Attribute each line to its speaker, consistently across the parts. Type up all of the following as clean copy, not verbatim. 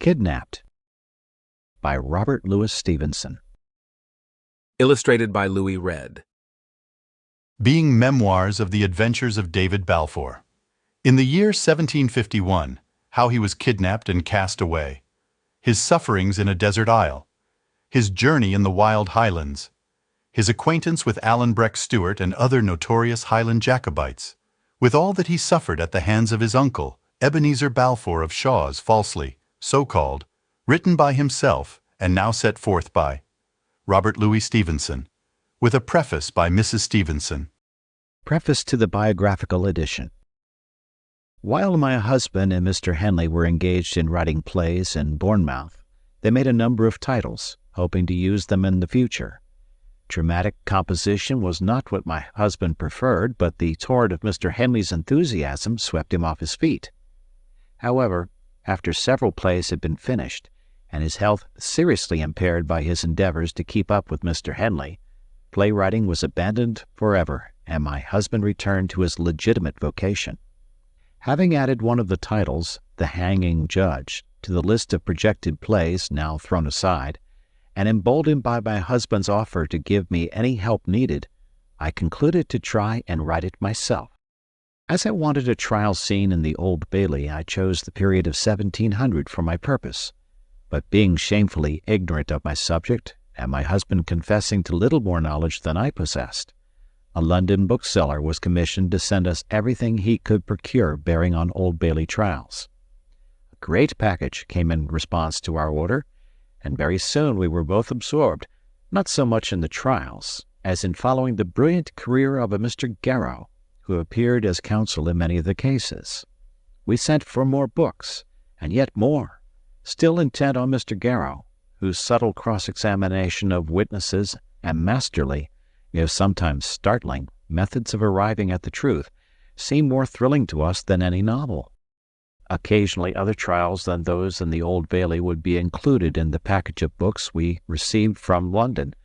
Speaker 1: Kidnapped by Robert Louis Stevenson.
Speaker 2: Illustrated by Louis Red.
Speaker 3: Being memoirs of the adventures of David Balfour. In the year 1751, how he was kidnapped and cast away, his sufferings in a desert isle, his journey in the wild Highlands, his acquaintance with Alan Breck Stewart and other notorious Highland Jacobites, with all that he suffered at the hands of his uncle, Ebenezer Balfour of Shaw's, falsely, so called, written by himself and now set forth by Robert Louis Stevenson, with a preface by Mrs. Stevenson.
Speaker 1: Preface to the biographical edition. While my husband and Mr. Henley were engaged in writing plays in Bournemouth, they made a number of titles, hoping to use them in the future. Dramatic composition was not what my husband preferred, but the torrent of Mr. Henley's enthusiasm swept him off his feet. However, after several plays had been finished, and his health seriously impaired by his endeavors to keep up with Mr. Henley, playwriting was abandoned forever, and my husband returned to his legitimate vocation. Having added one of the titles, The Hanging Judge, to the list of projected plays now thrown aside, and emboldened by my husband's offer to give me any help needed, I concluded to try and write it myself. As I wanted a trial scene in the Old Bailey, I chose the period of 1700 for my purpose, but being shamefully ignorant of my subject, and my husband confessing to little more knowledge than I possessed, a London bookseller was commissioned to send us everything he could procure bearing on Old Bailey trials. A great package came in response to our order, and very soon we were both absorbed, not so much in the trials, as in following the brilliant career of a Mr. Garrow, who appeared as counsel in many of the cases. We sent for more books, and yet more, still intent on Mr. Garrow, whose subtle cross-examination of witnesses and masterly, if sometimes startling, methods of arriving at the truth seemed more thrilling to us than any novel. Occasionally other trials than those in the Old Bailey would be included in the package of books we received from London.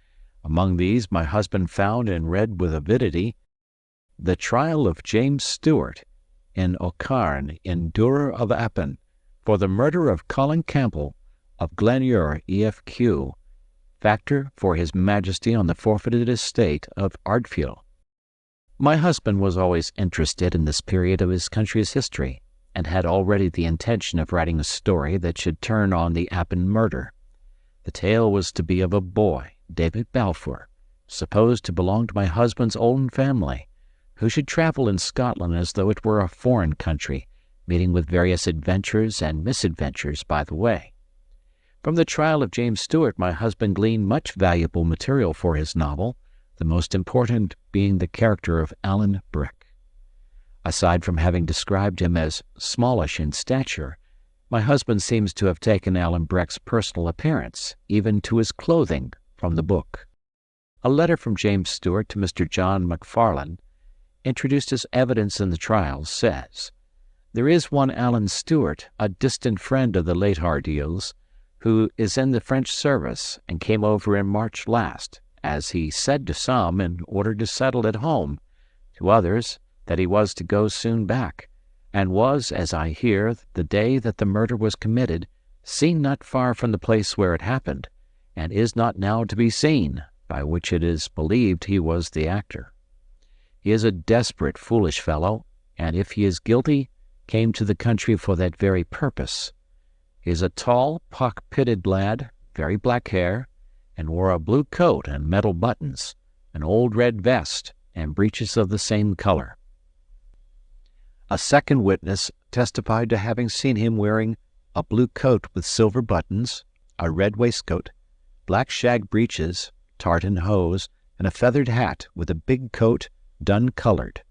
Speaker 1: Among these my husband found and read with avidity The Trial of James Stewart in Ocarn in Durer of Appin for the murder of Colin Campbell of Glenure EFQ, factor for His Majesty on the forfeited estate of Ardfield. My husband was always interested in this period of his country's history, and had already the intention of writing a story that should turn on the Appin Murder. The tale was to be of a boy, David Balfour, supposed to belong to my husband's own family, who should travel in Scotland as though it were a foreign country, meeting with various adventures and misadventures by the way. From the trial of James Stewart my husband gleaned much valuable material for his novel, the most important being the character of Alan Breck. Aside from having described him as smallish in stature, my husband seems to have taken Alan Breck's personal appearance, even to his clothing, from the book. A letter from James Stewart to Mr. John Macfarlane, introduced as evidence in the trial, says, "There is one Alan Stewart, a distant friend of the late Hardiels, who is in the French service and came over in March last, as he said to some, in order to settle at home, to others, that he was to go soon back, and was, as I hear, the day that the murder was committed, seen not far from the place where it happened, and is not now to be seen, by which it is believed he was the actor. He is a desperate, foolish fellow, and if he is guilty, came to the country for that very purpose. He is a tall, pock-pitted lad, very black hair, and wore a blue coat and metal buttons, an old red vest, and breeches of the same color. A second witness testified to having seen him wearing a blue coat with silver buttons, a red waistcoat, black shag breeches, tartan hose, and a feathered hat with a big coat dun-colored,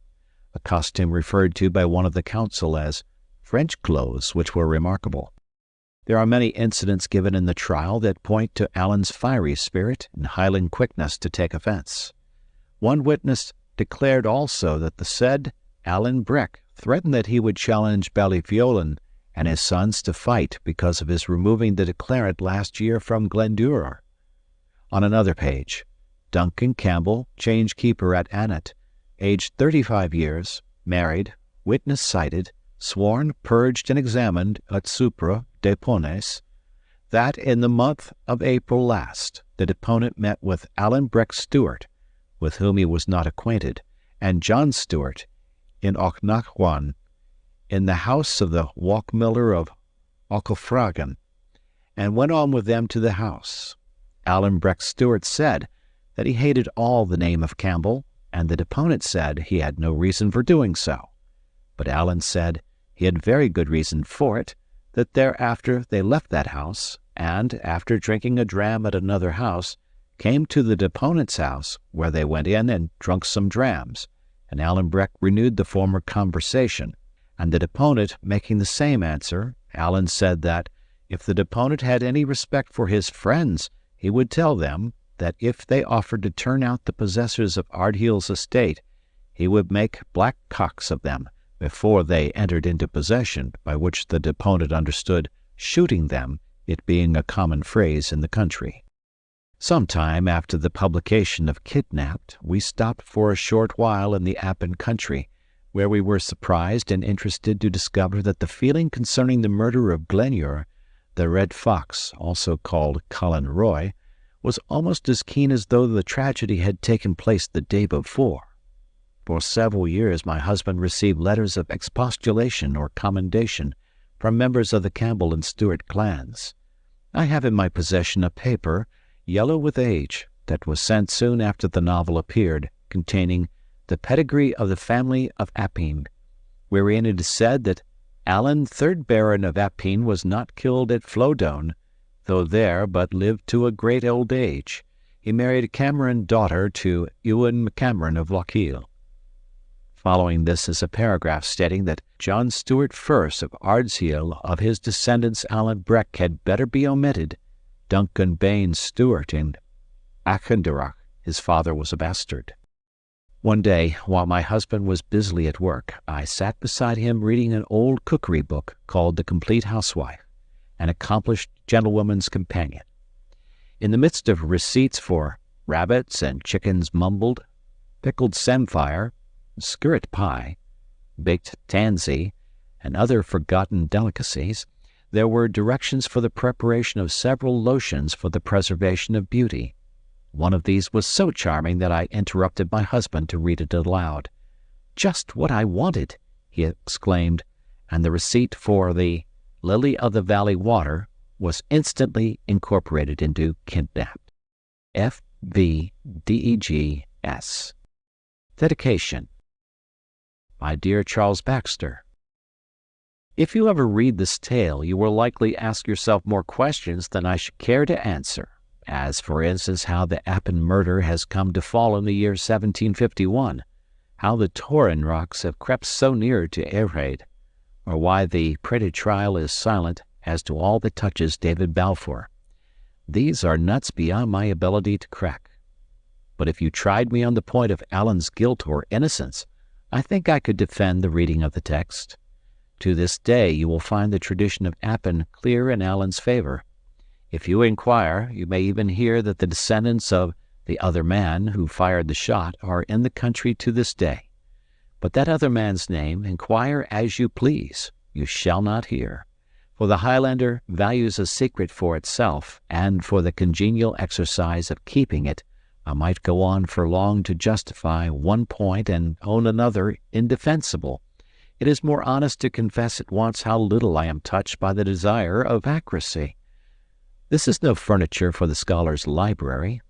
Speaker 1: a costume referred to by one of the counsel as French clothes, which were remarkable. There are many incidents given in the trial that point to Alan's fiery spirit and Highland quickness to take offense. One witness declared also that the said Alan Breck threatened that he would challenge Ballyfiolan and his sons to fight because of his removing the declarant last year from Glendurer. On another page, Duncan Campbell, change-keeper at Annet, aged 35 years, married, witness cited, sworn, purged, and examined at Supra de Pones, that in the month of April last, the deponent met with Alan Breck Stewart, with whom he was not acquainted, and John Stewart, in Auchnachwan, in the house of the walk-miller of Auchelfragan, and went on with them to the house. Alan Breck Stewart said that he hated all the name of Campbell, and the deponent said he had no reason for doing so. But Alan said he had very good reason for it, that thereafter they left that house, and, after drinking a dram at another house, came to the deponent's house, where they went in and drunk some drams, and Alan Breck renewed the former conversation, and the deponent making the same answer, Alan said that, if the deponent had any respect for his friends, he would tell them that if they offered to turn out the possessors of Ardheel's estate, he would make black cocks of them before they entered into possession, by which the deponent understood shooting them, it being a common phrase in the country. Some time after the publication of Kidnapped, we stopped for a short while in the Appin country, where we were surprised and interested to discover that the feeling concerning the murder of Glenure, the Red Fox, also called Colin Roy, was almost as keen as though the tragedy had taken place the day before. For several years my husband received letters of expostulation or commendation from members of the Campbell and Stewart clans. I have in my possession a paper, yellow with age, that was sent soon after the novel appeared, containing the pedigree of the family of Appin, wherein it is said that Alan, 3rd Baron of Appin, was not killed at Flodone, though there, but lived to a great old age. He married Cameron, daughter to Ewan Cameron of Lochiel. Following this is a paragraph stating that John Stewart first of Ardheel, of his descendants Alan Breck, had better be omitted. Duncan Bain Stewart in Achendarach, his father was a bastard. One day, while my husband was busily at work, I sat beside him reading an old cookery book called The Complete Housewife, an accomplished gentlewoman's companion. In the midst of receipts for rabbits and chickens mumbled, pickled samphire, skirret pie, baked tansy, and other forgotten delicacies, there were directions for the preparation of several lotions for the preservation of beauty. One of these was so charming that I interrupted my husband to read it aloud. "Just what I wanted," he exclaimed, and the receipt for the Lily of the Valley water was instantly incorporated into Kidnapped. F.V.D.E.G.S. Dedication. My dear Charles Baxter, if you ever read this tale, you will likely ask yourself more questions than I should care to answer, as, for instance, how the Appin murder has come to fall in the year 1751, how the Torren rocks have crept so near to Ereid, or why the Betrayal is silent as to all that touches David Balfour. These are nuts beyond my ability to crack. But if you tried me on the point of Alan's guilt or innocence, I think I could defend the reading of the text. To this day you will find the tradition of Appin clear in Alan's favor. If you inquire, you may even hear that the descendants of the other man who fired the shot are in the country to this day. But that other man's name, inquire as you please, you shall not hear. For the Highlander values a secret for itself, and for the congenial exercise of keeping it, I might go on for long to justify one point and own another indefensible. It is more honest to confess at once how little I am touched by the desire of accuracy. This is no furniture for the scholar's library,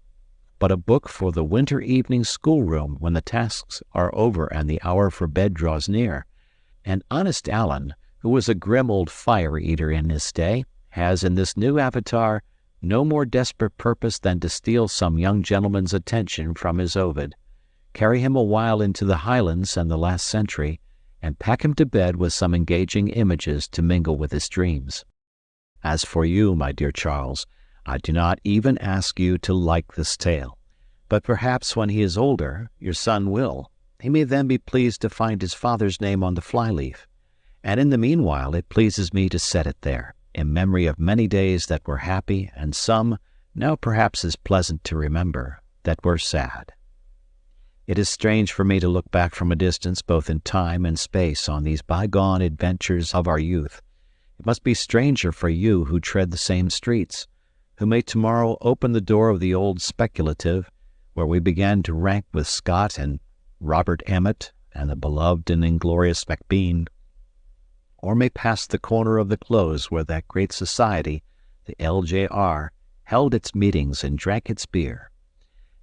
Speaker 1: but a book for the winter evening schoolroom when the tasks are over and the hour for bed draws near. And honest Alan, who was a grim old fire-eater in his day, has in this new avatar no more desperate purpose than to steal some young gentleman's attention from his Ovid, carry him a while into the Highlands and the last century, and pack him to bed with some engaging images to mingle with his dreams. As for you, my dear Charles, I do not even ask you to like this tale, but perhaps when he is older, your son will. He may then be pleased to find his father's name on the flyleaf, and in the meanwhile it pleases me to set it there, in memory of many days that were happy, and some, now perhaps as pleasant to remember, that were sad. It is strange for me to look back from a distance both in time and space on these bygone adventures of our youth. It must be stranger for you who tread the same streets, who may tomorrow open the door of the old speculative, where we began to rank with Scott and Robert Emmet and the beloved and inglorious Macbean, or may pass the corner of the close where that great society, the L.J.R., held its meetings and drank its beer,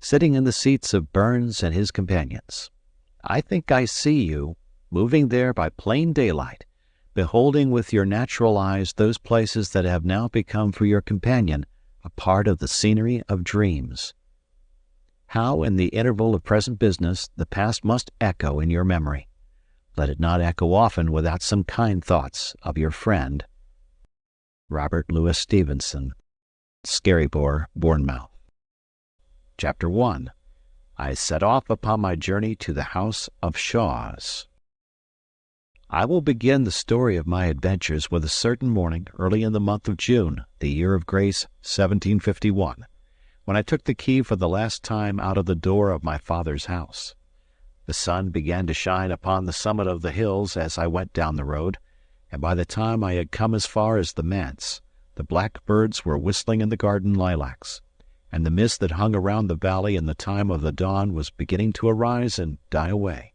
Speaker 1: sitting in the seats of Burns and his companions. I think I see you, moving there by plain daylight, beholding with your natural eyes those places that have now become for your companion a part of the scenery of dreams. How, in the interval of present business, the past must echo in your memory. Let it not echo often without some kind thoughts of your friend, Robert Louis Stevenson, Scarybore, Bournemouth. Chapter 1. I set off upon my journey to the house of Shaws. I will begin the story of my adventures with a certain morning early in the month of June, the year of grace 1751, when I took the key for the last time out of the door of my father's house. The sun began to shine upon the summit of the hills as I went down the road, and by the time I had come as far as the manse, the blackbirds were whistling in the garden lilacs, and the mist that hung around the valley in the time of the dawn was beginning to arise and die away.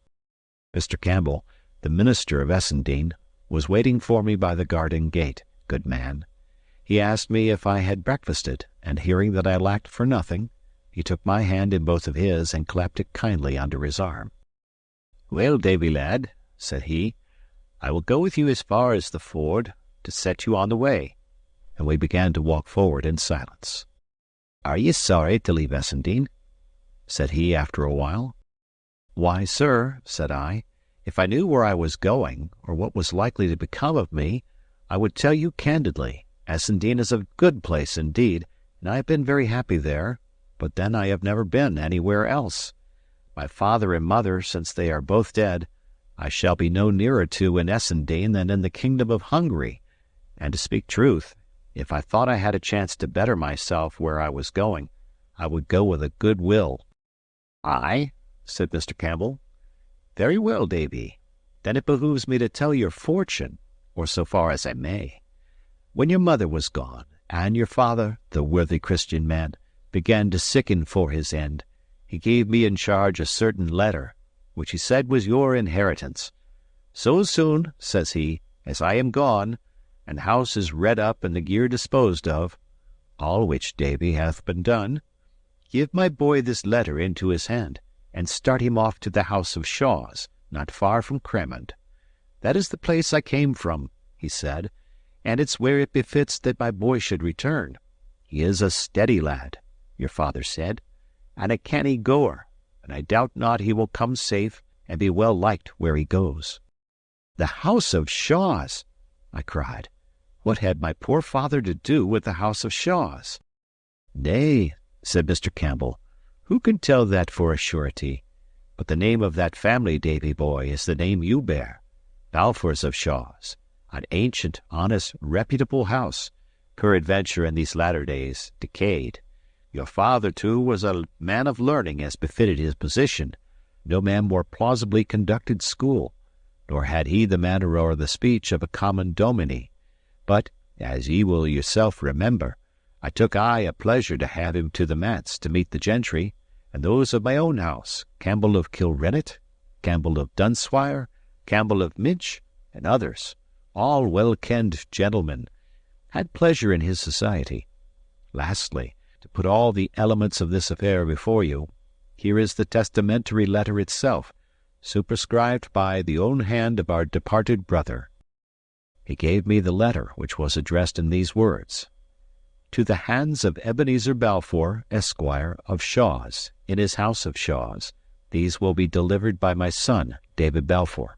Speaker 1: Mr. Campbell, the minister of Essendine, was waiting for me by the garden gate. Good man. He asked me if I had breakfasted, and hearing that I lacked for nothing, he took my hand in both of his and clapped it kindly under his arm. "Well, Davy, lad," said he, "I will go with you as far as the ford to set you on the way." And we began to walk forward in silence. "Are you sorry to leave Essendine?" said he after a while. "Why, sir," said I, "if I knew where I was going, or what was likely to become of me, I would tell you candidly. Essendine is a good place indeed, and I have been very happy there, but then I have never been anywhere else. My father and mother, since they are both dead, I shall be no nearer to in Essendine than in the kingdom of Hungary, and to speak truth, if I thought I had a chance to better myself where I was going, I would go with a good will." "Aye," said Mr. Campbell. "Very well, Davy. Then it behooves me to tell your fortune, or so far as I may. When your mother was gone, and your father, the worthy Christian man, began to sicken for his end, he gave me in charge a certain letter, which he said was your inheritance. So soon, says he, as I am gone, and house is redd up and the gear disposed of, all which, Davy, hath been done, give my boy this letter into his hand, and start him off to the house of Shaws, not far from Cremond. That is the place I came from, he said, and it's where it befits that my boy should return. He is a steady lad, your father said, and a canny goer, and I doubt not he will come safe and be well liked where he goes." "The house of Shaws!" I cried. "What had my poor father to do with the house of Shaws?" "Nay," said Mr. Campbell, "who can tell that for a surety? But the name of that family, Davy boy, is the name you bear, Balfours of Shaws, an ancient, honest, reputable house, peradventure in these latter days decayed. Your father, too, was a man of learning as befitted his position, no man more plausibly conducted school, nor had he the manner or the speech of a common dominie. But, as ye will yourself remember, I took a pleasure to have him to the manse to meet the gentry, and those of my own house, Campbell of Kilrennet, Campbell of Dunswire, Campbell of Minch, and others, all well-kenned gentlemen, had pleasure in his society. Lastly, to put all the elements of this affair before you, here is the testamentary letter itself, superscribed by the own hand of our departed brother." He gave me the letter, which was addressed in these words: "To the hands of Ebenezer Balfour, Esquire, of Shaws, in his house of Shaws, these will be delivered by my son, David Balfour."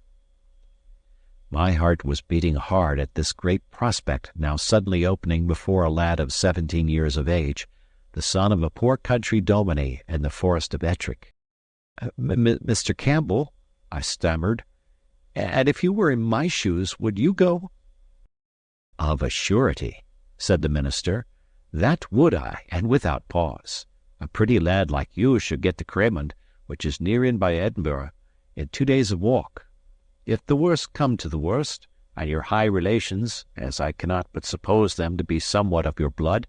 Speaker 1: My heart was beating hard at this great prospect now suddenly opening before a lad of 17 years of age, the son of a poor country dominie in the forest of Ettrick. "Mr. Campbell," I stammered, "and if you were in my shoes, would you go?" "Of a surety," said the minister, "that would I, and without pause. A pretty lad like you should get to Cremond, which is near in by Edinburgh, in 2 days of walk. If the worst come to the worst, and your high relations, as I cannot but suppose them to be somewhat of your blood,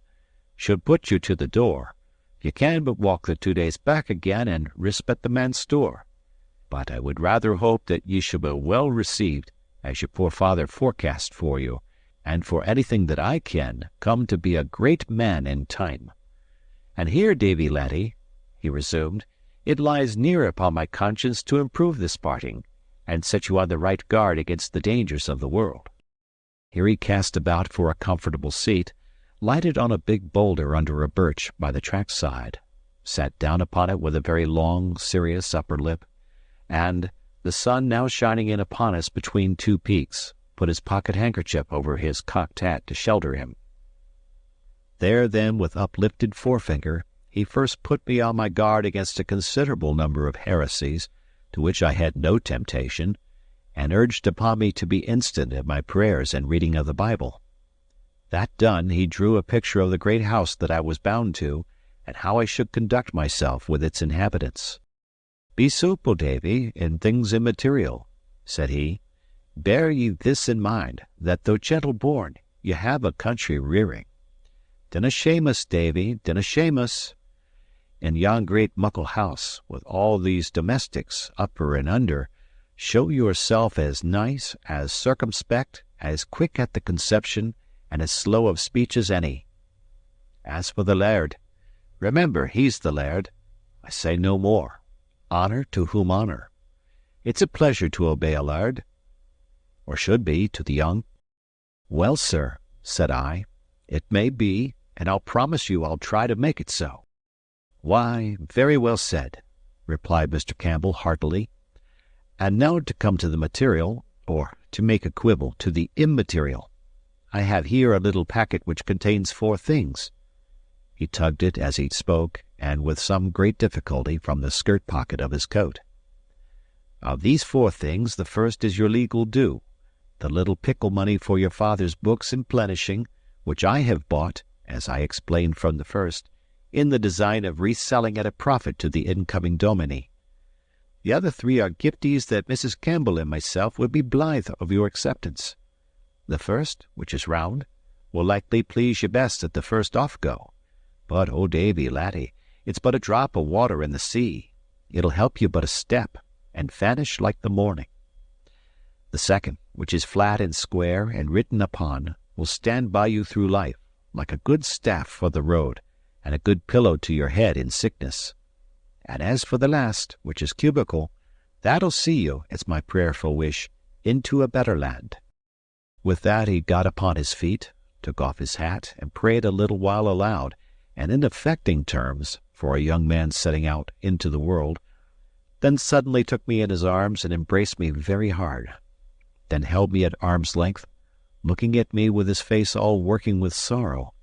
Speaker 1: should put you to the door, you can but walk the 2 days back again and risp at the man's store. But I would rather hope that ye should be well received, as your poor father forecast for you, and for anything that I can, come to be a great man in time. And here, Davy laddie," he resumed, "it lies near upon my conscience to improve this parting, and set you on the right guard against the dangers of the world." Here he cast about for a comfortable seat, lighted on a big boulder under a birch by the track side, sat down upon it with a very long, serious upper lip, and, the sun now shining in upon us between two peaks, put his pocket-handkerchief over his cocked hat to shelter him. There, then, with uplifted forefinger, he first put me on my guard against a considerable number of heresies, to which I had no temptation, and urged upon me to be instant in my prayers and reading of the Bible. That done, he drew a picture of the great house that I was bound to, and how I should conduct myself with its inhabitants. "Be simple, Davy, in things immaterial," said he. "Bear ye this in mind, that though gentle-born, ye have a country rearing. Dinna shame us, Davy, dinna shame us. In yon great muckle house, with all these domestics, upper and under, show yourself as nice, as circumspect, as quick at the conception, and as slow of speech as any. As for the laird, remember he's the laird. I say no more. Honour to whom honour. It's a pleasure to obey a laird, or should be to the young." "Well, sir," said I, "it may be, and I'll promise you I'll try to make it so." "Why, very well said," replied Mr. Campbell heartily. "And now to come to the material, or, to make a quibble, to the immaterial. I have here a little packet which contains 4 things. He tugged it as he spoke, and with some great difficulty, from the skirt pocket of his coat. "Of these 4 things, the first is your legal due, the little pickle money for your father's books and plenishing, which I have bought, as I explained from the first, in the design of reselling at a profit to the incoming dominie. The other 3 are gifties that Mrs. Campbell and myself would be blithe of your acceptance. The first, which is round, will likely please you best at the first off-go. But, oh, Davy, laddie, it's but a drop of water in the sea. It'll help you but a step, and vanish like the morning. The second, which is flat and square and written upon, will stand by you through life, like a good staff for the road, and a good pillow to your head in sickness. And as for the last, which is cubical, that'll see you, it's my prayerful wish, into a better land." With that he got upon his feet, took off his hat, and prayed a little while aloud, and in affecting terms, for a young man setting out into the world, then suddenly took me in his arms and embraced me very hard, then held me at arm's length, looking at me with his face all working with sorrow,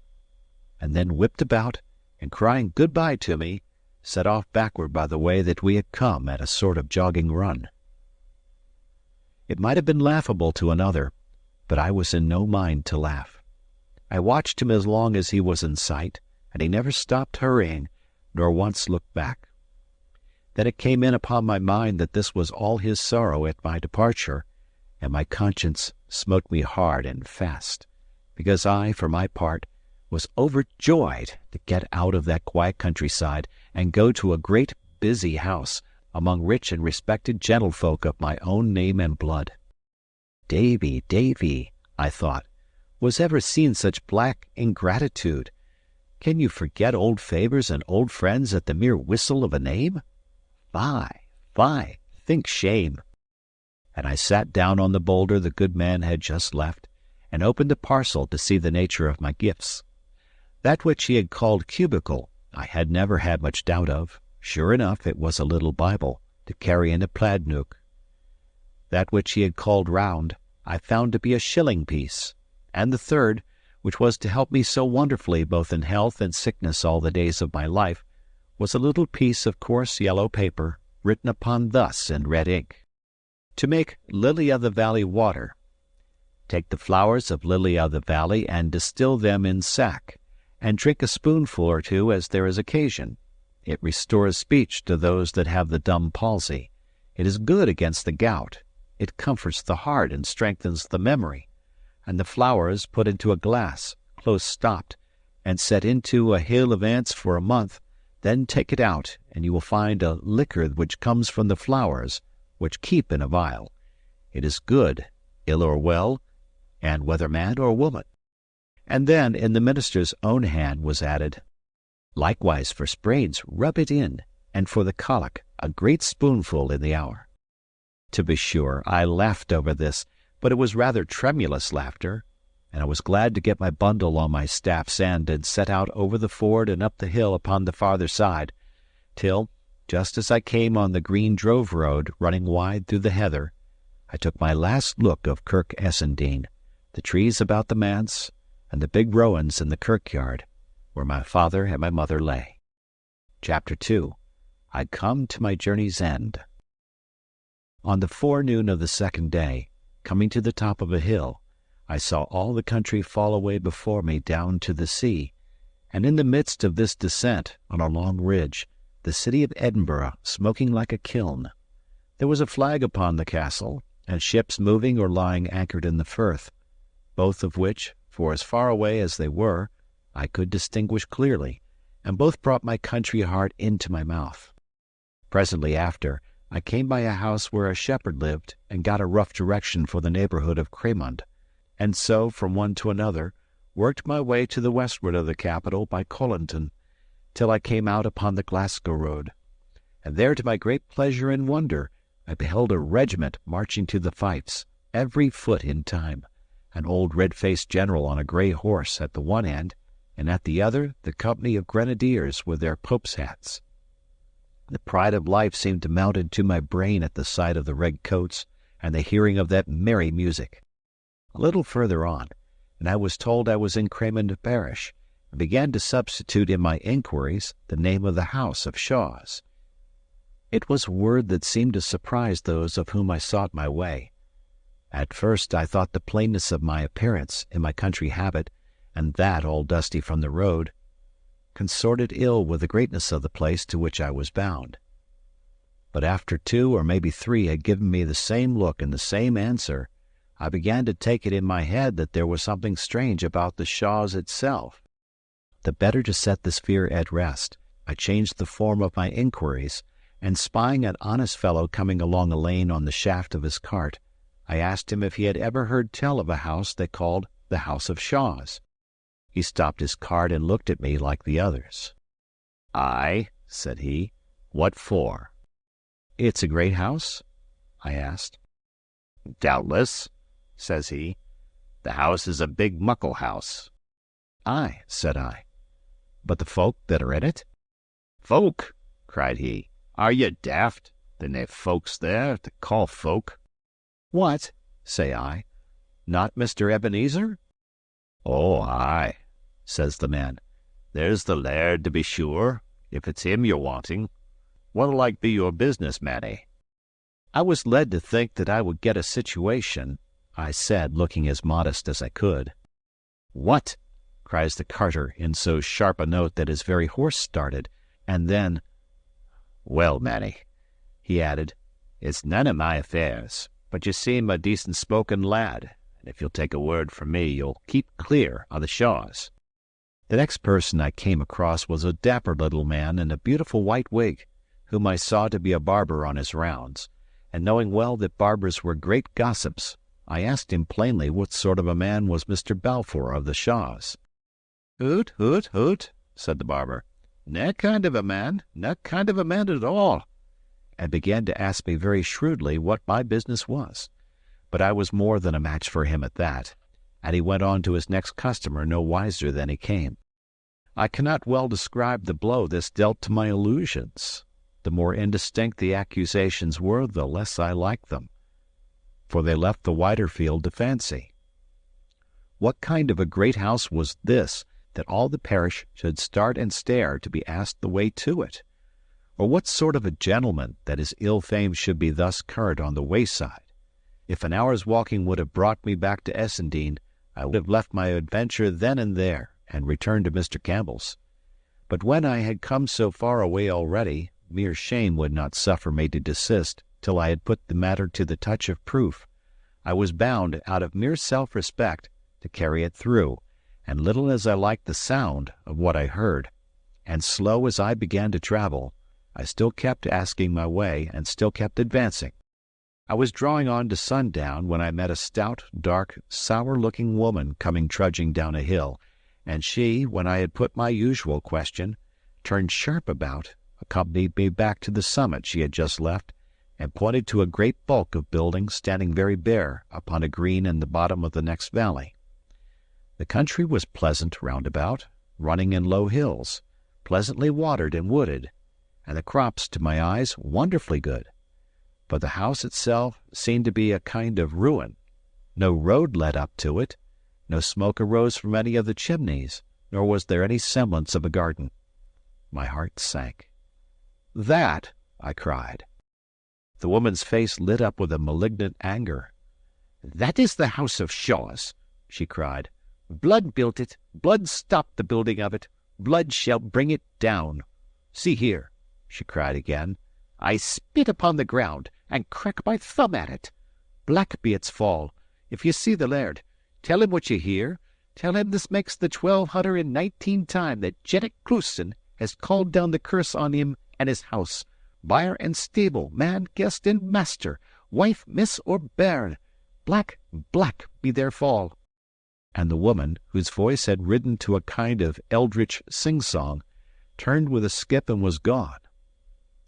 Speaker 1: and then whipped about, and crying good-bye to me, set off backward by the way that we had come at a sort of jogging run. It might have been laughable to another, but I was in no mind to laugh. I watched him as long as he was in sight, and he never stopped hurrying, nor once looked back. Then it came in upon my mind that this was all his sorrow at my departure, and my conscience smote me hard and fast, because I, for my part, was overjoyed to get out of that quiet countryside and go to a great busy house among rich and respected gentlefolk of my own name and blood. Davy, Davy, I thought, was ever seen such black ingratitude? Can you forget old favours and old friends at the mere whistle of a name? Fie, fie, think shame. And I sat down on the boulder the good man had just left, and opened a parcel to see the nature of my gifts. That which he had called cubical I had never had much doubt of. Sure enough, it was a little Bible, to carry in a plaid nook. That which he had called round I found to be a shilling piece, and the third, which was to help me so wonderfully both in health and sickness all the days of my life, was a little piece of coarse yellow paper, written upon thus in red ink: "To make lily-of-the-valley water. Take the flowers of lily-of-the-valley and distill them in sack, and drink a spoonful or 2 as there is occasion. It restores speech to those that have the dumb palsy. It is good against the gout. it comforts the heart and strengthens the memory, and the flowers put into a glass, close stopped, and set into a hill of ants for a month, then take it out, and you will find a liquor which comes from the flowers, which keep in a vial. It is good, ill or well, and whether man or woman. And then in the minister's own hand was added, likewise for sprains rub it in, and for the colic a great spoonful in the hour. To be sure, I laughed over this, but it was rather tremulous laughter, and I was glad to get my bundle on my staff's end and set out over the ford and up the hill upon the farther side, till, just as I came on the green drove road running wide through the heather, I took my last look of Kirk Essendine, the trees about the manse, and the big rowans in the kirkyard, where my father and my mother lay. Chapter 2. I come to my journey's end. On the forenoon of the second day, coming to the top of a hill, I saw all the country fall away before me down to the sea, and in the midst of this descent, on a long ridge, the city of Edinburgh smoking like a kiln. There was a flag upon the castle, and ships moving or lying anchored in the firth, both of which, for as far away as they were, I could distinguish clearly, and both brought my country heart into my mouth. Presently after, I came by a house where a shepherd lived, and got a rough direction for the neighbourhood of Cremond, and so from one to another worked my way to the westward of the capital by Colinton, till I came out upon the Glasgow road. And there, to my great pleasure and wonder, I beheld a regiment marching to the fifes, every foot in time, an old red-faced general on a grey horse at the one end, and at the other the company of grenadiers with their pope's hats. The pride of life seemed to mount into my brain at the sight of the red coats and the hearing of that merry music. A little further on, and I was told I was in Cremond parish, and began to substitute in my inquiries the name of the house of Shaws. It was a word that seemed to surprise those of whom I sought my way. At first I thought the plainness of my appearance in my country habit, and that all dusty from the road, consorted ill with the greatness of the place to which I was bound. But after 2 or maybe 3 had given me the same look and the same answer, I began to take it in my head that there was something strange about the Shaws itself. The better to set this fear at rest, I changed the form of my inquiries, and spying an honest fellow coming along a lane on the shaft of his cart, I asked him if he had ever heard tell of a house they called the House of Shaws. He stopped his cart and looked at me like the others. "Aye," said he. "What for?" "It's a great house?" I asked. "Doubtless," says he. "The house is a big muckle house." "Aye," said I. "But the folk that are in it?" "Folk!" cried he. "Are ye daft? Then they've folks there to call folk." "What?" say I. "Not Mr. Ebenezer?" "Oh, aye," says the man. "There's the laird, to be sure, if it's him you're wanting. What'll like be your business, Manny?" I was led to think that I would get a situation, I said, looking as modest as I could. "What?" cries the carter in so sharp a note that his very horse started, and then, "Well, Manny," he added, "it's none of my affairs, but you seem a decent-spoken lad, and if you'll take a word from me, you'll keep clear of the Shaws." The next person I came across was a dapper little man in a beautiful white wig, whom I saw to be a barber on his rounds, and knowing well that barbers were great gossips, I asked him plainly what sort of a man was Mr. Balfour of the Shaws. "Hoot, hoot, hoot," said the barber. "Nae kind of a man, nae kind of a man at all," and began to ask me very shrewdly what my business was. But I was more than a match for him at that, and he went on to his next customer no wiser than he came. I cannot well describe the blow this dealt to my illusions. The more indistinct the accusations were, the less I liked them, for they left the wider field to fancy. What kind of a great house was this, that all the parish should start and stare to be asked the way to it? Or what sort of a gentleman that his ill fame should be thus current on the wayside? If an hour's walking would have brought me back to Essendine, I would have left my adventure then and there, and returned to Mr. Campbell's. But when I had come so far away already, mere shame would not suffer me to desist till I had put the matter to the touch of proof. I was bound, out of mere self-respect, to carry it through, and little as I liked the sound of what I heard, and slow as I began to travel, I still kept asking my way and still kept advancing. I was drawing on to sundown when I met a stout, dark, sour-looking woman coming trudging down a hill, and she, when I had put my usual question, turned sharp about, accompanied me back to the summit she had just left, and pointed to a great bulk of buildings standing very bare upon a green in the bottom of the next valley. The country was pleasant round about, running in low hills, pleasantly watered and wooded, and the crops, to my eyes, wonderfully good. But the house itself seemed to be a kind of ruin. No road led up to it, no smoke arose from any of the chimneys, nor was there any semblance of a garden. My heart sank. "That!" I cried. The woman's face lit up with a malignant anger. "That is the house of Shaw's," she cried. "Blood built it, blood stopped the building of it, blood shall bring it down. See here," she cried again, "I spit upon the ground, and crack my thumb at it. Black be its fall. If you see the laird, tell him what you hear. Tell him this makes the 1219 time that Jennet Clouston has called down the curse on him and his house, byre and stable, man, guest, and master, wife, miss, or bairn. Black, black be their fall." And the woman, whose voice had ridden to a kind of eldritch sing-song, turned with a skip and was gone.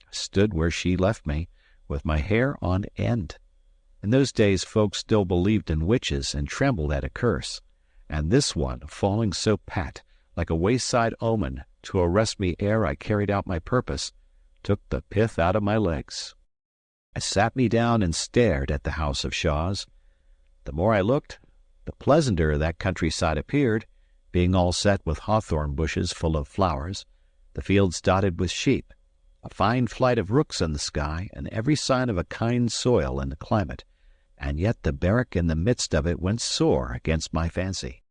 Speaker 1: I stood where she left me, with my hair on end. In those days folks still believed in witches and trembled at a curse, and this one, falling so pat, like a wayside omen, to arrest me ere I carried out my purpose, took the pith out of my legs. I sat me down and stared at the house of Shaw's. The more I looked, the pleasanter that countryside appeared, being all set with hawthorn bushes full of flowers, the fields dotted with sheep, a fine flight of rooks in the sky, and every sign of a kind soil in the climate, and yet the barrack in the midst of it went sore against my fancy.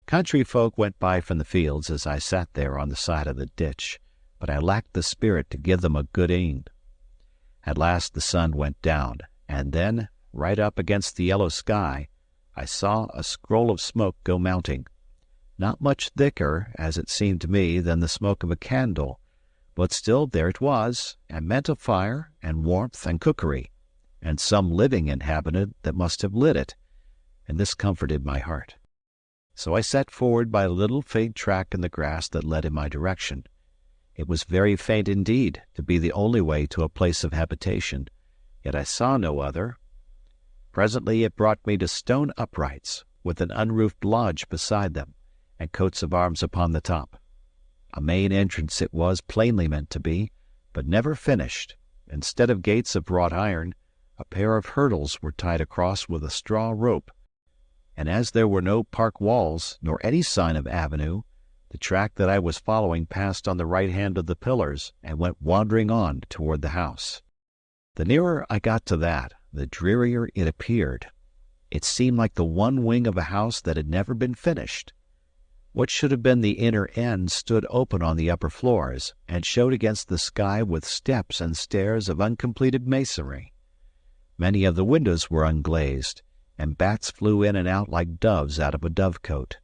Speaker 1: Country folk went by from the fields as I sat there on the side of the ditch, but I lacked the spirit to give them a good aim. At last the sun went down, and then, right up against the yellow sky, I saw a scroll of smoke go mounting, not much thicker, as it seemed to me, than the smoke of a candle, but still there it was, and meant a fire, and warmth, and cookery, and some living inhabitant that must have lit it, and this comforted my heart. So I set forward by a little faint track in the grass that led in my direction. It was very faint indeed, to be the only way to a place of habitation, yet I saw no other. Presently it brought me to stone uprights, with an unroofed lodge beside them, and coats of arms upon the top. A main entrance it was plainly meant to be, but never finished. Instead of gates of wrought iron, a pair of hurdles were tied across with a straw rope, and as there were no park walls, nor any sign of avenue, the track that I was following passed on the right hand of the pillars and went wandering on toward the house. The nearer I got to that, the drearier it appeared. It seemed like the one wing of a house that had never been finished. What should have been the inner end stood open on the upper floors, and showed against the sky with steps and stairs of uncompleted masonry. Many of the windows were unglazed, and bats flew in and out like doves out of a dovecote.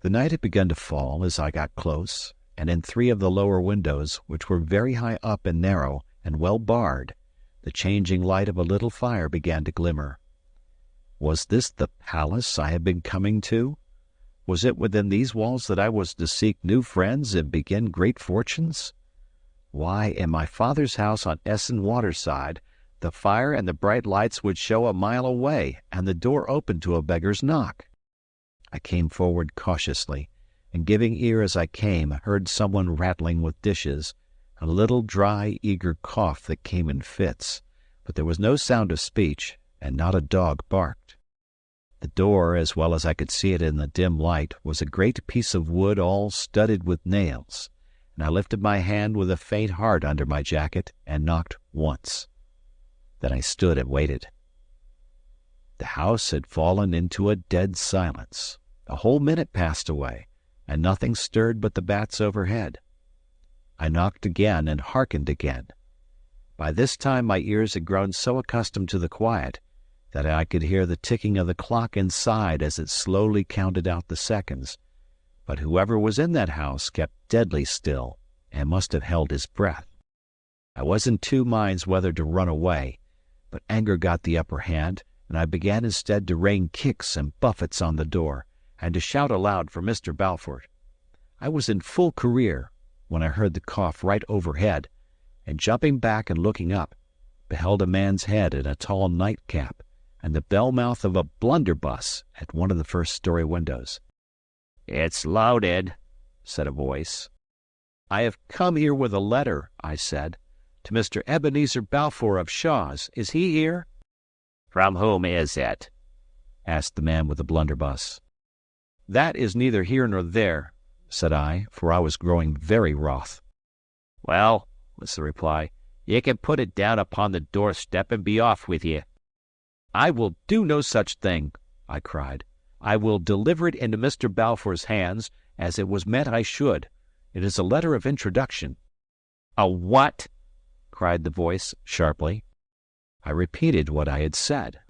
Speaker 1: The night had begun to fall as I got close, and in 3 of the lower windows, which were very high up and narrow and well barred, the changing light of a little fire began to glimmer. Was this the palace I had been coming to? Was it within these walls that I was to seek new friends and begin great fortunes? Why, in my father's house on Essen Waterside, the fire and the bright lights would show a mile away, and the door open to a beggar's knock. I came forward cautiously, and giving ear as I came, heard someone rattling with dishes, a little dry, eager cough that came in fits, but there was no sound of speech, and not a dog barked. The door, as well as I could see it in the dim light, was a great piece of wood all studded with nails, and I lifted my hand with a faint heart under my jacket and knocked once. Then I stood and waited. The house had fallen into a dead silence. A whole minute passed away, and nothing stirred but the bats overhead. I knocked again and hearkened again. By this time my ears had grown so accustomed to the quiet that I could hear the ticking of the clock inside as it slowly counted out the seconds, but whoever was in that house kept deadly still and must have held his breath. I was in two minds whether to run away, but anger got the upper hand, and I began instead to rain kicks and buffets on the door, and to shout aloud for Mr. Balfour. I was in full career when I heard the cough right overhead, and jumping back and looking up, beheld a man's head in a tall nightcap and the bell-mouth of a blunderbuss at one of the first-story windows. "It's loaded," said a voice. "I have come here with a letter," I said, "to Mr. Ebenezer Balfour of Shaw's. Is he here?" "From whom is it?" asked the man with the blunderbuss. "That is neither here nor there," said I, for I was growing very wroth. "Well," was the reply, "ye can put it down upon the doorstep and be off with ye." "I will do no such thing," I cried. "I will deliver it into Mr. Balfour's hands, as it was meant I should. It is a letter of introduction." "A what?" cried the voice sharply. I repeated what I had said.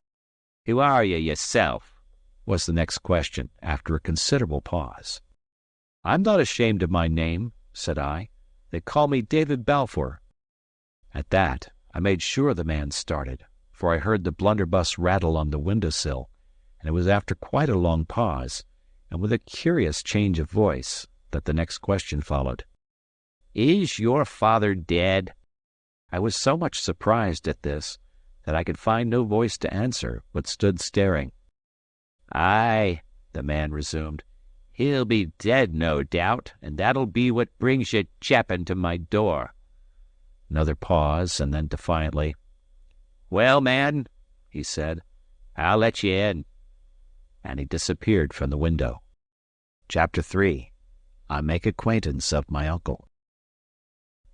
Speaker 1: "Who are you yourself?" was the next question, after a considerable pause. "I'm not ashamed of my name," said I. "They call me David Balfour." At that I made sure the man started, for I heard the blunderbuss rattle on the window-sill, and it was after quite a long pause, and with a curious change of voice, that the next question followed. "Is your father dead?" I was so much surprised at this that I could find no voice to answer, but stood staring. "Aye," the man resumed, "he'll be dead, no doubt, and that'll be what brings you chapping to my door." Another pause, and then defiantly, "Well, man," he said, "I'll let you in." And he disappeared from the window. Chapter 3. I Make Acquaintance of My Uncle.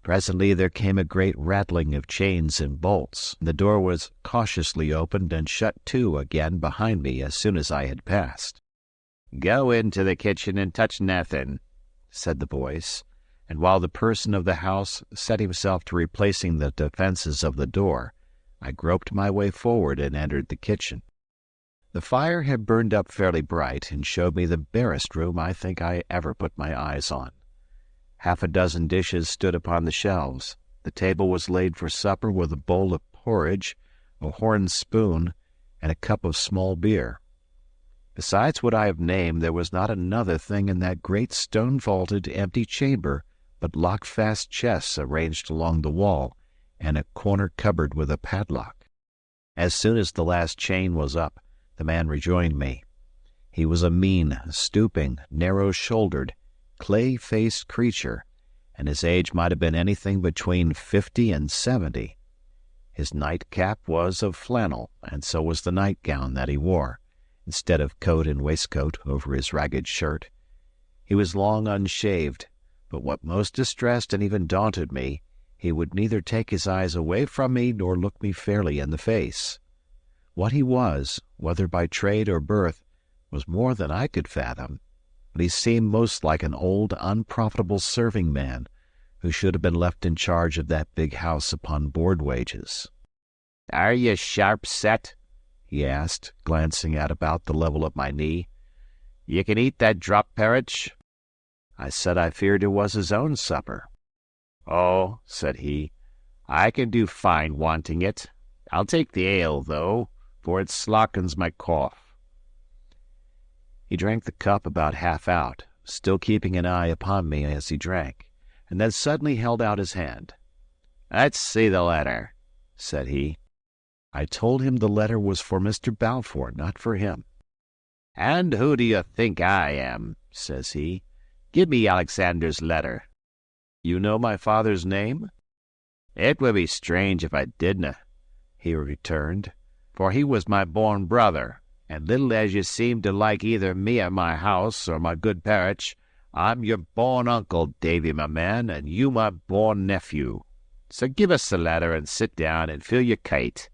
Speaker 1: Presently there came a great rattling of chains and bolts. The door was cautiously opened and shut to again behind me as soon as I had passed. "Go into the kitchen and touch nothing," said the voice, and while the person of the house set himself to replacing the defences of the door, I groped my way forward and entered the kitchen. The fire had burned up fairly bright and showed me the barest room I think I ever put my eyes on. Half a dozen dishes stood upon the shelves. The table was laid for supper with a bowl of porridge, a horn spoon, and a cup of small beer. Besides what I have named, there was not another thing in that great stone-vaulted, empty chamber but lock-fast chests arranged along the wall, and a corner cupboard with a padlock. As soon as the last chain was up, the man rejoined me. He was a mean, stooping, narrow-shouldered, clay-faced creature, and his age might have been anything between 50 and 70. His nightcap was of flannel, and so was the nightgown that he wore, instead of coat and waistcoat over his ragged shirt. He was long unshaved, but what most distressed and even daunted me, he would neither take his eyes away from me nor look me fairly in the face. What he was, whether by trade or birth, was more than I could fathom, but he seemed most like an old, unprofitable serving man who should have been left in charge of that big house upon board wages. "Are you sharp set?" he asked, glancing at about the level of my knee. "You can eat that drop porridge?" I said I feared it was his own supper. "Oh," said he, "I can do fine wanting it. I'll take the ale, though, for it slockens my cough." He drank the cup about half out, still keeping an eye upon me as he drank, and then suddenly held out his hand. "Let's see the letter," said he. I told him the letter was for Mr. Balfour, not for him. "And who do you think I am?" says he. "Give me Alexander's letter." "You know my father's name?" "It would be strange if I didna," he returned, "for he was my born brother, and little as you seem to like either me or my house or my good parish, I'm your born uncle, Davy, my man, and you my born nephew. So give us the letter and sit down and fill your kite."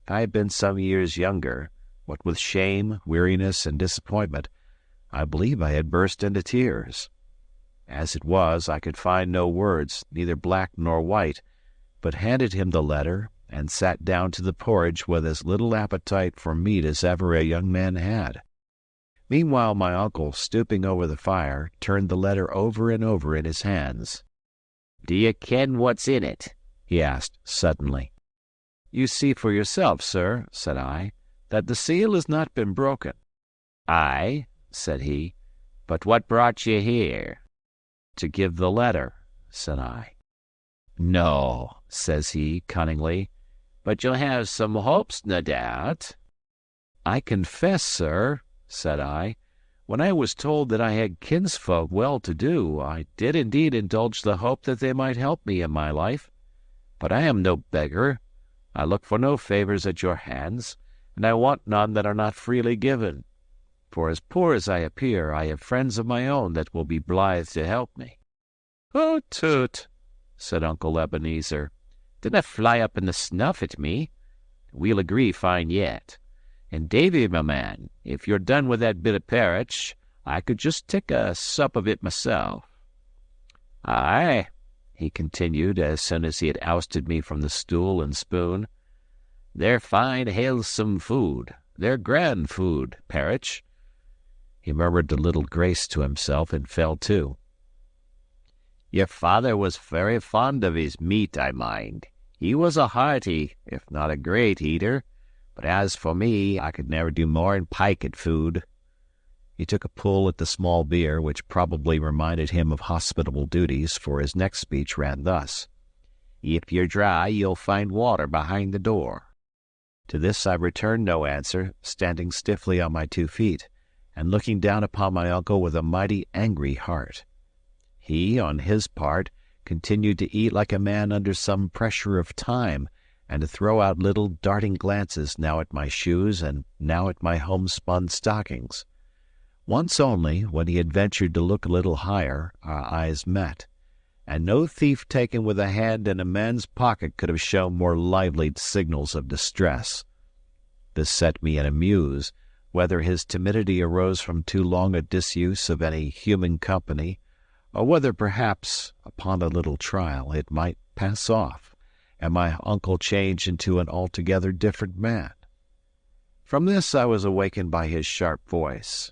Speaker 1: If I had been some years younger, what with shame, weariness, and disappointment, I believe I had burst into tears. As it was, I could find no words, neither black nor white, but handed him the letter and sat down to the porridge with as little appetite for meat as ever a young man had. Meanwhile my uncle, stooping over the fire, turned the letter over and over in his hands. "Do you ken what's in it?" he asked suddenly. "You see for yourself, sir," said I, "that the seal has not been broken." "Aye," said he, "but what brought you here?" "To give the letter," said I. "No," says he cunningly, "but you'll have some hopes, no doubt." "I confess, sir," said I, "when I was told that I had kinsfolk well-to-do, I did indeed indulge the hope that they might help me in my life. But I am no beggar. I look for no favours at your hands, and I want none that are not freely given. For as poor as I appear, I have friends of my own that will be blithe to help me." "Hoot toot," said Uncle Ebenezer, "dinna fly up in the snuff at me. We'll agree fine yet. And Davy, my man, if you're done with that bit of parritch, I could just take a sup of it myself." "Aye," he continued, as soon as he had ousted me from the stool and spoon, "they're fine halesome food. They're grand food, parritch." He murmured a little grace to himself and fell to. "Your father was very fond of his meat, I mind. He was a hearty, if not a great eater, but as for me, I could never do more'n pike at food." He took a pull at the small beer, which probably reminded him of hospitable duties, for his next speech ran thus: "If you're dry, you'll find water behind the door." To this I returned no answer, standing stiffly on my 2 feet, and looking down upon my uncle with a mighty angry heart. He, on his part, continued to eat like a man under some pressure of time, and to throw out little darting glances now at my shoes and now at my homespun stockings. Once only, when he had ventured to look a little higher, our eyes met, and no thief taken with a hand in a man's pocket could have shown more lively signals of distress. This set me in a muse, whether his timidity arose from too long a disuse of any human company, or whether perhaps, upon a little trial, it might pass off, and my uncle change into an altogether different man. From this I was awakened by his sharp voice.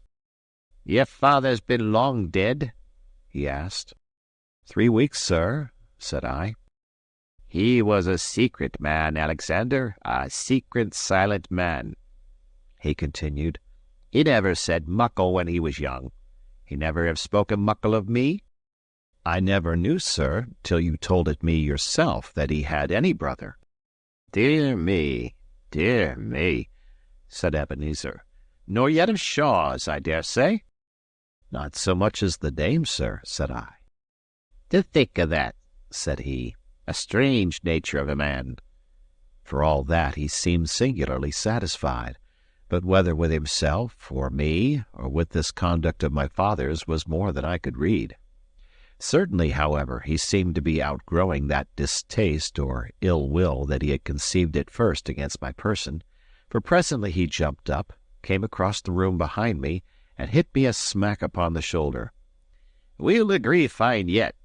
Speaker 1: "Your father's been long dead?" he asked. 3 weeks, sir," said I. "He was a secret man, Alexander, a secret, silent man," he continued. "He never said muckle when he was young. He never have spoken muckle of me." "I never knew, sir, till you told it me yourself, that he had any brother." Dear me," said Ebenezer. "Nor yet of Shaw's, I dare say?" "Not so much as the dame, sir," said I. "To think of that," said he. "A strange nature of a man." For all that, he seemed singularly satisfied, but whether with himself, or me, or with this conduct of my father's, was more than I could read. Certainly, however, he seemed to be outgrowing that distaste or ill will that he had conceived at first against my person, for presently he jumped up, came across the room behind me, and hit me a smack upon the shoulder. "We'll agree fine yet,"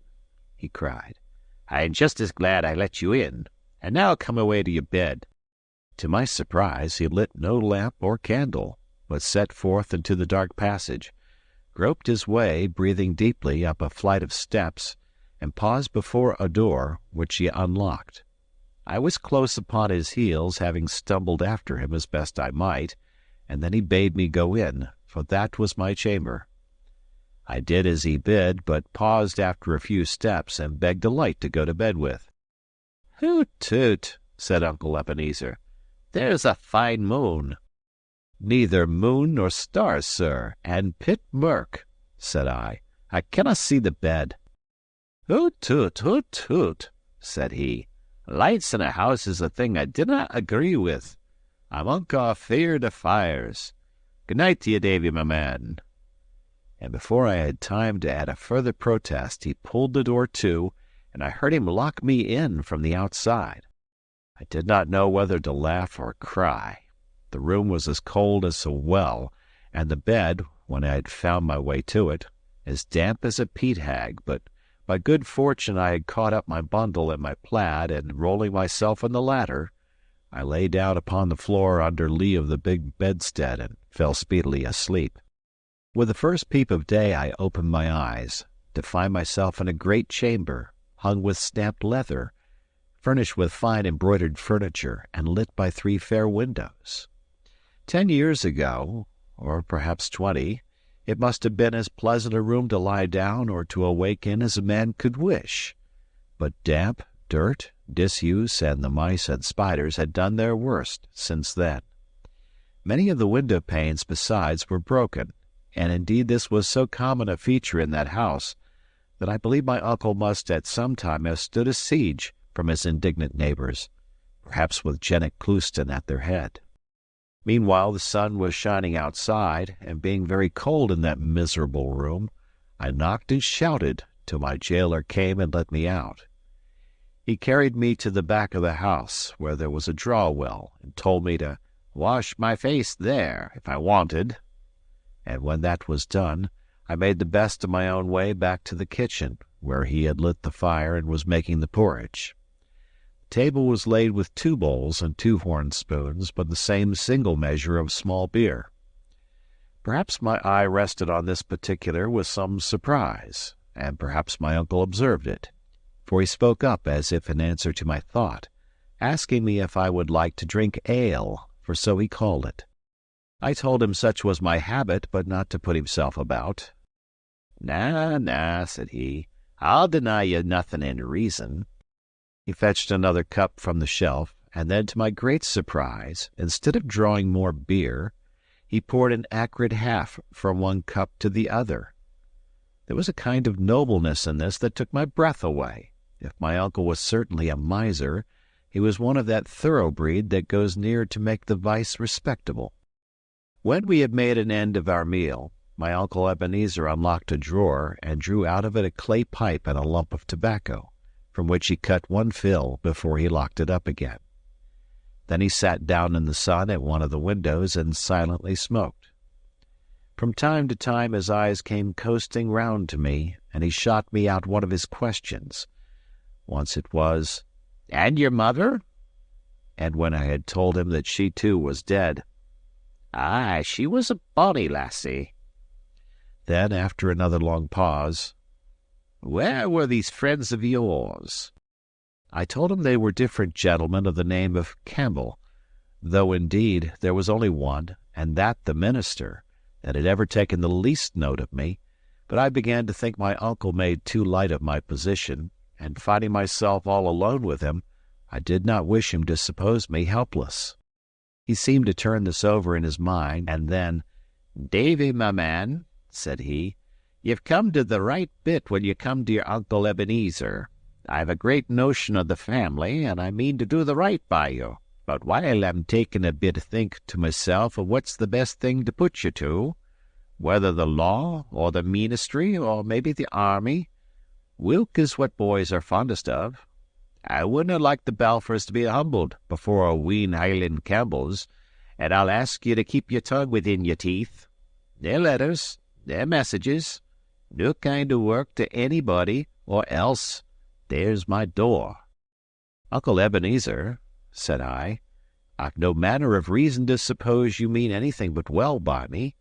Speaker 1: he cried. "I'm just as glad I let you in. And now come away to your bed." To my surprise, he lit no lamp or candle, but set forth into the dark passage, groped his way, breathing deeply, up a flight of steps, and paused before a door, which he unlocked. I was close upon his heels, having stumbled after him as best I might, and then he bade me go in, for that was my chamber. I did as he bid, but paused after a few steps, and begged a light to go to bed with. "Hoot toot," said Uncle Ebenezer. "There's a fine moon." "Neither moon nor stars, sir, and pit mirk," said I. "I canna see the bed." "Hoot toot," said he. "Lights in a house is a thing I dinna agree with. I'm unco feared of fires. Good night to you, Davy, my man." And before I had time to add a further protest, he pulled the door to, and I heard him lock me in from the outside. I did not know whether to laugh or cry. The room was as cold as a well, and the bed, when I had found my way to it, as damp as a peat hag, but By good fortune I had caught up my bundle and my plaid, and rolling myself on the ladder, I lay down upon the floor under lee of the big bedstead and fell speedily asleep. With the first peep of day I opened my eyes, to find myself in a great chamber, hung with stamped leather, furnished with fine embroidered furniture, and lit by 3 fair windows. 10 years ago, or perhaps 20, it must have been as pleasant a room to lie down or to awake in as a man could wish. But damp, dirt, disuse, and the mice and spiders had done their worst since then. Many of the window panes, besides, were broken, and indeed this was so common a feature in that house that I believe my uncle must at some time have stood a siege from his indignant neighbors, perhaps with Jennet Clouston at their head. Meanwhile the sun was shining outside, and being very cold in that miserable room, I knocked and shouted till my jailer came and let me out. He carried me to the back of the house, where there was a draw-well, and told me to wash my face there if I wanted. And when that was done, I made the best of my own way back to the kitchen, where he had lit the fire and was making the porridge. The table was laid with 2 bowls and 2 horn spoons, but the same single measure of small beer. Perhaps my eye rested on this particular with some surprise, and perhaps my uncle observed it, for he spoke up as if in answer to my thought, asking me if I would like to drink ale, for so he called it. I told him such was my habit, but not to put himself about. "Na, said he, "I'll deny you nothing in reason." He fetched another cup from the shelf, and then, to my great surprise, instead of drawing more beer, he poured an acrid half from one cup to the other. There was a kind of nobleness in this that took my breath away. If my uncle was certainly a miser, he was one of that thorough breed that goes near to make the vice respectable. When we had made an end of our meal, my uncle Ebenezer unlocked a drawer and drew out of it a clay pipe and a lump of tobacco, from which he cut 1 fill before he locked it up again. Then he sat down in the sun at one of the windows and silently smoked. From time to time his eyes came coasting round to me, and he shot me out one of his questions. Once it was, "And your mother?" And when I had told him that she too was dead, "Aye, she was a bonny lassie." Then, after another long pause, "Where were these friends of yours?" I told him they were different gentlemen of the name of Campbell, though indeed there was only one, and that the minister, that had ever taken the least note of me, but I began to think my uncle made too light of my position, and finding myself all alone with him, I did not wish him to suppose me helpless. He seemed to turn this over in his mind, and then, "Davy, my man," said he, "you've come to the right bit when you come to your Uncle Ebenezer. I've a great notion of the family, and I mean to do the right by you. But while I'm taking a bit of think to myself of what's the best thing to put you to, whether the law, or the ministry, or maybe the army, Wilk is what boys are fondest of. I wouldn't like the Balfours to be humbled before a wheen Highland Campbells, and I'll ask you to keep your tongue within your teeth. Their letters, their messages, no kind of work to anybody, or else there's my door." "Uncle Ebenezer," said I, "I've no manner of reason to suppose you mean anything but well by me.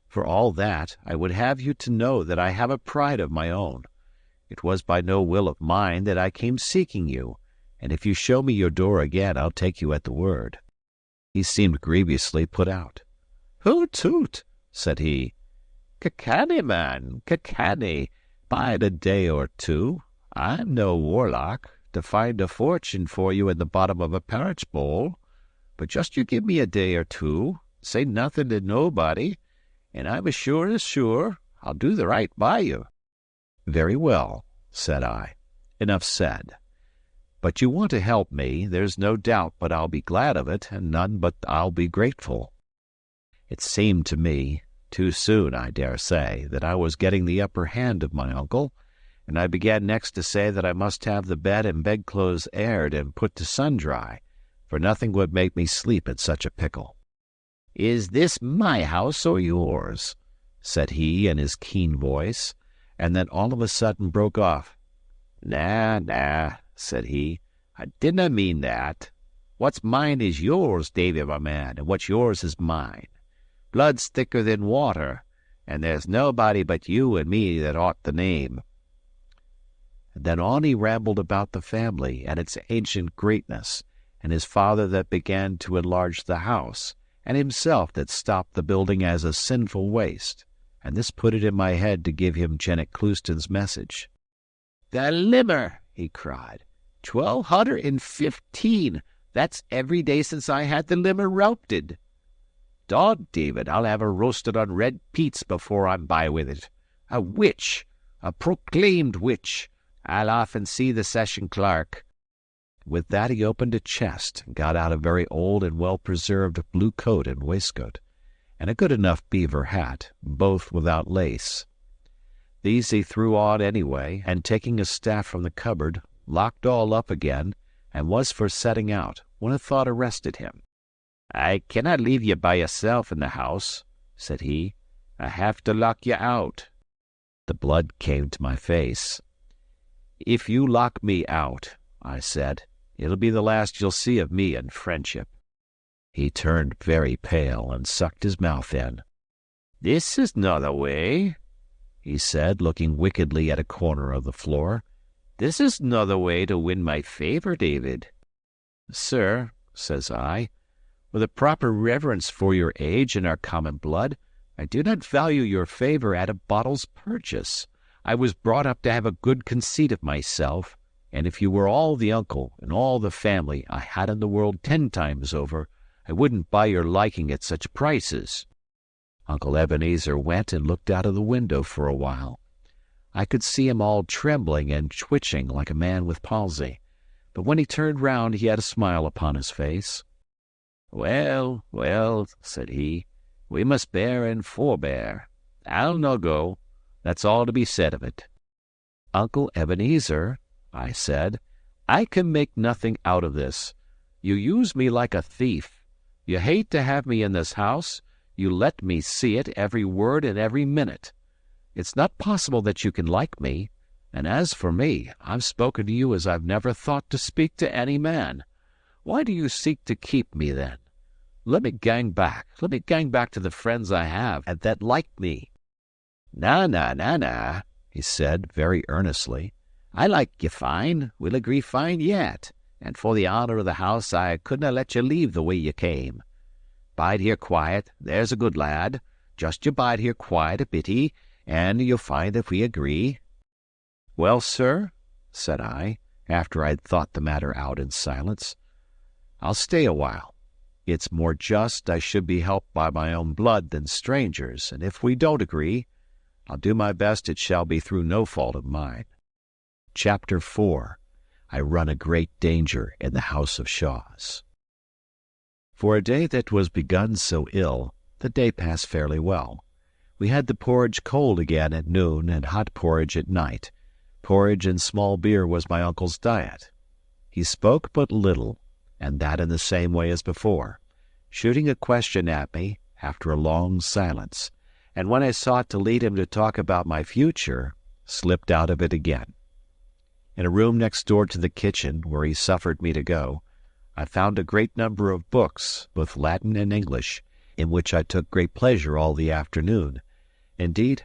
Speaker 1: For all that, I would have you to know that I have a pride of my own. It was by no will of mine that I came seeking you, and if you show me your door again, I'll take you at the word." He seemed grievously put out. "Hoot, hoot," said he. "Cacanny, man, cacanny. Bide a day or 2. I'm no warlock, to find a fortune for you in the bottom of a parritch bowl. But just you give me a day or 2, say nothing to nobody, and I'm as sure I'll do the right by you." "Very well," said I. "Enough said. But you want to help me, there's no doubt but I'll be glad of it, and none but I'll be grateful." It seemed to me, too soon, I dare say, that I was getting the upper hand of my uncle, and I began next to say that I must have the bed and bedclothes aired and put to sun-dry, for nothing would make me sleep in such a pickle. "Is this my house or yours?" said he in his keen voice, and then all of a sudden broke off.
Speaker 4: Nah, said he. I didna mean that. What's mine is yours, Davy, my man, and what's yours is mine. Blood's thicker than water, and there's nobody but you and me that ought the name.
Speaker 1: And then on he rambled about the family and its ancient greatness, and his father that began to enlarge the house, and himself that stopped the building as a sinful waste, and this put it in my head to give him Jennet Clouston's message.
Speaker 4: "The limmer!" he cried. 1215! That's every day since I had the limmer routed. Dod, David, I'll have her roasted on red peats before I'm by with it. A witch! A proclaimed witch! I'll often see the session clerk."
Speaker 1: With that he opened a chest and got out a very old and well-preserved blue coat and waistcoat, and a good enough beaver hat, both without lace. These he threw on anyway, and taking a staff from the cupboard, locked all up again, and was for setting out, when a thought arrested him.
Speaker 4: "I cannot leave you by yourself in the house," said he. "I have to lock you out."
Speaker 1: The blood came to my face. "If you lock me out," I said, "it'll be the last you'll see of me in friendship." He turned very pale and sucked his mouth in.
Speaker 4: "This is not the way,"
Speaker 1: he said, looking wickedly at a corner of the floor.
Speaker 4: "This is not the way to win my favor, David."
Speaker 1: "Sir," says I, "with a proper reverence for your age and our common blood, I do not value your favor at a bottle's purchase. I was brought up to have a good conceit of myself, and if you were all the uncle and all the family I had in the world 10 times over, I wouldn't buy your liking at such prices." Uncle Ebenezer went and looked out of the window for a while. I could see him all trembling and twitching like a man with palsy, but when he turned round he had a smile upon his face.
Speaker 4: Well, said he, "we must bear and forbear. I'll no go. That's all to be said of it."
Speaker 1: "Uncle Ebenezer," I said, "I can make nothing out of this. You use me like a thief. You hate to have me in this house. You let me see it every word and every minute. It's not possible that you can like me, and as for me, I've spoken to you as I've never thought to speak to any man. Why do you seek to keep me, then? Let me gang back to the friends I have and that like me."
Speaker 4: Na, he said very earnestly. "I like you fine. We'll agree fine yet, and for the honour of the house I couldna let you leave the way you came. Bide here quiet, there's a good lad. Just you bide here quiet a bitty, and you'll find that we agree."
Speaker 1: "Well, sir," said I, after I'd thought the matter out in silence, "I'll stay a while. It's more just I should be helped by my own blood than strangers, and if we don't agree, I'll do my best it shall be through no fault of mine." Chapter 4. I Run a Great Danger in the House of Shaws. For a day that was begun so ill, the day passed fairly well. We had the porridge cold again at noon and hot porridge at night. Porridge and small beer was my uncle's diet. He spoke but little, and that in the same way as before, shooting a question at me after a long silence, and when I sought to lead him to talk about my future, slipped out of it again. In a room next door to the kitchen, where he suffered me to go, I found a great number of books, both Latin and English, in which I took great pleasure all the afternoon. Indeed,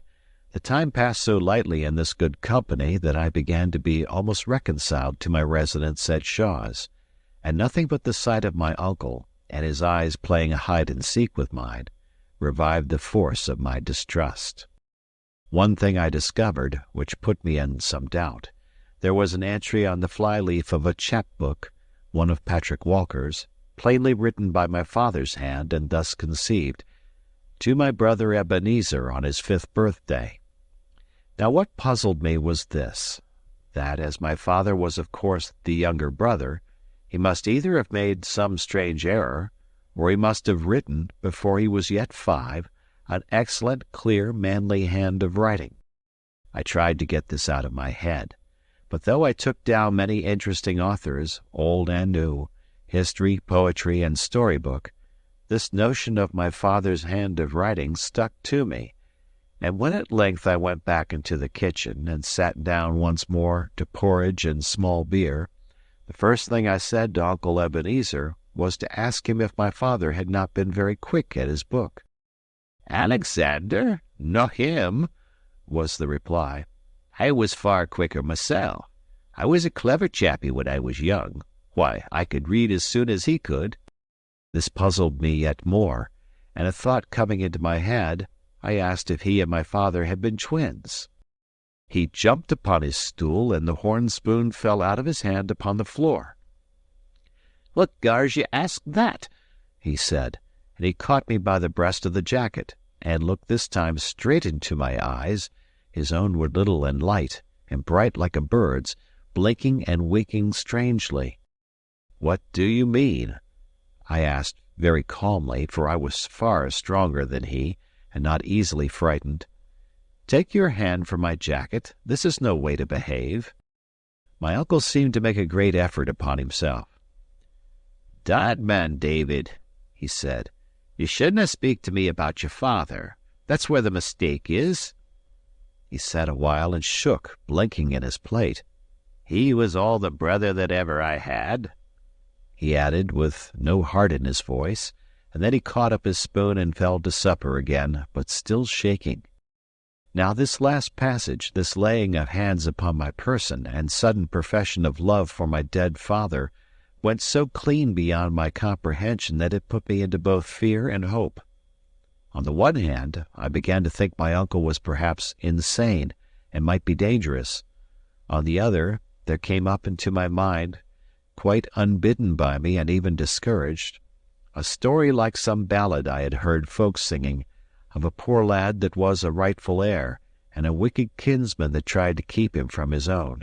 Speaker 1: the time passed so lightly in this good company that I began to be almost reconciled to my residence at Shaw's, and nothing but the sight of my uncle, and his eyes playing a hide-and-seek with mine, revived the force of my distrust. One thing I discovered, which put me in some doubt. There was an entry on the fly-leaf of a chap-book, one of Patrick Walker's, plainly written by my father's hand, and thus conceived, "To my brother Ebenezer on his 5th birthday." Now what puzzled me was this, that as my father was of course the younger brother, he must either have made some strange error, or he must have written, before he was yet 5, an excellent, clear, manly hand of writing. I tried to get this out of my head, but though I took down many interesting authors, old and new, history, poetry, and storybook, this notion of my father's hand of writing stuck to me, And when at length I went back into the kitchen and sat down once more to porridge and small beer, the first thing I said to Uncle Ebenezer was to ask him if my father had not been very quick at his book. "Alexander? Not him," was the reply. "I was far quicker myself. I was a clever chappie when I was young. Why, I could read as soon as he could." This puzzled me yet more, and a thought coming into my head, I asked if he and my father had been twins. He jumped upon his stool, and the horn spoon fell out of his hand upon the floor. "What gars you ask that?" he said, and he caught me by the breast of the jacket, and looked this time straight into my eyes. His own were little and light, and bright like a bird's, blinking and winking strangely. "What do you mean?" I asked very calmly, for I was far stronger than he, and not easily frightened. "Take your hand from my jacket. This is no way to behave." My uncle seemed to make a great effort upon himself. "Dad, man, David," he said, "you shouldn't speak to me about your father. That's where the mistake is." He sat a while and shook, blinking in his plate. "He was all the brother that ever I had," he added, with no heart in his voice, and then he caught up his spoon and fell to supper again, but still shaking. Now this last passage, this laying of hands upon my person, and sudden profession of love for my dead father, went so clean beyond my comprehension that it put me into both fear and hope. On the one hand, I began to think my uncle was perhaps insane, and might be dangerous. On the other, there came up into my mind, quite unbidden by me and even discouraged, a story like some ballad I had heard folks singing, of a poor lad that was a rightful heir, and a wicked kinsman that tried to keep him from his own.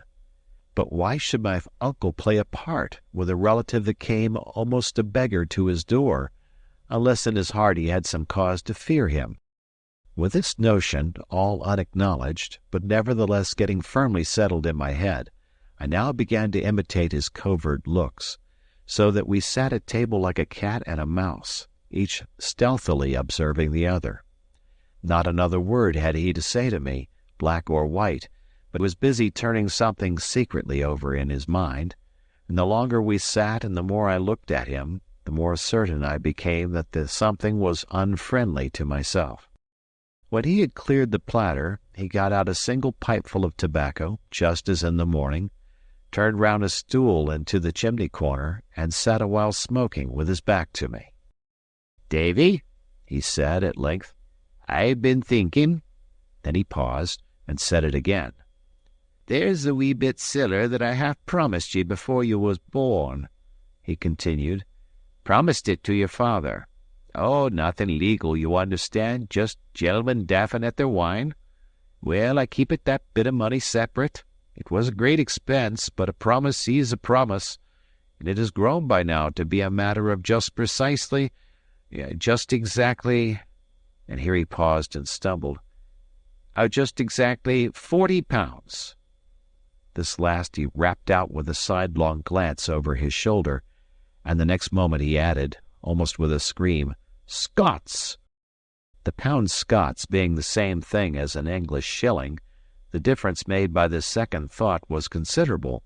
Speaker 1: But why should my uncle play a part with a relative that came almost a beggar to his door, unless in his heart he had some cause to fear him? With this notion, all unacknowledged, but nevertheless getting firmly settled in my head, I now began to imitate his covert looks, so that we sat at table like a cat and a mouse, each stealthily observing the other. Not another word had he to say to me, black or white, but was busy turning something secretly over in his mind, and the longer we sat and the more I looked at him, the more certain I became that the something was unfriendly to myself. When he had cleared the platter, he got out a single pipeful of tobacco, just as in the morning, turned round a stool into the chimney-corner, and sat a while smoking with his back to me. "Davy," he said at length, "I've been thinking." Then he paused, and said it again. "There's a wee bit siller that I half promised ye before you was born," he continued. "Promised it to your father. Oh, nothing legal, you understand, just gentlemen daffing at their wine. Well, I keep it that bit of money separate. It was a great expense, but a promise is a promise, and it has grown by now to be a matter of just exactly, and here he paused and stumbled, just exactly £40. This last he rapped out with a sidelong glance over his shoulder, and the next moment he added, almost with a scream, "Scots!" The pound Scots being the same thing as an English shilling, the difference made by this second thought was considerable.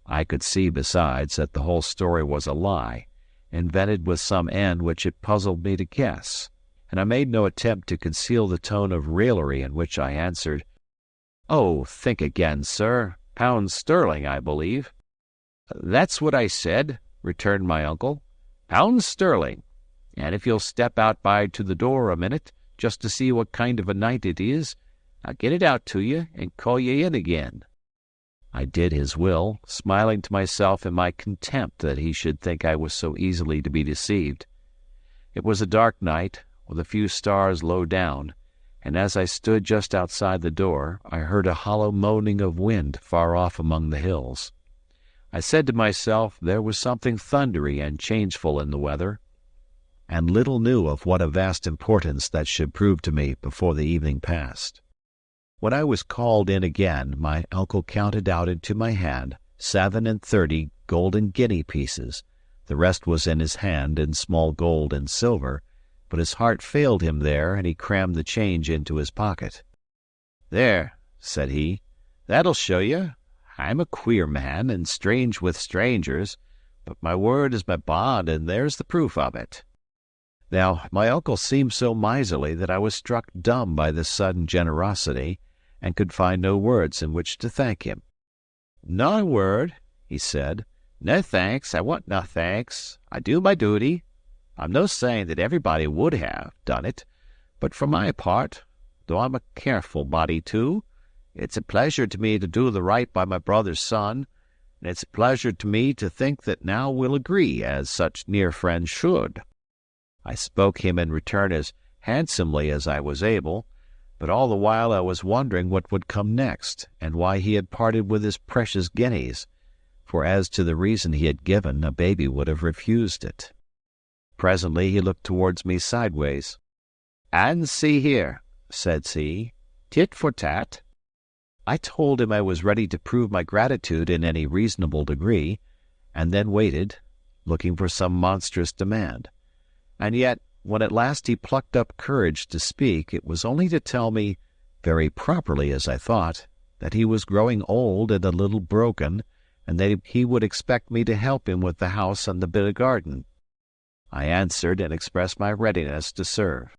Speaker 1: I could see, besides, that the whole story was a lie, invented with some end which it puzzled me to guess, and I made no attempt to conceal the tone of raillery in which I answered, "Oh, think again, sir. Pounds sterling, I believe." "That's what I said," returned my uncle. "Pounds sterling. And if you'll step out by to the door a minute, just to see what kind of a night it is, I'll get it out to you and call you in again." I did his will, smiling to myself in my contempt that he should think I was so easily to be deceived. It was a dark night, with a few stars low down, and as I stood just outside the door, I heard a hollow moaning of wind far off among the hills. I said to myself there was something thundery and changeful in the weather, and little knew of what a vast importance that should prove to me before the evening passed. When I was called in again, my uncle counted out into my hand 37 golden guinea pieces. The rest was in his hand in small gold and silver, but his heart failed him there, and he crammed the change into his pocket. "There," said he, "that'll show you. I'm a queer man, and strange with strangers, but my word is my bond, and there's the proof of it." Now, my uncle seemed so miserly that I was struck dumb by this sudden generosity, and could find no words in which to thank him. "Not a word," he said. "No thanks. I want no thanks. I do my duty. I'm no saying that everybody would have done it, but for my part, though I'm a careful body too, it's a pleasure to me to do the right by my brother's son, and it's a pleasure to me to think that now we'll agree, as such near friends should." I spoke him in return as handsomely as I was able, but all the while I was wondering what would come next, and why he had parted with his precious guineas, for as to the reason he had given, a baby would have refused it. Presently he looked towards me sideways. "And see here," said he, "tit for tat." I told him I was ready to prove my gratitude in any reasonable degree, and then waited, looking for some monstrous demand. And yet, when at last he plucked up courage to speak, it was only to tell me, very properly as I thought, that he was growing old and a little broken, and that he would expect me to help him with the house and the bit of garden. I answered and expressed my readiness to serve.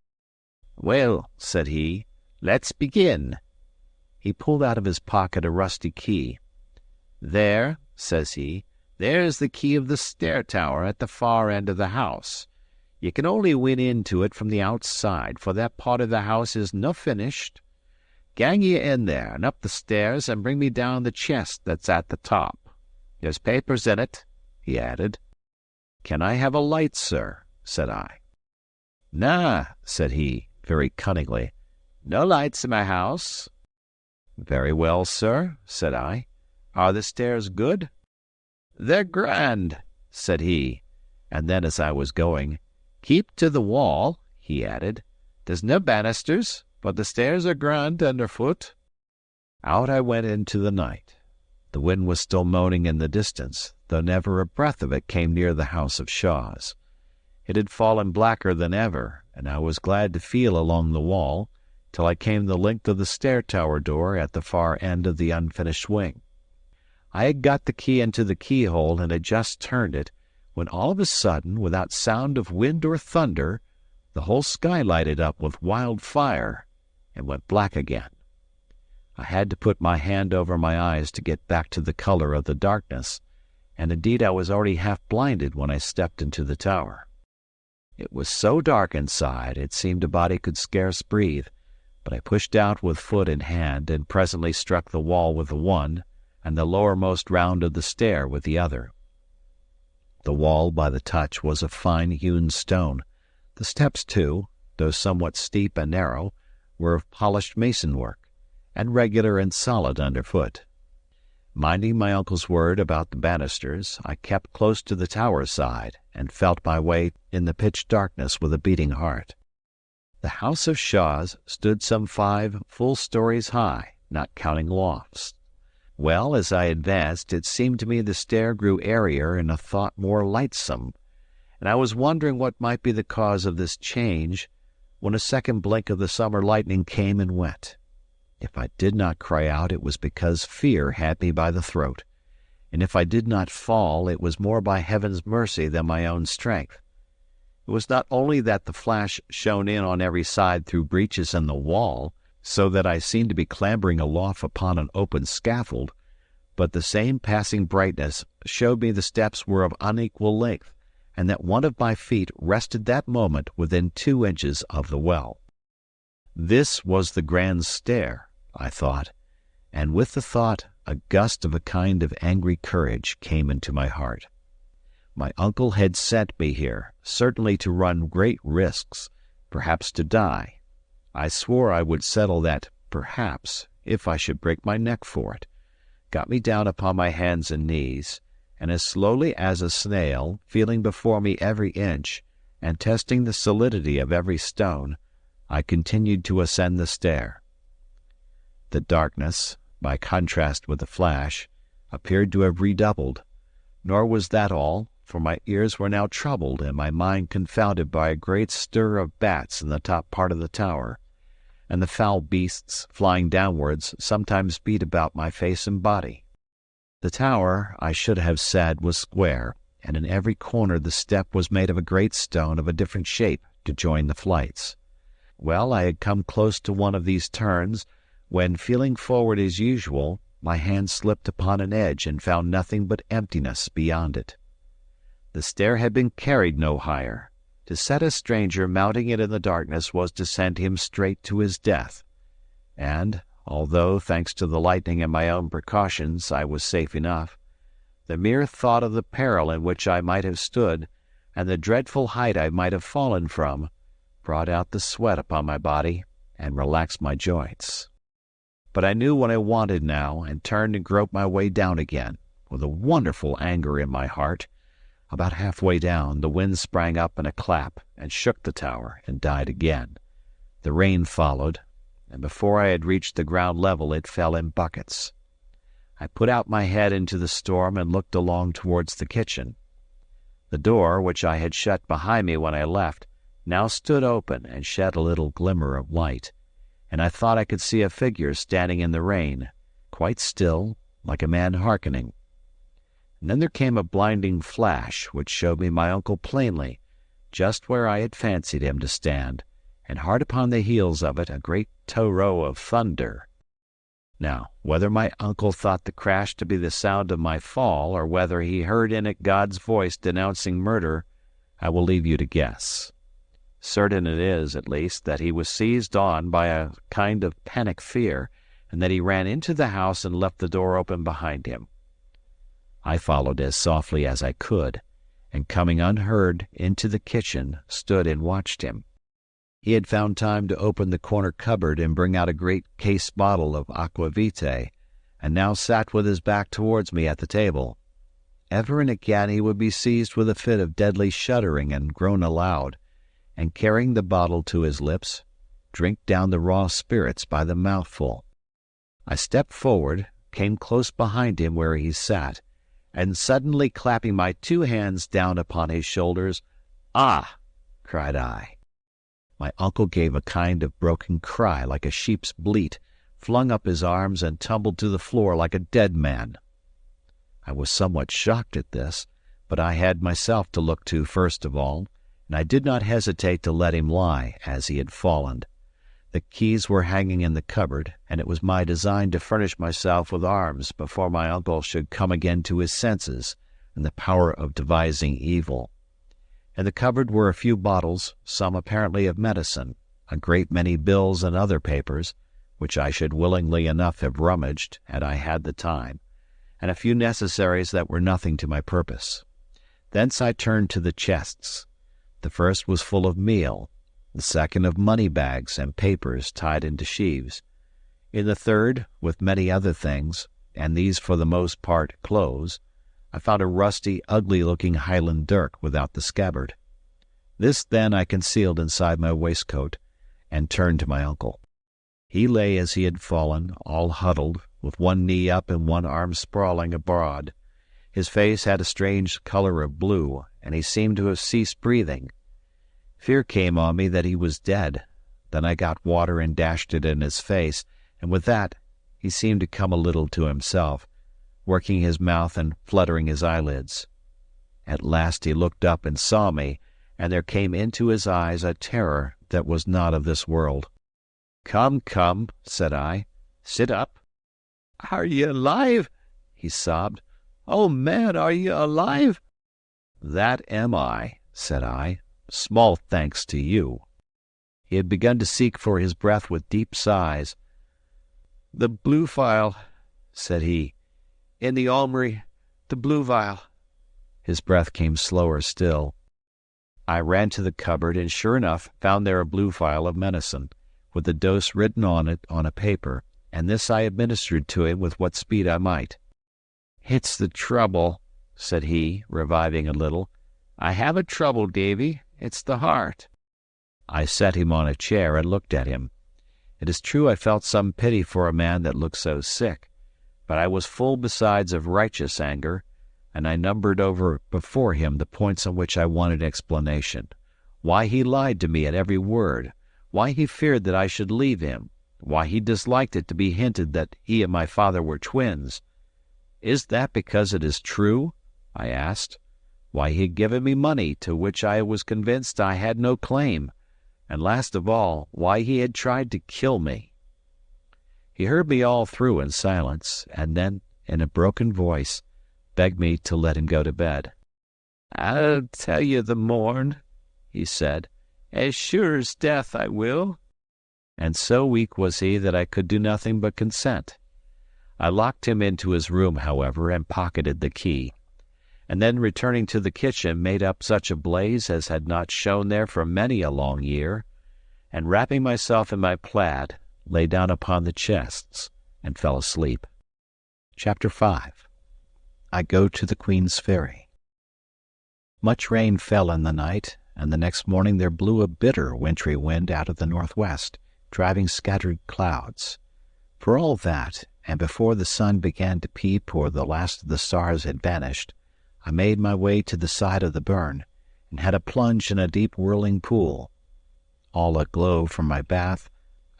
Speaker 1: "Well," said he, "let's begin." He pulled out of his pocket a rusty key. "There," says he, "there's the key of the stair-tower at the far end of the house. You can only win into it from the outside, for that part of the house is no finished. Gang ye in there, and up the stairs, and bring me down the chest that's at the top. There's papers in it," he added. "Can I have a light, sir?" said I. "Nah," said he, very cunningly. "No lights in my house." "Very well, sir," said I. "Are the stairs good?" "They're grand," said he, and then as I was going, "Keep to the wall," he added. "There's no banisters, but the stairs are grand underfoot." Out I went into the night. The wind was still moaning in the distance, though never a breath of it came near the house of Shaw's. It had fallen blacker than ever, and I was glad to feel along the wall, till I came the length of the stair-tower door at the far end of the unfinished wing. I had got the key into the keyhole and had just turned it, when all of a sudden, without sound of wind or thunder, the whole sky lighted up with wild fire, and went black again. I had to put my hand over my eyes to get back to the color of the darkness, and indeed I was already half blinded when I stepped into the tower. It was so dark inside, it seemed a body could scarce breathe, but I pushed out with foot and hand, and presently struck the wall with the one, and the lowermost round of the stair with the other. The wall, by the touch, was of fine hewn stone. The steps, too, though somewhat steep and narrow, were of polished mason-work, and regular and solid underfoot. Minding my uncle's word about the banisters, I kept close to the tower side, and felt my way in the pitch darkness with a beating heart. The house of Shaw's stood some 5 full stories high, not counting lofts. Well, as I advanced, it seemed to me the stair grew airier and a thought more lightsome, and I was wondering what might be the cause of this change, when a second blink of the summer lightning came and went. If I did not cry out, it was because fear had me by the throat, and if I did not fall, it was more by Heaven's mercy than my own strength. It was not only that the flash shone in on every side through breaches in the wall, so that I seemed to be clambering aloft upon an open scaffold, but the same passing brightness showed me the steps were of unequal length, and that one of my feet rested that moment within 2 inches of the well. This was the grand stair, I thought, and with the thought a gust of a kind of angry courage came into my heart. My uncle had sent me here, certainly to run great risks, perhaps to die. I swore I would settle that perhaps, if I should break my neck for it, got me down upon my hands and knees, and as slowly as a snail, feeling before me every inch, and testing the solidity of every stone, I continued to ascend the stair. The darkness, by contrast with the flash, appeared to have redoubled, nor was that all, for my ears were now troubled and my mind confounded by a great stir of bats in the top part of the tower, and the foul beasts, flying downwards, sometimes beat about my face and body. The tower, I should have said, was square, and in every corner the step was made of a great stone of a different shape to join the flights. Well, I had come close to one of these turns, when, feeling forward as usual, my hand slipped upon an edge and found nothing but emptiness beyond it. The stair had been carried no higher. To set a stranger mounting it in the darkness was to send him straight to his death. And, although, thanks to the lightning and my own precautions, I was safe enough, the mere thought of the peril in which I might have stood, and the dreadful height I might have fallen from, brought out the sweat upon my body and relaxed my joints. But I knew what I wanted now, and turned and groped my way down again, with a wonderful anger in my heart. About halfway down, the wind sprang up in a clap, and shook the tower, and died again. The rain followed, and before I had reached the ground level it fell in buckets. I put out my head into the storm and looked along towards the kitchen. The door, which I had shut behind me when I left, now stood open and shed a little glimmer of light, and I thought I could see a figure standing in the rain, quite still, like a man hearkening. And then there came a blinding flash which showed me my uncle plainly, just where I had fancied him to stand, and hard upon the heels of it a great tow-row of thunder. Now, whether my uncle thought the crash to be the sound of my fall, or whether he heard in it God's voice denouncing murder, I will leave you to guess. Certain it is, at least, that he was seized on by a kind of panic fear, and that he ran into the house and left the door open behind him. I followed as softly as I could, and coming unheard into the kitchen, stood and watched him. He had found time to open the corner cupboard and bring out a great case bottle of aquavitae, and now sat with his back towards me at the table. Ever and again he would be seized with a fit of deadly shuddering and groan aloud, and carrying the bottle to his lips, drink down the raw spirits by the mouthful. I stepped forward, came close behind him where he sat, and suddenly clapping my two hands down upon his shoulders, "Ah!" cried I. My uncle gave a kind of broken cry like a sheep's bleat, flung up his arms, and tumbled to the floor like a dead man. I was somewhat shocked at this, but I had myself to look to first of all, and I did not hesitate to let him lie as he had fallen. The keys were hanging in the cupboard, and it was my design to furnish myself with arms before my uncle should come again to his senses and the power of devising evil. In the cupboard were a few bottles, some apparently of medicine, a great many bills and other papers, which I should willingly enough have rummaged had I had the time, and a few necessaries that were nothing to my purpose. Thence I turned to the chests. The first was full of meal, the second of money bags and papers tied into sheaves. In the third, with many other things, and these for the most part clothes, I found a rusty, ugly-looking Highland dirk without the scabbard. This, then, I concealed inside my waistcoat, and turned to my uncle. He lay as he had fallen, all huddled, with one knee up and one arm sprawling abroad. His face had a strange color of blue, and he seemed to have ceased breathing. Fear came on me that he was dead. Then I got water and dashed it in his face, and with that he seemed to come a little to himself, working his mouth and fluttering his eyelids. At last he looked up and saw me, and there came into his eyes a terror that was not of this world. "Come, come," said I. "Sit up." "Are ye alive?" he sobbed. "Oh, man, are ye alive?" "That am I," said I. "Small thanks to you." He had begun to seek for his breath with deep sighs. "The blue phial," said he. "In the almary, the blue phial." His breath came slower still. I ran to the cupboard, and sure enough found there a blue phial of medicine, with the dose written on it on a paper, and this I administered to him with what speed I might. "It's the trouble," said he, reviving a little. "I have a trouble, Davy. It's the heart." I set him on a chair and looked at him. It is true I felt some pity for a man that looked so sick, but I was full besides of righteous anger. and I numbered over before him the points on which I wanted explanation. Why he lied to me at every word, why he feared that I should leave him, why he disliked it to be hinted that he and my father were twins. "Is that because it is true?" I asked. Why he had given me money to which I was convinced I had no claim, and last of all, why he had tried to kill me. He heard me all through in silence, and then, in a broken voice, begged me to let him go to bed. "I'll tell you the morn," he said. "As sure as death I will." And so weak was he that I could do nothing but consent. I locked him into his room, however, and pocketed the key, and then returning to the kitchen made up such a blaze as had not shone there for many a long year, and wrapping myself in my plaid, lay down upon the chests and fell asleep. Chapter 5. I go to the Queen's Ferry. Much rain fell in the night, and the next morning there blew a bitter wintry wind out of the northwest, driving scattered clouds. For all that, and before the sun began to peep or the last of the stars had vanished, I made my way to the side of the burn, and had a plunge in a deep whirling pool. All aglow from my bath,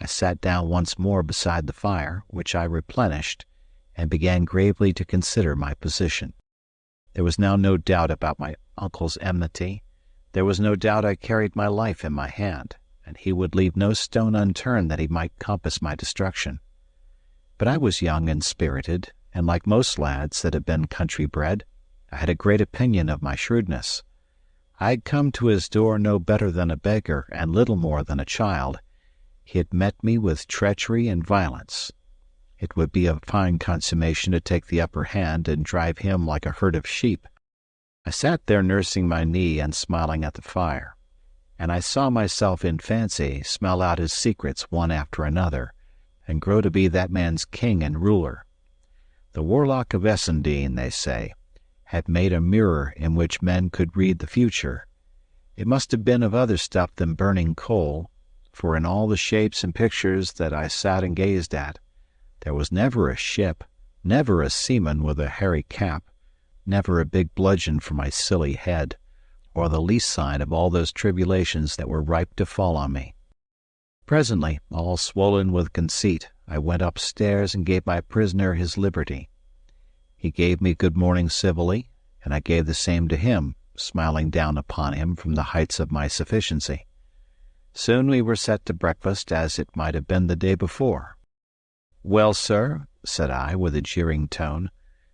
Speaker 1: I sat down once more beside the fire, which I replenished, and began gravely to consider my position. There was now no doubt about my uncle's enmity. There was no doubt I carried my life in my hand, and he would leave no stone unturned that he might compass my destruction. But I was young and spirited, and like most lads that had been country-bred, I had a great opinion of my shrewdness. I had come to his door no better than a beggar and little more than a child. He had met me with treachery and violence. It would be a fine consummation to take the upper hand and drive him like a herd of sheep. I sat there nursing my knee and smiling at the fire, and I saw myself in fancy smell out his secrets one after another, and grow to be that man's king and ruler. The Warlock of Essendine, they say, had made a mirror in which men could read the future. It must have been of other stuff than burning coal, for in all the shapes and pictures that I sat and gazed at, there was never a ship, never a seaman with a hairy cap, never a big bludgeon for my silly head, or the least sign of all those tribulations that were ripe to fall on me. Presently, all swollen with conceit, I went upstairs and gave my prisoner his liberty. He gave me good morning civilly, and I gave the same to him, smiling down upon him from the heights of my sufficiency. Soon we were set to breakfast as it might have been the day before. "Well, sir," said I, with a jeering tone,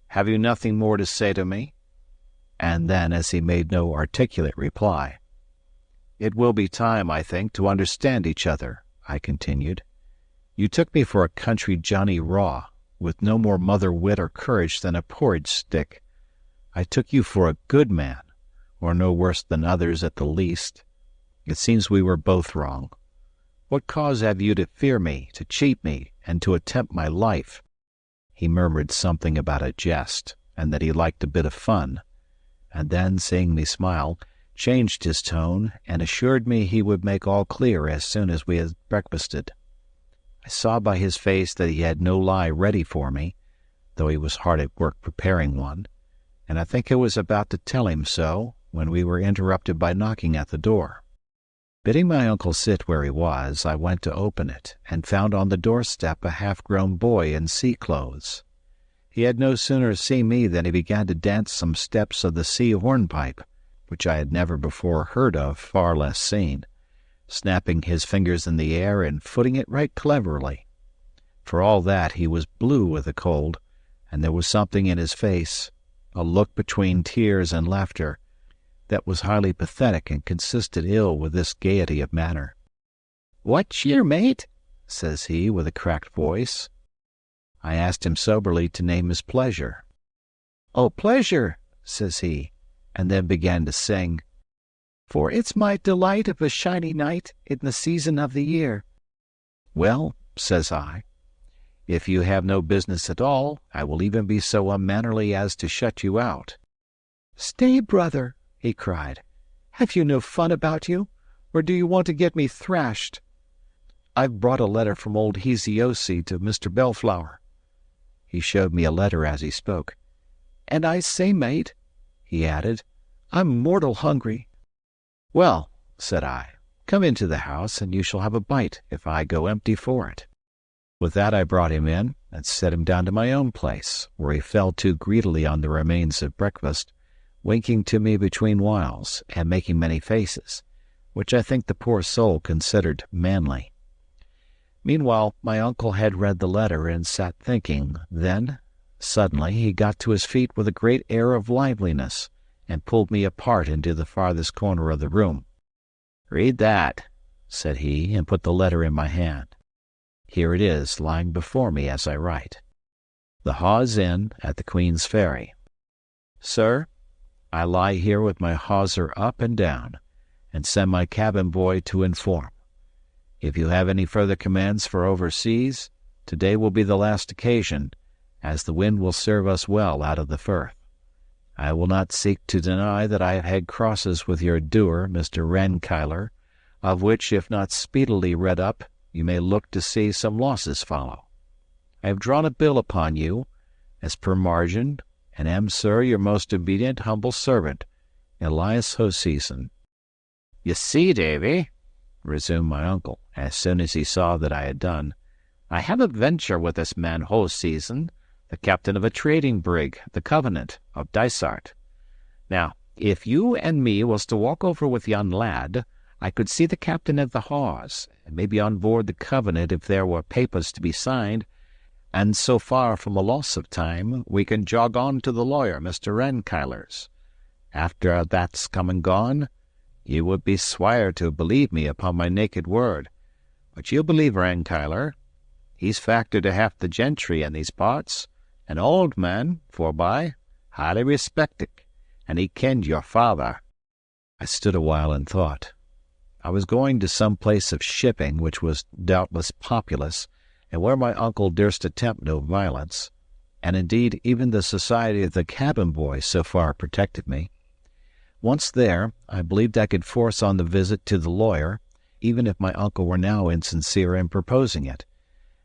Speaker 1: "have you nothing more to say to me?" And then, as he made no articulate reply, "It will be time, I think, to understand each other," I continued. "You took me for a country Johnny Raw, with no more mother wit or courage than a porridge stick. I took you for a good man, or no worse than others at the least. It seems we were both wrong. What cause have you to fear me, to cheat me, and to attempt my life?" He murmured something about a jest, and that he liked a bit of fun, and then, seeing me smile, changed his tone, and assured me he would make all clear as soon as we had breakfasted. I saw by his face that he had no lie ready for me, though he was hard at work preparing one, and I think I was about to tell him so when we were interrupted by knocking at the door. Bidding my uncle sit where he was, I went to open it, and found on the doorstep a half-grown boy in sea clothes. He had no sooner seen me than he began to dance some steps of the sea hornpipe, which I had never before heard of, far less seen, snapping his fingers in the air and footing it right cleverly. For all that, he was blue with the cold, and there was something in his face, a look between tears and laughter, that was highly pathetic and consisted ill with this gaiety of manner. "What cheer, mate?" says he, with a cracked voice. I asked him soberly to name his pleasure. "Oh, pleasure," says he, and then began to sing, "For it's my delight of a shiny night in the season of the year." "Well," says I, "if you have no business at all, I will even be so unmannerly as to shut you out." "Stay, brother," he cried. "Have you no fun about you, or do you want to get me thrashed?" "I've brought a letter from old Hesiosi to Mr. Bellflower." He showed me a letter as he spoke. "And I say, mate, he added. "I'm mortal hungry." "Well," said I, "come into the house, and you shall have a bite if I go empty for it." With that I brought him in and set him down to my own place, where he fell to greedily on the remains of breakfast, winking to me between whiles, and making many faces, which I think the poor soul considered manly. Meanwhile my uncle had read the letter and sat thinking. Then, suddenly, he got to his feet with a great air of liveliness, and pulled me apart into the farthest corner of the room. "Read that," said he, and put the letter in my hand. Here it is, lying before me as I write. "The Hawes Inn at the Queen's Ferry. Sir, I lie here with my hawser up and down, and send my cabin boy to inform. If you have any further commands for overseas, today will be the last occasion, as the wind will serve us well out of the Firth. I will not seek to deny that I have had crosses with your doer, Mr. Rankeillor, of which, if not speedily read up, you may look to see some losses follow. I have drawn a bill upon you, as per margin, and am, sir, your most obedient humble servant, Elias Hoseason." "You see, Davy," resumed my uncle, as soon as he saw that I had done, "I have a venture with this man Hoseason, the captain of a trading brig, the Covenant, of Dysart. Now, if you and me was to walk over with yon lad, I could see the captain of the Hawes, and maybe on board the Covenant if there were papers to be signed, and so far from a loss of time, we can jog on to the lawyer, Mr. Rankeillor's. After that's come and gone, you would be swire to believe me upon my naked word. But you'll believe Rankeillor. He's factor to half the gentry in these parts, an old man, forby, highly respected, and he kenned your father." I stood a while in thought. I was going to some place of shipping which was doubtless populous, and where my uncle durst attempt no violence, and indeed even the society of the cabin boy so far protected me. Once there, I believed I could force on the visit to the lawyer, even if my uncle were now insincere in proposing it,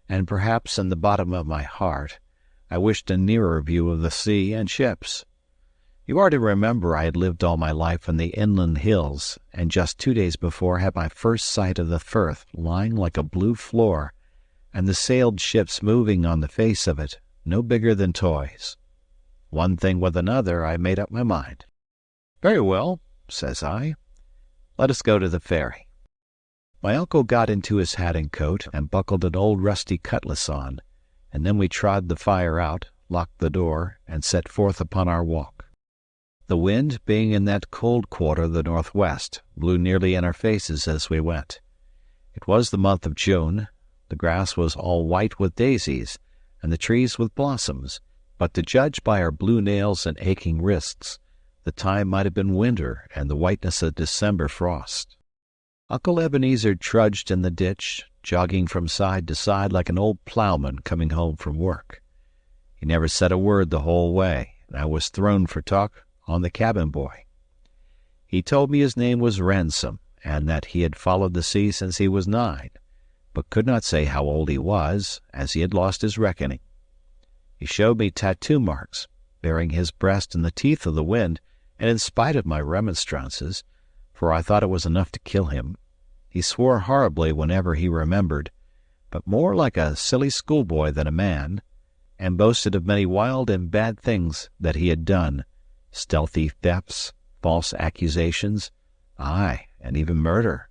Speaker 1: and perhaps in the bottom of my heart I wished a nearer view of the sea and ships. You are to remember I had lived all my life in the inland hills, and just 2 days before had my first sight of the Firth lying like a blue floor, and the sailed ships moving on the face of it, no bigger than toys. One thing with another, I made up my mind. "Very well," says I, "let us go to the ferry." My uncle got into his hat and coat, and buckled an old rusty cutlass on, and then we trod the fire out, locked the door, and set forth upon our walk. The wind, being in that cold quarter, the northwest, blew nearly in our faces as we went. It was the month of June. The grass was all white with daisies, and the trees with blossoms, but to judge by our blue nails and aching wrists, the time might have been winter and the whiteness of December frost. Uncle Ebenezer trudged in the ditch, jogging from side to side like an old ploughman coming home from work. He never said a word the whole way, and I was thrown for talk on the cabin boy. He told me his name was Ransom, and that he had followed the sea since he was 9, but could not say how old he was, as he had lost his reckoning. He showed me tattoo marks, bearing his breast in the teeth of the wind, and in spite of my remonstrances, for I thought it was enough to kill him, he swore horribly whenever he remembered, but more like a silly schoolboy than a man, and boasted of many wild and bad things that he had done, stealthy thefts, false accusations, aye, and even murder,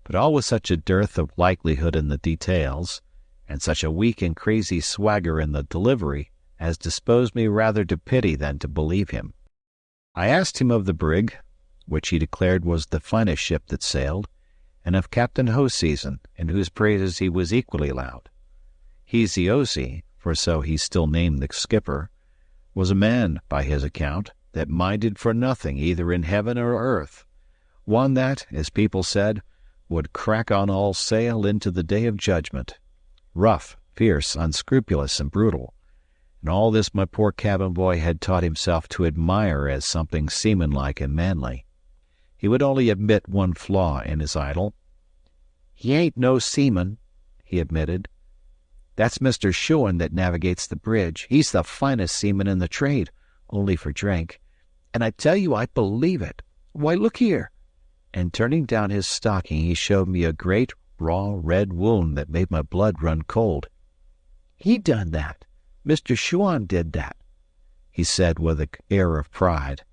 Speaker 1: but all with such a dearth of likelihood in the details, and such a weak and crazy swagger in the delivery, as disposed me rather to pity than to believe him. I asked him of the brig, which he declared was the finest ship that sailed, and of Captain Hoseason, in whose praises he was equally loud. Heseosi, for so he still named the skipper, was a man, by his account, that minded for nothing either in heaven or earth, one that, as people said, would crack on all sail into the day of judgment, rough, fierce, unscrupulous, and brutal, and all this my poor cabin boy had taught himself to admire as something seamanlike and manly. He would only admit one flaw in his idol. "He ain't no seaman," he admitted. "That's Mr. Shuan that navigates the bridge. He's the finest seaman in the trade, only for drink.
Speaker 4: and I tell you I believe it. Why, look here." And turning down his stocking, he showed me a great, raw, red wound that made my blood run cold. "He done that. Mr. Shuan did that," he said with an air of pride.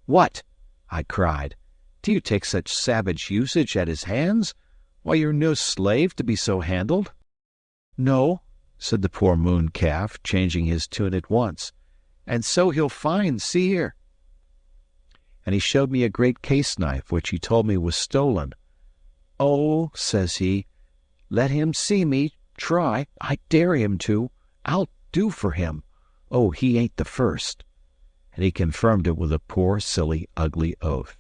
Speaker 4: "What?" I cried. "Do you take such savage usage at his hands? Why, you're no slave to be so handled." "No," said the poor moon calf, changing his tune at once. "And so he'll find, see here." And he showed me a great case knife, which he told me was stolen. "Oh," says he, "let him see me try. I dare him to. I'll do for him. Oh, he ain't the first." And he confirmed it with a poor, silly, ugly oath.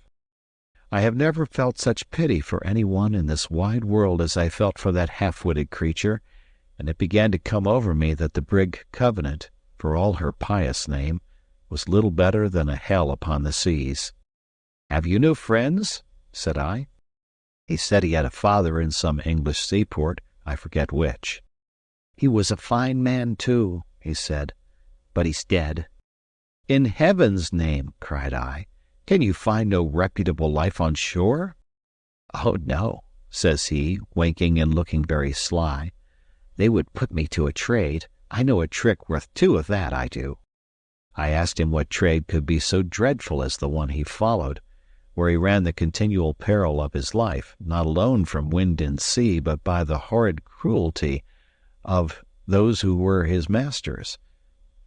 Speaker 4: I have never felt such pity for any one in this wide world as I felt for that half-witted creature, and it began to come over me that the brig Covenant, for all her pious name, was little better than a hell upon the seas. "Have you no friends?" said I. He said he had a father in some English seaport, I forget which. "He was a fine man, too," he said, "but he's dead." "In heaven's name," cried I, "can you find no reputable life on shore?" "Oh, no," says he, winking and looking very sly. "They would put me to a trade. I know a trick worth two of that, I do." I asked him what trade could be so dreadful as the one he followed, where he ran the continual peril of his life, not alone from wind and sea, but by the horrid cruelty of those who were his masters.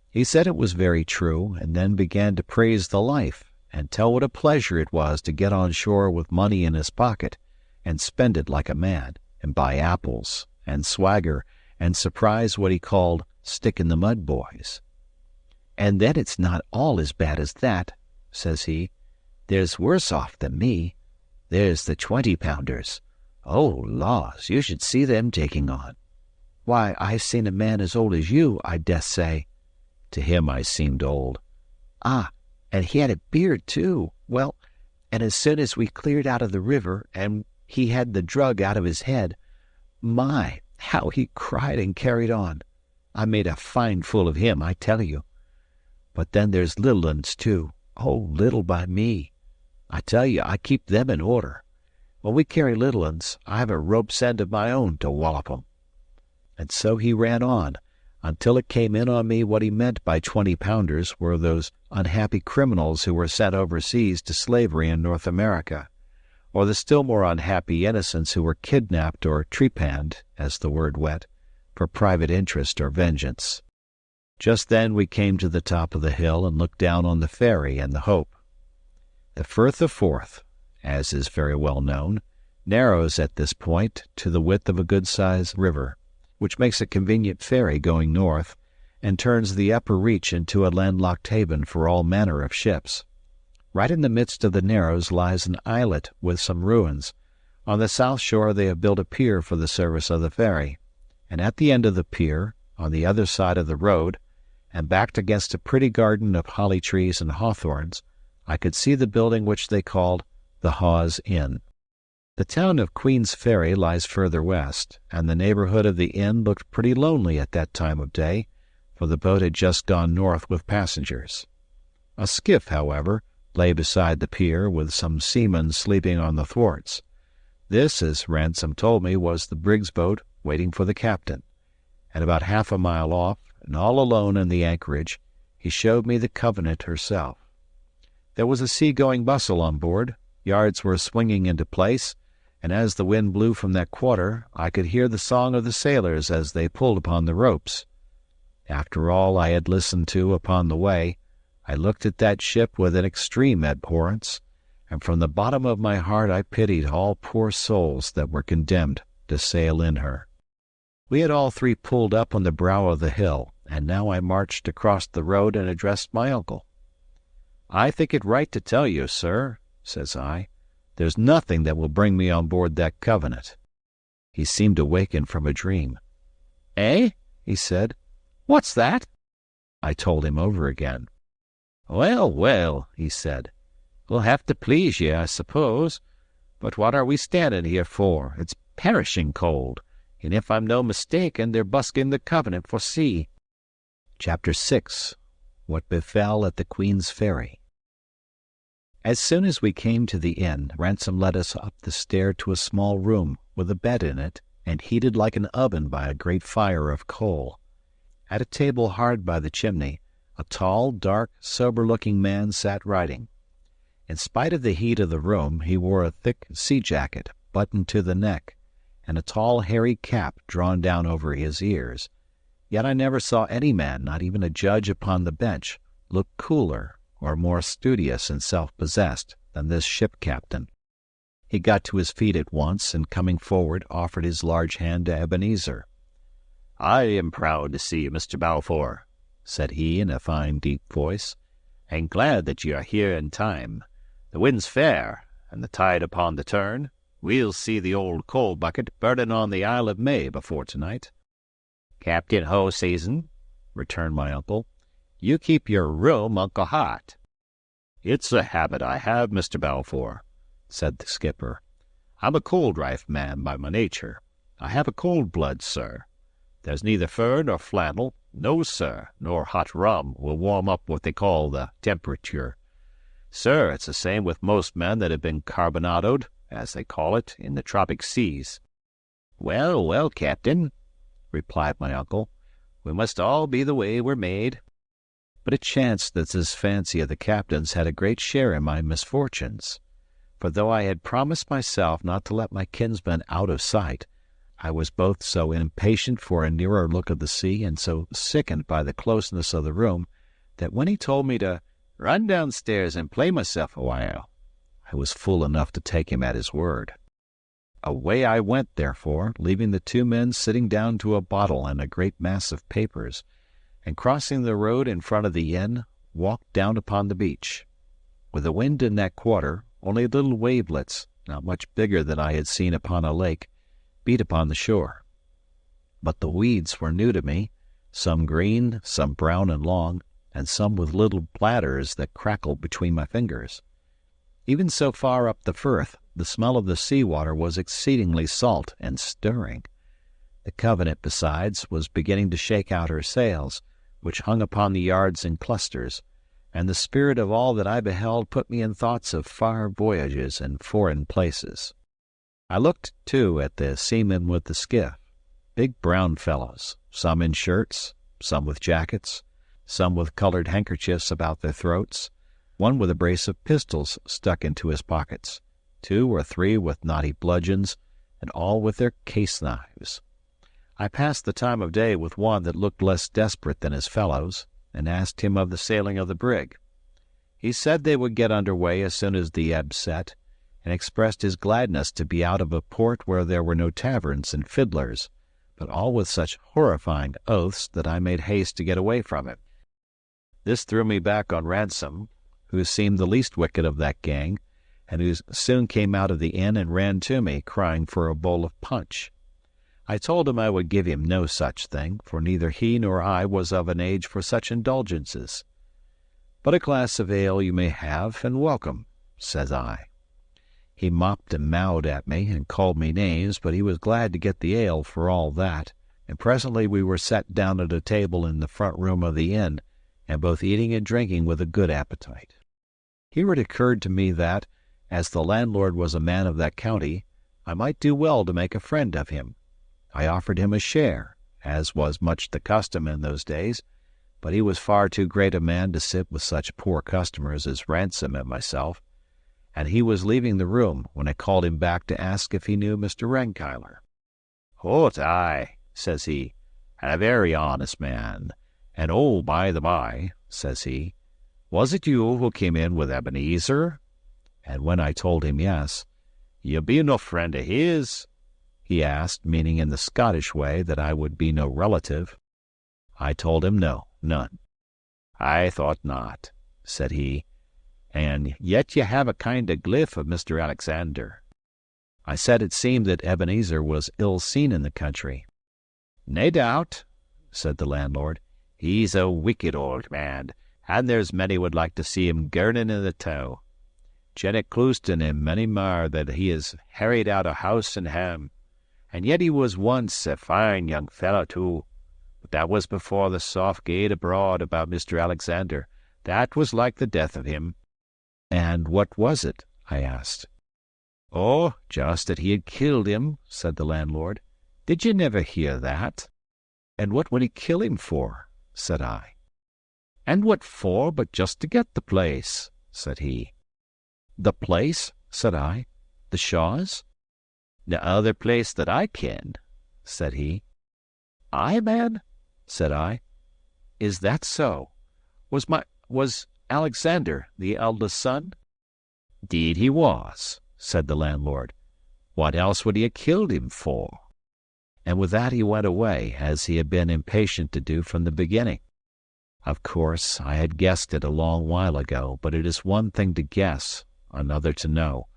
Speaker 4: He said it was very true, and then began to praise the life, and tell what a pleasure it was to get on shore with money in his pocket, and spend it like a man, and buy apples, and swagger, and surprise what he called stick-in-the-mud boys. "And then it's not all as bad as that," says he. "There's worse off than me. There's the 20-pounders. Oh, laws, you should see them taking on. Why, I've seen a man as old as you, I dessay." To him I seemed old. "Ah, and he had a beard, too. Well, and as soon as we cleared out of the river, and he had the drug out of his head, my, how he cried and carried on. I made a fine fool of him, I tell you. But then there's little uns, too. Oh, little by me. I tell you, I keep them in order. When we carry little uns, I have a rope's end of my own to wallop 'em." And so he ran on, until it came in on me what he meant by 20-pounders were those unhappy criminals who were sent overseas to slavery in North America, or the still more unhappy innocents who were kidnapped or trepanned, as the word went, for private interest or vengeance. Just then we came to the top of the hill and looked down on the Ferry and the Hope. The Firth of Forth, as is very well known, narrows at this point to the width of a good-sized river, which makes a convenient ferry going north, and turns the upper reach into a landlocked haven for all manner of ships. Right in the midst of the narrows lies an islet with some ruins. On the south shore they have built a pier for the service of the ferry, and at the end of the pier, on the other side of the road, and backed against a pretty garden of holly trees and hawthorns, I could see the building which they called the Hawes Inn. The town of Queen's Ferry lies further west, and the neighborhood of the inn looked pretty lonely at that time of day, for the boat had just gone north with passengers. A skiff, however, lay beside the pier, with some seamen sleeping on the thwarts. This, as Ransom told me, was the brig's boat waiting for the captain, and about half a mile off, and all alone in the anchorage, he showed me the Covenant herself. There was a sea-going bustle on board, yards were swinging into place, and as the wind blew from that quarter, I could hear the song of the sailors as they pulled upon the ropes. After all I had listened to upon the way, I looked at that ship with an extreme abhorrence, and from the bottom of my heart I pitied all poor souls that were condemned to sail in her. We had all three pulled up on the brow of the hill, and now I marched across the road and addressed my uncle. "I think it right to tell you, sir," says I, "there's nothing that will bring me on board that Covenant." He seemed awakened from a dream. "Eh?" he said. "What's that?" I told him over again. "Well, well," he said, "we'll have to please ye, I suppose. But what are we standing here for? It's perishing cold, and if I'm no mistaken, they're busking the Covenant for sea." Chapter 6. What befell at the Queen's Ferry.
Speaker 1: As soon as we came to the inn, Ransom led us up the stair to a small room with a bed in it and heated like an oven by a great fire of coal. At a table hard by the chimney, a tall, dark, sober-looking man sat writing. In spite of the heat of the room, he wore a thick sea-jacket buttoned to the neck, and a tall hairy cap drawn down over his ears. Yet I never saw any man, not even a judge upon the bench, look cooler or more studious and self-possessed than this ship captain. He got to his feet at once, and coming forward, offered his large hand to Ebenezer.
Speaker 4: "I am proud to see you, Mr. Balfour," said he in a fine, deep voice, "and glad that you are here in time. The wind's fair, and the tide upon the turn. We'll see the old coal bucket burning on the Isle of May before tonight." "Captain Hoseason," returned my uncle, "you keep your room unco hot." "It's a habit I have, Mr. Balfour," said the skipper. "I'm a cold-life man by my nature. I have a cold blood, sir. There's neither fur nor flannel, no, sir, nor hot rum will warm up what they call the temperature. Sir, it's the same with most men that have been carbonadoed, as they call it, in the tropic seas." "Well, well, Captain," replied my uncle, "we must all be the way we're made." But it chanced that this fancy of the captain's had a great share in my misfortunes. For though I had promised myself not to let my kinsman out of sight, I was both so impatient for a nearer look of the sea and so sickened by the closeness of the room that when he told me to run downstairs and play myself a while, I was fool enough to take him at his word. Away I went, therefore, leaving the two men sitting down to a bottle and a great mass of papers, and crossing the road in front of the inn, walked down upon the beach. With the wind in that quarter, only little wavelets, not much bigger than I had seen upon a lake, beat upon the shore. But the weeds were new to me, some green, some brown and long, and some with little bladders that crackled between my fingers. Even so far up the firth, the smell of the sea-water was exceedingly salt and stirring. The Covenant, besides, was beginning to shake out her sails, which hung upon the yards in clusters, and the spirit of all that I beheld put me in thoughts of far voyages and foreign places. I looked, too, at the seamen with the skiff, big brown fellows, some in shirts, some with jackets, some with colored handkerchiefs about their throats, one with a brace of pistols stuck into his pockets, 2 or 3 with knotty bludgeons, and all with their case-knives. I passed the time of day with one that looked less desperate than his fellows, and asked him of the sailing of the brig. He said they would get under way as soon as the ebb set, and expressed his gladness to be out of a port where there were no taverns and fiddlers, but all with such horrifying oaths that I made haste to get away from him. This threw me back on Ransom, who seemed the least wicked of that gang, and who soon came out of the inn and ran to me, crying for a bowl of punch. I told him I would give him no such thing, for neither he nor I was of an age for such indulgences. "But a glass of ale you may have, and welcome," says I. He mopped and mowed at me, and called me names, but he was glad to get the ale for all that, and presently we were set down at a table in the front room of the inn, and both eating and drinking with a good appetite. Here it occurred to me that, as the landlord was a man of that county, I might do well to make a friend of him. I offered him a share, as was much the custom in those days, but he was far too great a man to sit with such poor customers as Ransom and myself, and he was leaving the room when I called him back to ask if he knew Mr. Rankyler. "Hoot, aye," says he, "and a very honest man. And oh, by the by," says he, "was it you who came in with Ebenezer?" And when I told him yes, "You be no friend of his?" he asked, meaning in the Scottish way that I would be no relative. I told him no, none. "I thought not," said he, "and yet ye have a kind of gliff of Mr. Alexander." I said it seemed that Ebenezer was ill seen in the country. "Nae doubt," said the landlord. "He's a wicked old man, and there's many would like to see him girning in the tow. Jennet Clouston and many mair that he has harried out of house and ham. And yet he was once a fine young fellow too. But that was before the soft gaed abroad about Mr. Alexander. That was like the death of him.
Speaker 1: "And what was it?" I asked. "Oh, just that he had killed him," said the landlord. "Did you never hear that?" "And what would he kill him for?" said I. "And what for but just to get the place?" said he. "The place?" said I. "The Shaws?" "The other place that I ken," said he. "Aye, man?" said I. "Is that so? Was Alexander the eldest son?" "'Deed he was," said the landlord. "What else would he have killed him for?" And with that he went away, as he had been impatient to do from the beginning. Of course, I had guessed it a long while ago, but it is one thing to guess, another to know,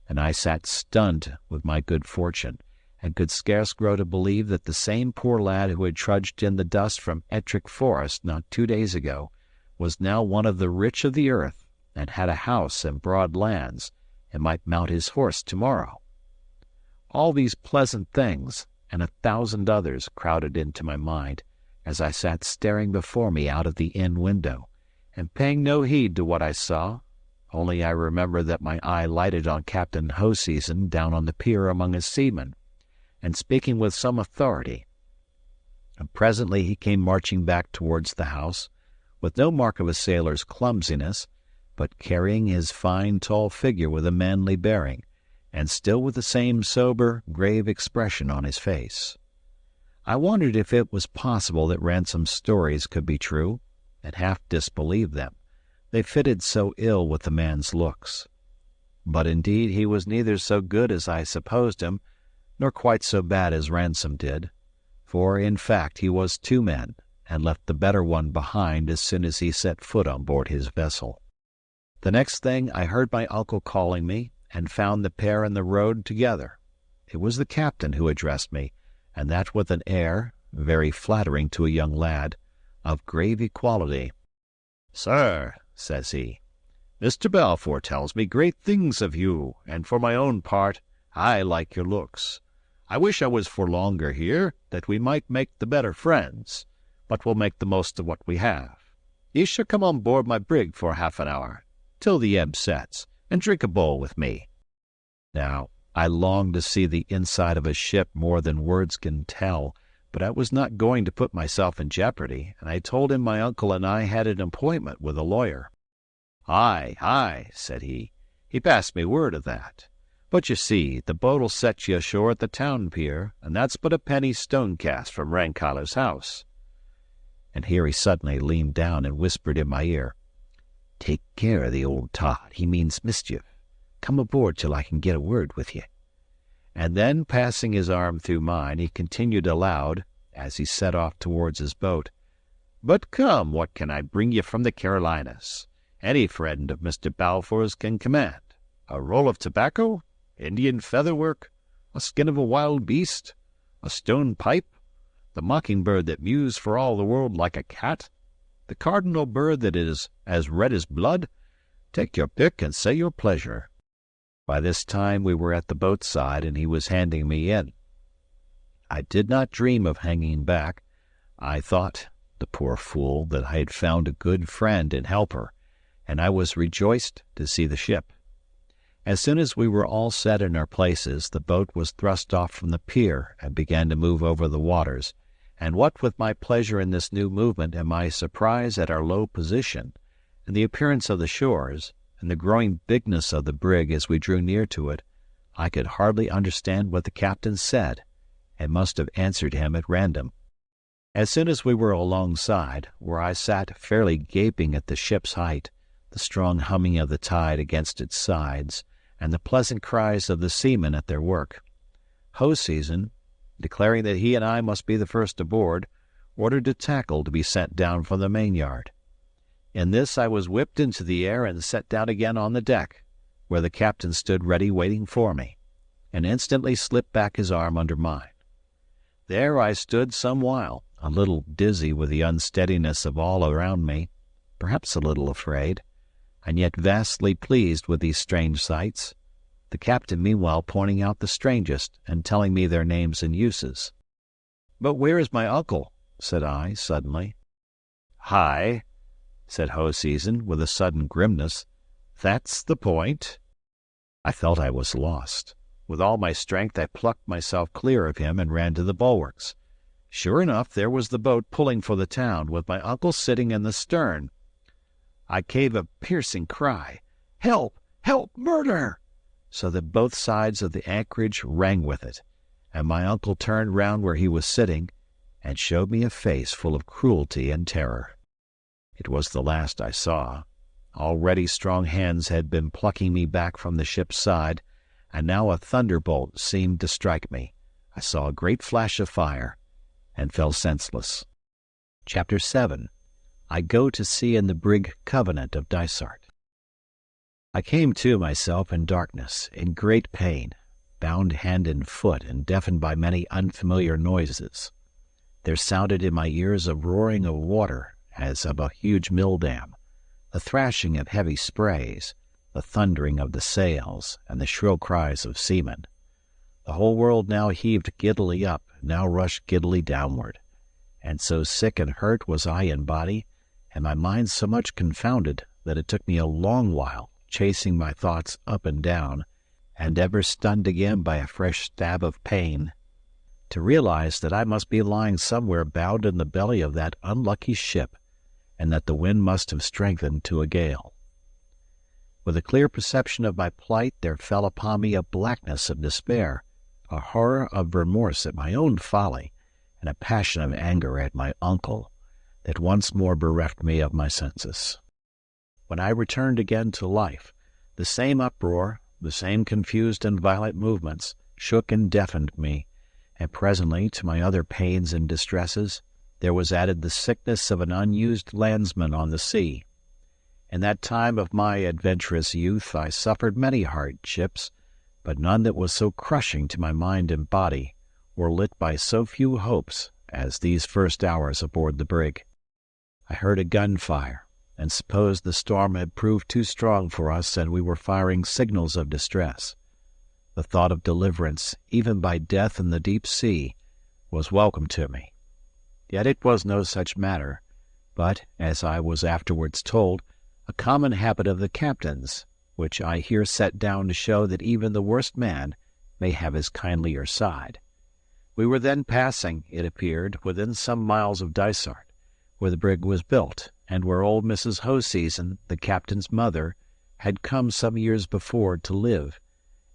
Speaker 1: and I sat stunned with my good fortune, and could scarce grow to believe that the same poor lad who had trudged in the dust from Ettrick Forest not 2 days ago was now one of the rich of the earth, and had a house and broad lands, and might mount his horse tomorrow. All these pleasant things, and 1,000 others, crowded into my mind, as I sat staring before me out of the inn window, and paying no heed to what I saw, only I remember that my eye lighted on Captain Hoseason down on the pier among his seamen, and speaking with some authority. And presently he came marching back towards the house, with no mark of a sailor's clumsiness, but carrying his fine tall figure with a manly bearing, and still with the same sober, grave expression on his face. I wondered if it was possible that Ransom's stories could be true, and half disbelieved them. They fitted so ill with the man's looks. But indeed he was neither so good as I supposed him, nor quite so bad as Ransom did, for in fact he was 2 men, and left the better one behind as soon as he set foot on board his vessel. The next thing I heard my uncle calling me, and found the pair in the road together. It was the captain who addressed me, and that with an air, very flattering to a young lad, of grave equality. "Sir," says he, "Mr. Balfour tells me great things of you, and for my own part, I like your looks. I wish I was for longer here, that we might make the better friends, but we'll make the most of what we have. Ye shall come on board my brig for half an hour, till the ebb sets, and drink a bowl with me." Now, I longed to see the inside of a ship more than words can tell, but I was not going to put myself in jeopardy, and I told him my uncle and I had an appointment with a lawyer. "Aye, aye," said he. "He passed me word of that. But you see, the boat'll set you ashore at the town pier, and that's but a penny stone-cast from Rankeillor's house." And here he suddenly leaned down and whispered in my ear, "Take care of the old tod, he means mischief. Come aboard till I can get a word with you." And then, passing his arm through mine, he continued aloud, as he set off towards his boat, "But come, what can I bring you from the Carolinas? Any friend of Mr. Balfour's can command. A roll of tobacco, Indian featherwork, a skin of a wild beast, a stone pipe, the mockingbird that mews for all the world like a cat, the cardinal bird that is as red as blood. Take your pick and say your pleasure." By this time we were at the boat side, and he was handing me in. I did not dream of hanging back. I thought, the poor fool, that I had found a good friend and helper, and I was rejoiced to see the ship. As soon as we were all set in our places, the boat was thrust off from the pier and began to move over the waters, and what with my pleasure in this new movement and my surprise at our low position, and the appearance of the shores, and the growing bigness of the brig as we drew near to it, I could hardly understand what the captain said, and must have answered him at random. As soon as we were alongside, where I sat fairly gaping at the ship's height, the strong humming of the tide against its sides, and the pleasant cries of the seamen at their work, Hoseason, declaring that he and I must be the first aboard, ordered a tackle to be sent down from the mainyard. In this I was whipped into the air and set down again on the deck, where the captain stood ready waiting for me, and instantly slipped back his arm under mine. There I stood some while, a little dizzy with the unsteadiness of all around me, perhaps a little afraid, and yet vastly pleased with these strange sights, the captain meanwhile pointing out the strangest and telling me their names and uses. "But where is my uncle?" said I, suddenly. "Hi," said Hoseason, with a sudden grimness, That's the point." I felt I was lost. With all my strength I plucked myself clear of him and ran to the bulwarks. Sure enough, there was the boat pulling for the town, with my uncle sitting in the stern. I gave a piercing cry, "Help! Help! Murder!" so that both sides of the anchorage rang with it, and my uncle turned round where he was sitting and showed me a face full of cruelty and terror. It was the last I saw. Already strong hands had been plucking me back from the ship's side, and now a thunderbolt seemed to strike me. I saw a great flash of fire, and fell senseless. Chapter 7. I go to sea in the brig Covenant of Dysart. I came to myself in darkness, in great pain, bound hand and foot and deafened by many unfamiliar noises. There sounded in my ears a roaring of water as of a huge mill dam, the thrashing of heavy sprays, the thundering of the sails, and the shrill cries of seamen. The whole world now heaved giddily up, now rushed giddily downward, and so sick and hurt was I in body, and my mind so much confounded, that it took me a long while, chasing my thoughts up and down, and ever stunned again by a fresh stab of pain, to realize that I must be lying somewhere bound in the belly of that unlucky ship, and that the wind must have strengthened to a gale. With a clear perception of my plight, there fell upon me a blackness of despair, a horror of remorse at my own folly, and a passion of anger at my uncle, that once more bereft me of my senses. When I returned again to life, the same uproar, the same confused and violent movements, shook and deafened me, and presently, to my other pains and distresses, there was added the sickness of an unused landsman on the sea. In that time of my adventurous youth I suffered many hardships, but none that was so crushing to my mind and body, or lit by so few hopes, as these first hours aboard the brig. I heard a gun fire, and supposed the storm had proved too strong for us, and we were firing signals of distress. The thought of deliverance, even by death in the deep sea, was welcome to me. Yet it was no such matter, but, as I was afterwards told, a common habit of the captain's, which I here set down to show that even the worst man may have his kindlier side. We were then passing, it appeared, within some miles of Dysart, where the brig was built, and where old Mrs. Hoseason, the captain's mother, had come some years before to live,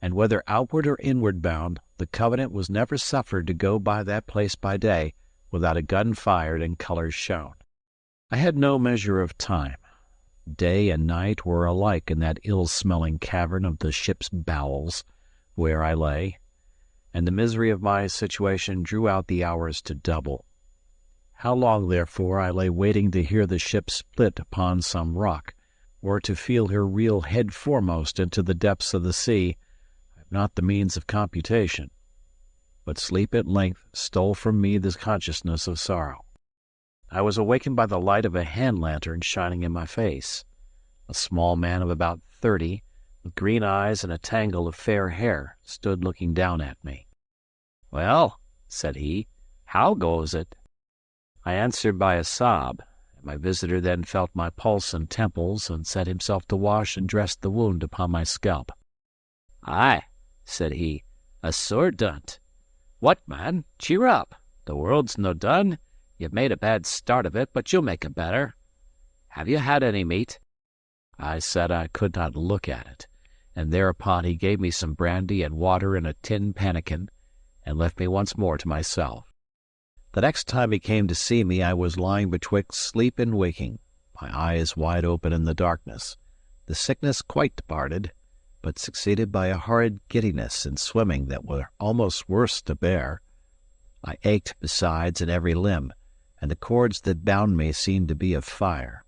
Speaker 1: and whether outward or inward bound, the Covenant was never suffered to go by that place by day without a gun fired and colours shown. I had no measure of time. Day and night were alike in that ill-smelling cavern of the ship's bowels where I lay, and the misery of my situation drew out the hours to double. How long, therefore, I lay waiting to hear the ship split upon some rock, or to feel her reel head foremost into the depths of the sea, I have not the means of computation. But sleep at length stole from me the consciousness of sorrow. I was awakened by the light of a hand-lantern shining in my face. A small man of about 30, with green eyes and a tangle of fair hair, stood looking down at me. "Well," said he, "how goes it?" I answered by a sob, and my visitor then felt my pulse and temples, and set himself to wash and dress the wound upon my scalp. "Aye," said he, "a sore dunt. What, man, cheer up. The world's no done. You've made a bad start of it, but you'll make it better. Have you had any meat?" I said I could not look at it, and thereupon he gave me some brandy and water in a tin pannikin, and left me once more to myself. The next time he came to see me I was lying betwixt sleep and waking, my eyes wide open in the darkness, the sickness quite departed, but succeeded by a horrid giddiness and swimming that were almost worse to bear. I ached besides in every limb, and the cords that bound me seemed to be of fire.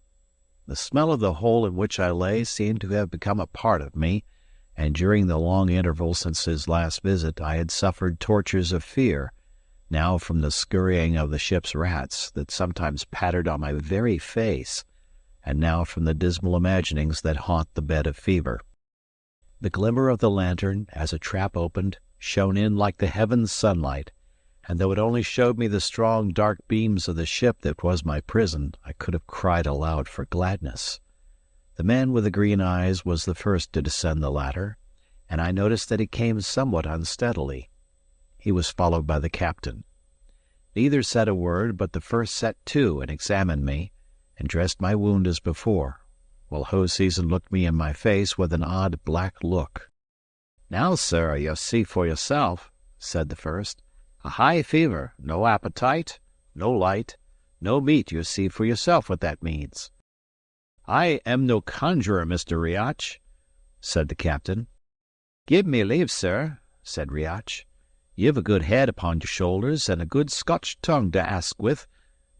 Speaker 1: The smell of the hole in which I lay seemed to have become a part of me, and during the long interval since his last visit I had suffered tortures of fear, now from the scurrying of the ship's rats that sometimes pattered on my very face, and now from the dismal imaginings that haunt the bed of fever. The glimmer of the lantern, as a trap opened, shone in like the heaven's sunlight, and though it only showed me the strong dark beams of the ship that was my prison, I could have cried aloud for gladness. The man with the green eyes was the first to descend the ladder, and I noticed that he came somewhat unsteadily. He was followed by the captain. Neither said a word, but the first set to and examined me, and dressed my wound as before, while Hoseason looked me in my face with an odd black look. "Now, sir, you see for yourself," said the first. "A high fever, no appetite, no light, no meat. You see for yourself what that means." "I am no conjurer, Mr. Riach," said the captain. "Give me leave, sir," said Riach. "You've a good head upon your shoulders, and a good Scotch tongue to ask with,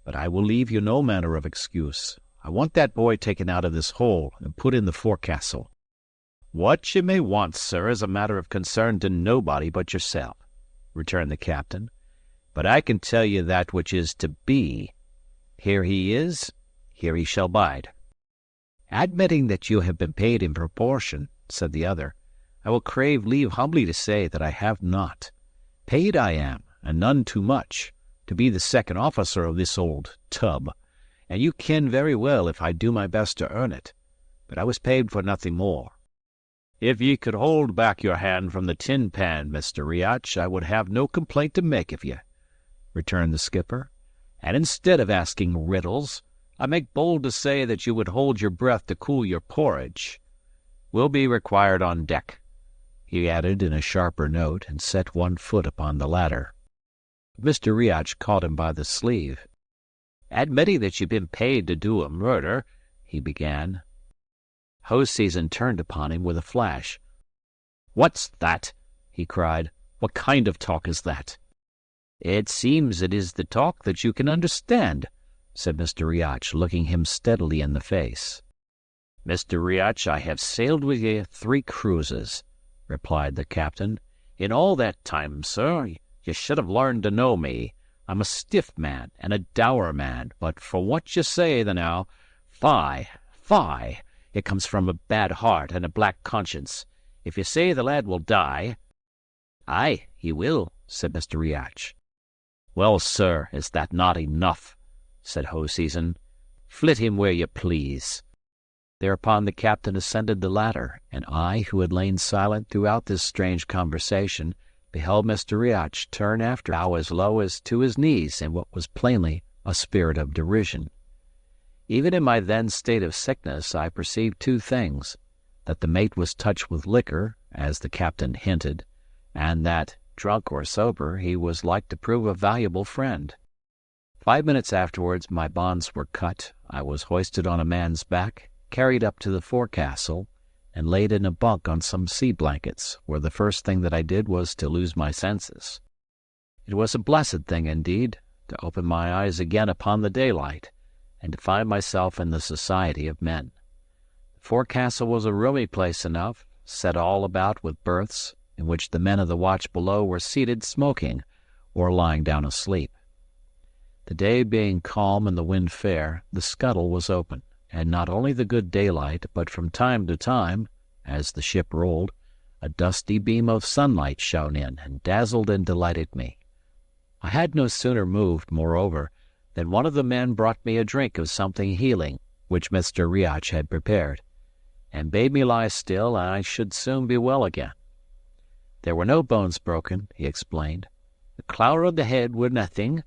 Speaker 1: but I will leave you no manner of excuse. I want that boy taken out of this hole and put in the forecastle." "What you may want, sir, is a matter of concern to nobody but yourself," returned the captain. "But I can tell you that which is to be. Here he is, here he shall bide." "Admitting that you have been paid in proportion," said the other, "I will crave leave humbly to say that I have not. Paid I am, and none too much, to be the second officer of this old tub, and you ken very well if I do my best to earn it, but I was paid for nothing more." "If ye could hold back your hand from the tin pan, Mr. Riach, I would have no complaint to make of you," returned the skipper. "And instead of asking riddles, I make bold to say that you would hold your breath to cool your porridge. Will be required on deck," he added in a sharper note, and set one foot upon the ladder. Mr. Riach caught him by the sleeve. "Admitting that you've been paid to do a murder," he began. Hoseason turned upon him with a flash. "What's that?" he cried. "What kind of talk is that?" "It seems it is the talk that you can understand," said Mr. Riach, looking him steadily in the face. "Mr. Riach, I have sailed with ye 3 cruises," replied the captain. "In all that time, sir, you should have learned to know me. I'm a stiff man and a dour man, but for what you say the now, fie, fie, it comes from a bad heart and a black conscience. If you say the lad will die—" "Aye, he will," said Mr. Riach. "Well, sir, is that not enough?" said Hoseason. "Flit him where you please." Thereupon the captain ascended the ladder, and I, who had lain silent throughout this strange conversation, beheld Mr. Riach turn after bow as low as to his knees in what was plainly a spirit of derision. Even in my then state of sickness I perceived 2 things, that the mate was touched with liquor, as the captain hinted, and that, drunk or sober, he was like to prove a valuable friend. 5 minutes afterwards my bonds were cut, I was hoisted on a man's back, carried up to the forecastle, and laid in a bunk on some sea blankets, where the first thing that I did was to lose my senses. It was a blessed thing indeed to open my eyes again upon the daylight, and to find myself in the society of men. The forecastle was a roomy place enough, set all about with berths, in which the men of the watch below were seated smoking, or lying down asleep. The day being calm and the wind fair, the scuttle was open, and not only the good daylight, but from time to time, as the ship rolled, a dusty beam of sunlight shone in and dazzled and delighted me. I had no sooner moved, moreover, than one of the men brought me a drink of something healing, which Mr. Riach had prepared, and bade me lie still, and I should soon be well again. There were no bones broken, he explained. The clour on the head were nothing.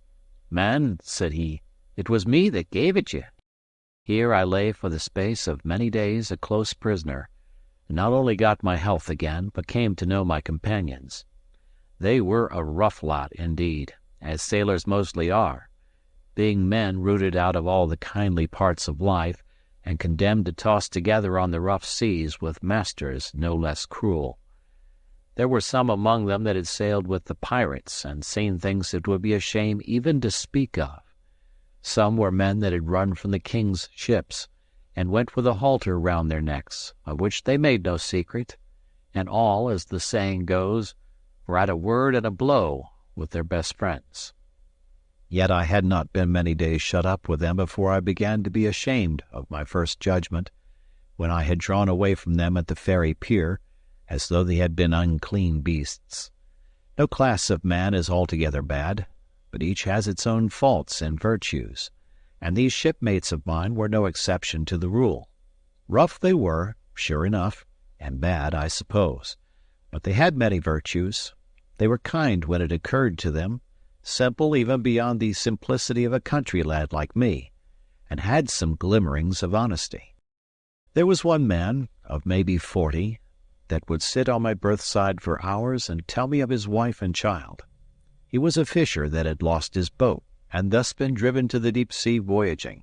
Speaker 1: "Man," said he, "it was me that gave it you." Here I lay for the space of many days a close prisoner, and not only got my health again, but came to know my companions. They were a rough lot indeed, as sailors mostly are, being men rooted out of all the kindly parts of life, and condemned to toss together on the rough seas with masters no less cruel. There were some among them that had sailed with the pirates, and seen things it would be a shame even to speak of. Some were men that had run from the king's ships, and went with a halter round their necks, of which they made no secret, and all, as the saying goes, were at a word and a blow with their best friends. Yet I had not been many days shut up with them before I began to be ashamed of my first judgment, when I had drawn away from them at the Ferry pier, as though they had been unclean beasts. No class of man is altogether bad, but each has its own faults and virtues, and these shipmates of mine were no exception to the rule. Rough they were, sure enough, and bad, I suppose, but they had many virtues. They were kind when it occurred to them, simple even beyond the simplicity of a country lad like me, and had some glimmerings of honesty. There was one man, of maybe 40, that would sit on my berthside for hours and tell me of his wife and child. He was a fisher that had lost his boat, and thus been driven to the deep sea voyaging.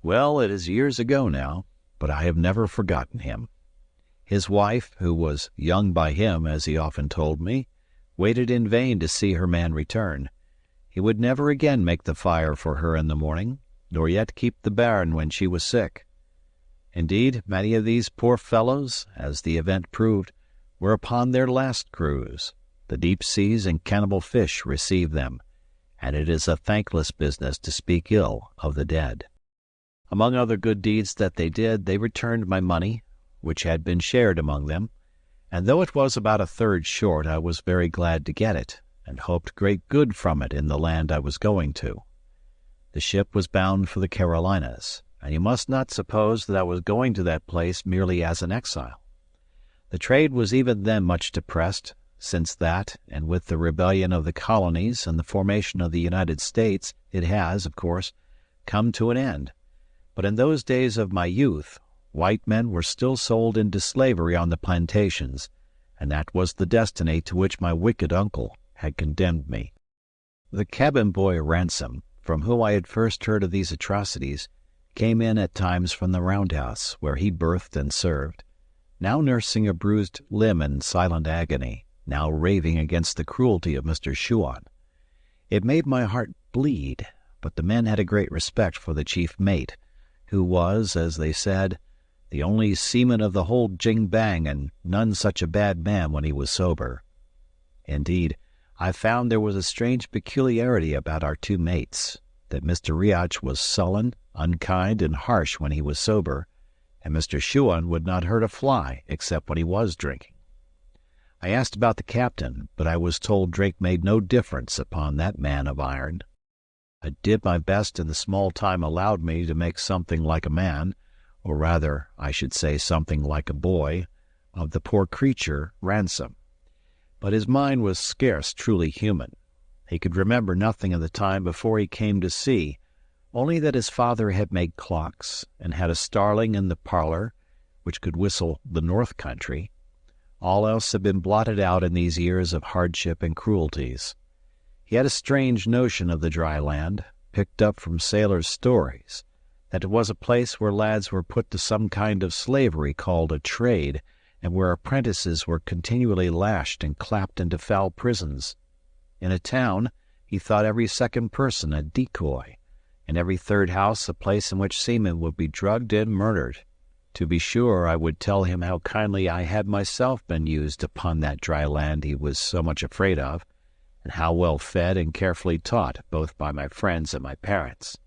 Speaker 1: Well, it is years ago now, but I have never forgotten him. His wife, who was young by him, as he often told me, waited in vain to see her man return. He would never again make the fire for her in the morning, nor yet keep the bairn when she was sick. Indeed, many of these poor fellows, as the event proved, were upon their last cruise. The deep seas and cannibal fish receive them, and it is a thankless business to speak ill of the dead. Among other good deeds that they did, they returned my money, which had been shared among them, and though it was about a third short, I was very glad to get it, and hoped great good from it in the land I was going to. The ship was bound for the Carolinas, and you must not suppose that I was going to that place merely as an exile. The trade was even then much depressed, since that, and with the rebellion of the colonies and the formation of the United States, it has, of course, come to an end. But in those days of my youth, white men were still sold into slavery on the plantations, and that was the destiny to which my wicked uncle had condemned me. The cabin boy Ransom, from whom I had first heard of these atrocities, came in at times from the Roundhouse, where he berthed and served, now nursing a bruised limb in silent agony, now raving against the cruelty of Mr. Shuan. It made my heart bleed, but the men had a great respect for the chief mate, who was, as they said, the only seaman of the whole jing-bang, and none such a bad man when he was sober. Indeed, I found there was a strange peculiarity about our two mates, that Mr. Riach was sullen, unkind, and harsh when he was sober, and Mr. Shuan would not hurt a fly except when he was drinking. I asked about the captain, but I was told Drake made no difference upon that man of iron. I did my best in the small time allowed me to make something like a man, or rather, I should say something like a boy, of the poor creature Ransom. But his mind was scarce truly human. He could remember nothing of the time before he came to sea, only that his father had made clocks, and had a starling in the parlor, which could whistle the north country. All else had been blotted out in these years of hardship and cruelties. He had a strange notion of the dry land, picked up from sailors' stories, that it was a place where lads were put to some kind of slavery called a trade, and where apprentices were continually lashed and clapped into foul prisons. In a town, he thought every second person a decoy, and every third house a place in which seamen would be drugged and murdered. To be sure, I would tell him how kindly I had myself been used upon that dry land he was so much afraid of, and how well fed and carefully taught both by my friends and my parents.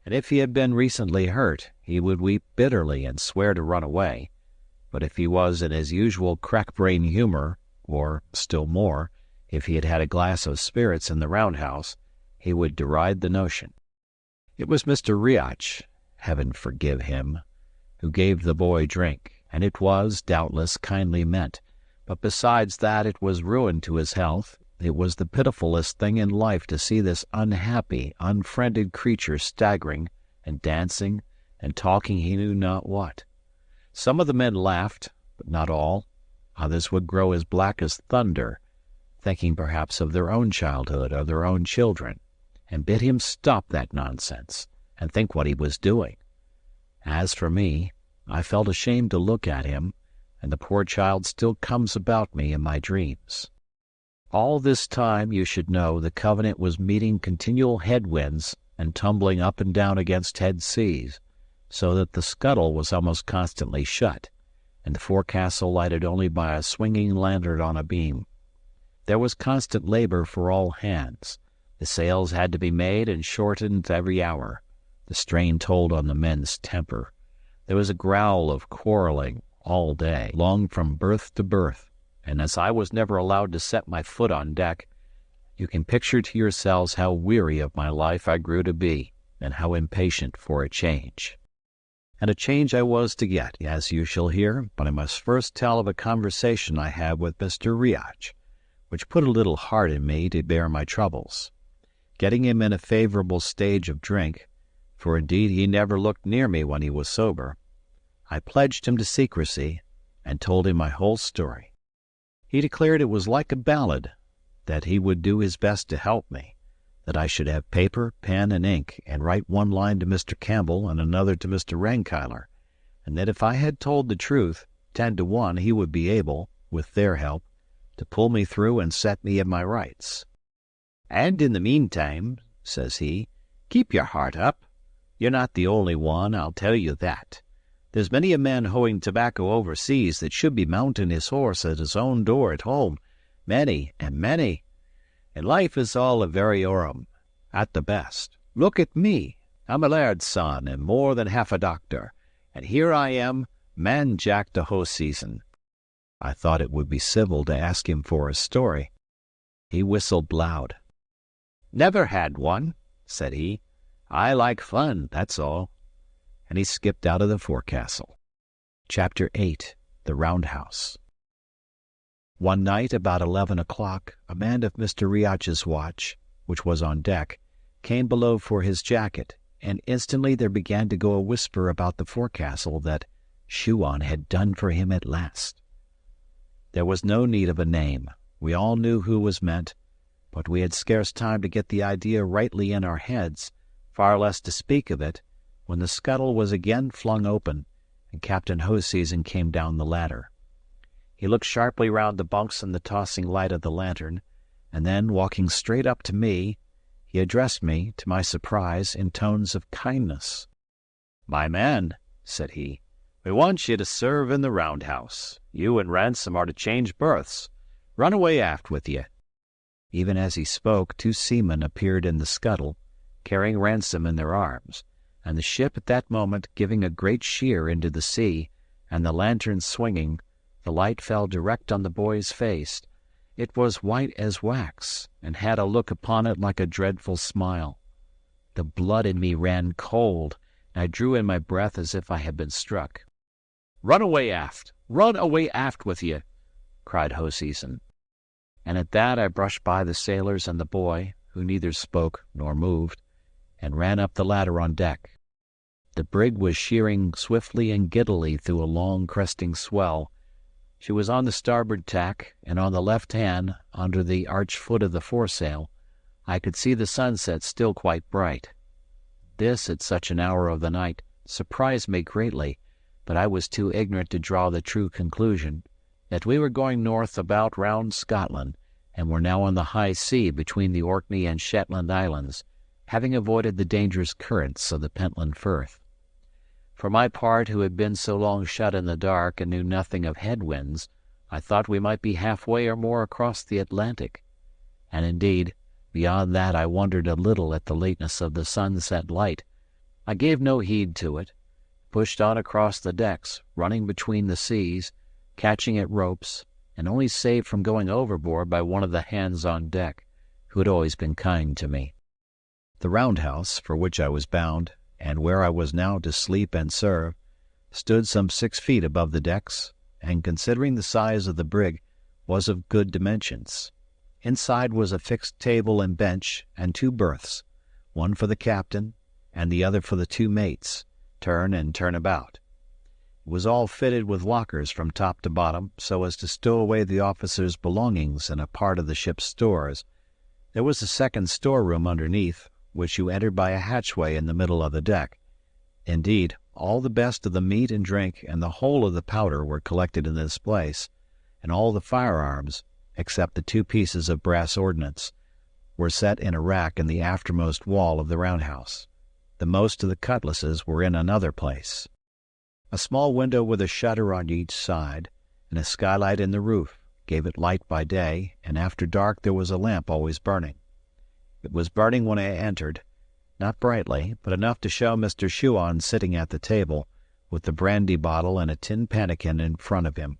Speaker 1: And if he had been recently hurt, he would weep bitterly and swear to run away. But if he was in his usual crack-brain humor, or, still more, if he had had a glass of spirits in the Roundhouse, he would deride the notion. It was Mr. Riach, heaven forgive him, who gave the boy drink, and it was, doubtless, kindly meant, but besides that it was ruin to his health. It was the pitifullest thing in life to see this unhappy, unfriended creature staggering, and dancing, and talking he knew not what. Some of the men laughed, but not all. Others would grow as black as thunder, thinking perhaps of their own childhood or their own children, and bid him stop that nonsense, and think what he was doing. As for me, I felt ashamed to look at him, and the poor child still comes about me in my dreams. All this time, you should know, the Covenant was meeting continual headwinds and tumbling up and down against head seas, so that the scuttle was almost constantly shut, and the forecastle lighted only by a swinging lantern on a beam. There was constant labor for all hands. The sails had to be made and shortened every hour. The strain told on the men's temper. There was a growl of quarreling all day long from berth to berth, and as I was never allowed to set my foot on deck, you can picture to yourselves how weary of my life I grew to be, and how impatient for a change. And a change I was to get, as you shall hear, but I must first tell of a conversation I had with Mr. Riach, which put a little heart in me to bear my troubles. Getting him in a favorable stage of drink, for indeed he never looked near me when he was sober, I pledged him to secrecy and told him my whole story. He declared it was like a ballad, that he would do his best to help me, that I should have paper, pen, and ink, and write one line to Mr. Campbell and another to Mr. Rankiler, and that if I had told the truth, 10 to 1 he would be able, with their help, to pull me through and set me in my rights. "And in the meantime," says he, "keep your heart up. You're not the only one, I'll tell you that. There's many a man hoeing tobacco overseas that should be mounting his horse at his own door at home. Many and many. And life is all a variorum, at the best. Look at me. I'm a laird's son, and more than half a doctor, and here I am, man Jack the hoe season." I thought it would be civil to ask him for his story. He whistled loud. "Never had one," said he. "I like fun, that's all." And he skipped out of the forecastle. Chapter 8. The Roundhouse. One night, about 11 o'clock, a man of Mr. Riach's watch, which was on deck, came below for his jacket, and instantly there began to go a whisper about the forecastle that Shuan had done for him at last. There was no need of a name. We all knew who was meant, but we had scarce time to get the idea rightly in our heads, far less to speak of it, when the scuttle was again flung open, and Captain Hoseason came down the ladder. He looked sharply round the bunks in the tossing light of the lantern, and then, walking straight up to me, he addressed me, to my surprise, in tones of kindness. "My man," said he, "we want you to serve in the Roundhouse. You and Ransom are to change berths. Run away aft with you." Even as he spoke, 2 seamen appeared in the scuttle, carrying Ransom in their arms, and the ship at that moment giving a great sheer into the sea, and the lantern swinging, the light fell direct on the boy's face. It was white as wax, and had a look upon it like a dreadful smile. The blood in me ran cold, and I drew in my breath as if I had been struck. "Run away aft! Run away aft with you!" cried Hoseason. And at that I brushed by the sailors and the boy, who neither spoke nor moved, and ran up the ladder on deck. The brig was sheering swiftly and giddily through a long cresting swell. She was on the starboard tack, and on the left hand, under the arched foot of the foresail, I could see the sunset still quite bright. This, at such an hour of the night, surprised me greatly, but I was too ignorant to draw the true conclusion, that we were going north about round Scotland, and were now on the high sea between the Orkney and Shetland Islands, having avoided the dangerous currents of the Pentland Firth. For my part, who had been so long shut in the dark and knew nothing of headwinds, I thought we might be halfway or more across the Atlantic. And indeed, beyond that I wondered a little at the lateness of the sunset light. I gave no heed to it, pushed on across the decks, running between the seas, catching at ropes, and only saved from going overboard by one of the hands on deck, who had always been kind to me. The Roundhouse, for which I was bound, and where I was now to sleep and serve, stood some 6 feet above the decks, and, considering the size of the brig, was of good dimensions. Inside was a fixed table and bench, and 2 berths, one for the captain, and the other for the 2 mates, turn and turn about. It was all fitted with lockers from top to bottom, so as to stow away the officers' belongings and a part of the ship's stores. There was a second storeroom underneath, which you entered by a hatchway in the middle of the deck. Indeed, all the best of the meat and drink and the whole of the powder were collected in this place, and all the firearms, except the 2 pieces of brass ordnance, were set in a rack in the aftermost wall of the roundhouse. The most of the cutlasses were in another place. A small window with a shutter on each side, and a skylight in the roof, gave it light by day, and after dark there was a lamp always burning. It was burning when I entered, not brightly, but enough to show Mr. Shuan sitting at the table, with the brandy bottle and a tin pannikin in front of him.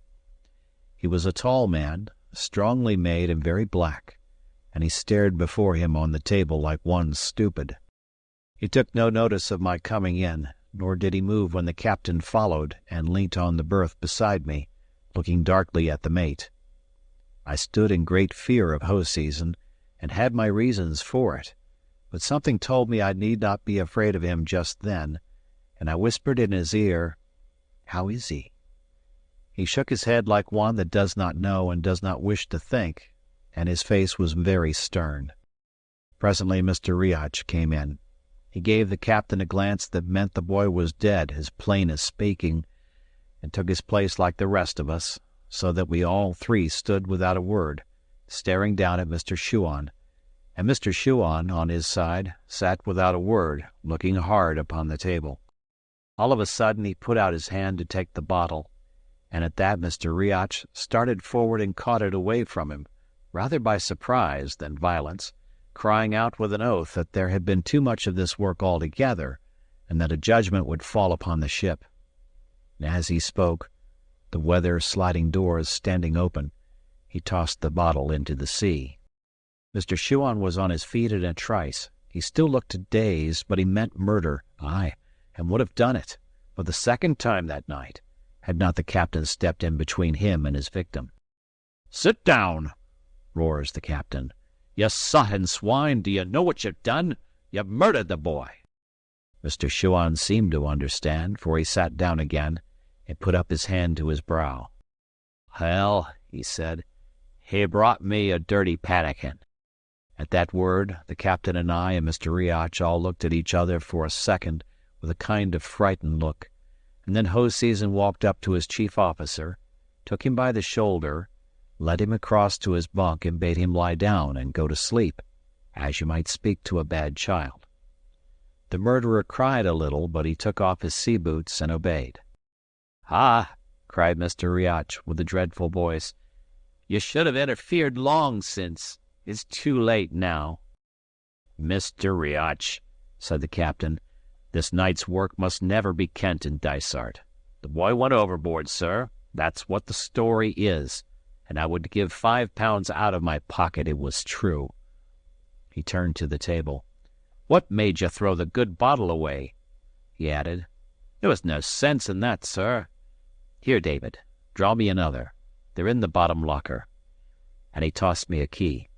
Speaker 1: He was a tall man, strongly made and very black, and he stared before him on the table like one stupid. He took no notice of my coming in, nor did he move when the captain followed and leant on the berth beside me, looking darkly at the mate. I stood in great fear of Hoseason, and had my reasons for it, but something told me I need not be afraid of him just then, and I whispered in his ear, "How is he?" He shook his head like one that does not know and does not wish to think, and his face was very stern. Presently Mr. Riach came in. He gave the captain a glance that meant the boy was dead, as plain as speaking, and took his place like the rest of us, so that we all three stood without a word, staring down at Mr. Shuan, and Mr. Shuan, on his side, sat without a word, looking hard upon the table. All of a sudden he put out his hand to take the bottle, and at that Mr. Riach started forward and caught it away from him, rather by surprise than violence, crying out with an oath that there had been too much of this work altogether, and that a judgment would fall upon the ship. And as he spoke, the weather sliding doors standing open, he tossed the bottle into the sea. Mr. Shuan was on his feet in a trice. He still looked dazed, but he meant murder, aye, and would have done it, for the second time that night, had not the captain stepped in between him and his victim. "Sit down!" roars the captain. "You sodden swine, do you know what you've done? You've murdered the boy." Mr. Shuan seemed to understand, for he sat down again and put up his hand to his brow. "Well," he said, "he brought me a dirty pannikin." At that word, the captain and I and Mr. Riach all looked at each other for a second with a kind of frightened look, and then Hoseason walked up to his chief officer, took him by the shoulder, led him across to his bunk and bade him lie down and go to sleep, as you might speak to a bad child. The murderer cried a little, but he took off his sea boots and obeyed. "Ah!" cried Mr. Riach with a dreadful voice, "you should have interfered long since. It's too late now." "Mr. Riach," said the captain, "this night's work must never be kent in Dysart. The boy went overboard, sir. That's what the story is, and I would give £5 out of my pocket it was true." He turned to the table. "What made you throw the good bottle away?" he added. "There was no sense in that, sir. Here, David, draw me another. They're in the bottom locker." And he tossed me a key.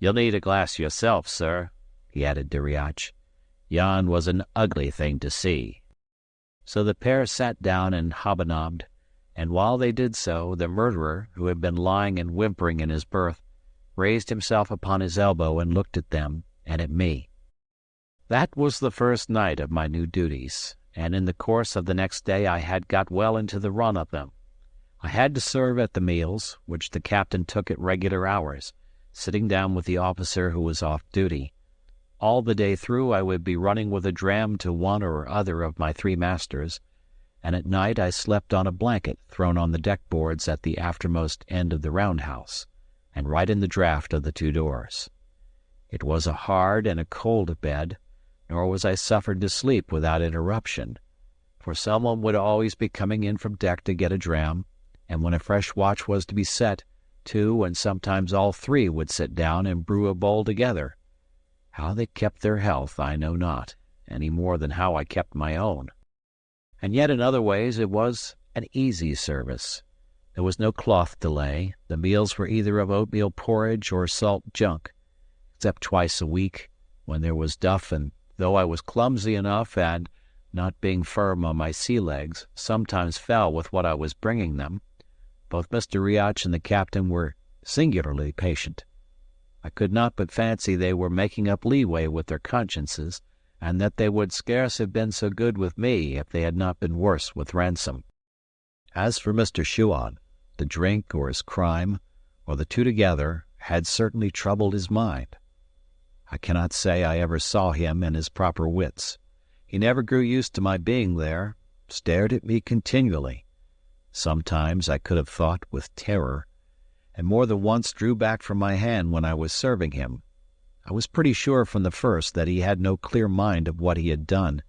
Speaker 1: "You'll need a glass yourself, sir," he added to Riach. "Yon was an ugly thing to see." So the pair sat down and hobnobbed, and while they did so, the murderer, who had been lying and whimpering in his berth, raised himself upon his elbow and looked at them and at me. That was the first night of my new duties, and in the course of the next day I had got well into the run of them. I had to serve at the meals, which the captain took at regular hours, sitting down with the officer who was off duty. All the day through I would be running with a dram to one or other of my three masters, and at night I slept on a blanket thrown on the deck boards at the aftermost end of the roundhouse, and right in the draught of the two doors. It was a hard and a cold bed, nor was I suffered to sleep without interruption, for someone would always be coming in from deck to get a dram, and when a fresh watch was to be set, two and sometimes all three would sit down and brew a bowl together. How they kept their health I know not, any more than how I kept my own. And yet in other ways it was an easy service. There was no cloth to lay. The meals were either of oatmeal porridge or salt junk, except twice a week, when there was duff, and though I was clumsy enough and, not being firm on my sea legs, sometimes fell with what I was bringing them, both Mr. Riach and the captain were singularly patient. I could not but fancy they were making up leeway with their consciences, and that they would scarce have been so good with me if they had not been worse with Ransom. As for Mr. Shuan, the drink or his crime, or the two together, had certainly troubled his mind. I cannot say I ever saw him in his proper wits. He never grew used to my being there, stared at me continually. Sometimes I could have thought with terror, and more than once drew back from my hand when I was serving him. I was pretty sure from the first that he had no clear mind of what he had done,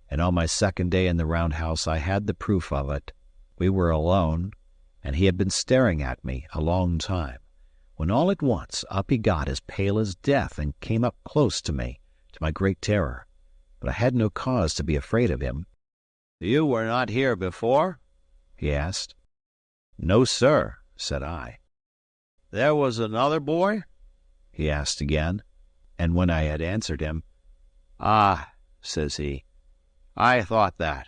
Speaker 1: and on my second day in the roundhouse I had the proof of it. We were alone, and he had been staring at me a long time, when all at once up he got as pale as death and came up close to me, to my great terror. But but I had no cause to be afraid of him. "You were not here before?" he asked. "No, sir," said I. "There was another boy?" he asked again, and when I had answered him, "Ah," says he, "I thought that,"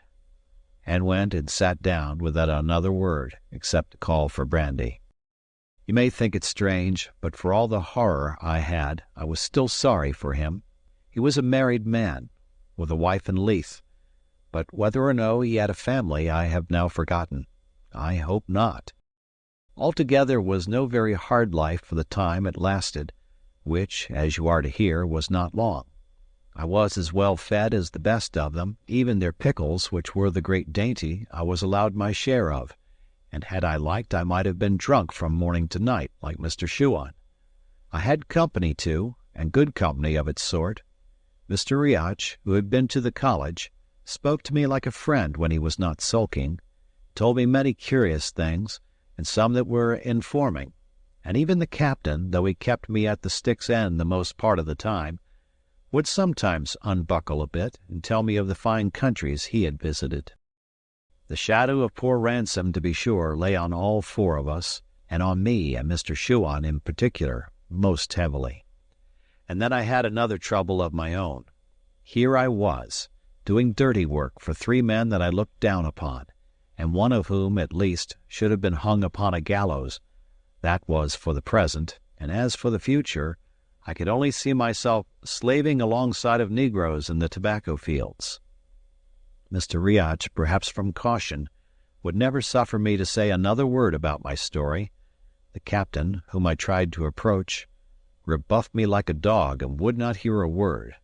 Speaker 1: and went and sat down without another word except to call for brandy. You may think it strange, but for all the horror I had, I was still sorry for him. He was a married man, with a wife in Leith, but whether or no he had a family I have now forgotten. I hope not. Altogether was no very hard life for the time it lasted, which, as you are to hear, was not long. I was as well fed as the best of them, even their pickles, which were the great dainty, I was allowed my share of, and had I liked I might have been drunk from morning to night, like Mr. Shuan. I had company too, and good company of its sort. Mr. Riach, who had been to the college, spoke to me like a friend when he was not sulking, told me many curious things, and some that were informing, and even the captain, though he kept me at the stick's end the most part of the time, would sometimes unbuckle a bit and tell me of the fine countries he had visited. The shadow of poor Ransom, to be sure, lay on all four of us, and on me and Mr. Shuan in particular, most heavily. And then I had another trouble of my own. Here I was, doing dirty work for three men that I looked down upon, and one of whom, at least, should have been hung upon a gallows. That was for the present, and as for the future, I could only see myself slaving alongside of negroes in the tobacco fields. Mr. Riach, perhaps from caution, would never suffer me to say another word about my story. The captain, whom I tried to approach, rebuffed me like a dog and would not hear a word,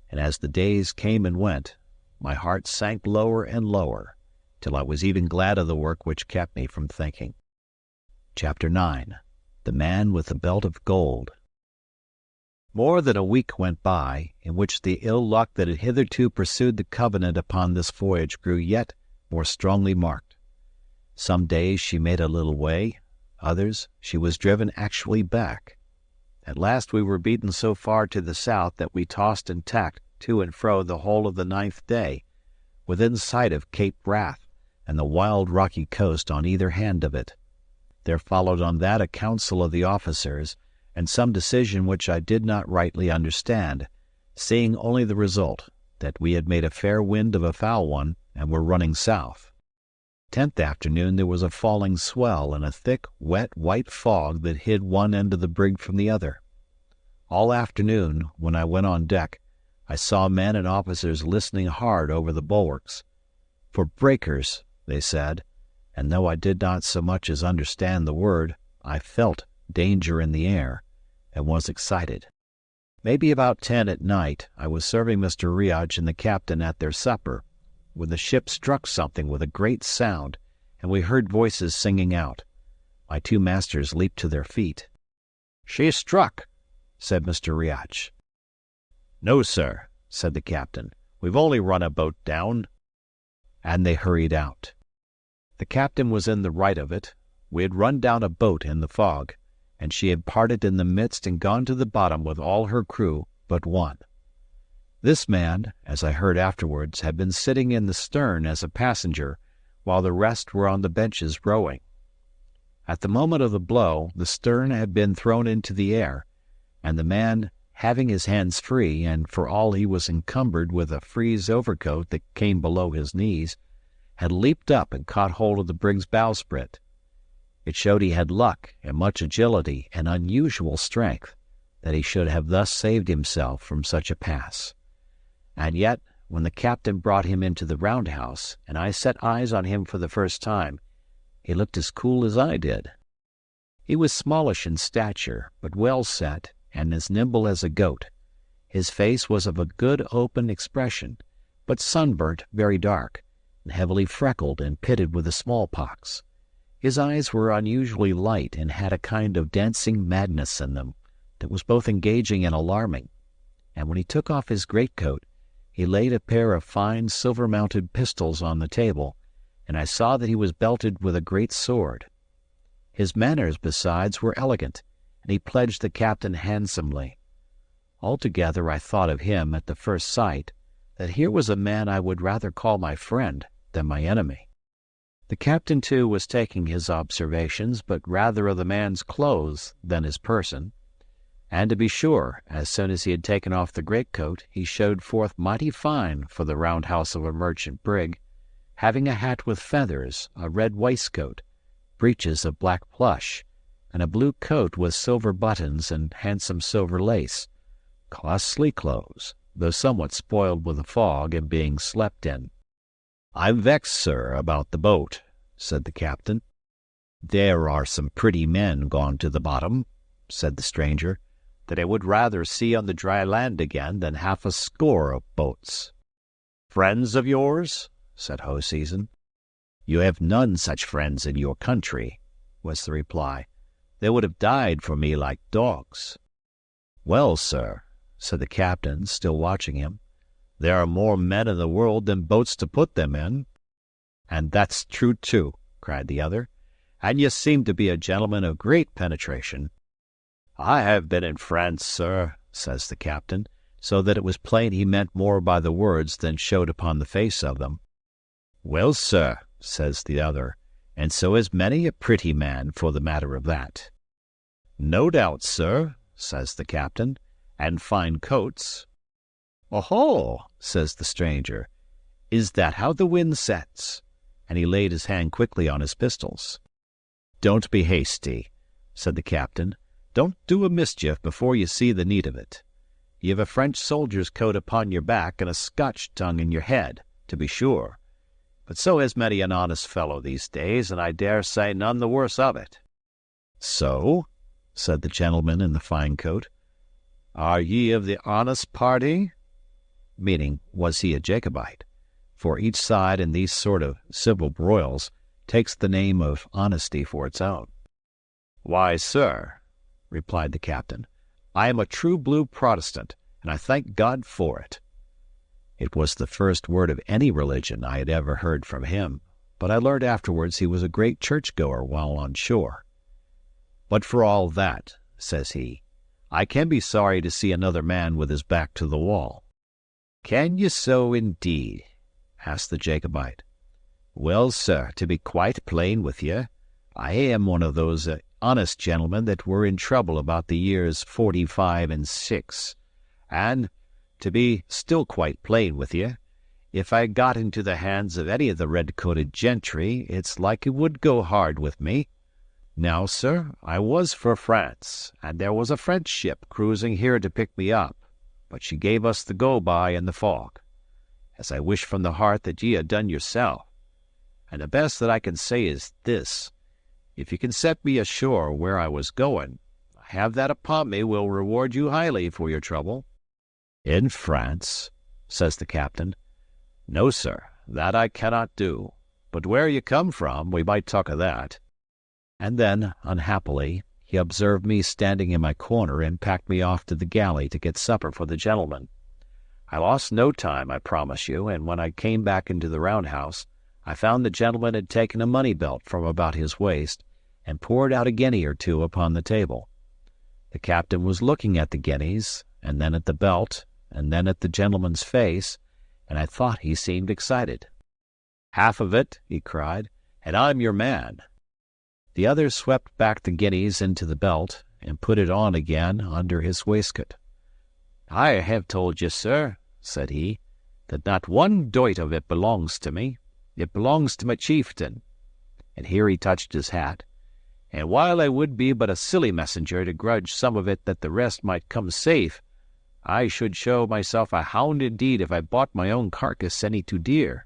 Speaker 1: and as the days came and went, my heart sank lower and lower, till I was even glad of the work which kept me from thinking. Chapter 9. The Man with the Belt of Gold. More than a week went by, in which the ill luck that had hitherto pursued the Covenant upon this voyage grew yet more strongly marked. Some days she made a little way, others she was driven actually back. At last we were beaten so far to the south that we tossed and tacked to and fro the whole of the 9th day, within sight of Cape Wrath and the wild rocky coast on either hand of it. There followed on that a council of the officers, and some decision which I did not rightly understand, seeing only the result, that we had made a fair wind of a foul one, and were running south. 10th afternoon there was a falling swell and a thick, wet, white fog that hid one end of the brig from the other. All afternoon, when I went on deck, I saw men and officers listening hard over the bulwarks. For breakers, they said, and though I did not so much as understand the word, I felt danger in the air, and was excited. Maybe about 10 at night I was serving Mr. Riach and the captain at their supper, when the ship struck something with a great sound, and we heard voices singing out. My two masters leaped to their feet. "She's struck," said Mr. Riach. "No, sir," said the captain. "We've only run a boat down." And they hurried out. The captain was in the right of it. We had run down a boat in the fog, and she had parted in the midst and gone to the bottom with all her crew but one. This man, as I heard afterwards, had been sitting in the stern as a passenger, while the rest were on the benches rowing. At the moment of the blow, the stern had been thrown into the air, and the man, having his hands free, and for all he was encumbered with a frieze overcoat that came below his knees, had leaped up and caught hold of the brig's bowsprit. It showed he had luck and much agility and unusual strength, that he should have thus saved himself from such a pass. And yet, when the captain brought him into the Roundhouse, and I set eyes on him for the first time, he looked as cool as I did. He was smallish in stature, but well set, and as nimble as a goat. His face was of a good open expression, but sunburnt very dark, and heavily freckled and pitted with the smallpox. His eyes were unusually light and had a kind of dancing madness in them that was both engaging and alarming, and when he took off his greatcoat, he laid a pair of fine silver-mounted pistols on the table, and I saw that he was belted with a great sword. His manners, besides, were elegant, and he pledged the captain handsomely. Altogether I thought of him, at the first sight, that here was a man I would rather call my friend than my enemy. The captain, too, was taking his observations, but rather of the man's clothes than his person. And to be sure, as soon as he had taken off the greatcoat, he showed forth mighty fine for the roundhouse of a merchant brig, having a hat with feathers, a red waistcoat, breeches of black plush, and a blue coat with silver buttons and handsome silver lace. Costly clothes, though somewhat spoiled with the fog and being slept in. "I'm vexed, sir, about the boat," said the captain. "There are some pretty men gone to the bottom," said the stranger, "that I would rather see on the dry land again than half a score of boats." "Friends of yours?" said Hoseason. "You have none such friends in your country," was the reply. "They would have died for me like dogs." "Well, sir," said the captain, still watching him, "there are more men in the world than boats to put them in." "And that's true, too," cried the other. "And you seem to be a gentleman of great penetration." "I have been in France, sir," says the captain, so that it was plain he meant more by the words than showed upon the face of them. "Well, sir," says the other, "and so is many a pretty man, for the matter of that." "No doubt, sir," says the captain, "and fine coats." "Oho!" says the stranger, "is that how the wind sets?" And he laid his hand quickly on his pistols. "Don't be hasty," said the captain. "Don't do a mischief before you see the need of it. You have a French soldier's coat upon your back and a Scotch tongue in your head, to be sure. But so has many an honest fellow these days, and I dare say none the worse of it." "So?" said the gentleman in the fine coat. "Are ye of the honest party?" Meaning, was he a Jacobite? For each side in these sort of civil broils takes the name of honesty for its own. "Why, sir," replied the captain, "I am a true blue Protestant, and I thank God for it." It was the first word of any religion I had ever heard from him, but I learned afterwards he was a great church-goer while on shore. "But for all that," says he, "I can be sorry to see another man with his back to the wall." "Can you so, indeed?" asked the Jacobite. "Well, sir, to be quite plain with you, I am one of those honest gentlemen that were in trouble about the years 45 and 6, and, to be still quite plain with you, if I got into the hands of any of the red-coated gentry, it's like it would go hard with me. Now, sir, I was for France, and there was a French ship cruising here to pick me up, but she gave us the go-by in the fog, as I wish from the heart that ye had done yourself. And the best that I can say is this: if you can set me ashore where I was going, I have that upon me will reward you highly for your trouble." "In France?" says the captain. "No, sir, that I cannot do. But where you come from, we might talk of that." And then, unhappily, he observed me standing in my corner and packed me off to the galley to get supper for the gentlemen. I lost no time, I promise you, and when I came back into the roundhouse, I found the gentleman had taken a money-belt from about his waist and poured out a guinea or two upon the table. The captain was looking at the guineas, and then at the belt, and then at the gentleman's face, and I thought he seemed excited. "Half of it," he cried, "and I'm your man." The other swept back the guineas into the belt and put it on again under his waistcoat. "I have told you, sir," said he, "that not one doit of it belongs to me. It belongs to my chieftain." And here he touched his hat. "And while I would be but a silly messenger to grudge some of it that the rest might come safe, I should show myself a hound indeed if I bought my own carcass any too dear.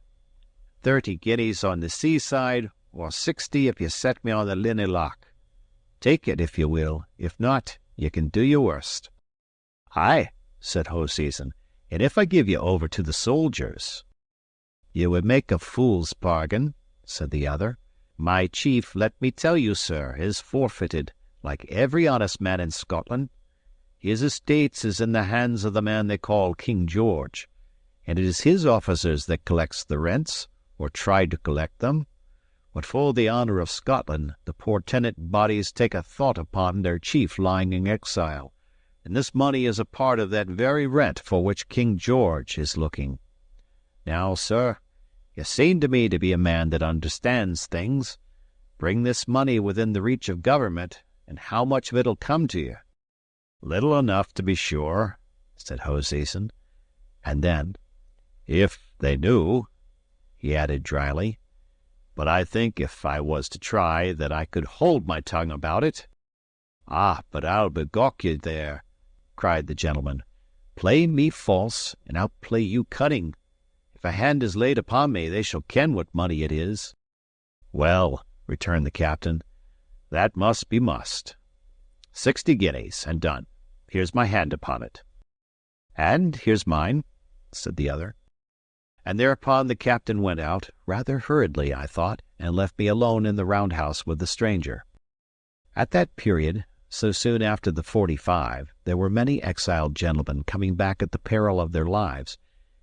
Speaker 1: 30 guineas on the seaside, or 60 if you set me on the Linnhe Loch. Take it if you will, if not, you can do your worst." "Aye," said Hoseason, "and if I give you over to the soldiers?" "You would make a fool's bargain," said the other. "My chief, let me tell you, sir, is forfeited, like every honest man in Scotland. His estates is in the hands of the man they call King George, and it is his officers that collects the rents, or try to collect them. But for the honour of Scotland, the poor tenant bodies take a thought upon their chief lying in exile, and this money is a part of that very rent for which King George is looking.
Speaker 4: Now, sir, you seem to me to be a man that understands things. Bring this money within the reach of government, and how much of it'll come to you?" "Little enough, to be sure," said Hoseason. And then, "If they knew," he added dryly. "But I think if I was to try that I could hold my tongue about it." "Ah, but I'll begawk you there," cried the gentleman. "Play me false, and I'll play you cunning. If a hand is laid upon me, they shall ken what money it is." "Well," returned the captain, "that must be must. 60 guineas, and done. Here's my hand upon it." "And here's mine," said the other. And thereupon the captain went out, rather hurriedly, I thought, and left me alone in the roundhouse with the stranger. At that period, so soon after the 45, there were many exiled gentlemen coming back at the peril of their lives,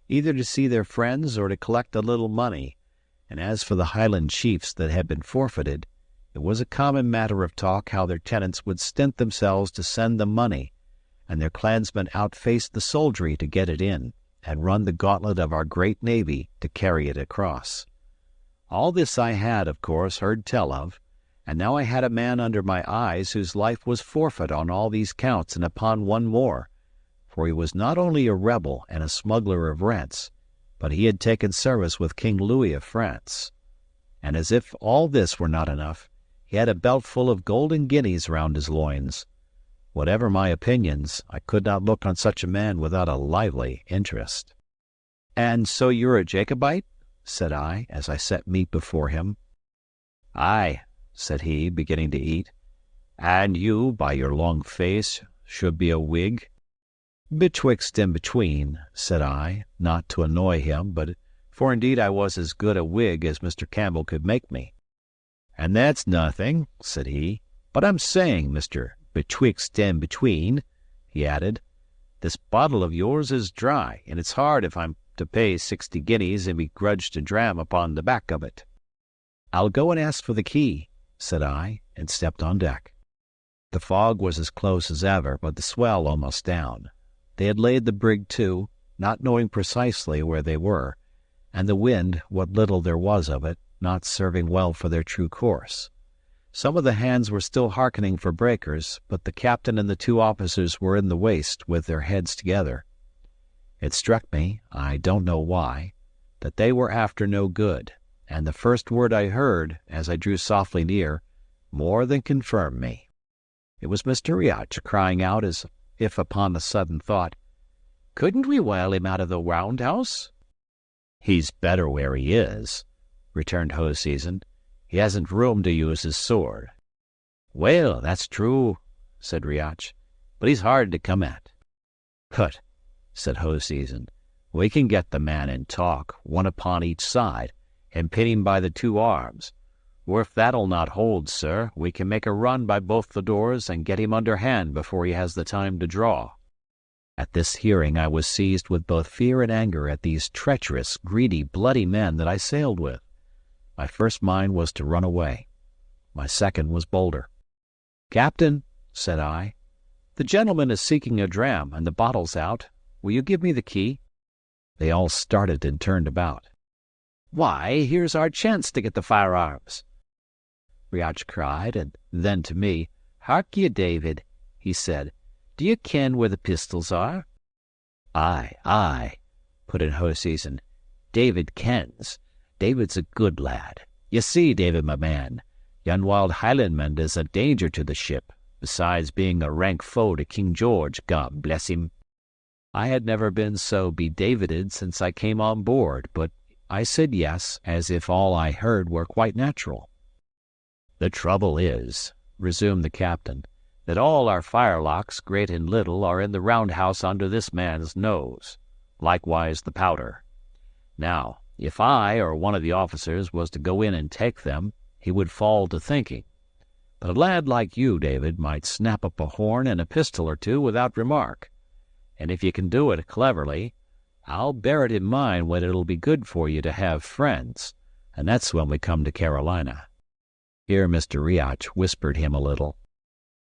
Speaker 4: either to see their friends or to collect a little money, and as for the Highland chiefs that had been forfeited, it was a common matter of talk how their tenants would stint themselves to send them money, and their clansmen outfaced the soldiery to get it in, and run the gauntlet of our great navy to carry it across. All this I had, of course, heard tell of, and now I had a man under my eyes whose life was forfeit on all these counts and upon one more, for he was not only a rebel and a smuggler of rents, but he had taken service with King Louis of France. And as if all this were not enough, he had a belt full of golden guineas round his loins. Whatever my opinions, I could not look on such a man without a lively interest. "And so you're a Jacobite?" said I, as I set meat before him. "Aye," said he, beginning to eat. "And you, by your long face, should be a Whig?" "Betwixt and between," said I, not to annoy him, but for indeed I was as good a Whig as Mr. Campbell could make me. "And that's nothing," said he. "But I'm saying, Mr. Betwixt and between," he added, "this bottle of yours is dry, and it's hard if I'm to pay 60 guineas and be grudged a dram upon the back of it." "I'll go and ask for the key," said I, and stepped on deck. The fog was as close as ever, but the swell almost down. They had laid the brig to, not knowing precisely where they were, and the wind, what little there was of it, not serving well for their true course. Some of the hands were still hearkening for breakers, but the captain and the 2 officers were in the waist with their heads together. It struck me, I don't know why, that they were after no good, and the first word I heard, as I drew softly near, more than confirmed me. It was Mr. Riach crying out as if upon a sudden thought, "Couldn't we whale him out of the Roundhouse?" "He's better where he is," returned Hoseason. "He hasn't room to use his sword." "Well, that's true," said Riach, "but he's hard to come at." "Hut," said Hoseason, "we can get the man in talk, one upon each side, and pin him by the 2 arms. Or if that'll not hold, sir, we can make a run by both the doors and get him under hand before he has the time to draw." At this hearing I was seized with both fear and anger at these treacherous, greedy, bloody men that I sailed with. My first mind was to run away. My second was bolder. "Captain," said I, "the gentleman is seeking a dram, and the bottle's out. Will you give me the key?" They all started and turned about. "Why, here's our chance to get the firearms," Riach cried, and then to me, "Hark ye, David," he said, "do you ken where the pistols are?" "Aye, aye," put in Hoseason. "David kens. David's a good lad. You see, David, my man, yon wild Highlandman is a danger to the ship, besides being a rank foe to King George, God bless him." I had never been so be-Davided since I came on board, but I said yes, as if all I heard were quite natural. "The trouble is," resumed the captain, "that all our firelocks, great and little, are in the roundhouse under this man's nose, likewise the powder. Now, if I or one of the officers was to go in and take them, he would fall to thinking. But a lad like you, David, might snap up a horn and a pistol or 2 without remark, and if you can do it cleverly, I'll bear it in mind when it'll be good for you to have friends, and that's when we come to Carolina." Here Mr. Riach whispered him a little.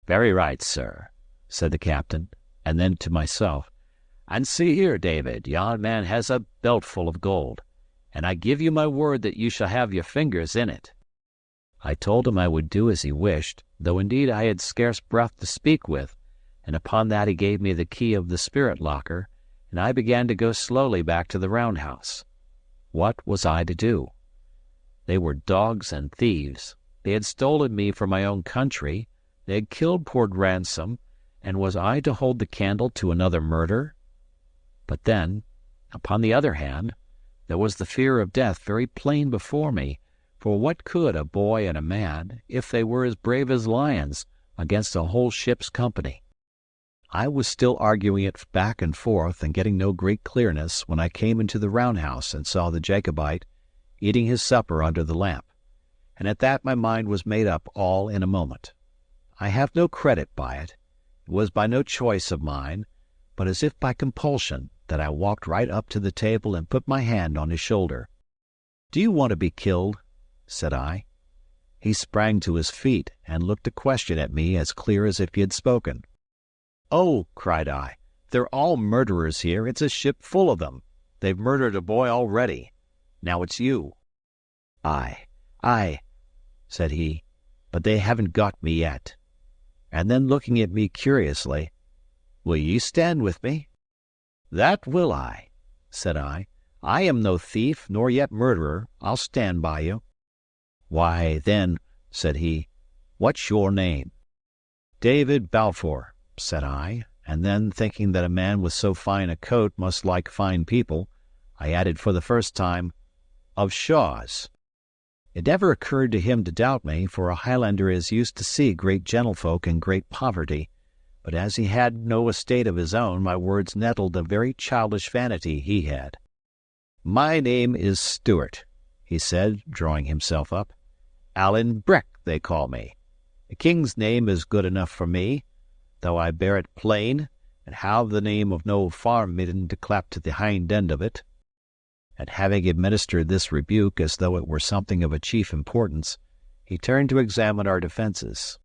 Speaker 4: "Very right, sir," said the captain, and then to myself, And see here, David, yon man has a belt full of gold, and I give you my word that you shall have your fingers in it. I told him I would do as he wished, though indeed I had scarce breath to speak with, and upon that he gave me the key of the spirit locker, and I began to go slowly back to the Roundhouse. What was I to do? They were dogs and thieves. They had stolen me from my own country. They had killed poor Ransom, and was I to hold the candle to another murder? But then, upon the other hand, there was the fear of death very plain before me, for what could a boy and a man, if they were as brave as lions, against a whole ship's company? I was still arguing it back and forth and getting no great clearness when I came into the Roundhouse and saw the Jacobite eating his supper under the lamp, and at that my mind was made up all in a moment. I have no credit by it. It was by no choice of mine, but as if by compulsion, that I walked right up to the table and put my hand on his shoulder. "Do you want to be killed?" said I. He sprang to his feet and looked a question at me as clear as if he had spoken. "Oh," cried I, "they're all murderers here. It's a ship full of them. They've murdered a boy already. Now it's you." Aye, said he, "but they haven't got me yet." And then looking at me curiously, "Will ye stand with me?" "That will I," said I. "I am no thief, nor yet murderer. I'll stand by you." "Why, then," said he, "what's your name?" "David Balfour," said I, and then, thinking that a man with so fine a coat must like fine people, I added for the first time, "of Shaw's." It never occurred to him to doubt me, for a Highlander is used to see great gentlefolk in great poverty, but as he had no estate of his own, my words nettled the very childish vanity he had. "My name is Stewart," he said, drawing himself up. "Alan Breck, they call me. The king's name is good enough for me, though I bear it plain, and have the name of no farm midden to clap to the hind end of it." And having administered this rebuke as though it were something of a chief importance, he turned to examine our defences.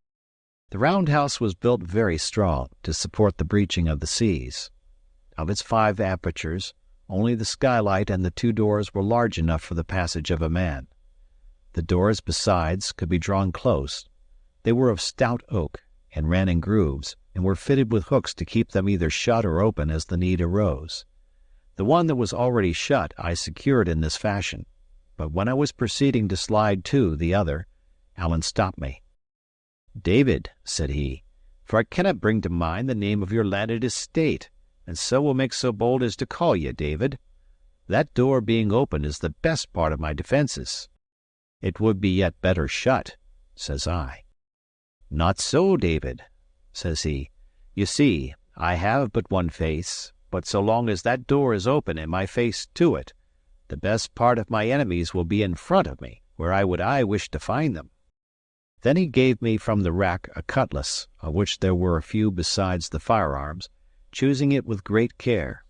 Speaker 4: The Roundhouse was built very strong to support the breaching of the seas. Of its 5 apertures, only the skylight and the 2 doors were large enough for the passage of a man. The doors, besides, could be drawn close. They were of stout oak, and ran in grooves, and were fitted with hooks to keep them either shut or open as the need arose. The one that was already shut I secured in this fashion, but when I was proceeding to slide to the other, Alan stopped me. "David," said he, "for I cannot bring to mind the name of your landed estate, and so will make so bold as to call ye David. That door being open is the best part of my defences." "It would be yet better shut," says I. "Not so, David," says he. "You see, I have but one face, but so long as that door is open and my face to it, the best part of my enemies will be in front of me, where I wish to find them." Then he gave me from the rack a cutlass, of which there were a few besides the firearms, choosing it with great care,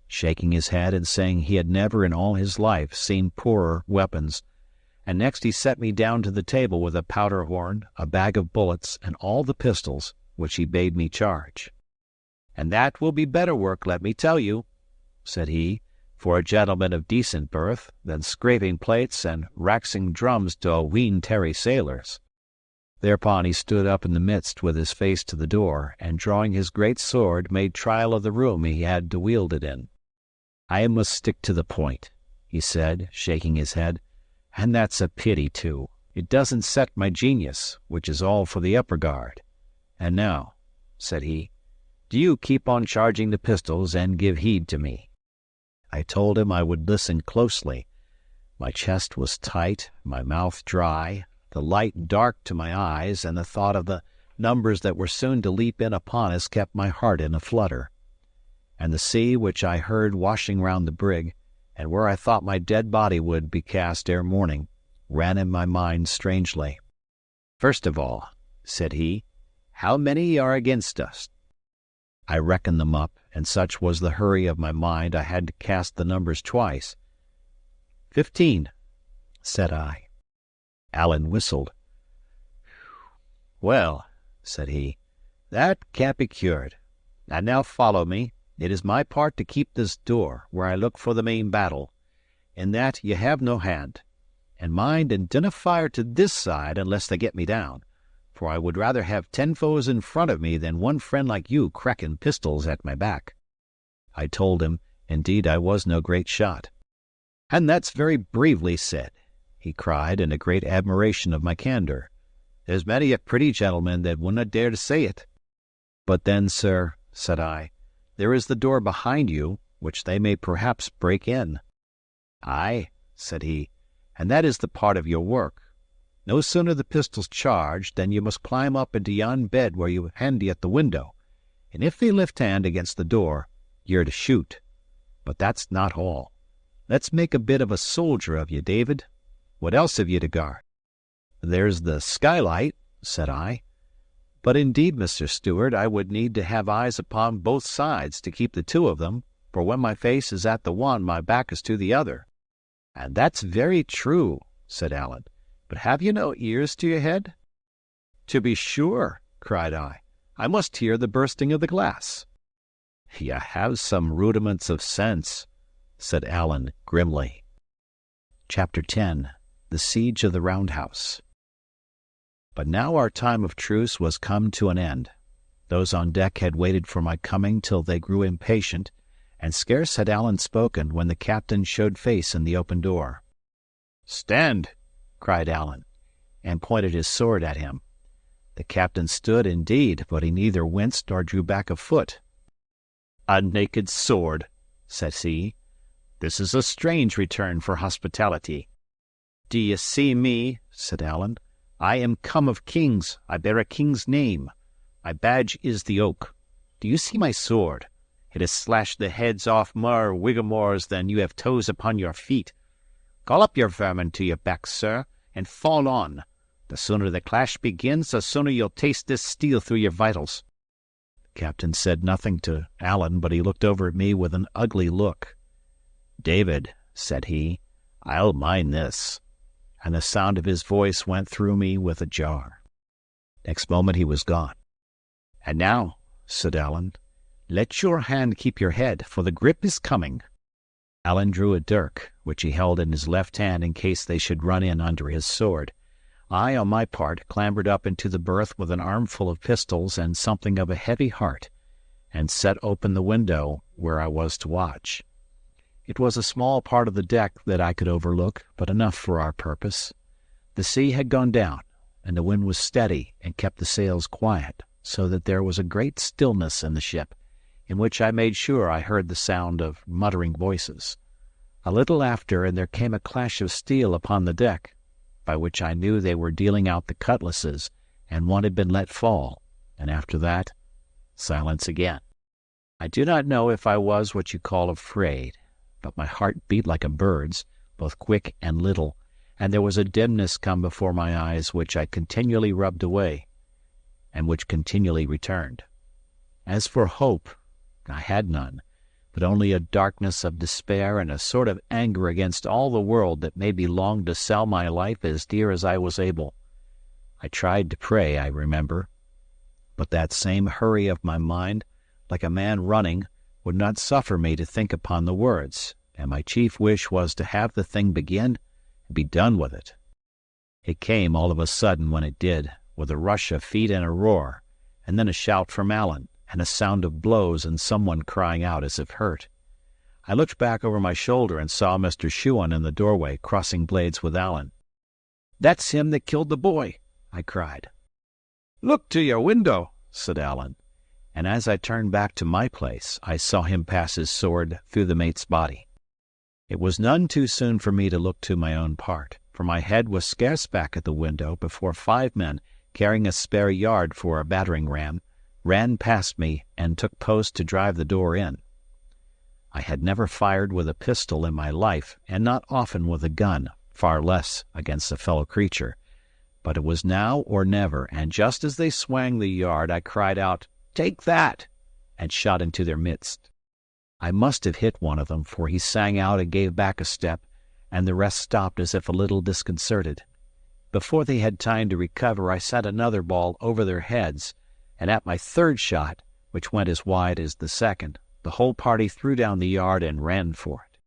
Speaker 4: shaking his head and saying he had never in all his life seen poorer weapons, and next he set me down to the table with a powder horn, a bag of bullets, and all the pistols, which he bade me charge. "And that will be better work, let me tell you," said he, "for a gentleman of decent birth, than scraping plates and raxing drums to a wheen tarry sailors." Thereupon he stood up in the midst with his face to the door, and drawing his great sword made trial of the room he had to wield it in. "I must stick to the point," he said, shaking his head, "and that's a pity too. It doesn't set my genius, which is all for the upper guard. And now," said he, "do you keep on charging the pistols and give heed to me." I told him I would listen closely. My chest was tight, my mouth dry, the light dark to my eyes, and the thought of the numbers that were soon to leap in upon us kept my heart in a flutter. And the sea, which I heard washing round the brig, and where I thought my dead body would be cast ere morning, ran in my mind strangely. "First of all," said he, "how many are against us?" I reckoned them up, and such was the hurry of my mind I had to cast the numbers twice. 15, said I. Alan whistled. "Well," said he, "that can't be cured. And now follow me,
Speaker 1: It is my part to keep this door, where I look for the main battle. In that ye have no hand. And mind, and dinna fire to this side unless they get me down, for I would rather have 10 foes in front of me than one friend like you cracking pistols at my back." I told him, indeed, I was no great shot. "And that's very bravely said," he cried, in a great admiration of my candour. "There's many a pretty gentleman that wouldn't dare to say it." "But then, sir," said I, "there is the door behind you, which they may perhaps break in." "Aye," said he, "and that is the part of your work. No sooner the pistol's charged than you must climb up into yon bed where you handy at the window, and if they lift hand against the door, you're to shoot. But that's not all. Let's make a bit of a soldier of you, David. What else have you to guard?" "There's the skylight," said I. "But indeed, Mr. Stewart, I would need to have eyes upon both sides to keep the two of them, for when my face is at the one, my back is to the other." "And that's very true," said Allen. "But have you no ears to your head?" "To be sure," cried I. "I must hear the bursting of the glass." "You have some rudiments of sense," said Allen grimly. Chapter 10. The Siege of the Roundhouse. But now our time of truce was come to an end. Those on deck had waited for my coming till they grew impatient, and scarce had Allen spoken when the captain showed face in the open door. "Stand!" cried Allen, and pointed his sword at him. The captain stood indeed, but he neither winced nor drew back a foot. "A naked sword," said he. "This is a strange return for hospitality." "Do ye see me?" said Allen. "I am come of kings. I bear a king's name. My badge is the oak. Do you see my sword? It has slashed the heads off more whigamores than you have toes upon your feet. Call up your vermin to your backs, sir, and fall on. The sooner the clash begins, the sooner you'll taste this steel through your vitals." The captain said nothing to Allen, but he looked over at me with an ugly look. "David," said he, "I'll mind this." And the sound of his voice went through me with a jar. Next moment he was gone. "And now," said Allen, "let your hand keep your head, for the grip is coming." Allen drew a dirk, which he held in his left hand in case they should run in under his sword. I, on my part, clambered up into the berth with an armful of pistols and something of a heavy heart, and set open the window where I was to watch. It was a small part of the deck that I could overlook, but enough for our purpose. The sea had gone down, and the wind was steady and kept the sails quiet, so that there was a great stillness in the ship, in which I made sure I heard the sound of muttering voices. A little after, and there came a clash of steel upon the deck, by which I knew they were dealing out the cutlasses, and one had been let fall, and after that, silence again. I do not know if I was what you call afraid, but my heart beat like a bird's, both quick and little, and there was a dimness come before my eyes which I continually rubbed away, and which continually returned. As for hope, I had none, but only a darkness of despair and a sort of anger against all the world that made me long to sell my life as dear as I was able. I tried to pray, I remember, but that same hurry of my mind, like a man running, would not suffer me to think upon the words, and my chief wish was to have the thing begin and be done with it. It came all of a sudden when it did, with a rush of feet and a roar, and then a shout from Allen, and a sound of blows and someone crying out as if hurt. I looked back over my shoulder and saw Mr. Shuan in the doorway crossing blades with Allen. "That's him that killed the boy," I cried. "Look to your window," said Allen, and as I turned back to my place, I saw him pass his sword through the mate's body. It was none too soon for me to look to my own part, for my head was scarce back at the window before 5 men, carrying a spare yard for a battering ram, ran past me and took post to drive the door in. I had never fired with a pistol in my life, and not often with a gun, far less against a fellow creature. But it was now or never, and just as they swang the yard, I cried out, "Take that!" and shot into their midst. I must have hit one of them, for he sang out and gave back a step, and the rest stopped as if a little disconcerted. Before they had time to recover, I sent another ball over their heads, and at my third shot, which went as wide as the second, The whole party threw down the yard and ran for it.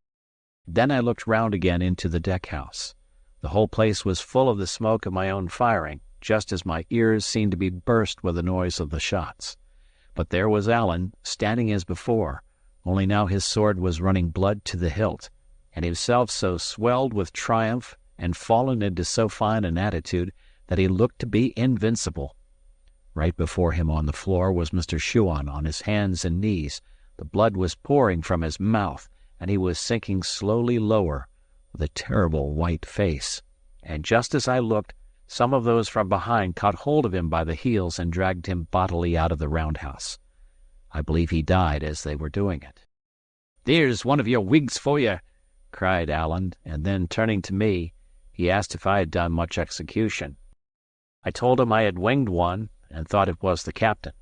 Speaker 1: Then I looked round again into the deck-house. The whole place was full of the smoke of my own firing, just as my ears seemed to be burst with the noise of the shots. But there was Allen, standing as before, only now his sword was running blood to the hilt, and himself so swelled with triumph and fallen into so fine an attitude that he looked to be invincible. Right before him on the floor was Mr. Shuan on his hands and knees. The blood was pouring from his mouth, and he was sinking slowly lower, with a terrible white face. And just as I looked, some of those from behind caught hold of him by the heels and dragged him bodily out of the roundhouse. I believe he died as they were doing it. "There's one of your wigs for you," cried Allen, and then, turning to me, he asked if I had done much execution. I told him I had winged one, and thought it was the captain.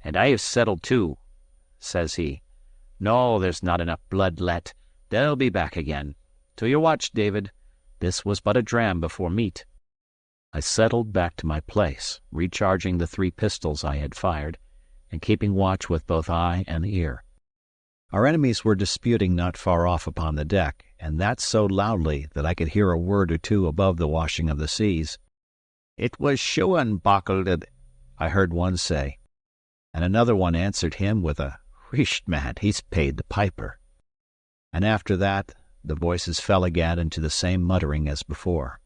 Speaker 1: "And I have settled too," says he. "No, there's not enough blood let. They'll be back again. To your watch, David. This was but a dram before meat." I settled back to my place, recharging the 3 pistols I had fired, and keeping watch with both eye and ear. Our enemies were disputing not far off upon the deck, and that so loudly that I could hear a word or two above the washing of the seas. "It was Shuan buckled it," I heard one say, and another one answered him with a "Whisht, man, he's paid the piper." And after that the voices fell again into the same muttering as before.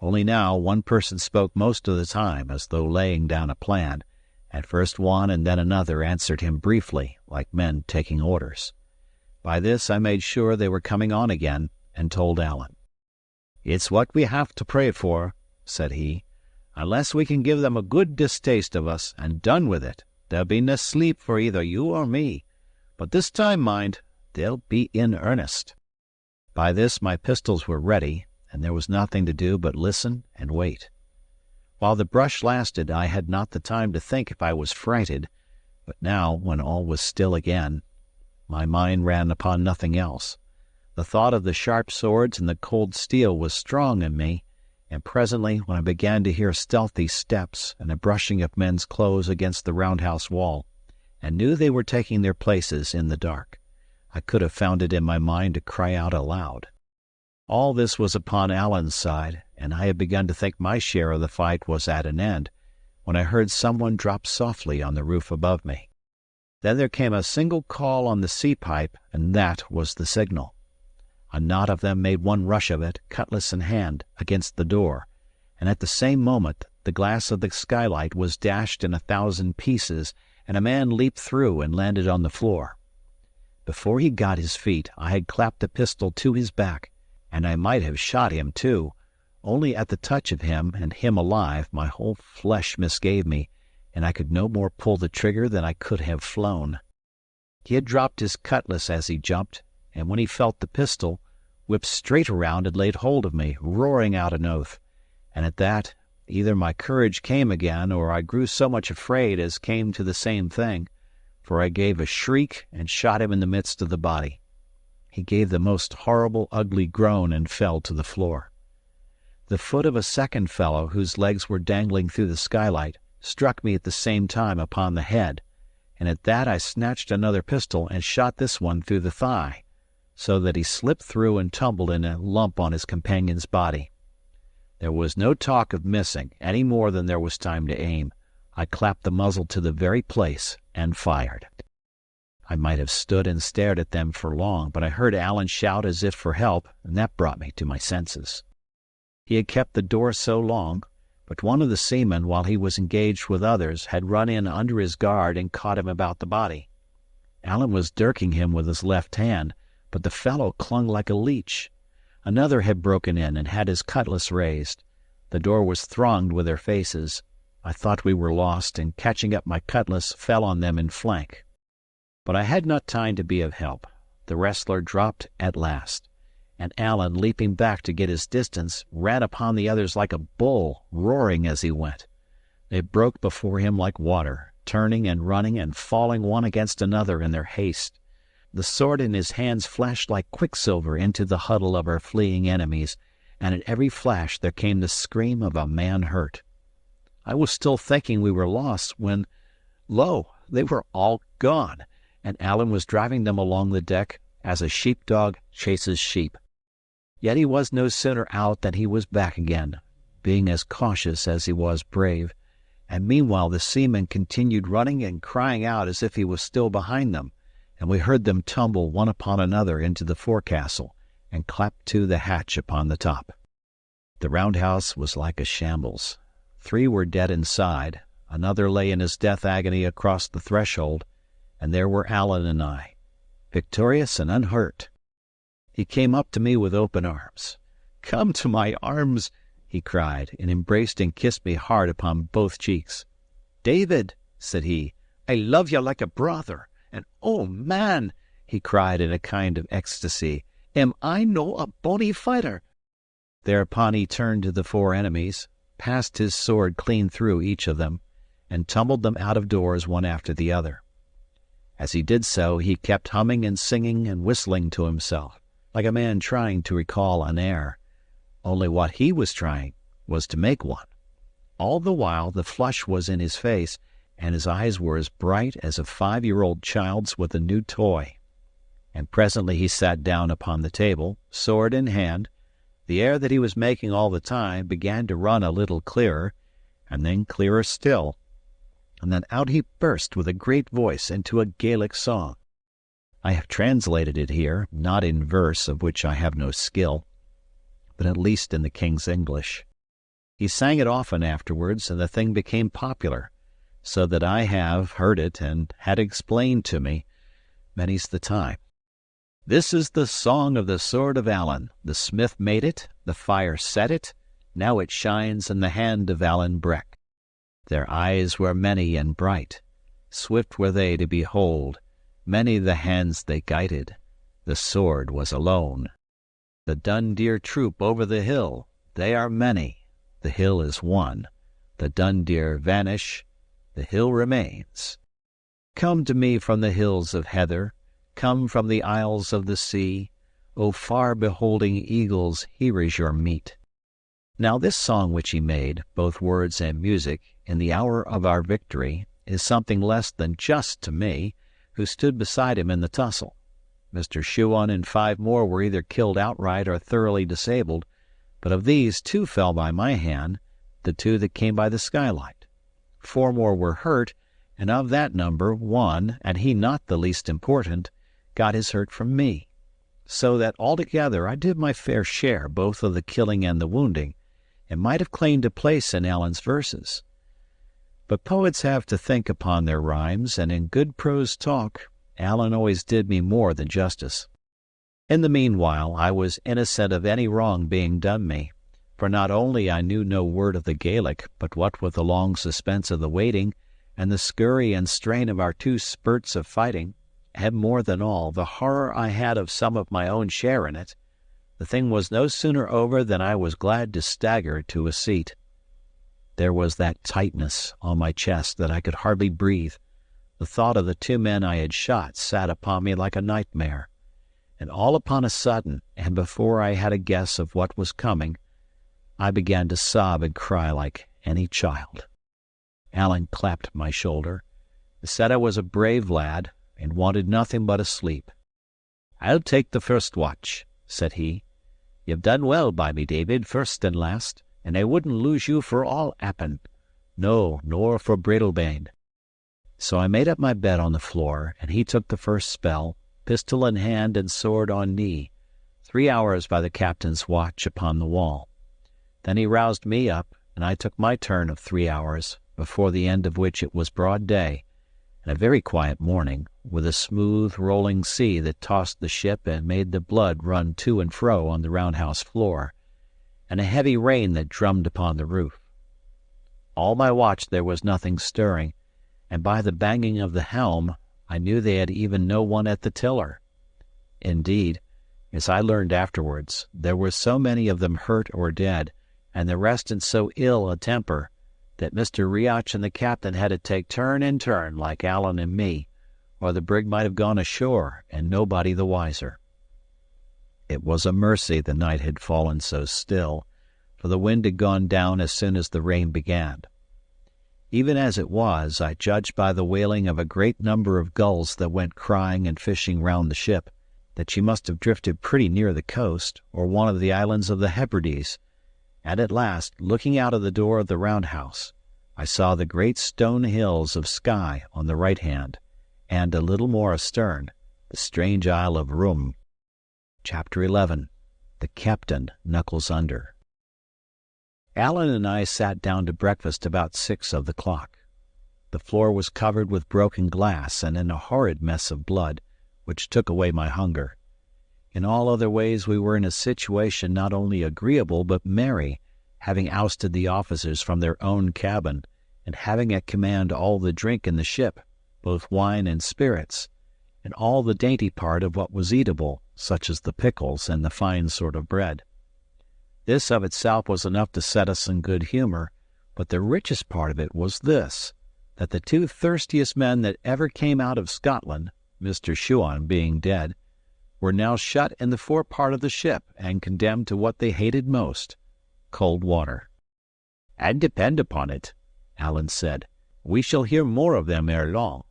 Speaker 1: Only now one person spoke most of the time, as though laying down a plan, and first one and then another answered him briefly, like men taking orders. By this I made sure they were coming on again, and told Allen. "It's what we have to pray for," said he. "Unless we can give them a good distaste of us, and done with it, there'll be no sleep for either you or me. But this time, mind, they'll be in earnest." By this my pistols were ready, and there was nothing to do but listen and wait. While the brush lasted, I had not the time to think if I was frighted, but now, when all was still again, my mind ran upon nothing else. The thought of the sharp swords and the cold steel was strong in me, and presently, when I began to hear stealthy steps and a brushing of men's clothes against the roundhouse wall, and knew they were taking their places in the dark, I could have found it in my mind to cry out aloud. All this was upon Allen's side, and I had begun to think my share of the fight was at an end, when I heard someone drop softly on the roof above me. Then there came a single call on the sea-pipe, and that was the signal. A knot of them made one rush of it, cutlass in hand, against the door, and at the same moment the glass of the skylight was dashed in 1,000 pieces, and a man leaped through and landed on the floor. Before he got his feet, I had clapped a pistol to his back, and I might have shot him too, only at the touch of him and him alive my whole flesh misgave me, and I could no more pull the trigger than I could have flown. He had dropped his cutlass as he jumped, and when he felt the pistol, whipped straight around and laid hold of me, roaring out an oath, and at that either my courage came again, or I grew so much afraid as came to the same thing, for I gave a shriek and shot him in the midst of the body. He gave the most horrible, ugly groan and fell to the floor. The foot of a second fellow, whose legs were dangling through the skylight, struck me at the same time upon the head, and at that I snatched another pistol and shot this one through the thigh, so that he slipped through and tumbled in a lump on his companion's body. There was no talk of missing, any more than there was time to aim. I clapped the muzzle to the very place and fired. I might have stood and stared at them for long, but I heard Allen shout as if for help, and that brought me to my senses. He had kept the door so long, but one of the seamen, while he was engaged with others, had run in under his guard and caught him about the body. Allen was dirking him with his left hand, but the fellow clung like a leech. Another had broken in and had his cutlass raised. The door was thronged with their faces. I thought we were lost, and catching up my cutlass, fell on them in flank. But I had not time to be of help. The wrestler dropped at last, and Allen, leaping back to get his distance, ran upon the others like a bull, roaring as he went. They broke before him like water, turning and running and falling one against another in their haste. The sword in his hands flashed like quicksilver into the huddle of our fleeing enemies, and at every flash there came the scream of a man hurt. I was still thinking we were lost when, lo, they were all gone, and Allen was driving them along the deck as a sheepdog chases sheep. Yet he was no sooner out than he was back again, being as cautious as he was brave, and meanwhile the seamen continued running and crying out as if he was still behind them, and we heard them tumble one upon another into the forecastle and clap to the hatch upon the top. The Roundhouse was like a shambles. 3 were dead inside, another lay in his death agony across the threshold, and there were Allen and I, victorious and unhurt. He came up to me with open arms. "Come to my arms," he cried, and embraced and kissed me hard upon both cheeks. "David," said he, "I love you like a brother, and oh, man," he cried in a kind of ecstasy, "am I no a bonny fighter?" Thereupon he turned to the 4 enemies, passed his sword clean through each of them, and tumbled them out of doors one after the other. As he did so, he kept humming and singing and whistling to himself, like a man trying to recall an air, only what he was trying was to make one. All the while the flush was in his face, and his eyes were as bright as a 5-year-old child's with a new toy. And presently he sat down upon the table, sword in hand. The air that he was making all the time began to run a little clearer, and then clearer still, and then out he burst with a great voice into a Gaelic song. I have translated it here, not in verse, of which I have no skill, but at least in the King's English. He sang it often afterwards, and the thing became popular, so that I have heard it and had it explained to me many's the time. "This is the song of the sword of Allen. The smith made it, the fire set it, now it shines in the hand of Allen Breck. Their eyes were many and bright, swift were they to behold, many the hands they guided, the sword was alone. The Dundeer troop over the hill, they are many, the hill is one, the Dundeer vanish, the hill remains. Come to me from the hills of heather, come from the isles of the sea, O far beholding eagles, here is your meat." Now this song which he made, both words and music, in the hour of our victory, is something less than just to me, who stood beside him in the tussle. Mr. Shuan and 5 more were either killed outright or thoroughly disabled, but of these 2 fell by my hand, the 2 that came by the skylight. 4 more were hurt, and of that number 1, and he not the least important, got his hurt from me, so that altogether I did my fair share both of the killing and the wounding, and might have claimed a place in Allen's verses. But poets have to think upon their rhymes, and in good prose talk Allen always did me more than justice. In the meanwhile I was innocent of any wrong being done me, for not only I knew no word of the Gaelic, but what with the long suspense of the waiting, and the scurry and strain of our 2 spurts of fighting, and more than all, the horror I had of some of my own share in it, the thing was no sooner over than I was glad to stagger to a seat. There was that tightness on my chest that I could hardly breathe. The thought of the 2 men I had shot sat upon me like a nightmare, and all upon a sudden, and before I had a guess of what was coming, I began to sob and cry like any child. Allen clapped my shoulder, said I was a brave lad, and wanted nothing but a sleep. "I'll take the first watch," said he. "You've done well by me, David, first and last, and I wouldn't lose you for all Appin. No, nor for Breadalbane." So I made up my bed on the floor, and he took the first spell, pistol in hand and sword on knee, 3 hours by the captain's watch upon the wall. Then he roused me up, and I took my turn of 3 hours, before the end of which it was broad day, and a very quiet morning, with a smooth, rolling sea that tossed the ship and made the blood run to and fro on the roundhouse floor, and a heavy rain that drummed upon the roof. All my watch there was nothing stirring, and by the banging of the helm I knew they had even no one at the tiller. Indeed, as I learned afterwards, there were so many of them hurt or dead, and the rest in so ill a temper, that Mr. Riach and the captain had to take turn and turn like Allen and me, or the brig might have gone ashore, and nobody the wiser. It was a mercy the night had fallen so still, for the wind had gone down as soon as the rain began. Even as it was, I judged by the wailing of a great number of gulls that went crying and fishing round the ship, that she must have drifted pretty near the coast, or one of the islands of the Hebrides. And at last, looking out of the door of the roundhouse, I saw the great stone hills of Skye on the right hand, and a little more astern, the strange isle of Rum. Chapter 11. The Captain Knuckles Under. Allen and I sat down to breakfast about 6 of the clock. The floor was covered with broken glass and in a horrid mess of blood, which took away my hunger. In all other ways we were in a situation not only agreeable but merry, having ousted the officers from their own cabin, and having at command all the drink in the ship, both wine and spirits, and all the dainty part of what was eatable, such as the pickles and the fine sort of bread. This of itself was enough to set us in good humor, but the richest part of it was this, that the two thirstiest men that ever came out of Scotland, Mr. Shuan being dead, were now shut in the forepart of the ship and condemned to what they hated most, cold water. "And depend upon it," Allen said, "we shall hear more of them ere long.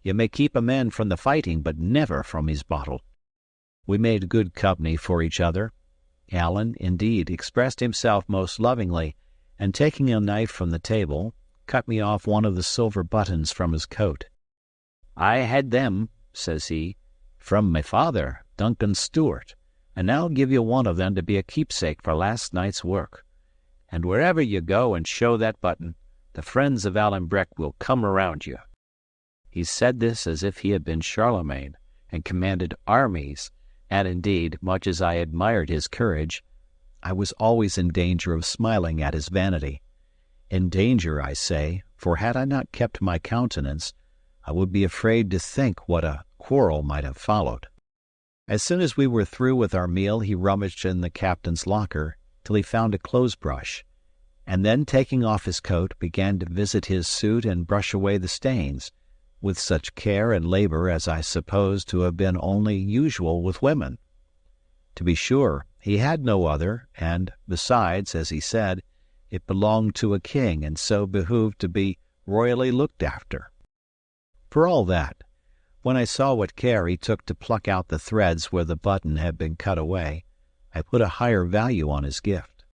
Speaker 1: You may keep a man from the fighting, but never from his bottle." We made good company for each other. Allen, indeed, expressed himself most lovingly, and taking a knife from the table, cut me off one of the silver buttons from his coat. "I had them," says he, "from my father, Duncan Stewart, and I'll give you one of them to be a keepsake for last night's work. And wherever you go and show that button, the friends of Alan Breck will come around you." He said this as if he had been Charlemagne, and commanded armies, and indeed, much as I admired his courage, I was always in danger of smiling at his vanity. In danger, I say, for had I not kept my countenance, I would be afraid to think what a quarrel might have followed. As soon as we were through with our meal, he rummaged in the captain's locker till he found a clothes-brush, and then taking off his coat, began to visit his suit and brush away the stains, with such care and labor as I suppose to have been only usual with women. To be sure, he had no other, and, besides, as he said, it belonged to a king, and so behooved to be royally looked after. For all that, when I saw what care he took to pluck out the threads where the button had been cut away, I put a higher value on his gift.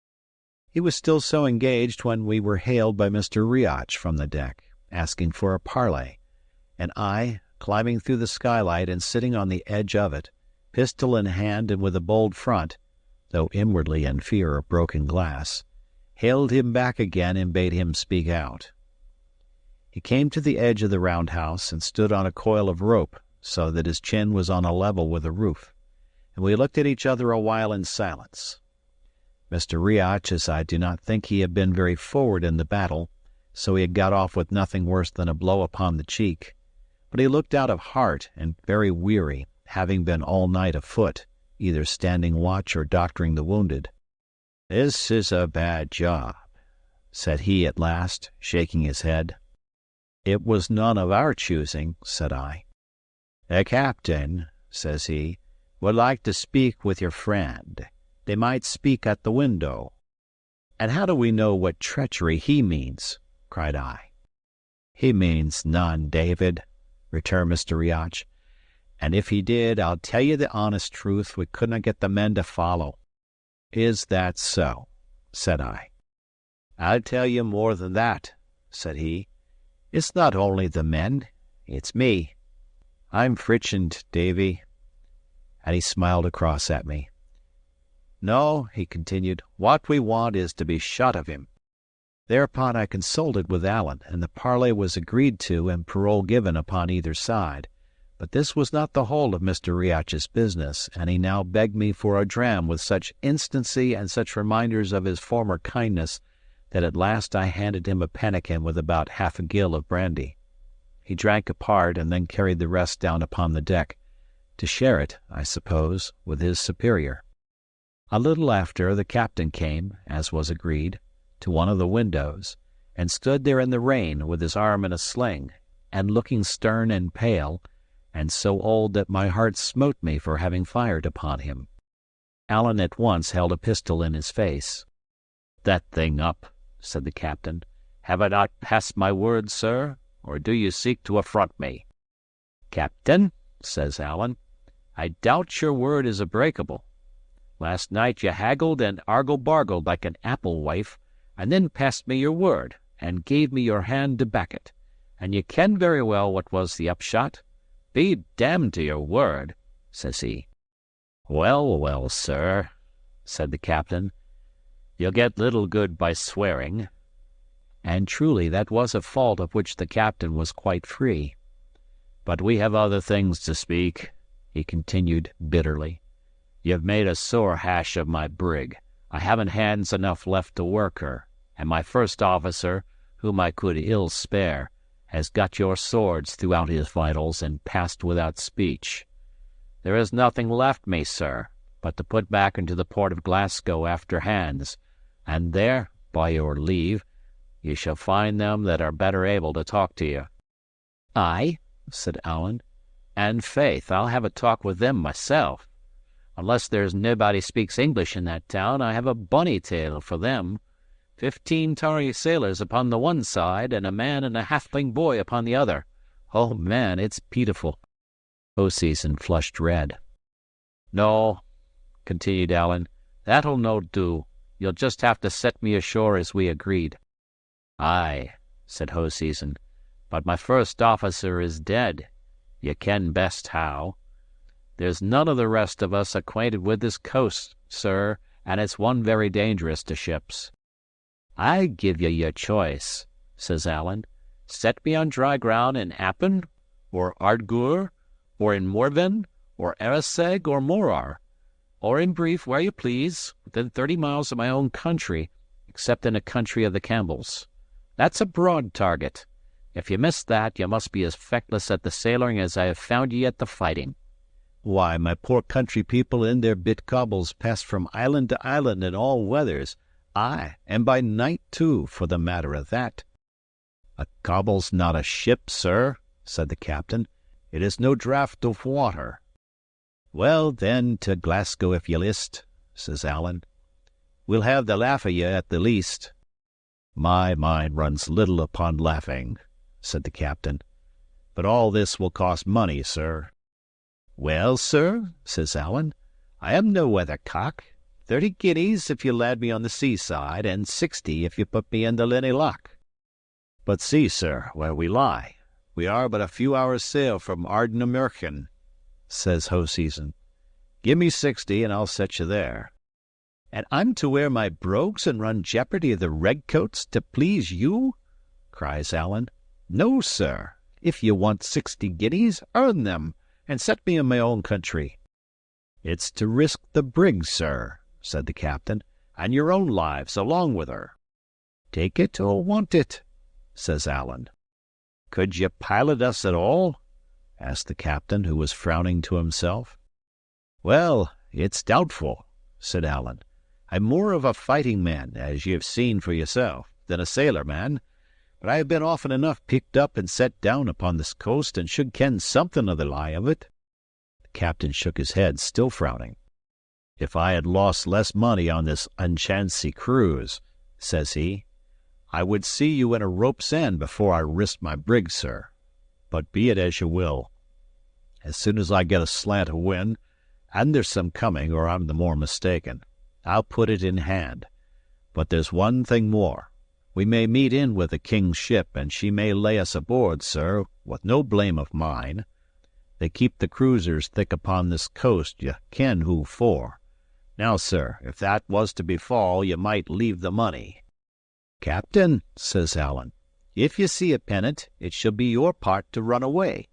Speaker 1: He was still so engaged when we were hailed by Mr. Riach from the deck, asking for a parley, and I, climbing through the skylight and sitting on the edge of it, pistol in hand and with a bold front, though inwardly in fear of broken glass, hailed him back again and bade him speak out. He came to the edge of the roundhouse and stood on a coil of rope so that his chin was on a level with the roof, and we looked at each other a while in silence. Mr. Riach, as I do not think he had been very forward in the battle, so he had got off with nothing worse than a blow upon the cheek, but he looked out of heart and very weary, having been all night afoot, either standing watch or doctoring the wounded. "This is a bad job," said he at last, shaking his head. "It was none of our choosing," said I. "The captain," says he, "would like to speak with your friend. They might speak at the window." "And how do we know what treachery he means?" cried I. "He means none, David," returned Mr. Riach, "and if he did, I'll tell you the honest truth, we couldn't get the men to follow." "Is that so?" said I. "I'll tell you more than that," said he. "It's not only the men, it's me. I'm frictioned, Davy." And he smiled across at me. "No," he continued, "what we want is to be shut of him." Thereupon I consulted with Allen, and the parley was agreed to and parole given upon either side. But this was not the whole of Mr. Riach's business, and he now begged me for a dram with such instancy and such reminders of his former kindness that at last I handed him a pannikin with about half a gill of brandy. He drank a part and then carried the rest down upon the deck, to share it, I suppose, with his superior. A little after, the captain came, as was agreed, to one of the windows, and stood there in the rain with his arm in a sling, and looking stern and pale, and so old that my heart smote me for having fired upon him. Allen at once held a pistol in his face. "That thing up," said the captain,
Speaker 4: Have I not passed my word, sir, or do you seek to affront me?" "Captain," says Allen, "I doubt your word is breakable. Last night you haggled and argle-bargled like an apple-wife, and then passed me your word, and gave me your hand to back it, and you ken very well what was the upshot. Be damned to your word," says he. "Well, well, sir," said the captain, "you'll get little good by swearing." And truly that was a fault of which the captain was quite free. "But we have other things to speak," he continued bitterly. "You've made a sore hash of my brig. I haven't hands enough left to work her, and my first officer, whom I could ill spare, has got your swords throughout his vitals and passed without speech. There is nothing left me, sir, but to put back into the port of Glasgow after hands, and there, by your leave, you shall find them that are better able to talk to you." "Aye," said Allen, "and faith, I'll have a talk with them myself. Unless there's nobody speaks English in that town, I have a bonny tale for them. 15 tarry sailors upon the one side, and a man and a halfling boy upon the other. Oh, man, it's pitiful." Hoseason flushed red. "No," continued Allen, "that'll no do. You'll just have to set me ashore as we agreed." "Aye," said Hoseason, "but my first officer is dead. You ken best how. There's none of the rest of us acquainted with this coast, sir, and it's one very dangerous to ships." "I give you your choice," says Allen. "Set me on dry ground in Appin, or Ardgour, or in Morven, or Eraseg, or Morar, or in brief where you please, within 30 miles of my own country, except in a country of the Campbells. That's a broad target. If you miss that, you must be as feckless at the sailoring as I have found ye at the fighting."
Speaker 1: Why, my poor country people in their bit cobbles pass from island to island in all weathers, aye, and by night too, for the matter of that." "A cobble's not a ship, sir," said the captain. "It is no draught of water." "Well, then, to Glasgow if ye list," says Allen. "We'll have the laugh of ye at the least." "My mind runs little upon laughing," said the captain. "But all this will cost money, sir." "Well, sir," says Allen, "I am no weathercock. 30 guineas if you land me on the seaside, and 60 if you put me in the Linney Loch." "But see, sir, where we lie. We are but a few hours' sail from Ardnamurchan," says Hoseason. "Give me 60, and I'll set you there." "And I'm to wear my brogues and run jeopardy of the redcoats to please you?" cries Allen. "No, sir. If you want 60 guineas, earn them, and set me in my own country." "It's to risk the brig, sir," said the captain, "and your own lives along with her." "Take it or want it," says Allen. "Could you pilot us at all?" asked the captain, who was frowning to himself. "Well, it's doubtful," said Allen. "I'm more of a fighting man, as you've seen for yourself, than a sailor man, but I have been often enough picked up and set down upon this coast, and should ken something of the lie of it." The captain shook his head, still frowning. "If I had lost less money on this unchancy cruise," says he, "I would see you in a rope's end before I risked my brig, sir. But be it as you will. As soon as I get a slant of wind, and there's some coming, or I'm the more mistaken, I'll put it in hand. But there's one thing more. We may meet in with the king's ship, and she may lay us aboard, sir, with no blame of mine. They keep the cruisers thick upon this coast, you ken who for. Now, sir, if that was to befall, you might leave the money." "Captain," says Allen, "if you see a pennant, it shall be your part to run away.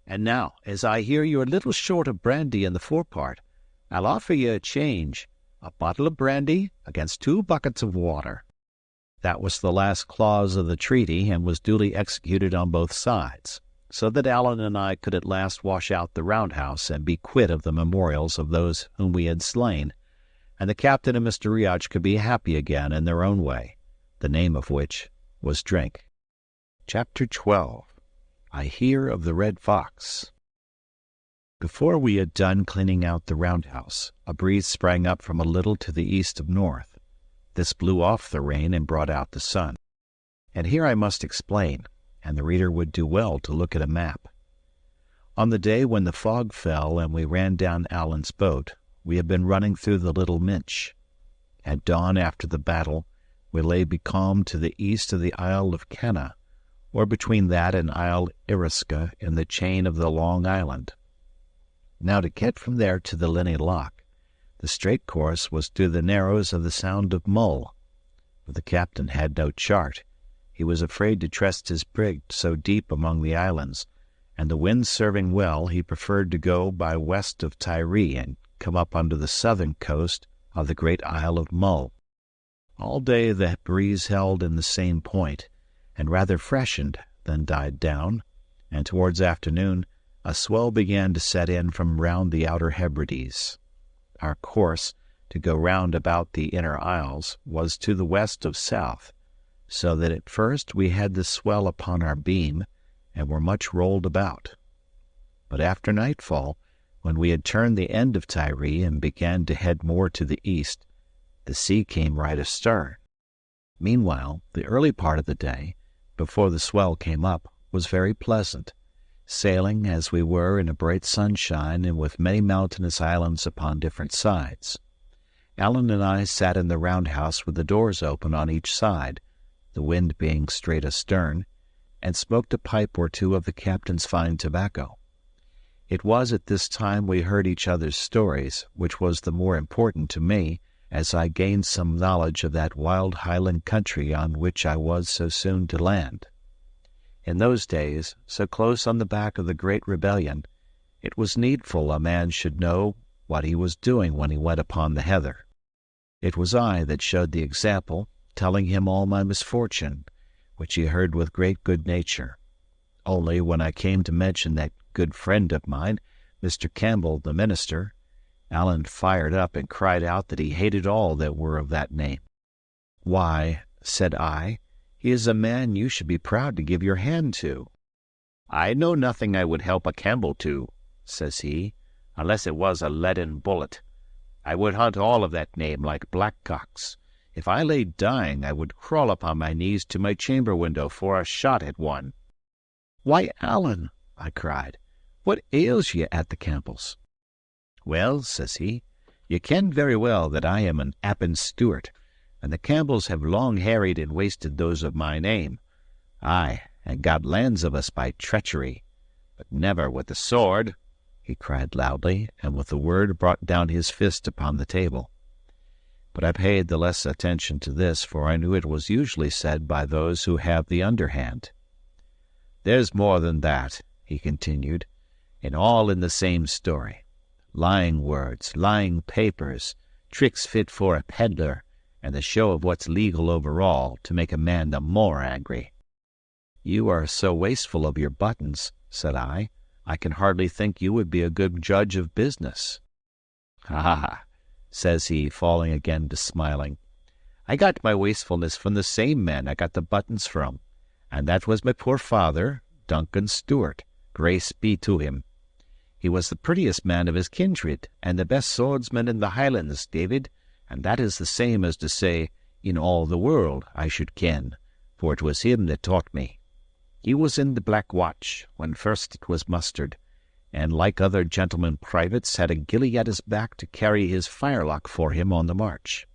Speaker 1: And now, as I hear you're a little short of brandy in the forepart, I'll offer you a change, a bottle of brandy against 2 buckets of water." That was the last clause of the treaty, and was duly executed on both sides, so that Allen and I could at last wash out the Roundhouse and be quit of the memorials of those whom we had slain, and the captain and Mr. Riach could be happy again in their own way, the name of which was drink. Chapter 12. I Hear of the Red Fox. Before we had done cleaning out the Roundhouse, a breeze sprang up from a little to the east of north. This blew off the rain and brought out the sun. And here I must explain, and the reader would do well to look at a map. On the day when the fog fell and we ran down Allen's boat, we had been running through the Little Minch. At dawn after the battle, we lay becalmed to the east of the Isle of Kenna, or between that and Isle Eriska in the chain of the Long Island. Now to get from there to the Linney Loch, the straight course was through the narrows of the Sound of Mull. But the captain had no chart. He was afraid to trust his brig so deep among the islands, and the wind serving well, he preferred to go by west of Tiree and come up under the southern coast of the great Isle of Mull. All day the breeze held in the same point, and rather freshened than died down, and towards afternoon a swell began to set in from round the outer Hebrides. Our course, to go round about the inner isles, was to the west of south, so that at first we had the swell upon our beam, and were much rolled about. But after nightfall, when we had turned the end of Tiree and began to head more to the east, the sea came right astern. Meanwhile, the early part of the day, before the swell came up, was very pleasant, sailing as we were in a bright sunshine and with many mountainous islands upon different sides. Allen and I sat in the roundhouse with the doors open on each side, the wind being straight astern, and smoked a pipe or two of the captain's fine tobacco. It was at this time we heard each other's stories, which was the more important to me, as I gained some knowledge of that wild Highland country on which I was so soon to land. In those days, so close on the back of the great rebellion, it was needful a man should know what he was doing when he went upon the heather. It was I that showed the example, telling him all my misfortune, which he heard with great good nature. Only when I came to mention that good friend of mine, Mr. Campbell, the minister, Allen fired up and cried out that he hated all that were of that name. "Why," said I, "he is a man you should be proud to give your hand to." "I know nothing I would help a Campbell to," says he, "unless it was a leaden bullet. I would hunt all of that name like blackcocks. If I lay dying, I would crawl upon my knees to my chamber window for a shot at one." "Why, Allen," I cried, "what ails ye at the Campbells?" "Well," says he, "you ken very well that I am an Appin Stewart, and the Campbells have long harried and wasted those of my name. Ay, and got lands of us by treachery, but never with the sword," he cried loudly, and with the word brought down his fist upon the table. But I paid the less attention to this, for I knew it was usually said by those who have the underhand. "There's more than that," he continued, "and all in the same story. Lying words, lying papers, tricks fit for a peddler, and the show of what's legal over all, to make a man the more angry." "You are so wasteful of your buttons," said I can hardly think you would be a good judge of business." "Ah," says he, falling again to smiling, "I got my wastefulness from the same man I got the buttons from, and that was my poor father, Duncan Stewart, grace be to him. He was the prettiest man of his kindred, and the best swordsman in the Highlands, David, and that is the same as to say, in all the world, I should ken, for it was him that taught me. He was in the Black Watch, when first it was mustered, and like other gentlemen privates had a gillie at his back to carry his firelock for him on the march.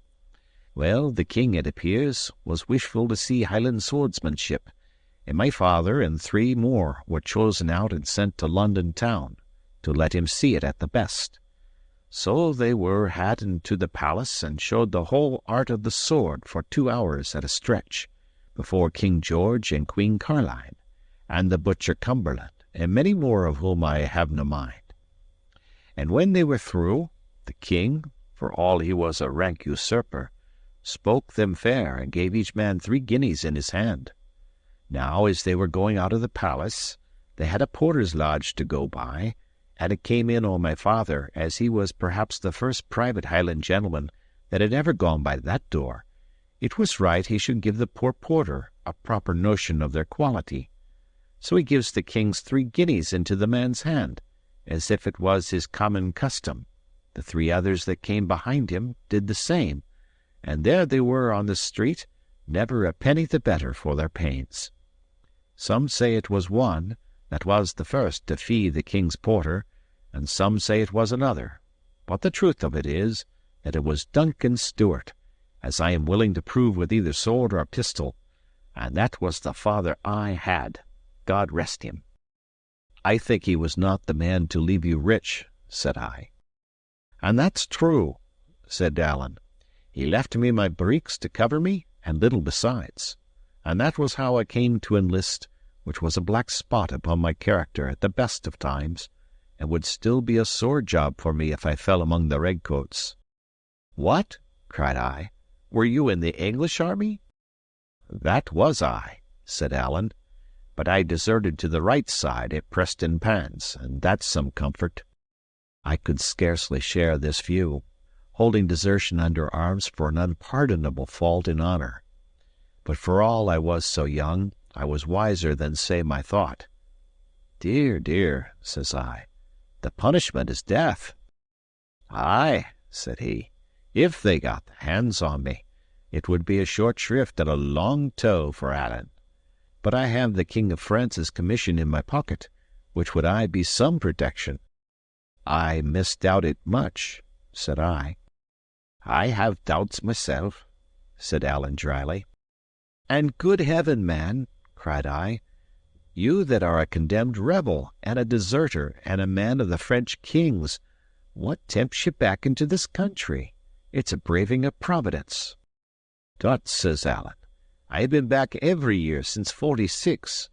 Speaker 1: Well, the king, it appears, was wishful to see Highland swordsmanship, and my father and 3 more were chosen out and sent to London town, to let him see it at the best. So they were had into the palace, and showed the whole art of the sword for 2 hours at a stretch, before King George and Queen Caroline, and the butcher Cumberland, and many more of whom I have no mind. And when they were through, the king, for all he was a rank usurper, spoke them fair, and gave each man 3 guineas in his hand. Now, as they were going out of the palace, they had a porter's lodge to go by, and it came in on my father, as he was perhaps the first private Highland gentleman that had ever gone by that door, it was right he should give the poor porter a proper notion of their quality. So he gives the king's 3 guineas into the man's hand, as if it was his common custom. The 3 others that came behind him did the same, and there they were on the street,
Speaker 4: never a penny the better for their pains. Some say it was one that was the first to fee the king's porter, and some say it was another. But the truth of it is that it was Duncan Stewart, as I am willing to prove with either sword or pistol, and that was the father I had, God rest him. I think he was not the man to leave you rich, said I. And that's true, said Allen. He left me my breeks to cover me, and little besides. And that was how I came to enlist, which was a black spot upon my character at the best of times, and would still be a sore job for me if I fell among the redcoats. What? Cried I. Were you in the English army? That was I, said Allen, but I deserted to the right side at Preston Pans, and that's some comfort. I could scarcely share this view, holding desertion under arms for an unpardonable fault in honor. But for all I was so young, I was wiser than say my thought. Dear, dear, says I, the punishment is death. Aye, said he, if they got the hands on me, it would be a short shrift and a long tow for Allen. But I have the King of France's commission in my pocket, which would I be some protection. I misdoubt it much, said I. I have doubts myself, said Allen dryly. And good heaven, man, cried I, you that are a condemned rebel, and a deserter, and a man of the French king's, what tempts you back into this country? It's a braving of Providence. Tut, says Allen, I have been back every year since '46.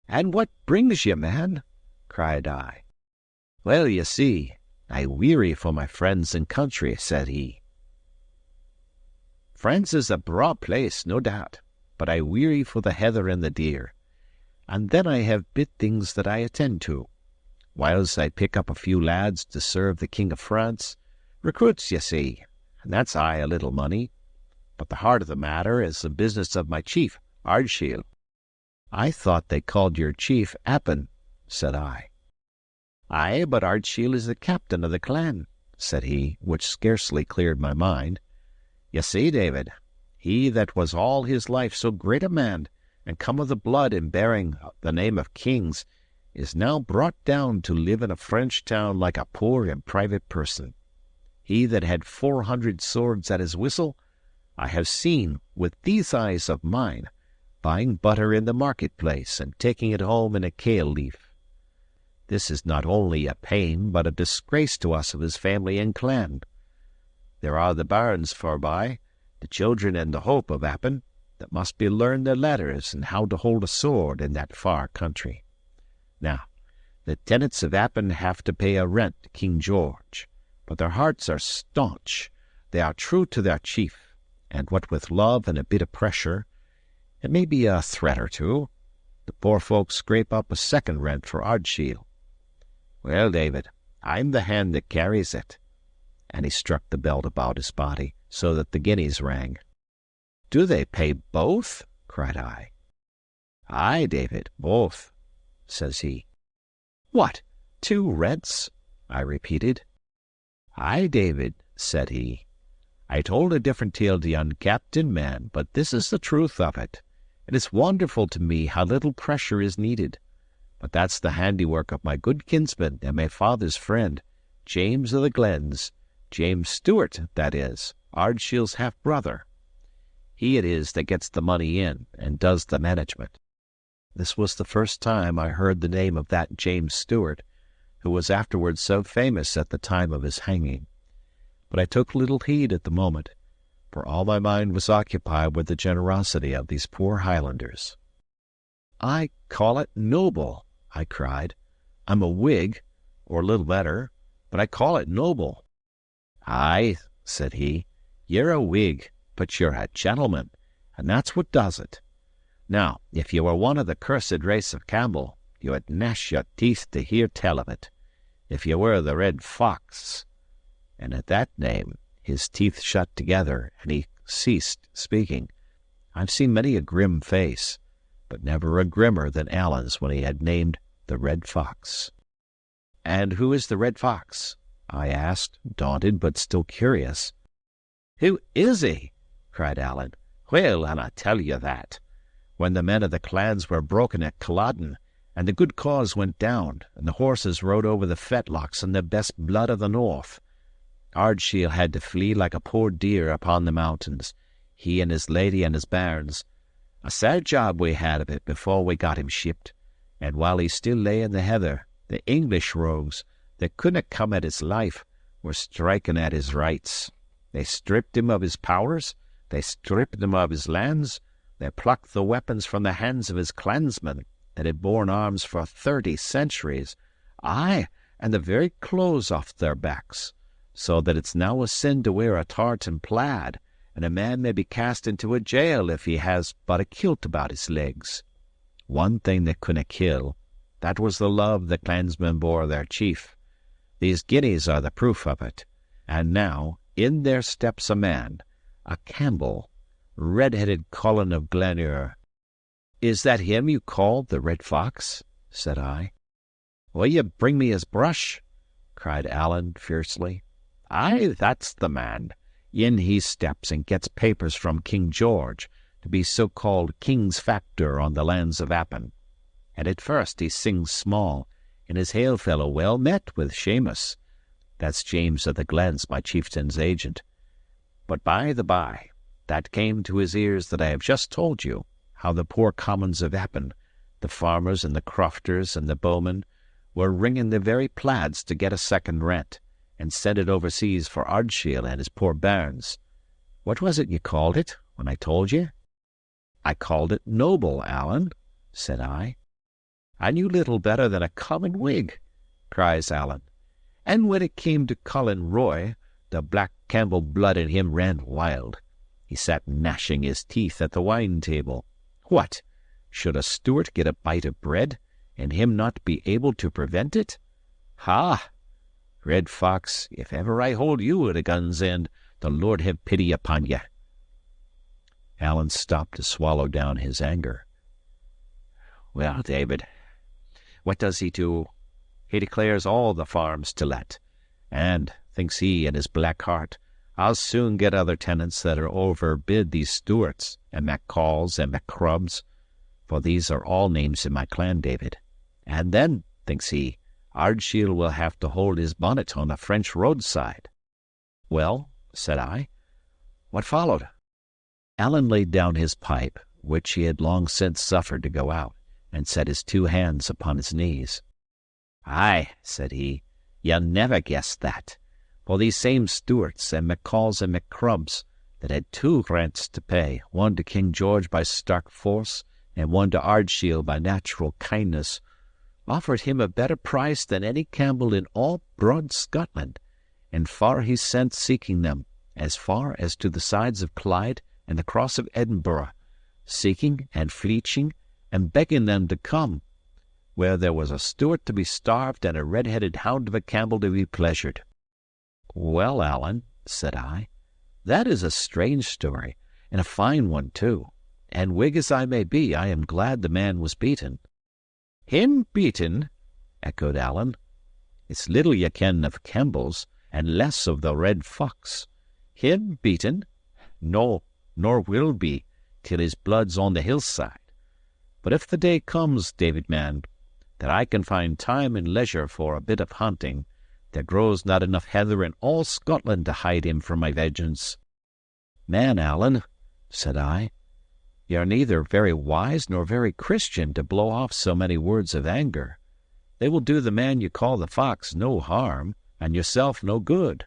Speaker 4: And what brings you, man? Cried I. Well, you see, I weary for my friends and country, said he. France is a broad place, no doubt, but I weary for the heather and the deer. And then I have bit things that I attend to. Whiles I pick up a few lads to serve the King of France, recruits, you see, and that's aye a little money. But the heart of the matter is the business of my chief, Ardshiel. I thought they called your chief Appin, said I. Aye, but Ardshiel is the captain of the clan, said he, which scarcely cleared my mind. You see, David, he that was all his life so great a man, and come of the blood and bearing the name of kings, is now brought down to live in a French town like a poor and private person. He that had 400 swords at his whistle, I have seen with these eyes of mine, buying butter in the marketplace and taking it home in a kale leaf. This is not only a pain, but a disgrace to us of his family and clan. There are the bairns forby, the children and the hope of Appin, that must be learned their letters and how to hold a sword in that far country. Now, the tenants of Appin have to pay a rent to King George, but their hearts are staunch. They are true to their chief, and what with love and a bit of pressure, it may be a threat or two, the poor folks scrape up a second rent for Ardshiel. Well, David, I'm the hand that carries it. And he struck the belt about his body, so that the guineas rang. Do they pay both? Cried I. Aye, David, both, says he. What, 2 rents? I repeated. Aye, David, said he. I told a different tale to yon captain man, but this is the truth of it. It is wonderful to me how little pressure is needed. But that's the handiwork of my good kinsman and my father's friend, James of the Glens, James Stewart, that is, Ardshiel's half-brother. He it is that gets the money in and does the management. This was the first time I heard the name of that James Stewart, who was afterwards so famous at the time of his hanging. But I took little heed at the moment, for all my mind was occupied with the generosity of these poor Highlanders. I call it noble, I cried. I'm a Whig, or little better, but I call it noble. Aye, said he, you're a Whig, but you're a gentleman, and that's what does it. Now, if you were one of the cursed race of Campbell, you would gnash your teeth to hear tell of it. If you were the Red Fox— and at that name his teeth shut together, and he ceased speaking. I've seen many a grim face, but never a grimmer than Allen's when he had named the Red Fox. And who is the Red Fox? I asked, daunted but still curious. Who is he? Cried Allen. Well, and I tell you that, when the men of the clans were broken at Culloden, and the good cause went down, and the horses rode over the fetlocks and the best blood of the north, Ardshiel had to flee like a poor deer upon the mountains, he and his lady and his bairns. A sad job we had of it before we got him shipped, and while he still lay in the heather, the English rogues that couldn't come at his life were striking at his rights. They stripped him of his powers, they stripped him of his lands, they plucked the weapons from the hands of his clansmen that had borne arms for 30 centuries, aye, and the very clothes off their backs, so that it's now a sin to wear a tartan plaid, and a man may be cast into a jail if he has but a kilt about his legs. One thing they couldn't kill, that was the love the clansmen bore their chief. These guineas are the proof of it. And now, in there steps a man, a Campbell, red-headed Colin of Glenure. "Is that him you called the Red Fox?" said I. "Will you bring me his brush?" cried Allen fiercely. "Aye, that's the man. In he steps and gets papers from King George to be so-called King's Factor on the lands of Appin. And at first he sings small, and his hail-fellow well met with Seamus. That's James of the Glens, my chieftain's agent. But by the by, that came to his ears that I have just told you, how the poor commons of Appin, the farmers and the crofters and the bowmen, were wringing the very plaids to get a second rent, and send it overseas for Ardshiel and his poor bairns. What was it you called it, when I told you?" "I called it noble, Allen," said I. "And you little better than a common Whig," cries Allen. And when it came to Colin Roy, the black Campbell blood in him ran wild. He sat gnashing his teeth at the wine-table. What, should a Stuart get a bite of bread, and him not be able to prevent it? Ha! Red Fox, if ever I hold you at a gun's end, the Lord have pity upon ye." Allen stopped to swallow down his anger. "Well, David, what does he do? He declares all the farms to let, and, thinks he in his black heart, I'll soon get other tenants that are overbid these Stuarts and MacCalls and MacCrubs, for these are all names in my clan, David. And then, thinks he, Ardshiel will have to hold his bonnet on the French roadside." "Well," said I, "what followed?" Allen laid down his pipe, which he had long since suffered to go out, and set his 2 hands upon his knees. "Aye," said he, "you'll never guess that. For these same Stuarts and MacCalls and MacCrubs that had 2 rents to pay, one to King George by stark force, and one to Ardshiel by natural kindness, offered him a better price than any Campbell in all broad Scotland, and far he sent seeking them, as far as to the sides of Clyde and the cross of Edinburgh, seeking and fleeching and begging them to come, where there was a Stuart to be starved and a red-headed hound of a Campbell to be pleasured." "Well, Allen," said I, "that is a strange story, and a fine one too, and Whig as I may be, I am glad the man was beaten." "Him beaten?" echoed Allen. "It's little ye ken of Campbells, and less of the Red Fox. Him beaten? No, nor will be, till his blood's on the hillside. But if the day comes, David man, that I can find time and leisure for a bit of hunting, there grows not enough heather in all Scotland to hide him from my vengeance." "Man, Allen," said I, "you're neither very wise nor very Christian to blow off so many words of anger. They will do the man you call the Fox no harm, and yourself no good.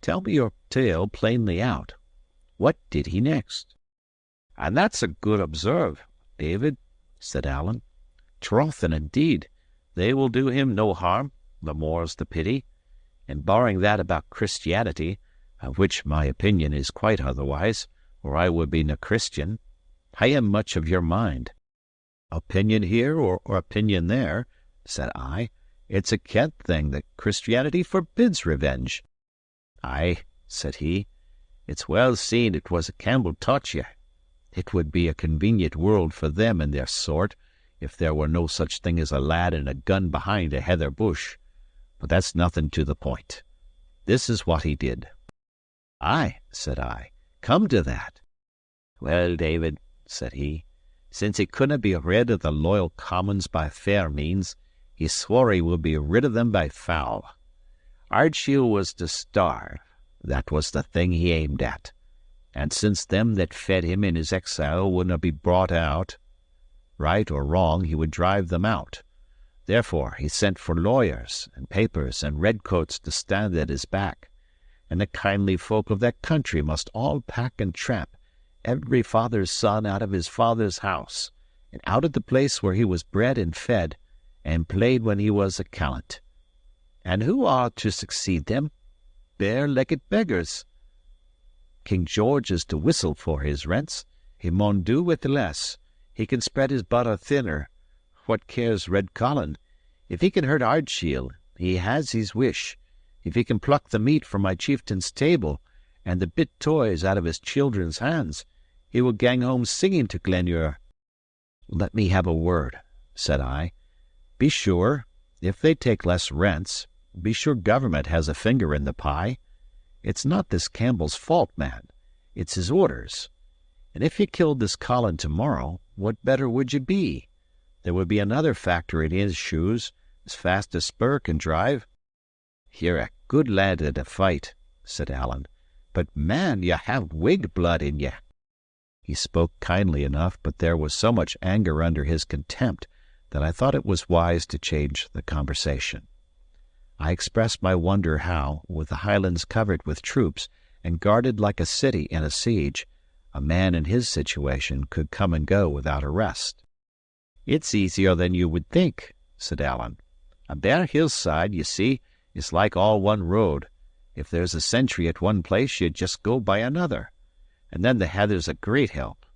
Speaker 4: Tell me your tale plainly out. What did he next?" "And that's a good observe, David," said Allen. "Troth and indeed, they will do him no harm, the more's the pity. And barring that about Christianity, of which my opinion is quite otherwise, or I would be no Christian, I am much of your mind." "Opinion here or opinion there," said I, "it's a kent thing that Christianity forbids revenge." "Aye," said he, "it's well seen it was a Campbell taught ye. It would be a convenient world for them and their sort, if there were no such thing as a lad and a gun behind a heather bush. But that's nothing to the point. This is what he did." "Aye," said I, "come to that." "Well, David," said he, "since he couldn't be rid of the loyal commons by fair means, he swore he would be rid of them by foul. Ardshiel was to starve. That was the thing he aimed at. And since them that fed him in his exile wouldn't be brought out, right or wrong, he would drive them out. Therefore he sent for lawyers and papers and redcoats to stand at his back, and the kindly folk of that country must all pack and tramp every father's son out of his father's house, and out of the place where he was bred and fed, and played when he was a callant. And who are to succeed them? Bare-legged beggars. King George is to whistle for his rents. He maun do with less. He can spread his butter thinner. What cares Red Colin? If he can hurt Ardshiel, he has his wish. If he can pluck the meat from my chieftain's table, and the bit toys out of his children's hands, he will gang home singing to Glenure." "Let me have a word," said I. "Be sure, if they take less rents, be sure government has a finger in the pie. It's not this Campbell's fault, man. It's his orders. And if you killed this Colin tomorrow, what better would you be? There would be another factor in his shoes, as fast as spur can drive." "You're a good lad at a fight," said Allen. "But, man, you have Whig blood in ye." He spoke kindly enough, but there was so much anger under his contempt that I thought it was wise to change the conversation. I expressed my wonder how, with the Highlands covered with troops and guarded like a city in a siege, a man in his situation could come and go without arrest. "It's easier than you would think," said Allen. "A bare hillside, you see, is like all one road. If there's a sentry at one place, you just go by another. And then the heather's a great help.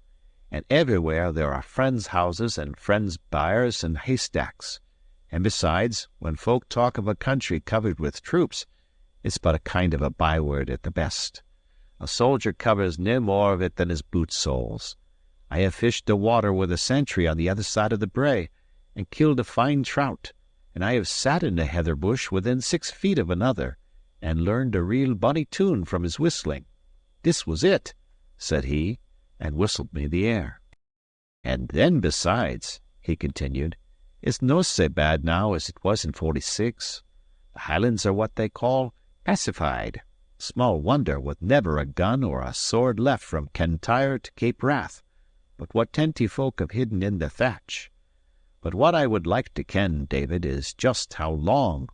Speaker 4: And everywhere there are friends' houses and friends' byres and haystacks. And besides, when folk talk of a country covered with troops, it's but a kind of a byword at the best. A soldier covers no more of it than his boot soles. I have fished the water with a sentry on the other side of the brae, and killed a fine trout, and I have sat in a heather bush within 6 feet of another, and learned a real bonny tune from his whistling. This was it," said he, and whistled me the air. "And then, besides," he continued, "it's no sae bad now as it was in '46. The Highlands are what they call pacified. Small wonder, with never a gun or a sword left from Cantyre to Cape Wrath, but what tenty folk have hidden in the thatch. But what I would like to ken, David, is just how long.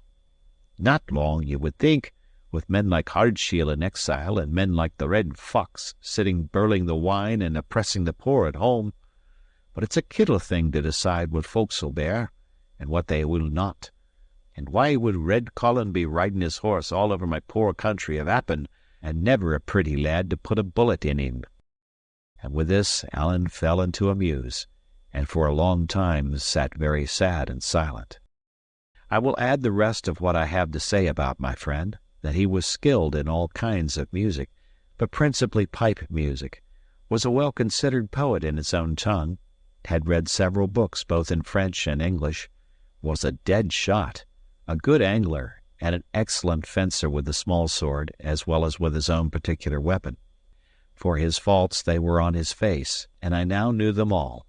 Speaker 4: Not long, you would think, with men like Ardshiel in exile and men like the Red Fox sitting birling the wine and oppressing the poor at home. But it's a kittle thing to decide what folks will bear, and what they will not. And why would Red Colin be riding his horse all over my poor country of Appin, and never a pretty lad to put a bullet in him?" And with this Allen fell into a muse, and for a long time sat very sad and silent. I will add the rest of what I have to say about my friend, that he was skilled in all kinds of music, but principally pipe music, was a well-considered poet in his own tongue, had read several books both in French and English, was a dead shot, a good angler, and an excellent fencer with the small sword as well as with his own particular weapon. For his faults they were on his face, and I now knew them all.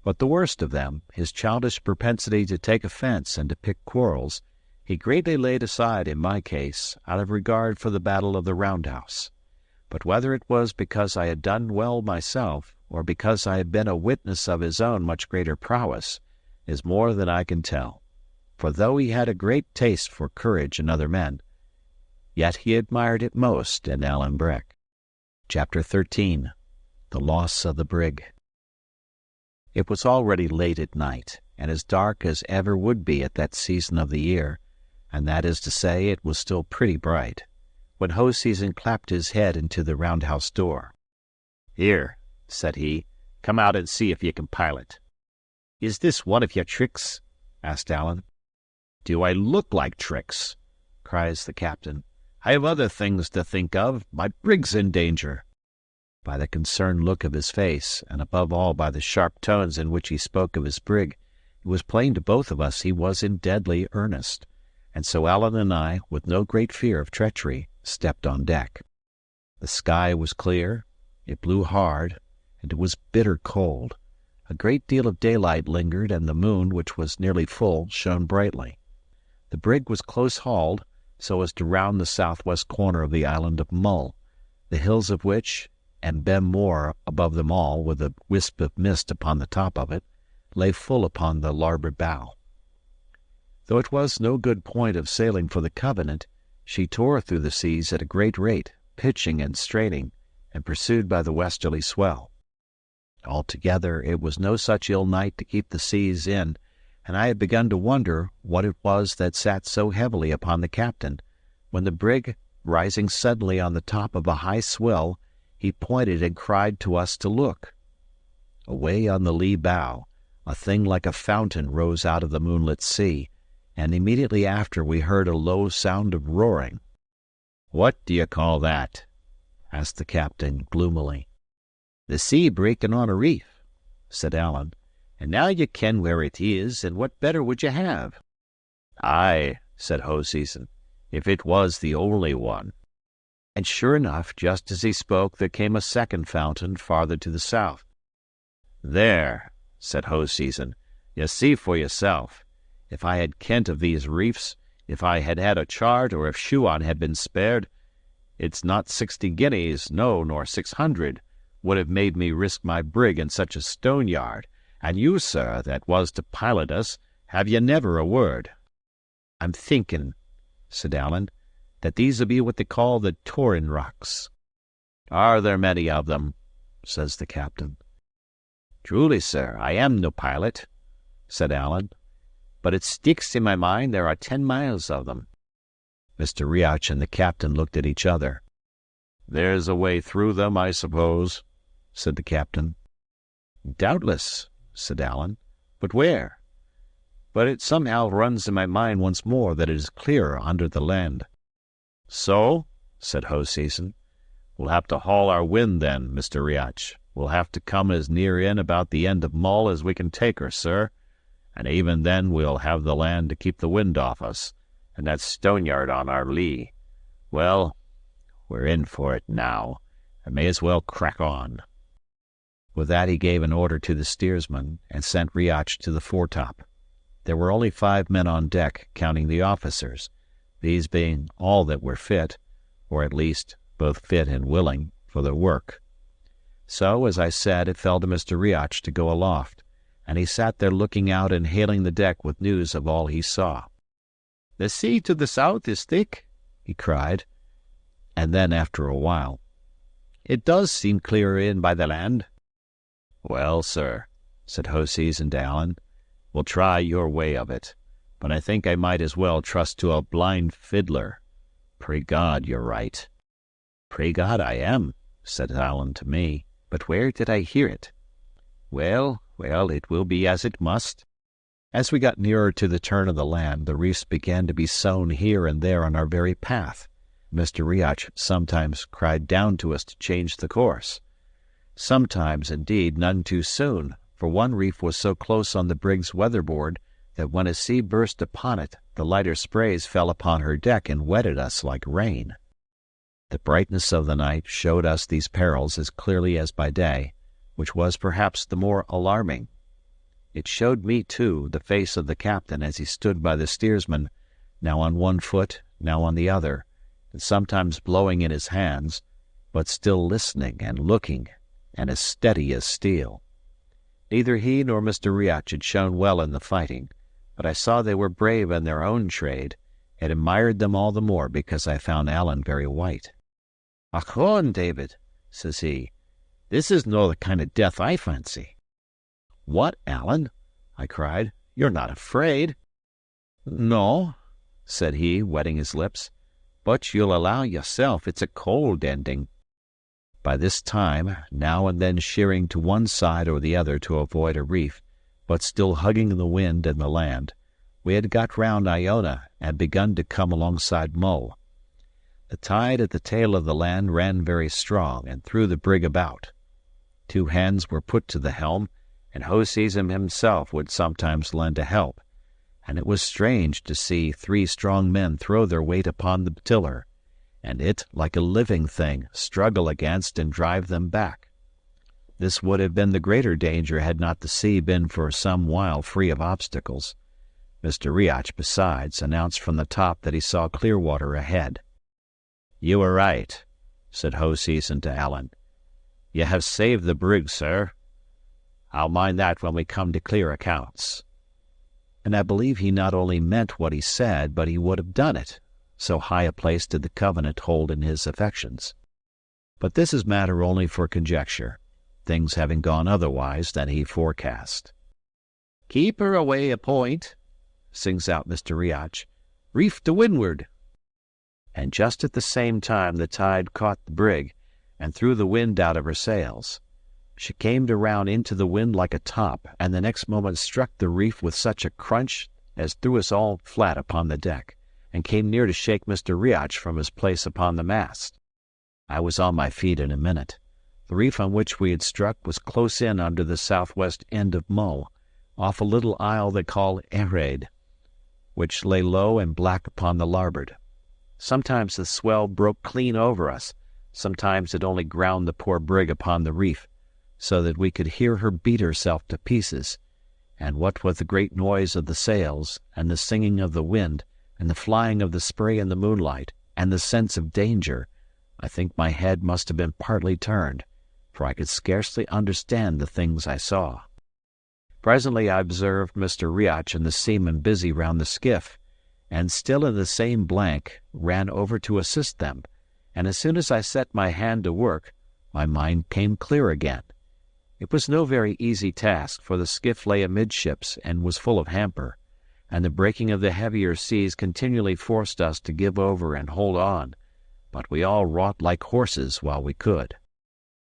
Speaker 4: But the worst of them, his childish propensity to take offence and to pick quarrels, he greatly laid aside in my case, out of regard for the battle of the Roundhouse. But whether it was because I had done well myself, or because I had been a witness of his own much greater prowess, is more than I can tell. For though he had a great taste for courage in other men, yet he admired it most in Alan Breck. Chapter 13. The Loss of the Brig. It was already late at night, and as dark as ever would be at that season of the year, and that is to say, it was still pretty bright, when Hoseason clapped his head into the roundhouse door. "Here," said he, "come out and see if you can pilot." "Is this one of your tricks?" asked Allen. "Do I look like tricks?" cries the captain. "I have other things to think of. My brig's in danger." By the concerned look of his face, and above all by the sharp tones in which he spoke of his brig, it was plain to both of us he was in deadly earnest, and so Allen and I, with no great fear of treachery, stepped on deck. The sky was clear, it blew hard,
Speaker 1: and it was bitter cold. A great deal of daylight lingered, and the moon, which was nearly full, shone brightly. The brig was close hauled, so as to round the southwest corner of the island of Mull, the hills of which, and Ben Moor above them all, with a wisp of mist upon the top of it, lay full upon the larboard bow. Though it was no good point of sailing for the Covenant, she tore through the seas at a great rate, pitching and straining, and pursued by the westerly swell. Altogether, it was no such ill night to keep the seas in, and I had begun to wonder what it was that sat so heavily upon the captain, when the brig, rising suddenly on the top of a high swell, he pointed and cried to us to look. Away on the lee bow, a thing like a fountain rose out of the moonlit sea, and immediately after we heard a low sound of roaring. "What do you call that?" asked the captain gloomily. "The sea breaking on a reef," said Allen, "and now you ken where it is, and what better would you have?" "Aye," said Hoseason, "if it was the only one." And sure enough, just as he spoke, there came a second fountain farther to the south. "There," said Hoseason, "you see for yourself. If I had kent of these reefs, if I had had a chart, or if Shuan had been spared, it's not 60 guineas, no, nor 600, would have made me risk my brig in such a stone-yard, and you, sir, that was to pilot us, have ye never a word?" "I'm thinking," said Allen, "that these'll be what they call the Torin rocks." "Are there many of them?" says the captain. "Truly, sir, I am no pilot," said Allen, "but it sticks in my mind there are 10 miles of them." Mr. Riach and the captain looked at each other. "There's a way through them, I suppose," said the captain. "Doubtless," said Allen, "but where? But it somehow runs in my mind once more that it is clearer under the land." "So?" said Hoseason. "We'll have to haul our wind then, Mr. Riach. We'll have to come as near in about the end of Mull as we can take her, sir, and even then we'll have the land to keep the wind off us, and that stone-yard on our lee. Well, we're in for it now, and may as well crack on." With that he gave an order to the steersman, and sent Riach to the foretop. There were only 5 men on deck, counting the officers, these being all that were fit, or at least both fit and willing, for the work. So, as I said, it fell to Mr. Riach to go aloft, and he sat there looking out and hailing the deck with news of all he saw. "The sea to the south is thick," he cried, and then, after a while, "It does seem clearer in by the land." "Well, sir," said Hoseason to Allen, "we'll try your way of it, but I think I might as well trust to a blind fiddler. Pray God you're right." "Pray God I am," said Allen to me, "but where did I hear it?" Well, it will be as it must." As we got nearer to the turn of the land, the reefs began to be sown here and there on our very path. Mr. Riach sometimes cried down to us to change the course. Sometimes, indeed, none too soon, for one reef was so close on the brig's weatherboard that when a sea burst upon it, the lighter sprays fell upon her deck and wetted us like rain. The brightness of the night showed us these perils as clearly as by day, which was perhaps the more alarming. It showed me, too, the face of the captain as he stood by the steersman, now on one foot, now on the other, and sometimes blowing in his hands, but still listening and looking, and as steady as steel. Neither he nor Mr. Riach had shown well in the fighting, but I saw they were brave in their own trade, and admired them all the more because I found Allen very white. "Ochone, David," says he, "this is no the kind of death I fancy." "What, Allen?" I cried. "You're not afraid?" "No," said he, wetting his lips, "but you'll allow yourself it's a cold ending." By this time, now and then sheering to one side or the other to avoid a reef, but still hugging the wind and the land, we had got round Iona and begun to come alongside Mull. The tide at the tail of the land ran very strong and threw the brig about. 2 hands were put to the helm, and Hoseason himself would sometimes lend a help, and it was strange to see 3 strong men throw their weight upon the tiller, and it, like a living thing, struggle against and drive them back. This would have been the greater danger had not the sea been for some while free of obstacles. Mr. Riach, besides, announced from the top that he saw clear water ahead. "You were right," said Hoseason to Allen. "You have saved the brig, sir. I'll mind that when we come to clear accounts." And I believe he not only meant what he said, but he would have done it, so high a place did the covenant hold in his affections. But this is matter only for conjecture, things having gone otherwise than he forecast. "Keep her away a point," sings out Mr. Riach. "Reef to windward." And just at the same time the tide caught the brig and threw the wind out of her sails. She came round into the wind like a top, and the next moment struck the reef with such a crunch as threw us all flat upon the deck, and came near to shake Mr. Riach from his place upon the mast. I was on my feet in a minute. The reef on which we had struck was close in under the southwest end of Mull, off a little isle they call narrated, which lay low and black upon the larboard. Sometimes the swell broke clean over us, sometimes it only ground the poor brig upon the reef, so that we could hear her beat herself to pieces, and what with the great noise of the sails, and the singing of the wind, and the flying of the spray in the moonlight, and the sense of danger, I think my head must have been partly turned, for I could scarcely understand the things I saw. Presently I observed Mr. Riach and the seamen busy round the skiff, and still in the same blank, ran over to assist them, and as soon as I set my hand to work, my mind came clear again. It was no very easy task, for the skiff lay amidships and was full of hamper, and the breaking of the heavier seas continually forced us to give over and hold on, but we all wrought like horses while we could.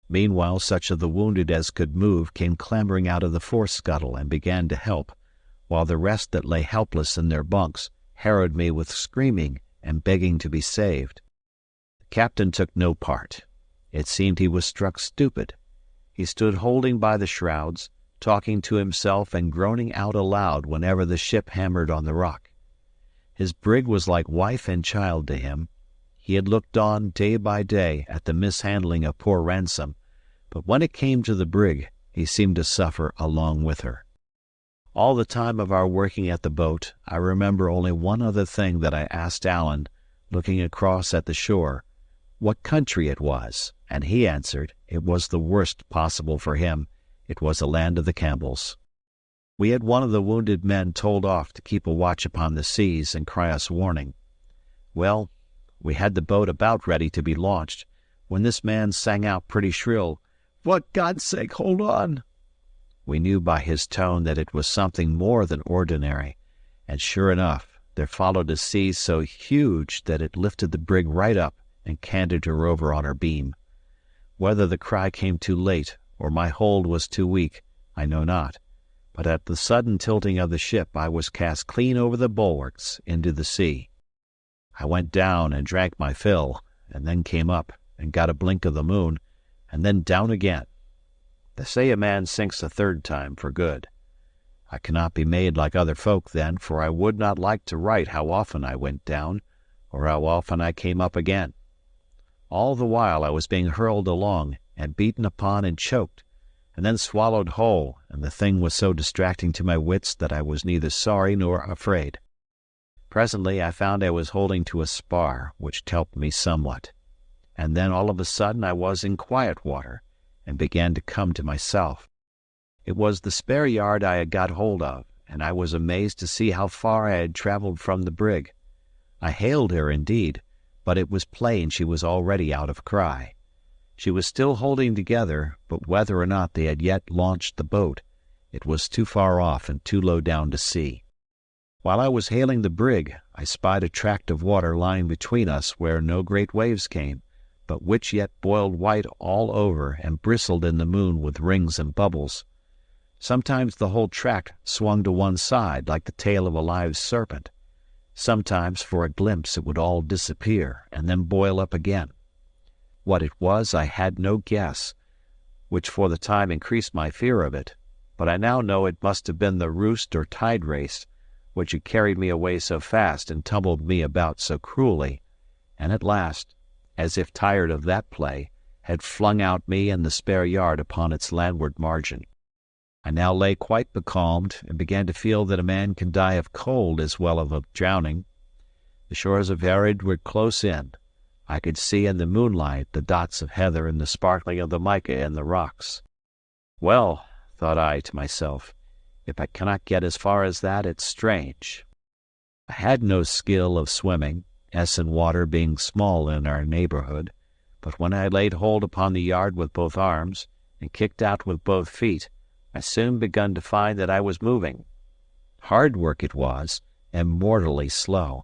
Speaker 1: Meanwhile such of the wounded as could move came clambering out of the fore scuttle and began to help, while the rest that lay helpless in their bunks harrowed me with screaming and begging to be saved. The captain took no part. It seemed he was struck stupid. He stood holding by the shrouds, talking to himself and groaning out aloud whenever the ship hammered on the rock. His brig was like wife and child to him. He had looked on day by day at the mishandling of poor Ransom, but when it came to the brig, he seemed to suffer along with her. All the time of our working at the boat, I remember only one other thing that I asked Allen, looking across at the shore, what country it was, and he answered it was the worst possible for him. It was the land of the Campbells. We had one of the wounded men told off to keep a watch upon the seas and cry us warning. Well, we had the boat about ready to be launched, when this man sang out pretty shrill, "For God's sake, hold on!" We knew by his tone that it was something more than ordinary, and sure enough, there followed a sea so huge that it lifted the brig right up and canted her over on her beam. Whether the cry came too late, or my hold was too weak, I know not, but at the sudden tilting of the ship I was cast clean over the bulwarks into the sea. I went down and drank my fill, and then came up and got a blink of the moon, and then down again. They say a man sinks a third time for good. I cannot be made like other folk then, for I would not like to write how often I went down, or how often I came up again. All the while I was being hurled along, and beaten upon and choked, and then swallowed whole, and the thing was so distracting to my wits that I was neither sorry nor afraid. Presently I found I was holding to a spar, which helped me somewhat, and then all of a sudden I was in quiet water, and began to come to myself. It was the spare yard I had got hold of, and I was amazed to see how far I had travelled from the brig. I hailed her indeed, but it was plain she was already out of cry. She was still holding together, but whether or not they had yet launched the boat, it was too far off and too low down to see. While I was hailing the brig, I spied a tract of water lying between us where no great waves came, but which yet boiled white all over and bristled in the moon with rings and bubbles. Sometimes the whole tract swung to one side like the tail of a live serpent. Sometimes for a glimpse it would all disappear and then boil up again. What it was I had no guess, which for the time increased my fear of it, but I now know it must have been the roost or tide race, which had carried me away so fast and tumbled me about so cruelly, and at last, as if tired of that play, had flung out me and the spare yard upon its landward margin. I now lay quite becalmed, and began to feel that a man can die of cold as well as of drowning. The shores of Ferry were close in. I could see in the moonlight the dots of heather and the sparkling of the mica in the rocks. Well, thought I to myself, if I cannot get as far as that, it's strange. I had no skill of swimming, Essen water being small in our neighborhood, but when I laid hold upon the yard with both arms, and kicked out with both feet, I soon begun to find that I was moving. Hard work it was, and mortally slow,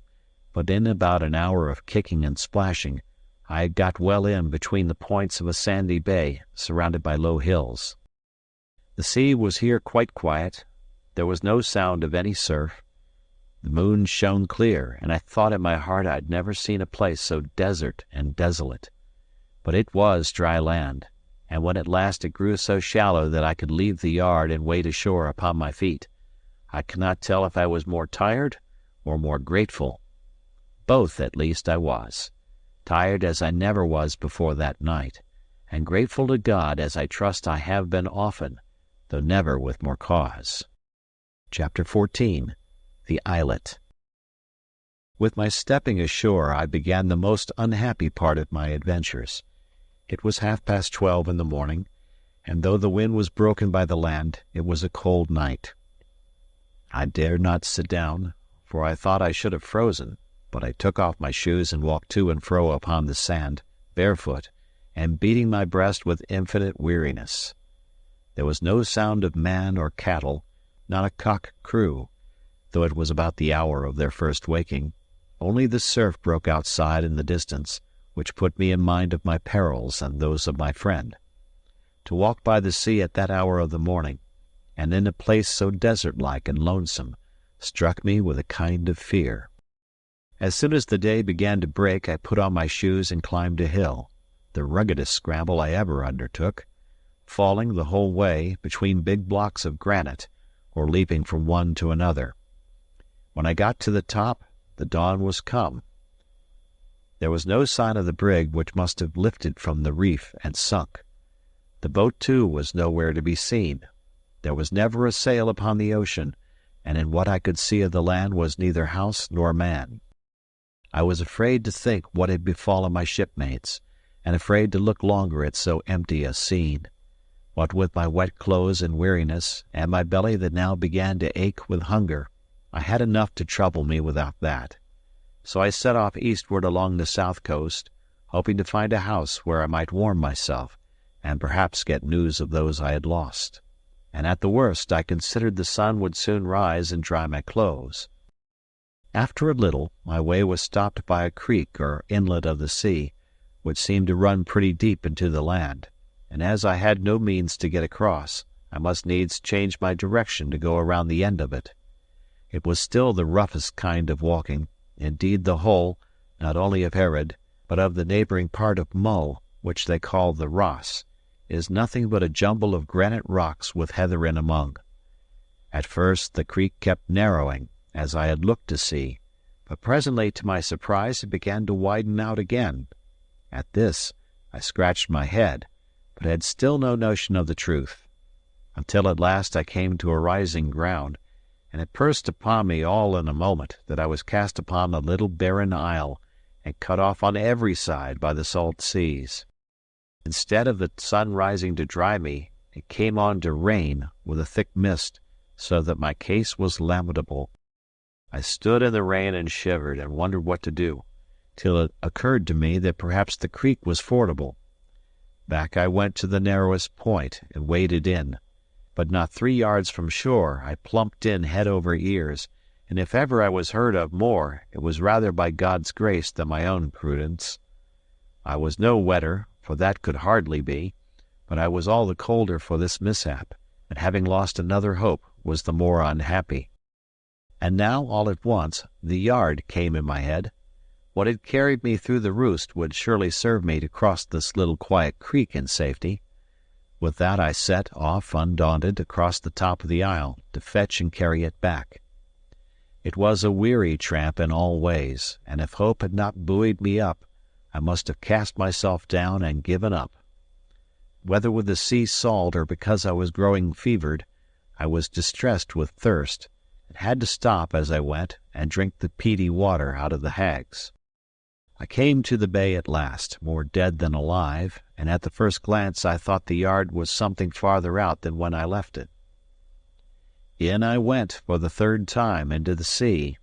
Speaker 1: but in about an hour of kicking and splashing, I had got well in between the points of a sandy bay surrounded by low hills. The sea was here quite quiet. There was no sound of any surf. The moon shone clear, and I thought in my heart I'd never seen a place so desert and desolate. But it was dry land, and when at last it grew so shallow that I could leave the yard and wade ashore upon my feet, I cannot tell if I was more tired or more grateful. Both, at least, I was. Tired as I never was before that night, and grateful to God as I trust I have been often, though never with more cause. Chapter 14. The Islet. With my stepping ashore, I began the most unhappy part of my adventures. It was 12:30 in the morning, and though the wind was broken by the land, it was a cold night. I dared not sit down, for I thought I should have frozen, but I took off my shoes and walked to and fro upon the sand, barefoot, and beating my breast with infinite weariness. There was no sound of man or cattle, not a cock crew, though it was about the hour of their first waking. Only the surf broke outside in the distance, which put me in mind of my perils and those of my friend. To walk by the sea at that hour of the morning, and in a place so desert-like and lonesome, struck me with a kind of fear. As soon as the day began to break, I put on my shoes and climbed a hill, the ruggedest scramble I ever undertook, falling the whole way between big blocks of granite, or leaping from one to another. When I got to the top, the dawn was come. There was no sign of the brig, which must have lifted from the reef and sunk. The boat, too, was nowhere to be seen. There was never a sail upon the ocean, and in what I could see of the land was neither house nor man. I was afraid to think what had befallen my shipmates, and afraid to look longer at so empty a scene. What with my wet clothes and weariness, and my belly that now began to ache with hunger, I had enough to trouble me without that. So I set off eastward along the south coast, hoping to find a house where I might warm myself, and perhaps get news of those I had lost. And at the worst I considered the sun would soon rise and dry my clothes. After a little, my way was stopped by a creek or inlet of the sea, which seemed to run pretty deep into the land, and as I had no means to get across, I must needs change my direction to go around the end of it. It was still the roughest kind of walking. Indeed, the whole, not only of Herod, but of the neighbouring part of Mull, which they call the Ross, is nothing but a jumble of granite rocks with heather in among. At first the creek kept narrowing, as I had looked to see, but presently, to my surprise, it began to widen out again. At this I scratched my head, but had still no notion of the truth, until at last I came to a rising ground, and it burst upon me all in a moment that I was cast upon a little barren isle, and cut off on every side by the salt seas. Instead of the sun rising to dry me, it came on to rain with a thick mist, so that my case was lamentable. I stood in the rain and shivered, and wondered what to do, till it occurred to me that perhaps the creek was fordable. Back I went to the narrowest point, and waded in. But not 3 yards from shore I plumped in head over ears, and if ever I was heard of more, it was rather by God's grace than my own prudence. I was no wetter, for that could hardly be, but I was all the colder for this mishap, and having lost another hope, was the more unhappy. And now, all at once, the yard came in my head. What had carried me through the roost would surely serve me to cross this little quiet creek in safety. With that I set off undaunted across the top of the isle, to fetch and carry it back. It was a weary tramp in all ways, and if hope had not buoyed me up, I must have cast myself down and given up. Whether with the sea salt or because I was growing fevered, I was distressed with thirst, and had to stop as I went and drink the peaty water out of the hags. I came to the bay at last, more dead than alive, and at the first glance I thought the yard was something farther out than when I left it. In I went for the third time into the sea.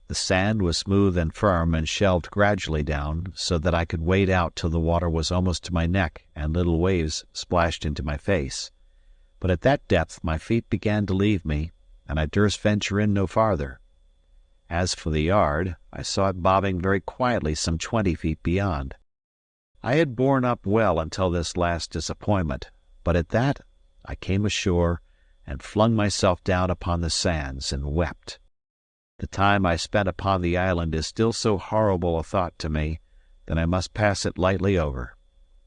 Speaker 1: The sand was smooth and firm and shelved gradually down so that I could wade out till the water was almost to my neck and little waves splashed into my face. But at that depth my feet began to leave me, and I durst venture in no farther. As for the yard, I saw it bobbing very quietly some 20 feet beyond. I had borne up well until this last disappointment, but at that I came ashore and flung myself down upon the sands and wept. The time I spent upon the island is still so horrible a thought to me that I must pass it lightly over.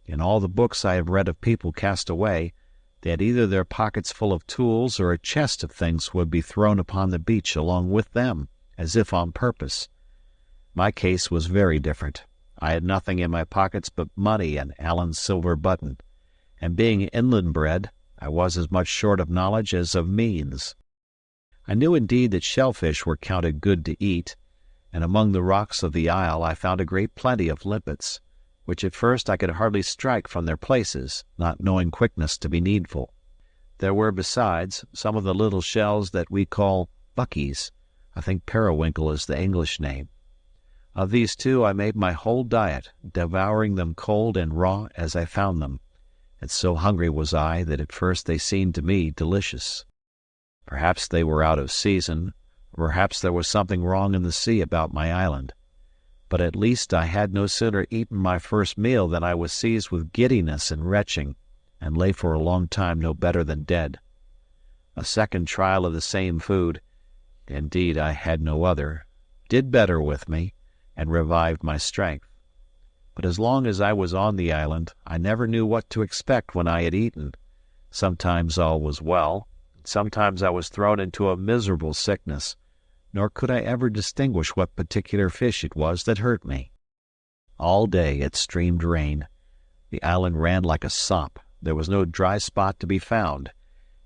Speaker 1: In all the books I have read of people cast away, they had either their pockets full of tools or a chest of things would be thrown upon the beach along with them, as if on purpose. My case was very different. I had nothing in my pockets but money and Allen's silver button, and being inland bred, I was as much short of knowledge as of means. I knew indeed that shellfish were counted good to eat, and among the rocks of the isle I found a great plenty of limpets, which at first I could hardly strike from their places, not knowing quickness to be needful. There were besides some of the little shells that we call buckies. I think periwinkle is the English name. Of these two I made my whole diet, devouring them cold and raw as I found them, and so hungry was I that at first they seemed to me delicious. Perhaps they were out of season, or perhaps there was something wrong in the sea about my island. But at least I had no sooner eaten my first meal than I was seized with giddiness and retching, and lay for a long time no better than dead. A second trial of the same food, indeed I had no other, did better with me, and revived my strength. But as long as I was on the island, I never knew what to expect when I had eaten. Sometimes all was well, sometimes I was thrown into a miserable sickness, nor could I ever distinguish what particular fish it was that hurt me. All day it streamed rain. The island ran like a sop. There was no dry spot to be found,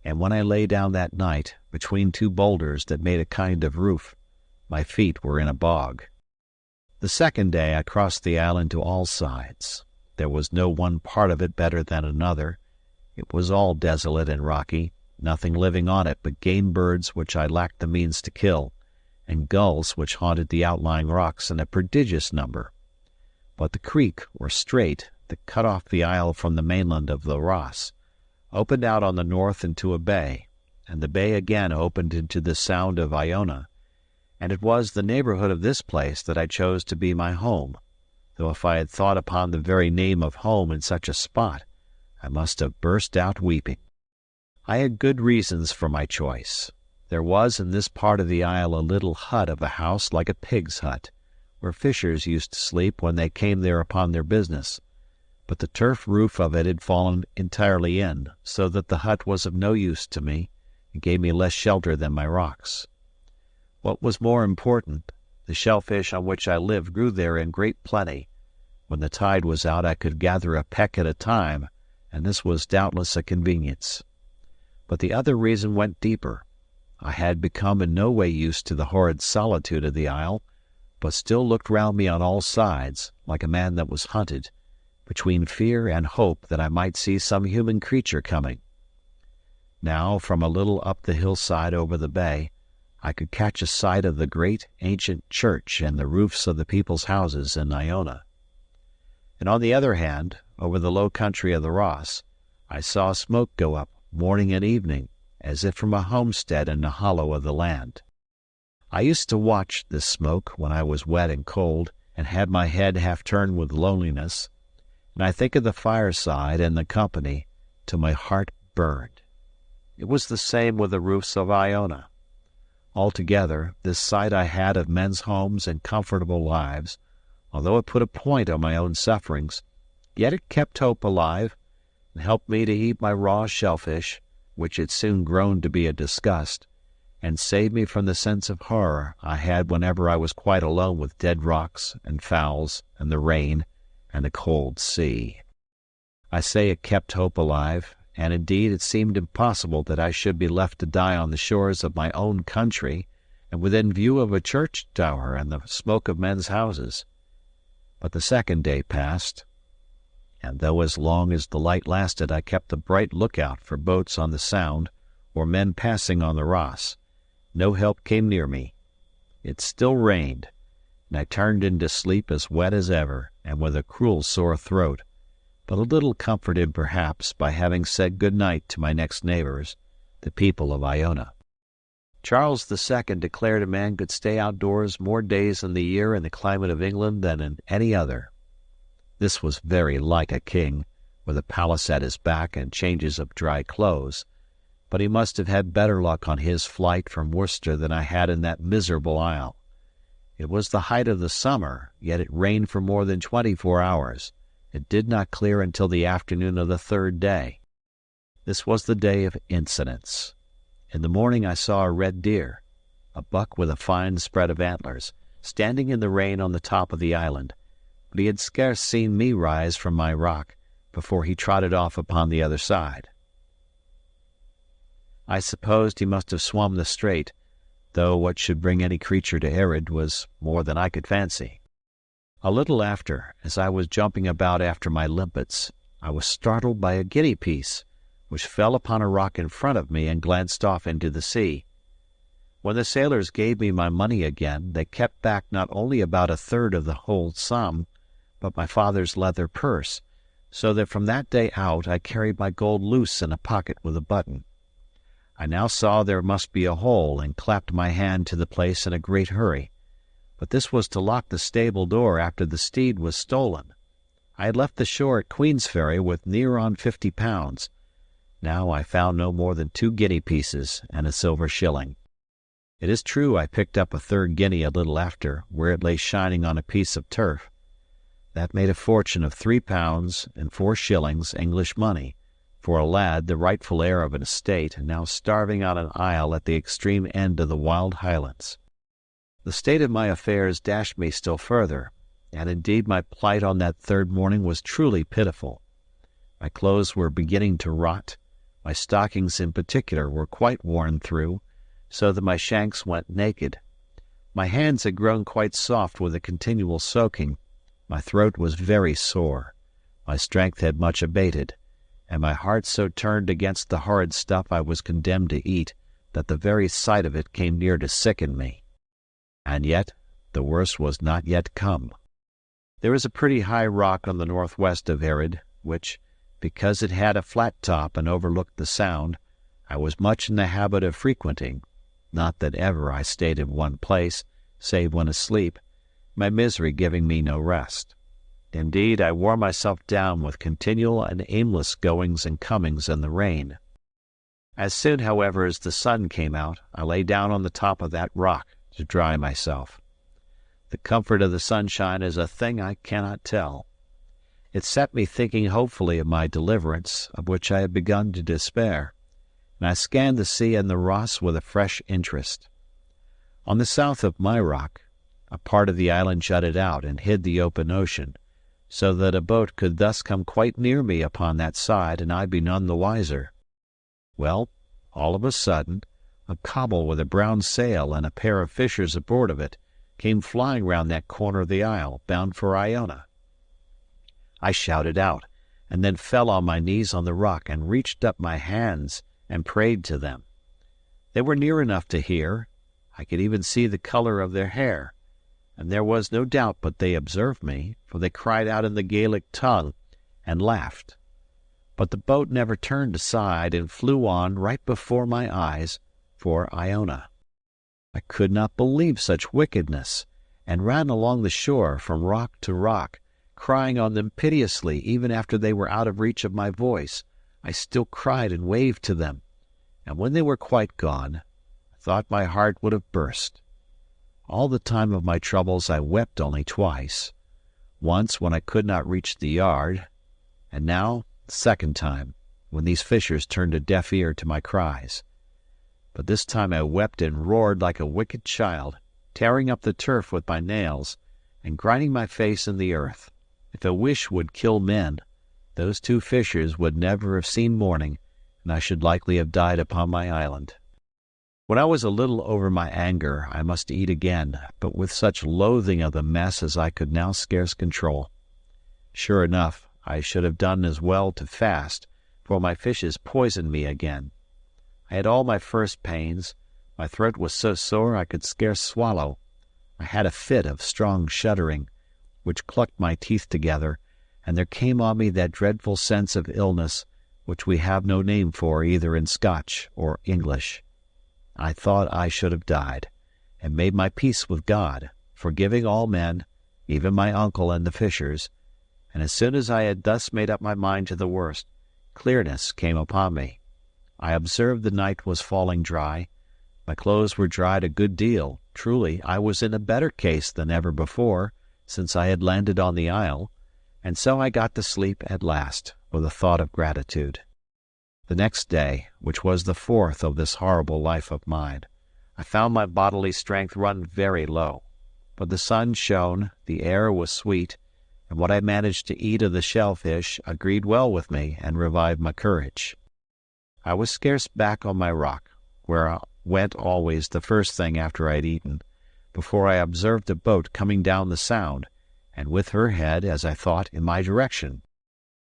Speaker 1: and when I lay down that night, between two boulders that made a kind of roof, my feet were in a bog. The second day I crossed the island to all sides. There was no one part of it better than another. It was all desolate and rocky, nothing living on it but game birds which I lacked the means to kill, and gulls which haunted the outlying rocks in a prodigious number. But the creek, or strait, that cut off the isle from the mainland of the Ross, opened out on the north into a bay, and the bay again opened into the Sound of Iona, and it was the neighborhood of this place that I chose to be my home, though if I had thought upon the very name of home in such a spot, I must have burst out weeping. I had good reasons for my choice. There was in this part of the isle a little hut of a house like a pig's hut, where fishers used to sleep when they came there upon their business, but the turf roof of it had fallen entirely in, so that the hut was of no use to me, and gave me less shelter than my rocks. What was more important, the shellfish on which I lived grew there in great plenty. When the tide was out I could gather a peck at a time, and this was doubtless a convenience. But the other reason went deeper. I had become in no way used to the horrid solitude of the isle, but still looked round me on all sides, like a man that was hunted, between fear and hope that I might see some human creature coming. Now, from a little up the hillside over the bay, I could catch a sight of the great ancient church and the roofs of the people's houses in Iona. And on the other hand, over the low country of the Ross, I saw smoke go up, morning and evening, as if from a homestead in the hollow of the land. I used to watch this smoke when I was wet and cold, and had my head half turned with loneliness, and I think of the fireside and the company till my heart burned. It was the same with the roofs of Iona. Altogether, this sight I had of men's homes and comfortable lives, although it put a point on my own sufferings, yet it kept hope alive, and helped me to eat my raw shellfish, which had soon grown to be a disgust, and saved me from the sense of horror I had whenever I was quite alone with dead rocks and fowls and the rain and the cold sea. I say it kept hope alive, and indeed it seemed impossible that I should be left to die on the shores of my own country and within view of a church tower and the smoke of men's houses. But the second day passed, and though as long as the light lasted I kept a bright lookout for boats on the Sound or men passing on the Ross, no help came near me. It still rained, and I turned into sleep as wet as ever and with a cruel sore throat, but a little comforted perhaps by having said good night to my next neighbors, the people of Iona. Charles II declared a man could stay outdoors more days in the year in the climate of England than in any other. This was very like a king, with a palace at his back and changes of dry clothes, but he must have had better luck on his flight from Worcester than I had in that miserable isle. It was the height of the summer, yet it rained for more than 24 hours. It did not clear until the afternoon of the third day. This was the day of incidents. In the morning I saw a red deer, a buck with a fine spread of antlers, standing in the rain on the top of the island, but he had scarce seen me rise from my rock before he trotted off upon the other side. I supposed he must have swum the strait, though what should bring any creature to Erid was more than I could fancy. A little after, as I was jumping about after my limpets, I was startled by a guinea piece, which fell upon a rock in front of me and glanced off into the sea. When the sailors gave me my money again, they kept back not only about a third of the whole sum, but my father's leather purse, so that from that day out I carried my gold loose in a pocket with a button. I now saw there must be a hole, and clapped my hand to the place in a great hurry. But this was to lock the stable door after the steed was stolen. I had left the shore at Queensferry with near on £50. Now I found no more than 2 guinea pieces and a silver shilling. It is true I picked up a third guinea a little after, where it lay shining on a piece of turf. That made a fortune of £3 and 4 shillings English money, for a lad, the rightful heir of an estate, and now starving on an isle at the extreme end of the wild Highlands. The state of my affairs dashed me still further, and indeed my plight on that third morning was truly pitiful. My clothes were beginning to rot. My stockings in particular were quite worn through, so that my shanks went naked. My hands had grown quite soft with the continual soaking. My throat was very sore. My strength had much abated, and my heart so turned against the horrid stuff I was condemned to eat that the very sight of it came near to sicken me. And yet the worst was not yet come. There is a pretty high rock on the northwest of Erid, which, because it had a flat top and overlooked the Sound, I was much in the habit of frequenting, not that ever I stayed in one place, save when asleep, my misery giving me no rest. Indeed, I wore myself down with continual and aimless goings and comings in the rain. As soon, however, as the sun came out, I lay down on the top of that rock to dry myself. The comfort of the sunshine is a thing I cannot tell. It set me thinking hopefully of my deliverance, of which I had begun to despair, and I scanned the sea and the Ross with a fresh interest. On the south of my rock, a part of the island jutted out and hid the open ocean, so that a boat could thus come quite near me upon that side, and I be none the wiser. Well, all of a sudden, a cobble with a brown sail and a pair of fishers aboard of it came flying round that corner of the isle, bound for Iona. I shouted out, and then fell on my knees on the rock and reached up my hands and prayed to them. They were near enough to hear. I could even see the color of their hair, and there was no doubt but they observed me, for they cried out in the Gaelic tongue and laughed. But the boat never turned aside and flew on right before my eyes for Iona. I could not believe such wickedness, and ran along the shore from rock to rock, crying on them piteously. Even after they were out of reach of my voice, I still cried and waved to them, and when they were quite gone, I thought my heart would have burst. All the time of my troubles I wept only twice, once when I could not reach the yard, and now the second time, when these fishers turned a deaf ear to my cries. But this time I wept and roared like a wicked child, tearing up the turf with my nails, and grinding my face in the earth. If a wish would kill men, those two fishers would never have seen morning, and I should likely have died upon my island. When I was a little over my anger, I must eat again, but with such loathing of the mess as I could now scarce control. Sure enough, I should have done as well to fast, for my fishes poisoned me again. I had all my first pains. My throat was so sore I could scarce swallow. I had a fit of strong shuddering, which clucked my teeth together, and there came on me that dreadful sense of illness, which we have no name for either in Scotch or English. I thought I should have died, and made my peace with God, forgiving all men, even my uncle and the fishers, and as soon as I had thus made up my mind to the worst, clearness came upon me. I observed the night was falling dry. My clothes were dried a good deal. Truly, I was in a better case than ever before, since I had landed on the isle, and so I got to sleep at last, with a thought of gratitude. The next day, which was the 4th of this horrible life of mine, I found my bodily strength run very low. But the sun shone, the air was sweet, and what I managed to eat of the shellfish agreed well with me and revived my courage. I was scarce back on my rock, where I went always the first thing after I had eaten, before I observed a boat coming down the sound, and with her head, as I thought, in my direction.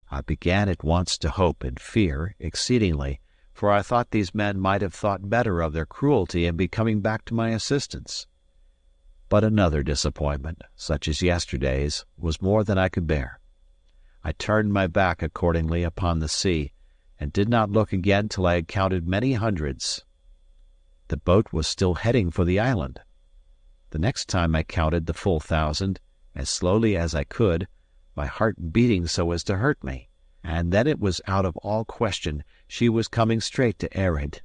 Speaker 1: I began at once to hope and fear exceedingly, for I thought these men might have thought better of their cruelty and be coming back to my assistance. But another disappointment, such as yesterday's, was more than I could bear. I turned my back accordingly upon the sea, and did not look again till I had counted many hundreds. The boat was still heading for the island. The next time I counted the full 1,000, as slowly as I could, my heart beating so as to hurt me, and then it was out of all question she was coming straight to Ered.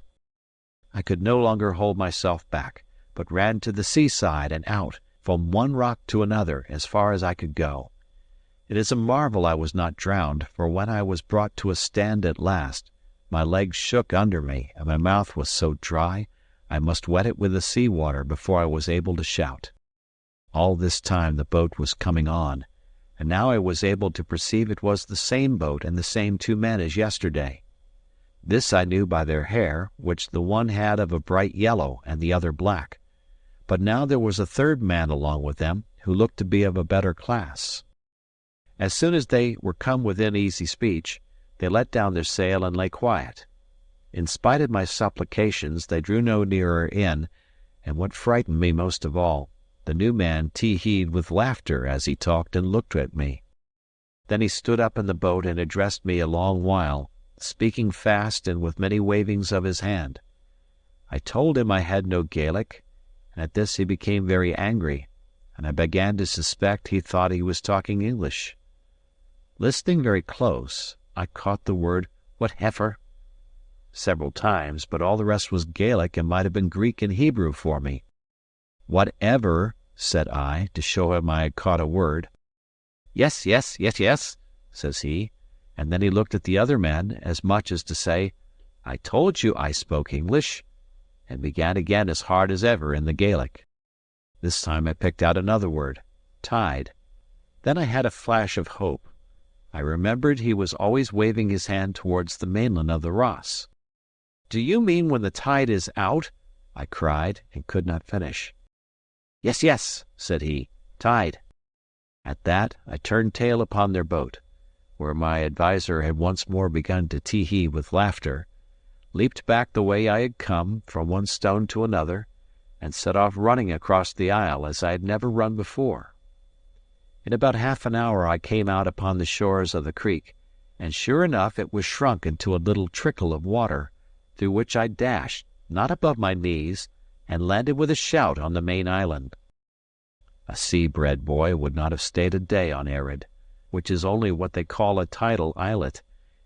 Speaker 1: I could no longer hold myself back, but ran to the seaside and out, from one rock to another, as far as I could go. It is a marvel I was not drowned, for when I was brought to a stand at last, my legs shook under me, and my mouth was so dry I must wet it with the sea water before I was able to shout. All this time the boat was coming on, and now I was able to perceive it was the same boat and the same two men as yesterday. This I knew by their hair, which the one had of a bright yellow and the other black. But now there was a third man along with them, who looked to be of a better class. As soon as they were come within easy speech, they let down their sail and lay quiet. In spite of my supplications, they drew no nearer in, and what frightened me most of all, the new man tee-heed with laughter as he talked and looked at me. Then he stood up in the boat and addressed me a long while, speaking fast and with many wavings of his hand. I told him I had no Gaelic, and at this he became very angry, and I began to suspect he thought he was talking English. Listening very close, I caught the word "whatever" several times, but all the rest was Gaelic and might have been Greek and Hebrew for me. "Whatever," said I, to show him I had caught a word. Yes, says he, and then he looked at the other men, as much as to say, "I told you I spoke English," and began again as hard as ever in the Gaelic. This time I picked out another word, tide. Then I had a flash of hope. I remembered he was always waving his hand towards the mainland of the Ross. "Do you mean when the tide is out?" I cried, and could not finish. Yes, said he, tide. At that I turned tail upon their boat, where my adviser had once more begun to tee-hee with laughter, leaped back the way I had come, from one stone to another, and set off running across the isle as I had never run before. In about half an hour I came out upon the shores of the creek, and sure enough it was shrunk into a little trickle of water, through which I dashed, not above my knees, and landed with a shout on the main island. A sea-bred boy would not have stayed a day on Ered, which is only what they call a tidal islet,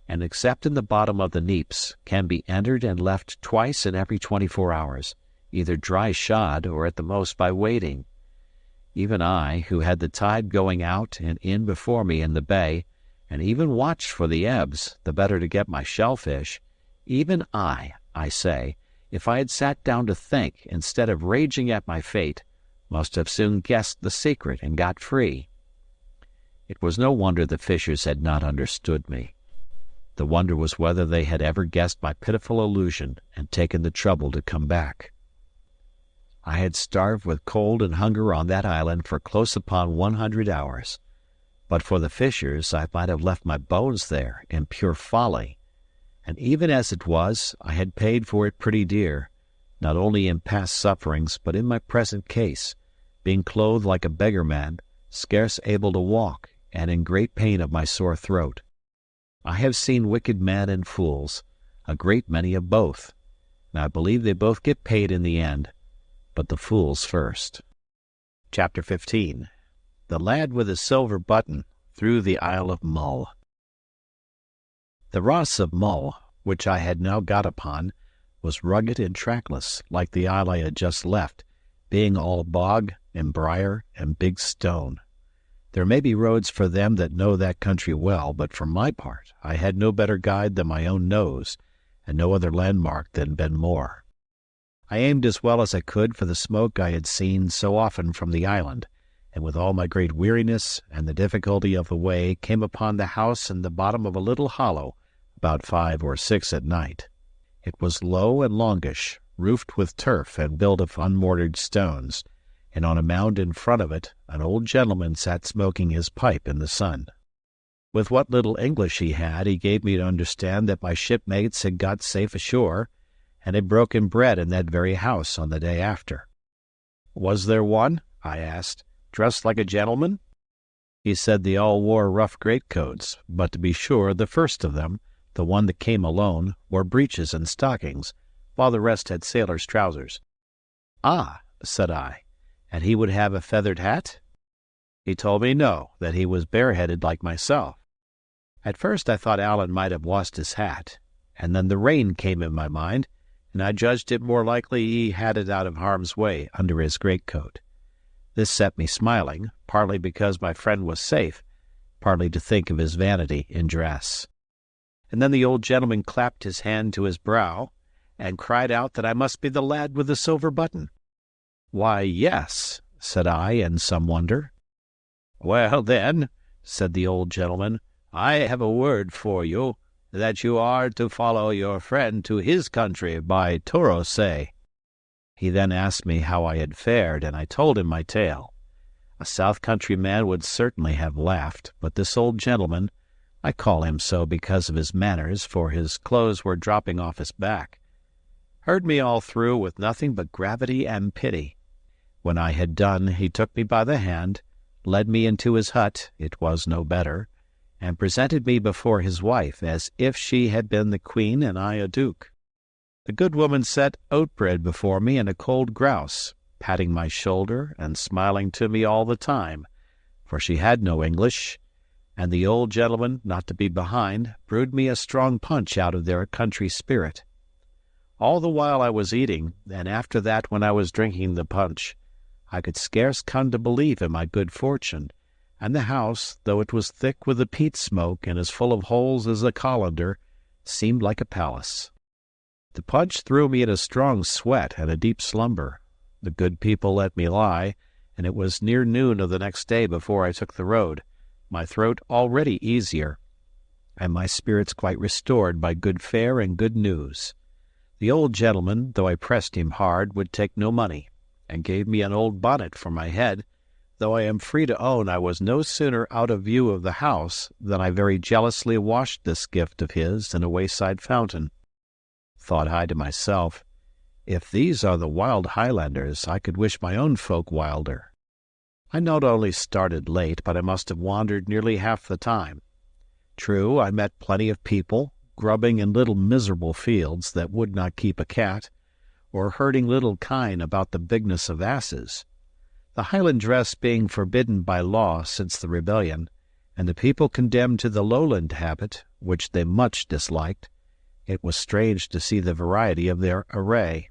Speaker 1: and except in the bottom of the neaps, can be entered and left twice in every 24 hours, either dry shod or at the most by wading. Even I, who had the tide going out and in before me in the bay, and even watched for the ebbs, the better to get my shellfish, even I say, if I had sat down to think instead of raging at my fate, must have soon guessed the secret and got free. It was no wonder the fishers had not understood me. The wonder was whether they had ever guessed my pitiful illusion and taken the trouble to come back. I had starved with cold and hunger on that island for close upon 100 hours. But for the fishers, I might have left my bones there in pure folly. And even as it was, I had paid for it pretty dear, not only in past sufferings, but in my present case, being clothed like a beggar man, scarce able to walk, and in great pain of my sore throat. I have seen wicked men and fools, a great many of both, and I believe they both get paid in the end, but the fools first. Chapter 15. The Lad with a Silver Button Through the Isle of Mull. The Ross of Mull, which I had now got upon, was rugged and trackless, like the isle I had just left, being all bog and briar and big stone. There may be roads for them that know that country well, but for my part I had no better guide than my own nose, and no other landmark than Ben More. I aimed as well as I could for the smoke I had seen so often from the island, and with all my great weariness and the difficulty of the way came upon the house in the bottom of a little hollow, about 5 or 6 at night. It was low and longish, roofed with turf and built of unmortared stones, and on a mound in front of it an old gentleman sat smoking his pipe in the sun. With what little English he had, he gave me to understand that my shipmates had got safe ashore, and had broken bread in that very house on the day after. Was there one, I asked, dressed like a gentleman? He said they all wore rough greatcoats, but to be sure the first of them, the one that came alone, wore breeches and stockings, while the rest had sailors' trousers. Ah, said I, and he would have a feathered hat? He told me no, that he was bareheaded like myself. At first I thought Allen might have lost his hat, and then the rain came in my mind, and I judged it more likely he had it out of harm's way under his greatcoat. This set me smiling, partly because my friend was safe, partly to think of his vanity in dress. And then the old gentleman clapped his hand to his brow, and cried out that I must be the lad with the silver button. "Why, yes," said I in some wonder. "Well, then," said the old gentleman, "I have a word for you, that you are to follow your friend to his country by Torosay." He then asked me how I had fared, and I told him my tale. A south country man would certainly have laughed, but this old gentleman, I call him so because of his manners, for his clothes were dropping off his back, heard me all through with nothing but gravity and pity. When I had done, he took me by the hand, led me into his hut, it was no better, and presented me before his wife, as if she had been the queen and I a duke. The good woman set oat bread before me and a cold grouse, patting my shoulder and smiling to me all the time, for she had no English, and the old gentleman, not to be behind, brewed me a strong punch out of their country spirit. All the while I was eating, and after that when I was drinking the punch, I could scarce come to believe in my good fortune, and the house, though it was thick with the peat smoke and as full of holes as a colander, seemed like a palace. The punch threw me in a strong sweat and a deep slumber. The good people let me lie, and it was near noon of the next day before I took the road, my throat already easier, and my spirits quite restored by good fare and good news. The old gentleman, though I pressed him hard, would take no money, and gave me an old bonnet for my head, though I am free to own I was no sooner out of view of the house than I very jealously washed this gift of his in a wayside fountain. Thought I to myself, if these are the wild Highlanders, I could wish my own folk wilder. I not only started late, but I must have wandered nearly half the time. True, I met plenty of people, grubbing in little miserable fields that would not keep a cat, or herding little kine about the bigness of asses. The Highland dress being forbidden by law since the rebellion, and the people condemned to the lowland habit, which they much disliked, it was strange to see the variety of their array.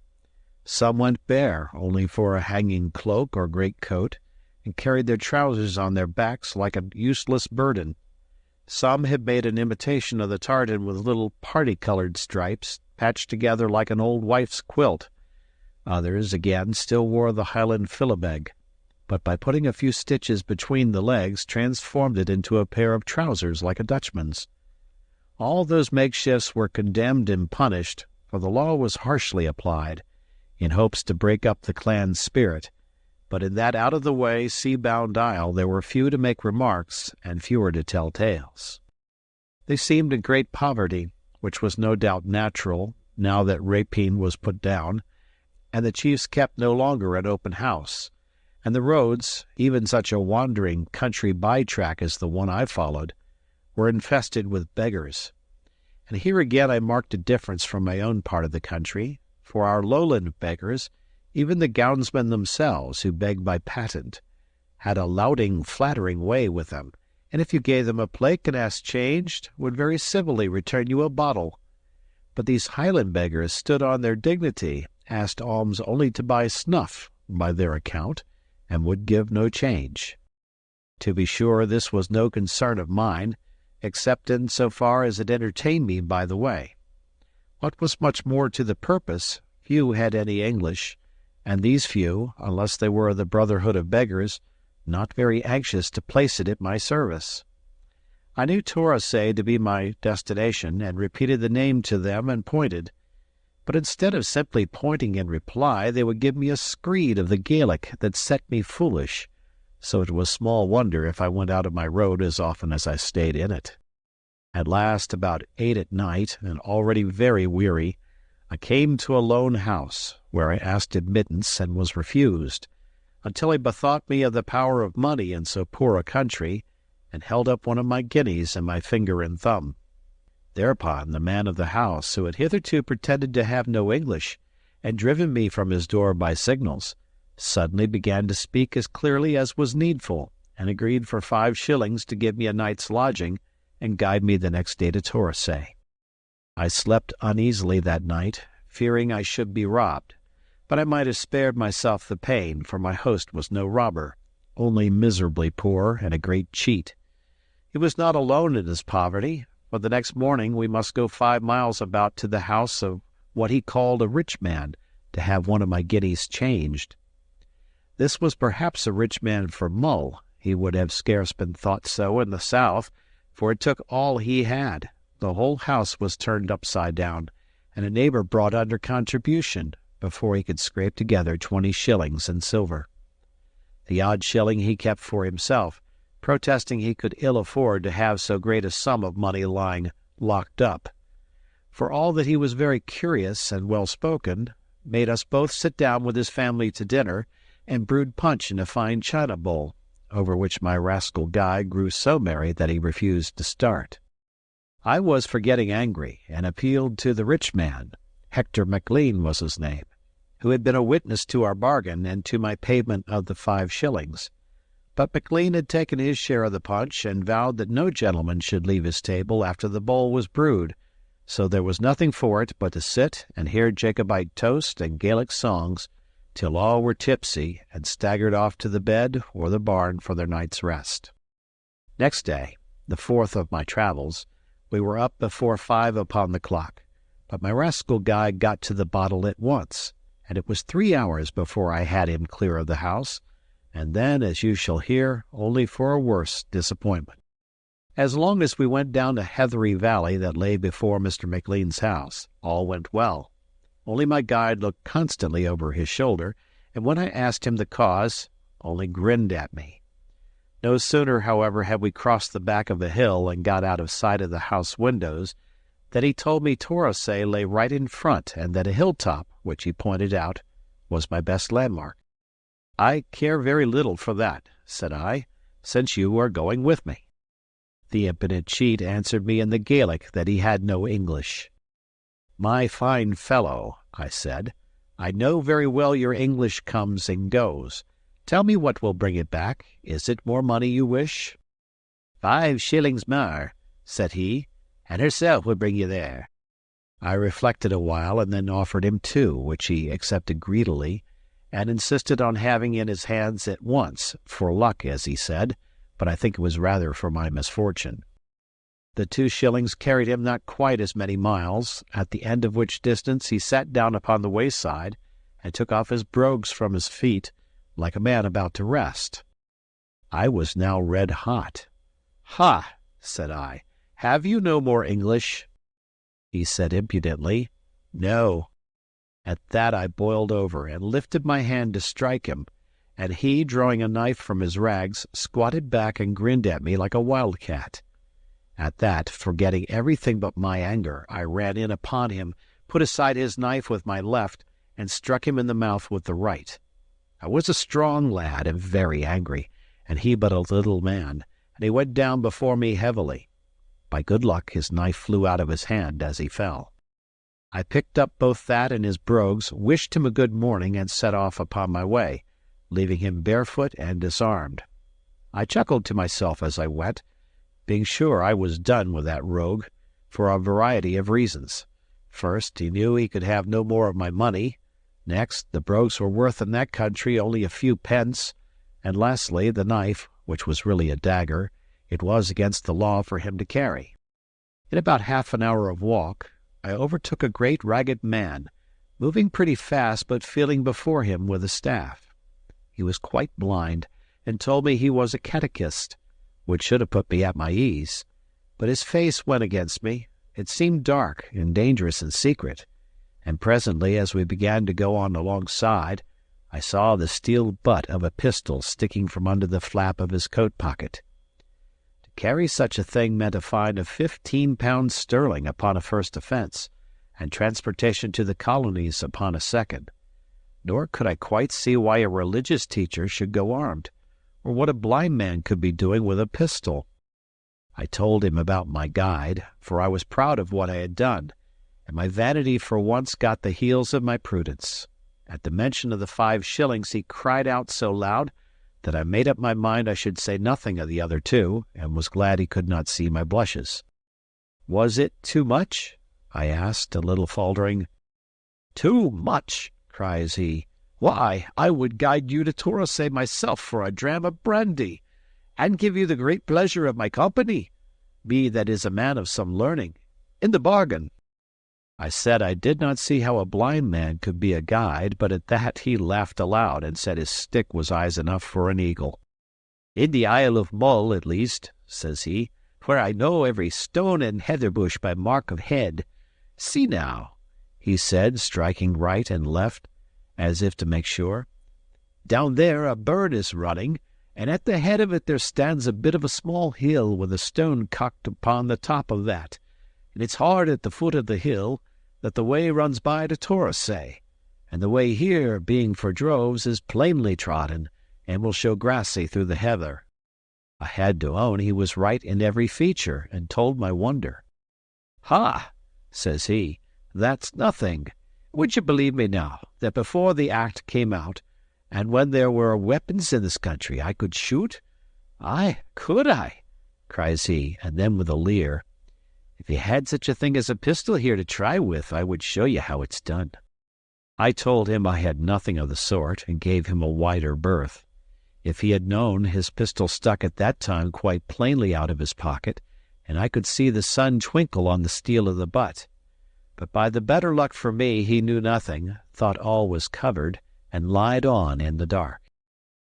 Speaker 1: Some went bare only for a hanging cloak or greatcoat, and carried their trousers on their backs like a useless burden. Some had made an imitation of the tartan with little party-colored stripes patched together like an old wife's quilt. Others, again, still wore the Highland philibeg. but by putting a few stitches between the legs transformed it into a pair of trousers like a Dutchman's. All those makeshifts were condemned and punished, for the law was harshly applied, in hopes to break up the clan's spirit, but in that out-of-the-way, sea-bound isle there were few to make remarks and fewer to tell tales. They seemed in great poverty, which was no doubt natural, now that rapine was put down, and the chiefs kept no longer an open house, and the roads, even such a wandering country by-track as the one I followed, were infested with beggars. And here again I marked a difference from my own part of the country, for our lowland beggars, even the gownsmen themselves, who begged by patent, had a louting, flattering way with them, and if you gave them a plate and asked changed, would very civilly return you a bottle. But these Highland beggars stood on their dignity, asked alms only to buy snuff, by their account, and would give no change. To be sure, this was no concern of mine, except in so far as it entertained me by the way. What was much more to the purpose, few had any English, and these few, unless they were of the brotherhood of beggars, not very anxious to place it at my service. I knew Torosay to be my destination, and repeated the name to them and pointed. But instead of simply pointing in reply, they would give me a screed of the Gaelic that set me foolish, so it was small wonder if I went out of my road as often as I stayed in it. At last, about 8 at night, and already very weary, I came to a lone house, where I asked admittance and was refused, until I bethought me of the power of money in so poor a country, and held up one of my guineas and my finger and thumb. Thereupon the man of the house, who had hitherto pretended to have no English, and driven me from his door by signals, suddenly began to speak as clearly as was needful, and agreed for 5 shillings to give me a night's lodging and guide me the next day to Torosay. I slept uneasily that night, fearing I should be robbed, but I might have spared myself the pain, for my host was no robber, only miserably poor and a great cheat. He was not alone in his poverty, for the next morning we must go 5 miles about to the house of what he called a rich man, to have one of my guineas changed. This was perhaps a rich man for Mull. He would have scarce been thought so in the south, for it took all he had. The whole house was turned upside down, and a neighbor brought under contribution before he could scrape together 20 shillings in silver. The odd shilling he kept for himself, protesting he could ill afford to have so great a sum of money lying locked up. For all that he was very curious and well-spoken, made us both sit down with his family to dinner, and brewed punch in a fine china bowl, over which my rascal Guy grew so merry that he refused to start. I was for getting angry, and appealed to the rich man, Hector McLean was his name, who had been a witness to our bargain and to my payment of the 5 shillings. But McLean had taken his share of the punch, and vowed that no gentleman should leave his table after the bowl was brewed, so there was nothing for it but to sit and hear Jacobite toast and Gaelic songs till all were tipsy and staggered off to the bed or the barn for their night's rest. Next day, the 4th of my travels, we were up before 5 upon the clock, but my rascal Guy got to the bottle at once, and it was 3 hours before I had him clear of the house, and then, as you shall hear, only for a worse disappointment. As long as we went down a heathery valley that lay before Mr. McLean's house, all went well. Only my guide looked constantly over his shoulder, and when I asked him the cause, only grinned at me. No sooner, however, had we crossed the back of a hill and got out of sight of the house windows, than he told me Torosay lay right in front, and that a hilltop, which he pointed out, was my best landmark. "I care very little for that," said I, "since you are going with me." The impudent cheat answered me in the Gaelic that he had no English. "My fine fellow," I said, "I know very well your English comes and goes. Tell me what will bring it back. Is it more money you wish?" 5 shillings more," said he, "and herself will bring you there." I reflected a while, and then offered him 2, which he accepted greedily, and insisted on having in his hands at once, for luck, as he said, but I think it was rather for my misfortune. The 2 shillings carried him not quite as many miles, at the end of which distance he sat down upon the wayside, and took off his brogues from his feet, like a man about to rest. I was now red hot. "Ha!" said I. "Have you no more English?" He said impudently, "No." At that I boiled over and lifted my hand to strike him, and he, drawing a knife from his rags, squatted back and grinned at me like a wildcat. At that, forgetting everything but my anger, I ran in upon him, put aside his knife with my left, and struck him in the mouth with the right. I was a strong lad and very angry, and he but a little man, and he went down before me heavily. By good luck his knife flew out of his hand as he fell. I picked up both that and his brogues, wished him a good morning, and set off upon my way, leaving him barefoot and disarmed. I chuckled to myself as I went, being sure I was done with that rogue, for a variety of reasons. First, he knew he could have no more of my money. Next, the brogues were worth in that country only a few pence. And lastly, the knife, which was really a dagger, it was against the law for him to carry. In about half an hour of walk, I overtook a great ragged man, moving pretty fast but feeling before him with a staff. He was quite blind, and told me he was a catechist, which should have put me at my ease. But his face went against me. It seemed dark and dangerous and secret, and presently, as we began to go on alongside, I saw the steel butt of a pistol sticking from under the flap of his coat pocket. To carry such a thing meant a fine of 15 pounds sterling upon a first offence, and transportation to the colonies upon a second. Nor could I quite see why a religious teacher should go armed, or what a blind man could be doing with a pistol. I told him about my guide, for I was proud of what I had done, and my vanity for once got the heels of my prudence. At the mention of the 5 shillings he cried out so loud that I made up my mind I should say nothing of the other 2, and was glad he could not see my blushes. "Was it too much?" I asked, a little faltering. "Too much!" cries he. "Why, I would guide you to Torosay myself for a dram of brandy, and give you the great pleasure of my company, me that is a man of some learning, in the bargain." I said I did not see how a blind man could be a guide, but at that he laughed aloud, and said his stick was eyes enough for an eagle. "In the Isle of Mull, at least," says he, "where I know every stone and heather bush by mark of head. See now," he said, striking right and left, as if to make sure. "Down there a burn is running, and at the head of it there stands a bit of a small hill with a stone cocked upon the top of that, and it's hard at the foot of the hill that the way runs by to Torosay, and the way here, being for droves, is plainly trodden, and will show grassy through the heather." I had to own he was right in every feature, and told my wonder. "Ha!" says he, "that's nothing. Would you believe me now, that before the Act came out, and when there were weapons in this country, I could shoot? Aye, could I?" cries he, and then with a leer, "If you had such a thing as a pistol here to try with, I would show you how it's done." I told him I had nothing of the sort, and gave him a wider berth. If he had known, his pistol stuck at that time quite plainly out of his pocket, and I could see the sun twinkle on the steel of the butt. But by the better luck for me, he knew nothing, thought all was covered, and lied on in the dark.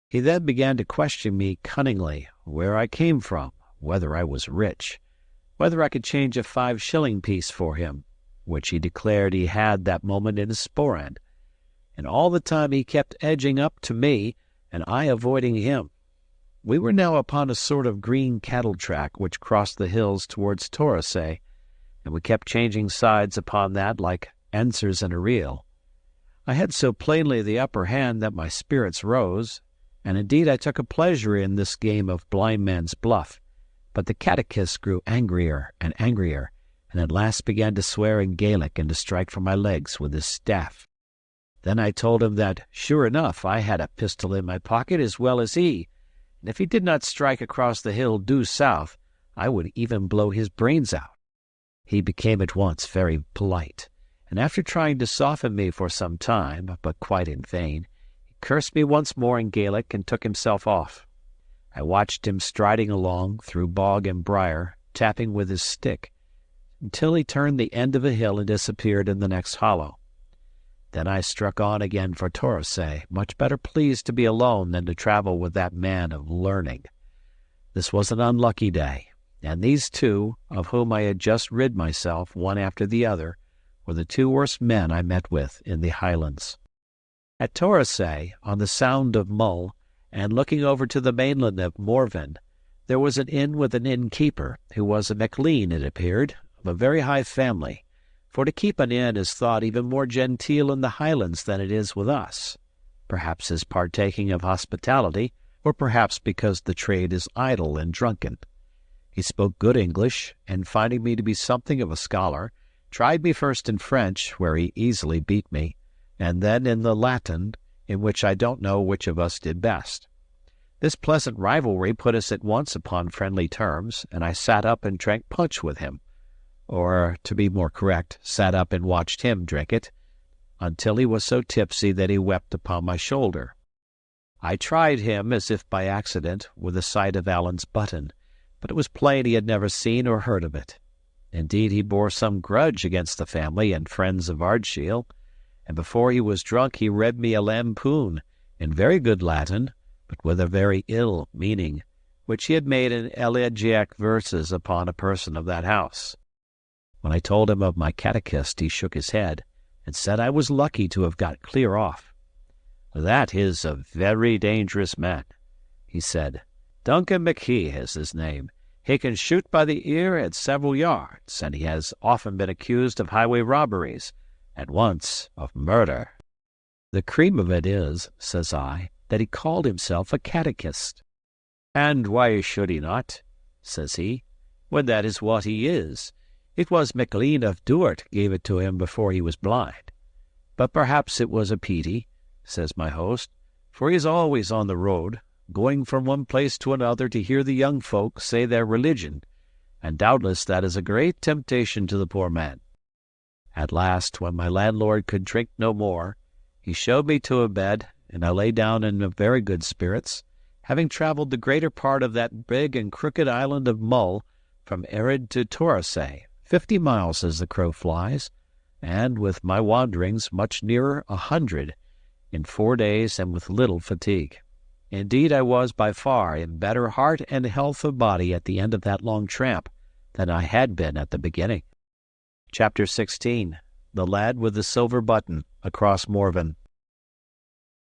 Speaker 1: He then began to question me cunningly, where I came from, whether I was rich, whether I could change a 5-shilling piece for him, which he declared he had that moment in his sporran. And all the time he kept edging up to me, and I avoiding him. We were now upon a sort of green cattle track which crossed the hills towards Torosay, and we kept changing sides upon that like answers in a reel. I had so plainly the upper hand that my spirits rose, and indeed I took a pleasure in this game of blind man's bluff. But the catechist grew angrier, and at last began to swear in Gaelic and to strike for my legs with his staff. Then I told him that, sure enough, I had a pistol in my pocket as well as he, and if he did not strike across the hill due south, I would even blow his brains out. He became at once very polite, and after trying to soften me for some time, but quite in vain, he cursed me once more in Gaelic and took himself off. I watched him striding along through bog and briar, tapping with his stick, until he turned the end of a hill and disappeared in the next hollow. Then I struck on again for Torosay, much better pleased to be alone than to travel with that man of learning. This was an unlucky day, and these two, of whom I had just rid myself one after the other, were the two worst men I met with in the Highlands. At Torosay, on the Sound of Mull, and looking over to the mainland of Morven, there was an inn with an innkeeper, who was a MacLean, it appeared, of a very high family, for to keep an inn is thought even more genteel in the Highlands than it is with us, perhaps as partaking of hospitality, or perhaps because the trade is idle and drunken. He spoke good English, and finding me to be something of a scholar, tried me first in French, where he easily beat me, and then in the Latin, in which I don't know which of us did best. This pleasant rivalry put us at once upon friendly terms, and I sat up and drank punch with him, or, to be more correct, sat up and watched him drink it, until he was so tipsy that he wept upon my shoulder. I tried him, as if by accident, with a sight of Allen's button, but it was plain he had never seen or heard of it. Indeed, he bore some grudge against the family and friends of Ardshiel, and before he was drunk he read me a lampoon, in very good Latin, but with a very ill meaning, which he had made in elegiac verses upon a person of that house. When I told him of my catechist, he shook his head, and said I was lucky to have got clear off. "That is a very dangerous man," he said. "Duncan McKee is his name. He can shoot by the ear at several yards, and he has often been accused of highway robberies, and once of murder." "The cream of it is," says I, "that he called himself a catechist." "And why should he not?" says he, "when that is what he is. It was MacLean of Duart gave it to him before he was blind. But perhaps it was a pity," says my host, "for he is always on the road, going from one place to another to hear the young folk say their religion, and doubtless that is a great temptation to the poor man." At last, when my landlord could drink no more, he showed me to a bed, and I lay down in very good spirits, having travelled the greater part of that big and crooked island of Mull from Ered to Torosay, 50 miles as the crow flies, and, with my wanderings, much nearer 100, in 4 days and with little fatigue. Indeed, I was by far in better heart and health of body at the end of that long tramp than I had been at the beginning. Chapter 16. The Lad with the Silver Button, across Morven.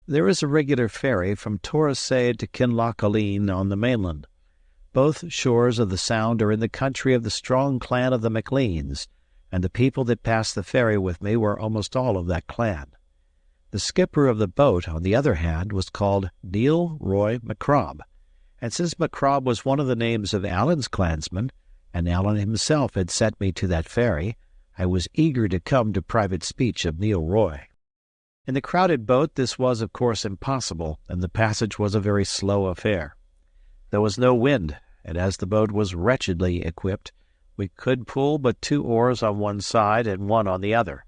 Speaker 1: There is a regular ferry from Torosay to Kinlochaline on the mainland. Both shores of the Sound are in the country of the strong clan of the MacLeans, and the people that passed the ferry with me were almost all of that clan. The skipper of the boat, on the other hand, was called Neil Roy MacRob, and since MacRob was one of the names of Allen's clansmen, and Allen himself had sent me to that ferry, I was eager to come to private speech of Neil Roy. In the crowded boat this was of course impossible, and the passage was a very slow affair. There was no wind, and as the boat was wretchedly equipped, we could pull but 2 oars on one side and 1 on the other.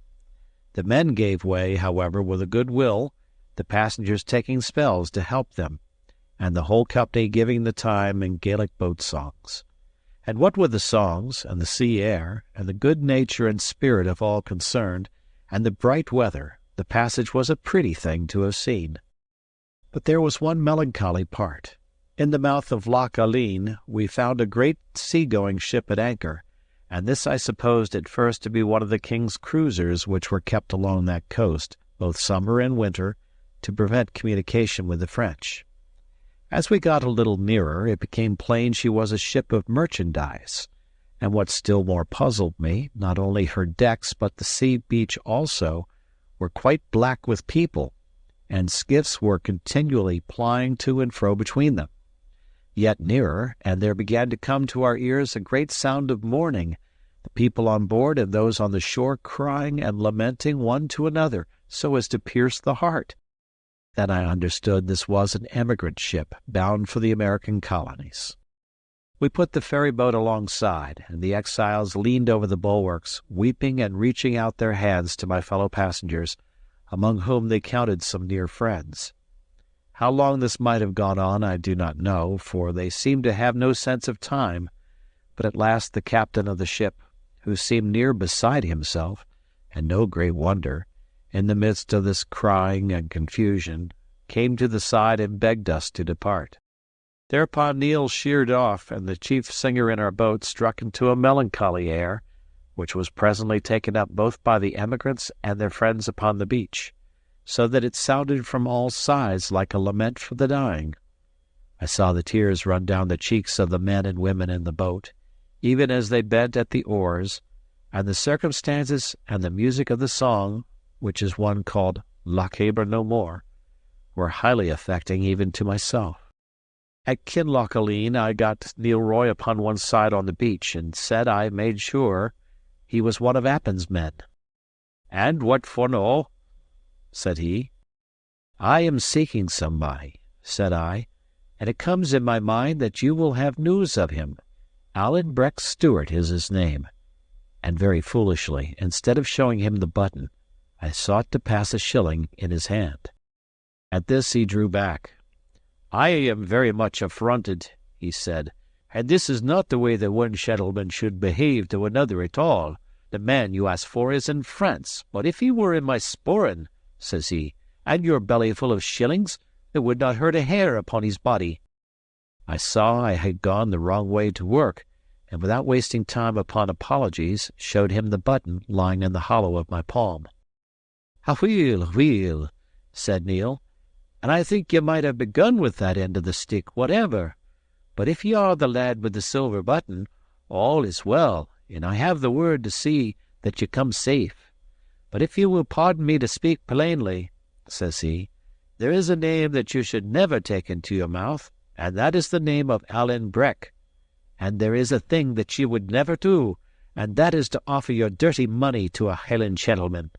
Speaker 1: The men gave way, however, with a good will, the passengers taking spells to help them, and the whole company giving the time in Gaelic boat songs. And what with the songs, and the sea air, and the good nature and spirit of all concerned, and the bright weather, the passage was a pretty thing to have seen. But there was one melancholy part. In the mouth of Loch Aline we found a great sea-going ship at anchor, and this I supposed at first to be one of the king's cruisers which were kept along that coast, both summer and winter, to prevent communication with the French. As we got a little nearer, it became plain she was a ship of merchandise, and what still more puzzled me, not only her decks but the sea beach also, were quite black with people, and skiffs were continually plying to and fro between them. Yet nearer, and there began to come to our ears a great sound of mourning, the people on board and those on the shore crying and lamenting one to another so as to pierce the heart. Then I understood this was an emigrant ship bound for the American colonies. We put the ferry boat alongside, and the exiles leaned over the bulwarks, weeping and reaching out their hands to my fellow passengers, among whom they counted some near friends. How long this might have gone on I do not know, for they seemed to have no sense of time, but at last the captain of the ship, who seemed near beside himself, and no great wonder, in the midst of this crying and confusion, came to the side and begged us to depart. Thereupon Neil sheered off, and the chief singer in our boat struck into a melancholy air, which was presently taken up both by the emigrants and their friends upon the beach, so that it sounded from all sides like a lament for the dying. I saw the tears run down the cheeks of the men and women in the boat, even as they bent at the oars, and the circumstances and the music of the song, which is one called Loch Haber no more, were highly affecting even to myself. At Kinlochaline I got Neil Roy upon one side on the beach, and said I made sure he was one of Appin's men. "And what for no?" said he. "I am seeking somebody," said I, "and it comes in my mind that you will have news of him. Alan Breck Stewart is his name." And very foolishly, instead of showing him the button, I sought to pass a shilling in his hand. At this he drew back. "I am very much affronted," he said, "and this is not the way that one gentleman should behave to another at all. The man you ask for is in France, but if he were in my sporran," says he, "and your belly full of shillings, it would not hurt a hair upon his body." I saw I had gone the wrong way to work, and without wasting time upon apologies, showed him the button lying in the hollow of my palm. "Aweel," said Neil, "and I think ye might have begun with that end of the stick, whatever. But if ye are the lad with the silver button, all is well, and I have the word to see that ye come safe. But if you will pardon me to speak plainly," says he, "there is a name that you should never take into your mouth, and that is the name of Alan Breck. And there is a thing that ye would never do, and that is to offer your dirty money to a Highland gentleman."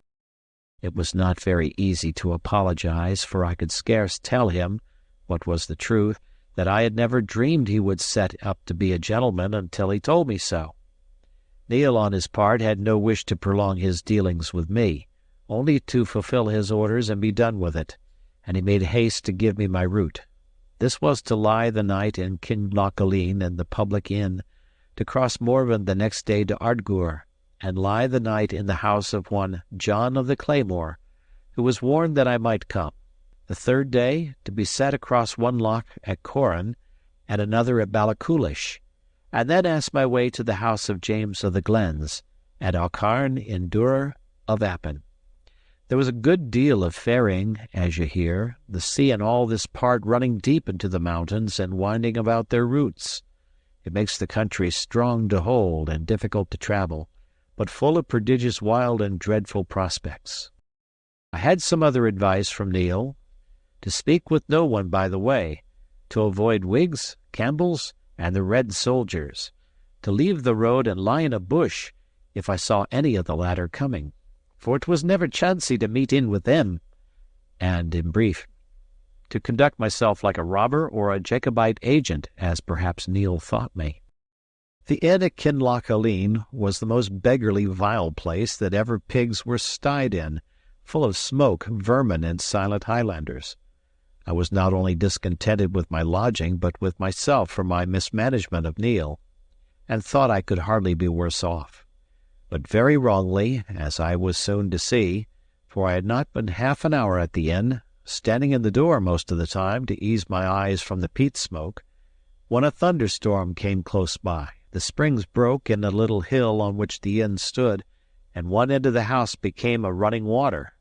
Speaker 1: It was not very easy to apologize, for I could scarce tell him, what was the truth, that I had never dreamed he would set up to be a gentleman until he told me so. Neil, on his part, had no wish to prolong his dealings with me, only to fulfill his orders and be done with it, and he made haste to give me my route. This was to lie the night in Kinlochaline in the public inn, to cross Morven the next day to Ardgour, and lie the night in the house of one John of the Claymore, who was warned that I might come. The third day, to be set across one loch at Corran, and another at Ballacoolish, and then ask my way to the house of James of the Glens, at Aucarn in Durer of Appin. There was a good deal of ferrying, as you hear, the sea in all this part running deep into the mountains and winding about their roots. It makes the country strong to hold and difficult to travel, but full of prodigious wild and dreadful prospects. I had some other advice from Neil: to speak with no one by the way, to avoid Whigs, Campbells, and the Red soldiers, to leave the road and lie in a bush if I saw any of the latter coming, for it was never chancy to meet in with them, and, in brief, to conduct myself like a robber or a Jacobite agent, as perhaps Neil thought me. The inn at Kinlochaline was the most beggarly vile place that ever pigs were styed in, full of smoke, vermin, and silent Highlanders. I was not only discontented with my lodging, but with myself for my mismanagement of Neil, and thought I could hardly be worse off. But very wrongly, as I was soon to see, for I had not been half an hour at the inn, standing in the door most of the time to ease my eyes from the peat smoke, when a thunderstorm came close by. The springs broke in a little hill on which the inn stood, and one end of the house became a running water.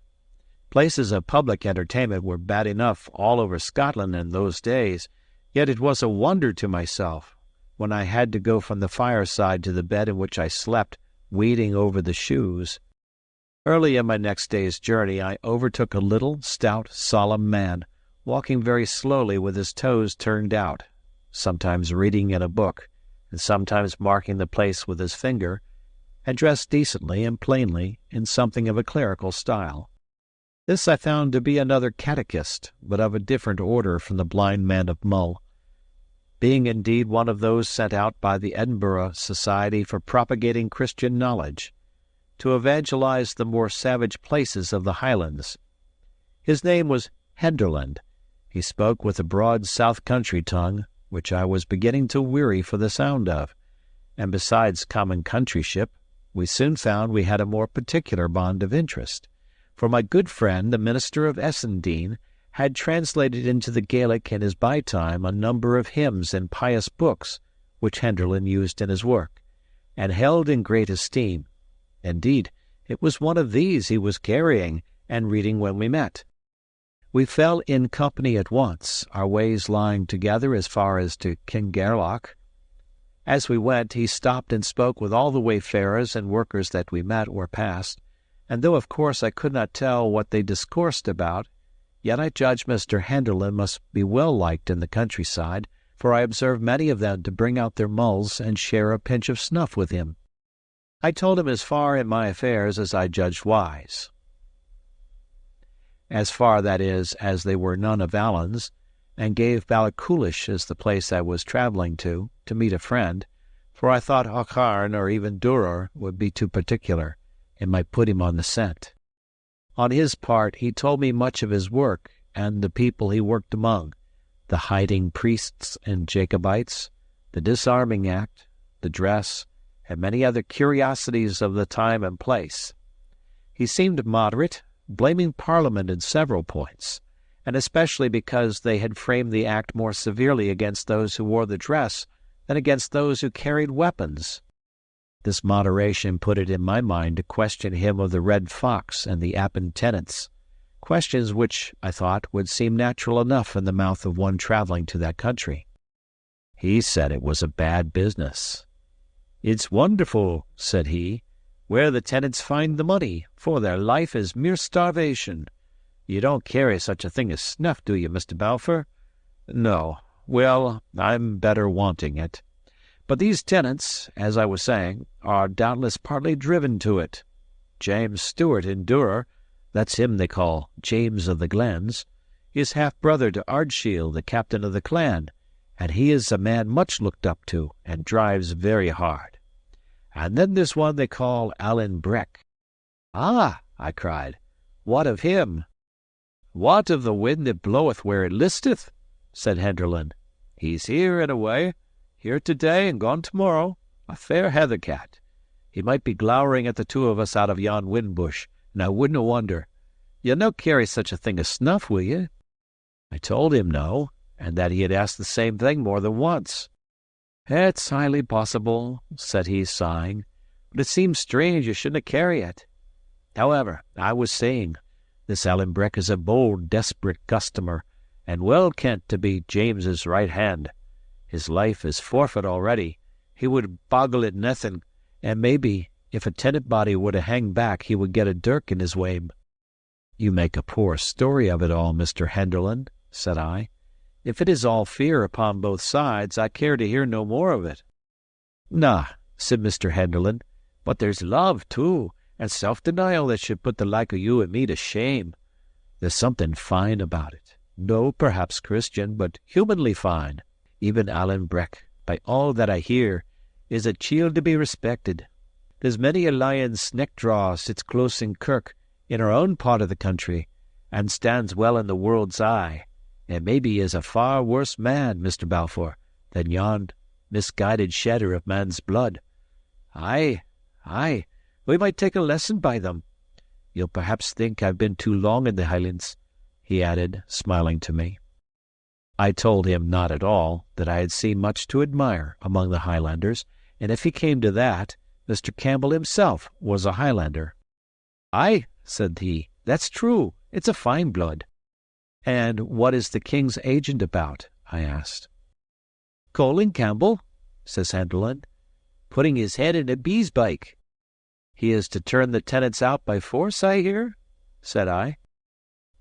Speaker 1: Places of public entertainment were bad enough all over Scotland in those days, yet it was a wonder to myself, when I had to go from the fireside to the bed in which I slept, wading over the shoes. Early in my next day's journey I overtook a little, stout, solemn man, walking very slowly with his toes turned out, sometimes reading in a book, and sometimes marking the place with his finger, and dressed decently and plainly in something of a clerical style. This I found to be another catechist, but of a different order from the blind man of Mull, being indeed one of those sent out by the Edinburgh Society for propagating Christian knowledge, to evangelize the more savage places of the Highlands. His name was Henderland. He spoke with a broad south country tongue, which I was beginning to weary for the sound of, and besides common countryship, we soon found we had a more particular bond of interest, for my good friend, the minister of Essendine, had translated into the Gaelic in his by-time a number of hymns and pious books which Henderland used in his work, and held in great esteem. Indeed, it was one of these he was carrying and reading when we met. We fell in company at once, our ways lying together as far as to Kingairloch. As we went, he stopped and spoke with all the wayfarers and workers that we met or passed, and though of course I could not tell what they discoursed about, yet I judged Mr. Henderland must be well liked in the countryside, for I observed many of them to bring out their mulls and share a pinch of snuff with him. I told him as far in my affairs as I judged wise. As far, that is, as they were none of Highlands, and gave Ballachulish as the place I was travelling to meet a friend, for I thought Aucharn or even Duror would be too particular, and might put him on the scent. On his part, he told me much of his work and the people he worked among, the hiding priests and Jacobites, the disarming act, the dress, and many other curiosities of the time and place. He seemed moderate, blaming Parliament in several points, and especially because they had framed the act more severely against those who wore the dress than against those who carried weapons. This moderation put it in my mind to question him of the Red Fox and the Appin tenants, questions which, I thought, would seem natural enough in the mouth of one travelling to that country. He said it was a bad business. "It's wonderful," said he, "where the tenants find the money, for their life is mere starvation. You don't carry such a thing as snuff, do you, Mr. Balfour?" "No. Well, I'm better wanting it. But these tenants, as I was saying, are doubtless partly driven to it. James Stewart in Duror, that's him they call James of the Glens, is half-brother to Ardshiel, the captain of the clan, and he is a man much looked up to, and drives very hard. And then there's one they call Alan Breck." "Ah!" I cried. "What of him?" "What of the wind that bloweth where it listeth?" said Henderland. "He's here and away, here to-day and gone to-morrow, a fair heather-cat. He might be glowering at the two of us out of yon wind-bush, and I wouldn't wonder. You'll no carry such a thing as snuff, will you?" I told him no, and that he had asked the same thing more than once. "It's highly possible," said he, sighing, "but it seems strange you shouldn't carry it. However, I was saying, this Alan Breck is a bold, desperate customer, and well kent to be James's right hand. His life is forfeit already. He would boggle at nothing, and maybe, if a tenant body were to hang back, he would get a dirk in his wame." "You make a poor story of it all, Mr. Henderland," said I. "If it is all fear upon both sides, I care to hear no more of it." "Nah," said Mr. Henderland, "but there's love, too, and self-denial that should put the like of you and me to shame. There's something fine about it. No, perhaps Christian, but humanly fine. Even Alan Breck, by all that I hear, is a chield to be respected. There's many a lion's sneck-draw sits close in kirk in our own part of the country, and stands well in the world's eye, and maybe is a far worse man, Mr. Balfour, than yon misguided shedder of man's blood. Aye, we might take a lesson by them. You'll perhaps think I've been too long in the Highlands," he added, smiling to me. I told him not at all, that I had seen much to admire among the Highlanders, and if he came to that, Mr. Campbell himself was a Highlander. "Aye," said he, "that's true. It's a fine blood." "And what is the king's agent about?" I asked. "Colin Campbell," says Henderland, "putting his head in a bee's bike." "He is to turn the tenants out by force, I hear?" said I.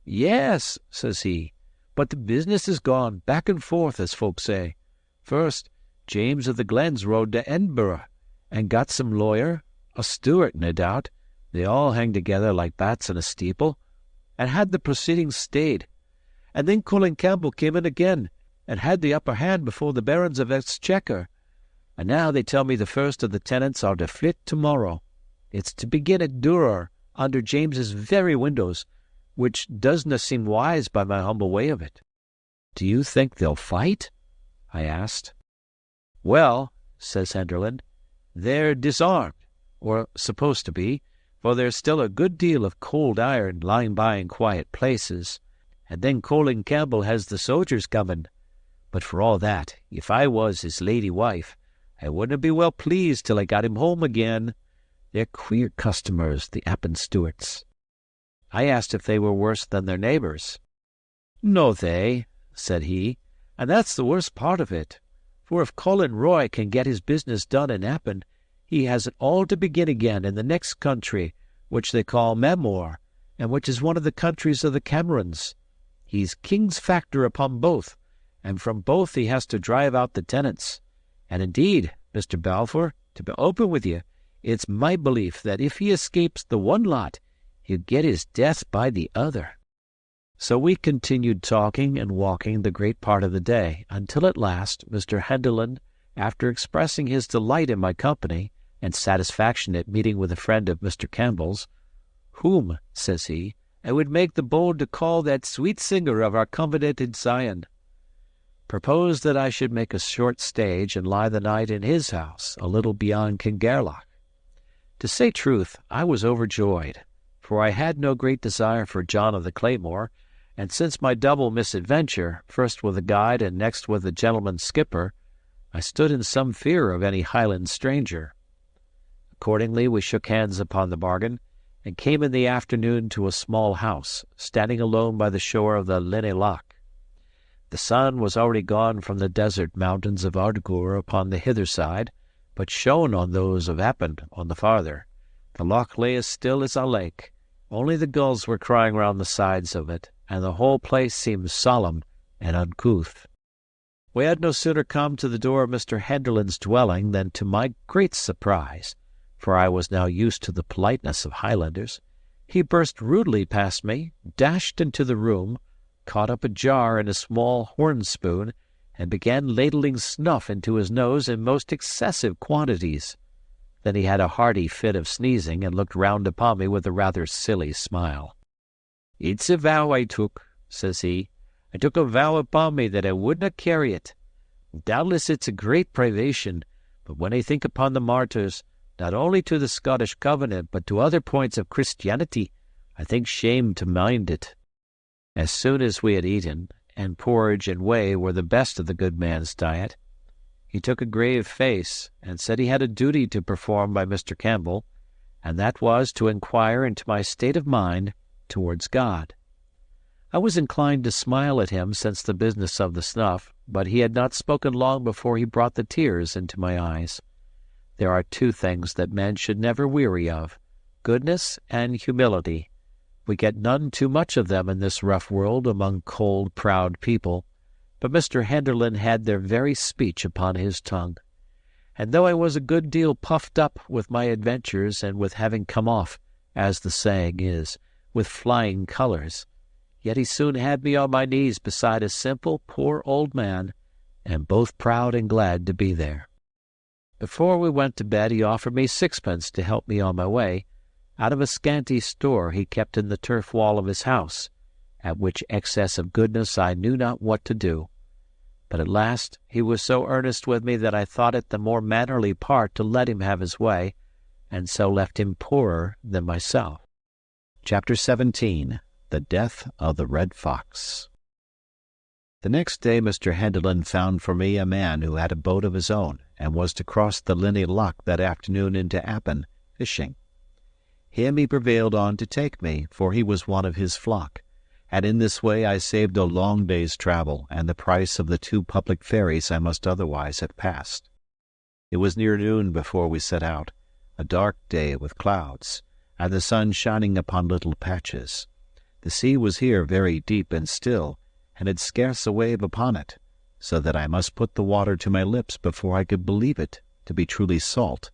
Speaker 1: "Yes," says he, "but the business is gone back and forth, as folks say. First, James of the Glens rode to Edinburgh, and got some lawyer, a Stewart, no doubt, they all hang together like bats in a steeple, and had the proceedings stayed. And then Colin Campbell came in again, and had the upper hand before the barons of Exchequer. And now they tell me the first of the tenants are to flit to-morrow. It's to begin at Duror, under James's very windows, which doesna seem wise by my humble way of it." "Do you think they'll fight?" I asked. "Well," says Henderland, "they're disarmed, or supposed to be,
Speaker 4: for there's still a good deal of cold iron lying by in quiet places, and then Colin Campbell has the soldiers coming. But for all that, if I was his lady wife, I wouldn't be well pleased till I got him home again. They're queer customers, the Appin Stewarts." I asked if they were worse than their neighbours. "No, they," said he, "and that's the worst part of it. For if Colin Roy can get his business done in Appin, he has it all to begin again in the next country, which they call Memoir, and which is one of the countries of the Camerons. He's king's factor upon both, and from both he has to drive out the tenants. And indeed, Mr. Balfour, to be open with you, it's my belief that if he escapes the one lot, he'll get his death by the other." So we continued talking and walking the great part of the day, until at last Mr. Henderland, after expressing his delight in my company, and satisfaction at meeting with a friend of Mr. Campbell's, "whom," says he, "I would make the bold to call that sweet singer of our covenanted Zion," proposed that I should make a short stage and lie the night in his house, a little beyond Kingairloch. To say truth, I was overjoyed, for I had no great desire for John of the Claymore, and since my double misadventure, first with a guide and next with a gentleman skipper, I stood in some fear of any Highland stranger. Accordingly we shook hands upon the bargain, and came in the afternoon to a small house, standing alone by the shore of the Linnhe Loch. The sun was already gone from the desert mountains of Ardgour upon the hither side, but shone on those of Appin on the farther. The loch lay as still as a lake. Only the gulls were crying round the sides of it, and the whole place seemed solemn and uncouth. We had no sooner come to the door of Mr. Henderland's dwelling than, to my great surprise, for I was now used to the politeness of Highlanders, he burst rudely past me, dashed into the room, caught up a jar and a small horn spoon, and began ladling snuff into his nose in most excessive quantities. Then he had a hearty fit of sneezing, and looked round upon me with a rather silly smile. "It's a vow I took," says he. "I took a vow upon me that I wouldna carry it. Doubtless it's a great privation, but when I think upon the martyrs, not only to the Scottish covenant, but to other points of Christianity, I think shame to mind it." As soon as we had eaten, and porridge and whey were the best of the good man's diet, he took a grave face, and said he had a duty to perform by Mr. Campbell, and that was to inquire into my state of mind towards God. I was inclined to smile at him since the business of the snuff, but he had not spoken long before he brought the tears into my eyes. There are two things that men should never weary of, goodness and humility. We get none too much of them in this rough world among cold, proud people, but Mr. Henderland had their very speech upon his tongue. And though I was a good deal puffed up with my adventures and with having come off, as the saying is, with flying colours, yet he soon had me on my knees beside a simple, poor old man, and both proud and glad to be there. Before we went to bed he offered me sixpence to help me on my way, out of a scanty store he kept in the turf wall of his house, at which excess of goodness I knew not what to do. But at last he was so earnest with me that I thought it the more mannerly part to let him have his way, and so left him poorer than myself.
Speaker 1: Chapter 17. The Death of the Red Fox. The next day Mr. Henderland found for me a man who had a boat of his own, and was to cross the Linnhe Loch that afternoon into Appin, fishing. Him he prevailed on to take me, for he was one of his flock, and in this way I saved a long day's travel, and the price of the 2 public ferries I must otherwise have passed. It was near noon before we set out, a dark day with clouds, and the sun shining upon little patches. The sea was here very deep and still, and had scarce a wave upon it, so that I must put the water to my lips before I could believe it to be truly salt.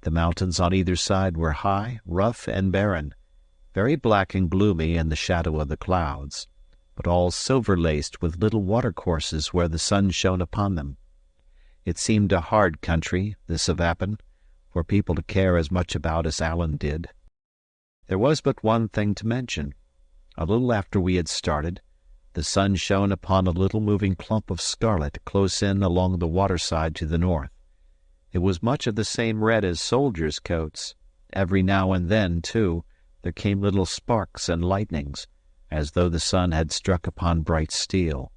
Speaker 1: The mountains on either side were high, rough, and barren, very black and gloomy in the shadow of the clouds, but all silver-laced with little watercourses where the sun shone upon them. It seemed a hard country, this of Appin, for people to care as much about as Allen did. There was but one thing to mention. A little after we had started, the sun shone upon a little moving clump of scarlet close in along the waterside to the north. It was much of the same red as soldiers' coats, every now and then, too, there came little sparks and lightnings, as though the sun had struck upon bright steel.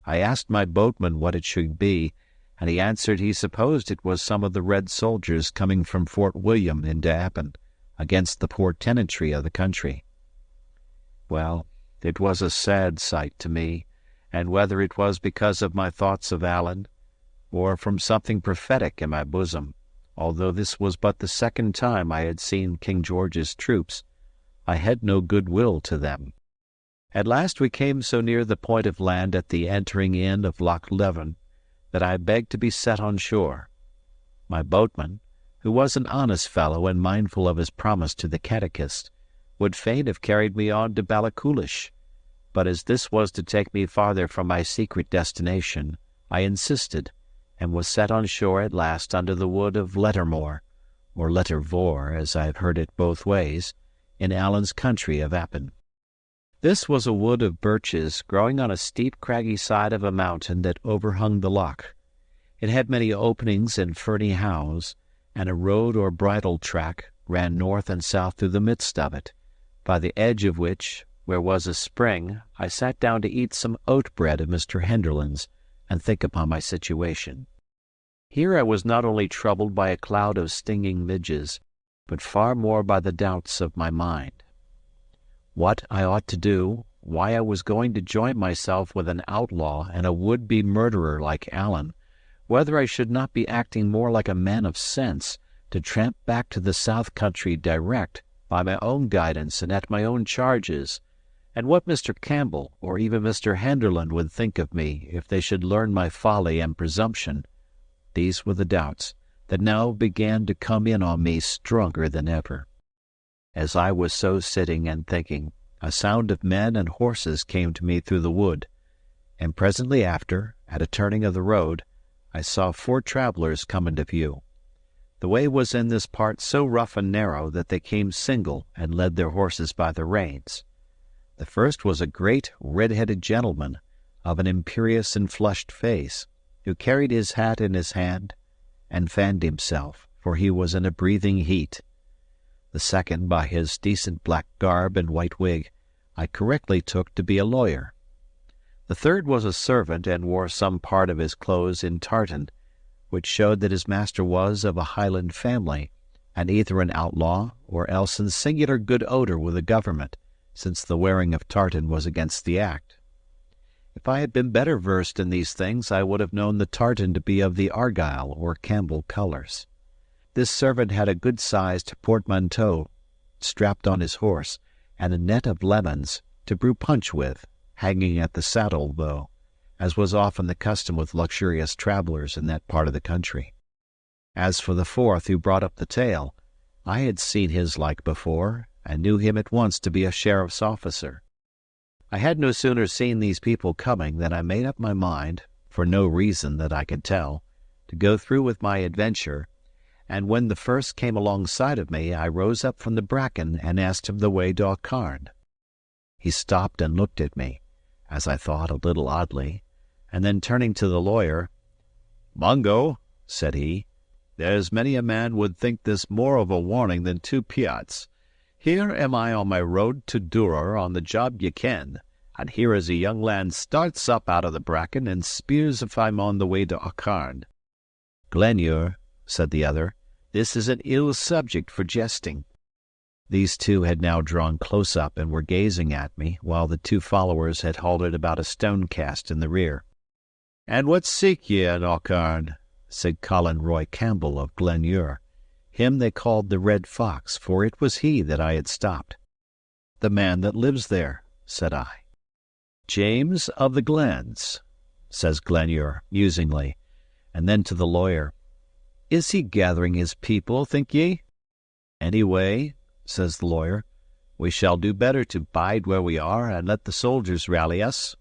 Speaker 1: I asked my boatman what it should be, and he answered he supposed it was some of the red soldiers coming from Fort William into Appin, against the poor tenantry of the country. Well, it was a sad sight to me, and whether it was because of my thoughts of Allen, or from something prophetic in my bosom, although this was but the second time I had seen King George's troops, I had no good will to them. At last we came so near the point of land at the entering in of Loch Leven that I begged to be set on shore. My boatman, who was an honest fellow and mindful of his promise to the catechist, would fain have carried me on to Ballachulish, but as this was to take me farther from my secret destination, I insisted, and was set on shore at last under the wood of Lettermore, or Lettervore, as I have heard it both ways, in Allen's country of Appin. This was a wood of birches growing on a steep craggy side of a mountain that overhung the loch. It had many openings and ferny howes, and a road or bridle track ran north and south through the midst of it, by the edge of which, where was a spring, I sat down to eat some oat bread of Mr. Henderland's, and think upon my situation. Here I was not only troubled by a cloud of stinging midges, but far more by the doubts of my mind. What I ought to do, why I was going to join myself with an outlaw and a would-be murderer like Allen, whether I should not be acting more like a man of sense to tramp back to the south country direct, by my own guidance and at my own charges, and what Mr. Campbell or even Mr. Henderland would think of me if they should learn my folly and presumption. These were the doubts that now began to come in on me stronger than ever. As I was so sitting and thinking, a sound of men and horses came to me through the wood, and presently after, at a turning of the road, I saw 4 travelers come into view. The way was in this part so rough and narrow that they came single and led their horses by the reins. The first was a great red-headed gentleman of an imperious and flushed face, who carried his hat in his hand and fanned himself, for he was in a breathing heat. The second, by his decent black garb and white wig, I correctly took to be a lawyer. The third was a servant and wore some part of his clothes in tartan, which showed that his master was of a Highland family, and either an outlaw or else in singular good odour with the government, since the wearing of tartan was against the act. If I had been better versed in these things, I would have known the tartan to be of the Argyle or Campbell colours. This servant had a good-sized portmanteau strapped on his horse, and a net of lemons to brew punch with, hanging at the saddle, though, as was often the custom with luxurious travellers in that part of the country. As for the fourth who brought up the tale, I had seen his like before, and knew him at once to be a sheriff's officer. I had no sooner seen these people coming than I made up my mind, for no reason that I could tell, to go through with my adventure, and when the first came alongside of me, I rose up from the bracken and asked him the way to Aucharn. He stopped and looked at me, as I thought, a little oddly, and then turning to the lawyer, "Mungo," said he, "there's many a man would think this more of a warning than 2 piats. Here am I on my road to Durer on the job ye ken, and here is a young lad starts up out of the bracken and speers if I'm on the way to Aucharn." "Glenure," said the other, "this is an ill subject for jesting." These two had now drawn close up and were gazing at me, while the 2 followers had halted about a stone cast in the rear. "And what seek ye in Aucharn?" said Colin Roy Campbell of Glenure. Him they called the Red Fox, for it was he that I had stopped. "The man that lives there," said I. "James of the Glens," says Glenure, musingly, and then to the lawyer, "Is he gathering his people, think ye?" "Anyway," says the lawyer, "we shall do better to bide where we are and let the soldiers rally us."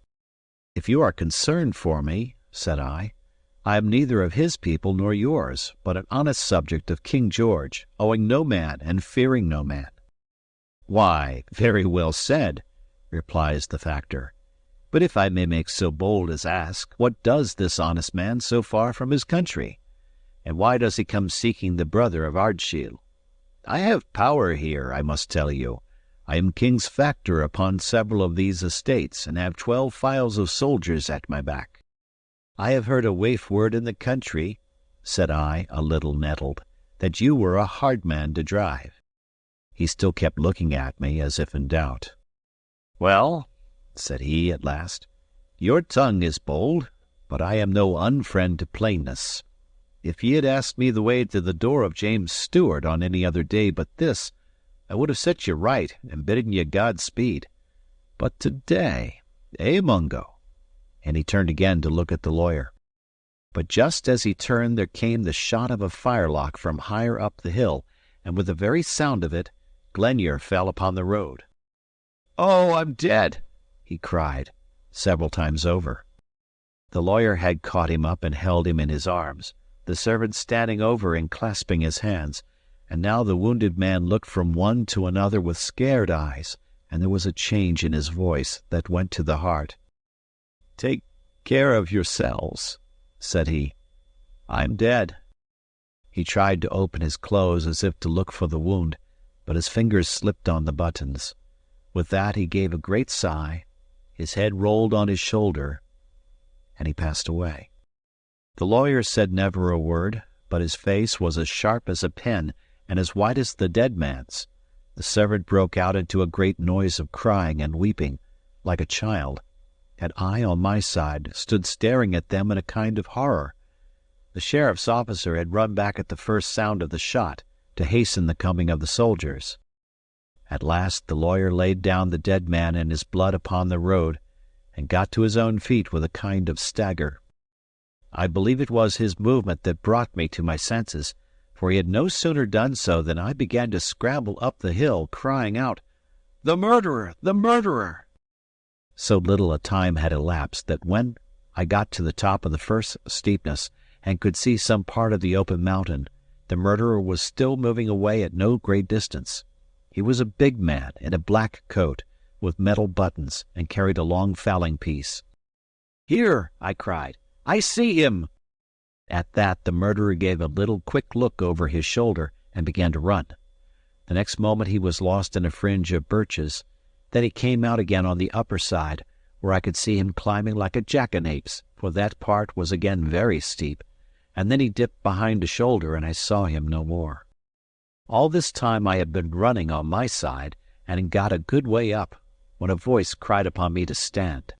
Speaker 1: "If you are concerned for me," said I am neither of his people nor yours, but an honest subject of King George, owing no man and fearing no man." "Why, very well said," replies the factor. "But if I may make so bold as ask, what does this honest man so far from his country? And why does he come seeking the brother of Ardshiel?" I have power here, I must tell you. I am king's factor upon several of these estates, and have 12 files of soldiers at my back. I have heard a waif word in the country, said I, a little nettled, that you were a hard man to drive. He still kept looking at me as if in doubt. Well, said he at last, your tongue is bold, but I am no unfriend to plainness. If ye had asked me the way to the door of James Stewart on any other day but this, I would have set you right and bidden ye Godspeed. But today, Mungo? And he turned again to look at the lawyer. But just as he turned there came the shot of a firelock from higher up the hill, and with the very sound of it, Glenure fell upon the road. "Oh, I'm dead!" he cried, several times over. The lawyer had caught him up and held him in his arms, the servant standing over and clasping his hands, and now the wounded man looked from one to another with scared eyes, and there was a change in his voice that went to the heart. "Take care of yourselves," said he. "I'm dead." He tried to open his clothes as if to look for the wound, but his fingers slipped on the buttons. With that he gave a great sigh, his head rolled on his shoulder, and he passed away. The lawyer said never a word, but his face was as sharp as a pen and as white as the dead man's. The servant broke out into a great noise of crying and weeping, like a child, and I, on my side, stood staring at them in a kind of horror. The sheriff's officer had run back at the first sound of the shot to hasten the coming of the soldiers. At last the lawyer laid down the dead man and his blood upon the road, and got to his own feet with a kind of stagger. I believe it was his movement that brought me to my senses, for he had no sooner done so than I began to scramble up the hill, crying out, "The murderer! The murderer!" So little a time had elapsed that when I got to the top of the first steepness and could see some part of the open mountain, the murderer was still moving away at no great distance. He was a big man in a black coat, with metal buttons, and carried a long fowling piece. "Here!" I cried. "I see him!" At that the murderer gave a little quick look over his shoulder and began to run. The next moment he was lost in a fringe of birches. Then he came out again on the upper side, where I could see him climbing like a jackanapes, for that part was again very steep, and then he dipped behind a shoulder, and I saw him no more. All this time I had been running on my side, and had got a good way up, when a voice cried upon me to stand.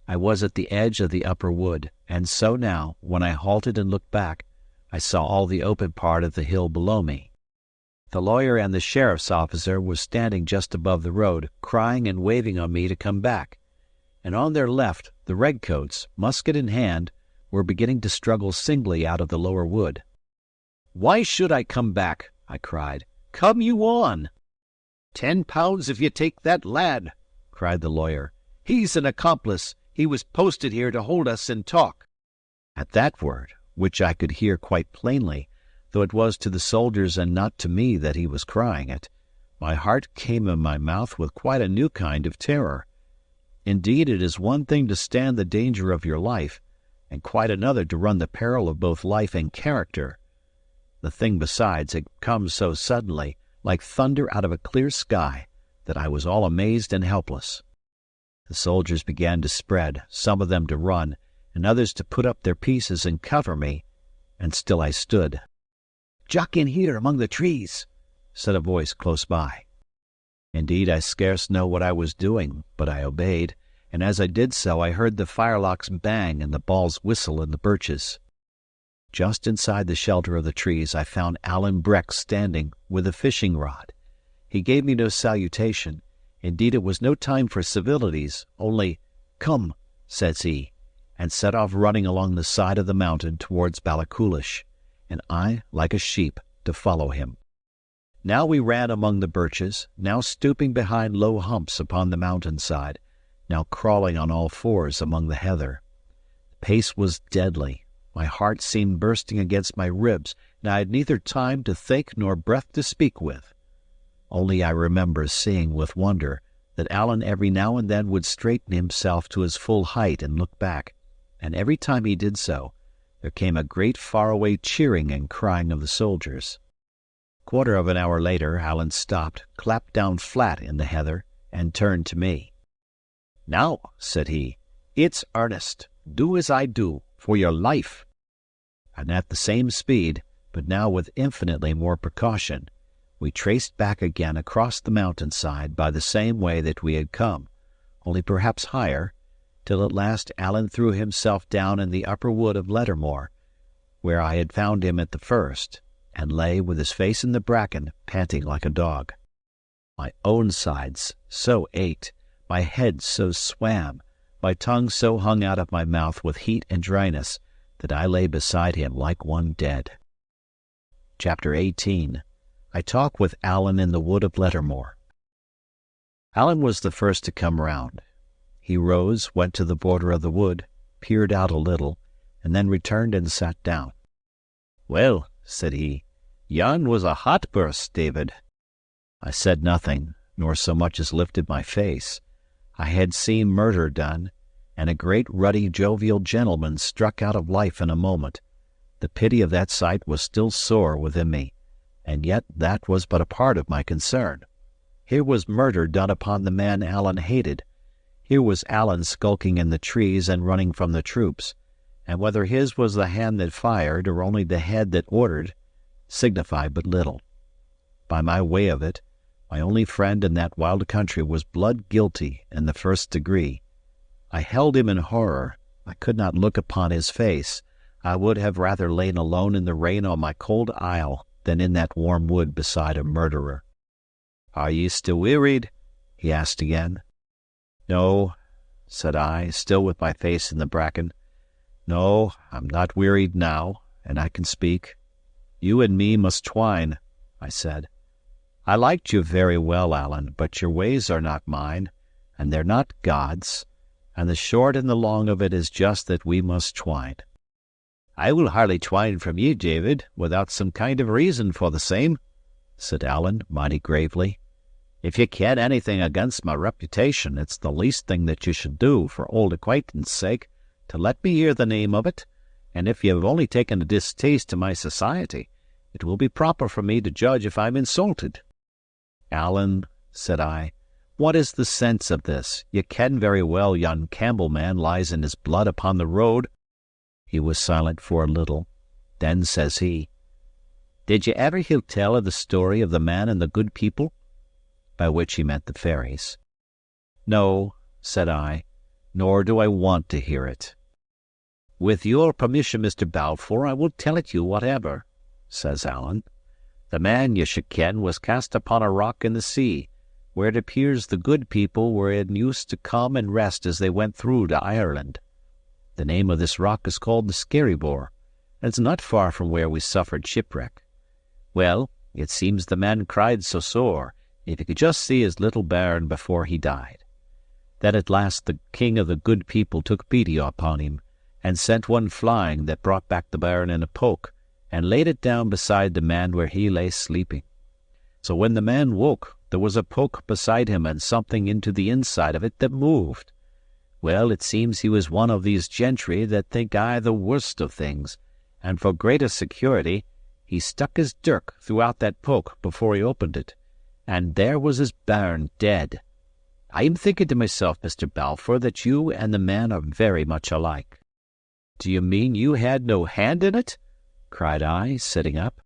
Speaker 1: I was at the edge of the upper wood, and so now, when I halted and looked back, I saw all the open part of the hill below me. The lawyer and the sheriff's officer were standing just above the road, crying and waving on me to come back, and on their left the redcoats, musket in hand, were beginning to struggle singly out of the lower wood. "Why should I come back?" I cried. "Come you on." "£10 if you take that lad," cried the lawyer. "He's an accomplice. He was posted here to hold us in talk." At that word, which I could hear quite plainly, though it was to the soldiers and not to me that he was crying it, my heart came in my mouth with quite a new kind of terror. Indeed, it is one thing to stand the danger of your life, and quite another to run the peril of both life and character. The thing besides had come so suddenly, like thunder out of a clear sky, that I was all amazed and helpless. The soldiers began to spread, some of them to run, and others to put up their pieces and cover me, and still I stood. "Jock in here among the trees," said a voice close by. Indeed, I scarce know what I was doing, but I obeyed, and as I did so I heard the firelocks bang and the balls whistle in the birches. Just inside the shelter of the trees I found Breck standing with a fishing rod. He gave me no salutation. Indeed, it was no time for civilities, only, "Come," says he, and set off running along the side of the mountain towards Balakulish, and I, like a sheep, to follow him. Now we ran among the birches, now stooping behind low humps upon the mountainside, now crawling on all fours among the heather. The pace was deadly. My heart seemed bursting against my ribs, and I had neither time to think nor breath to speak with. Only I remember seeing with wonder that Allen every now and then would straighten himself to his full height and look back, and every time he did so, there came a great faraway cheering and crying of the soldiers. Quarter of an hour later, Allen stopped, clapped down flat in the heather, and turned to me. "Now," said he, "it's earnest. Do as I do, for your life." And at the same speed, but now with infinitely more precaution, we traced back again across the mountainside by the same way that we had come, only perhaps higher, till at last Allen threw himself down in the upper wood of Lettermore, where I had found him at the first, and lay with his face in the bracken, panting like a dog. My own sides so ached, my head so swam, my tongue so hung out of my mouth with heat and dryness, that I lay beside him like one dead. Chapter 18. I talk with Allen in the wood of Lettermore. Allen was the first to come round. He rose, went to the border of the wood, peered out a little, and then returned and sat down. "Well," said he, "yon was a hot burst, David." I said nothing, nor so much as lifted my face. I had seen murder done, and a great ruddy jovial gentleman struck out of life in a moment. The pity of that sight was still sore within me, and yet that was but a part of my concern. Here was murder done upon the man Allen hated. Here was Allen skulking in the trees and running from the troops, and whether his was the hand that fired or only the head that ordered signified but little. By my way of it, my only friend in that wild country was blood guilty in the first degree. I held him in horror. I could not look upon his face. I would have rather lain alone in the rain on my cold isle than in that warm wood beside a murderer. "Are ye still wearied?" he asked again. "No," said I, still with my face in the bracken. "No, I'm not wearied now, and I can speak. You and me must twine," I said. "I liked you very well, Allen, but your ways are not mine, and they're not God's, and the short and the long of it is just that we must twine." "I will hardly twine from ye, David, without some kind of reason for the same," said Allen, mighty gravely. "If ye ken anything against my reputation, it's the least thing that you should do, for old acquaintance' sake, to let me hear the name of it, and if ye have only taken a distaste to my society, it will be proper for me to judge if I'm insulted." "Allen," said I, "what is the sense of this? Ye ken very well yon Campbell man lies in his blood upon the road." He was silent for a little. Then says he, "Did ye ever hear tell of the story of the man and the good people?" By which he meant the fairies. "No," said I, "nor do I want to hear it." "With your permission, Mr. Balfour, I will tell it you whatever," says Allen. "The man, ye should ken, was cast upon a rock in the sea, where it appears the good people were in used to come and rest as they went through to Ireland. The name of this rock is called the Skerryvore, and it's not far from where we suffered shipwreck. Well, it seems the man cried so sore, if he could just see his little bairn before he died. Then at last the king of the good people took pity upon him, and sent one flying that brought back the bairn in a poke, and laid it down beside the man where he lay sleeping. So when the man woke, there was a poke beside him and something into the inside of it that moved. Well, it seems he was one of these gentry that think I the worst of things, and for greater security he stuck his dirk throughout that poke before he opened it, and there was his bairn dead. I am thinking to myself, Mr. Balfour, that you and the man are very much alike." "Do you mean you had no hand in it?" cried I, sitting up.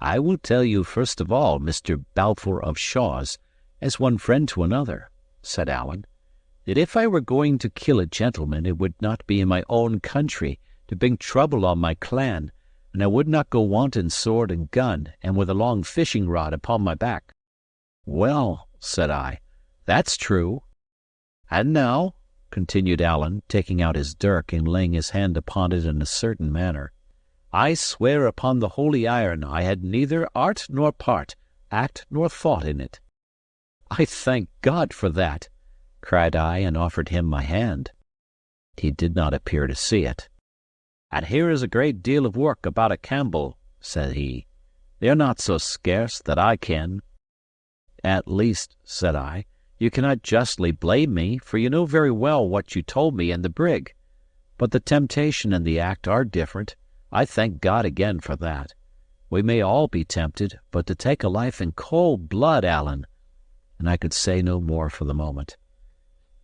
Speaker 1: "I will tell you first of all, Mr. Balfour of Shaw's, as one friend to another," said Allen, "that if I were going to kill a gentleman, it would not be in my own country, to bring trouble on my clan, and I would not go wanting sword and gun, and with a long fishing rod upon my back." "Well," said I, "that's true." "And now," continued Allen, taking out his dirk and laying his hand upon it in a certain manner, "I swear upon the holy iron I had neither art nor part, act nor thought in it." "I thank God for that," cried I, and offered him my hand. He did not appear to see it. "And here is a great deal of work about a Campbell," said he. "They're not so scarce that I ken." "At least," said I, "you cannot justly blame me, for you know very well what you told me in the brig. But the temptation and the act are different. I thank God again for that.
Speaker 4: We may all be tempted, but to take a life in cold blood, Allen—" And I could say no more for the moment.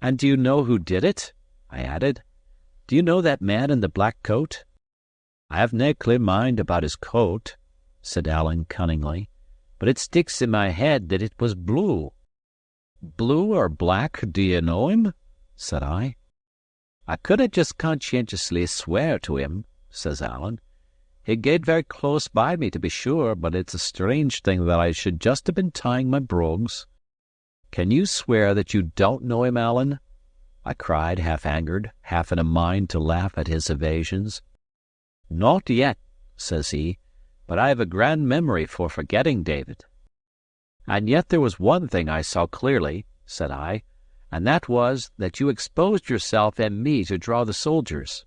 Speaker 4: "And do you know who did it?" I added. "Do you know that man in the black coat?" "I have nae clear mind about his coat," said Allen cunningly, "but it sticks in my head that it was blue." "Blue or black, do you know him?" said I. "I couldn't just conscientiously swear to him," says Allen. "He gaed very close by me, to be sure, but it's a strange thing that I should just have been tying my brogues." "Can you swear that you don't know him, Allen?" I cried, half angered, half in a mind to laugh at his evasions. "Not yet," says he, "but I have a grand memory for forgetting, David." "And yet there was one thing I saw clearly," said I, "and that was that you exposed yourself and me to draw the soldiers."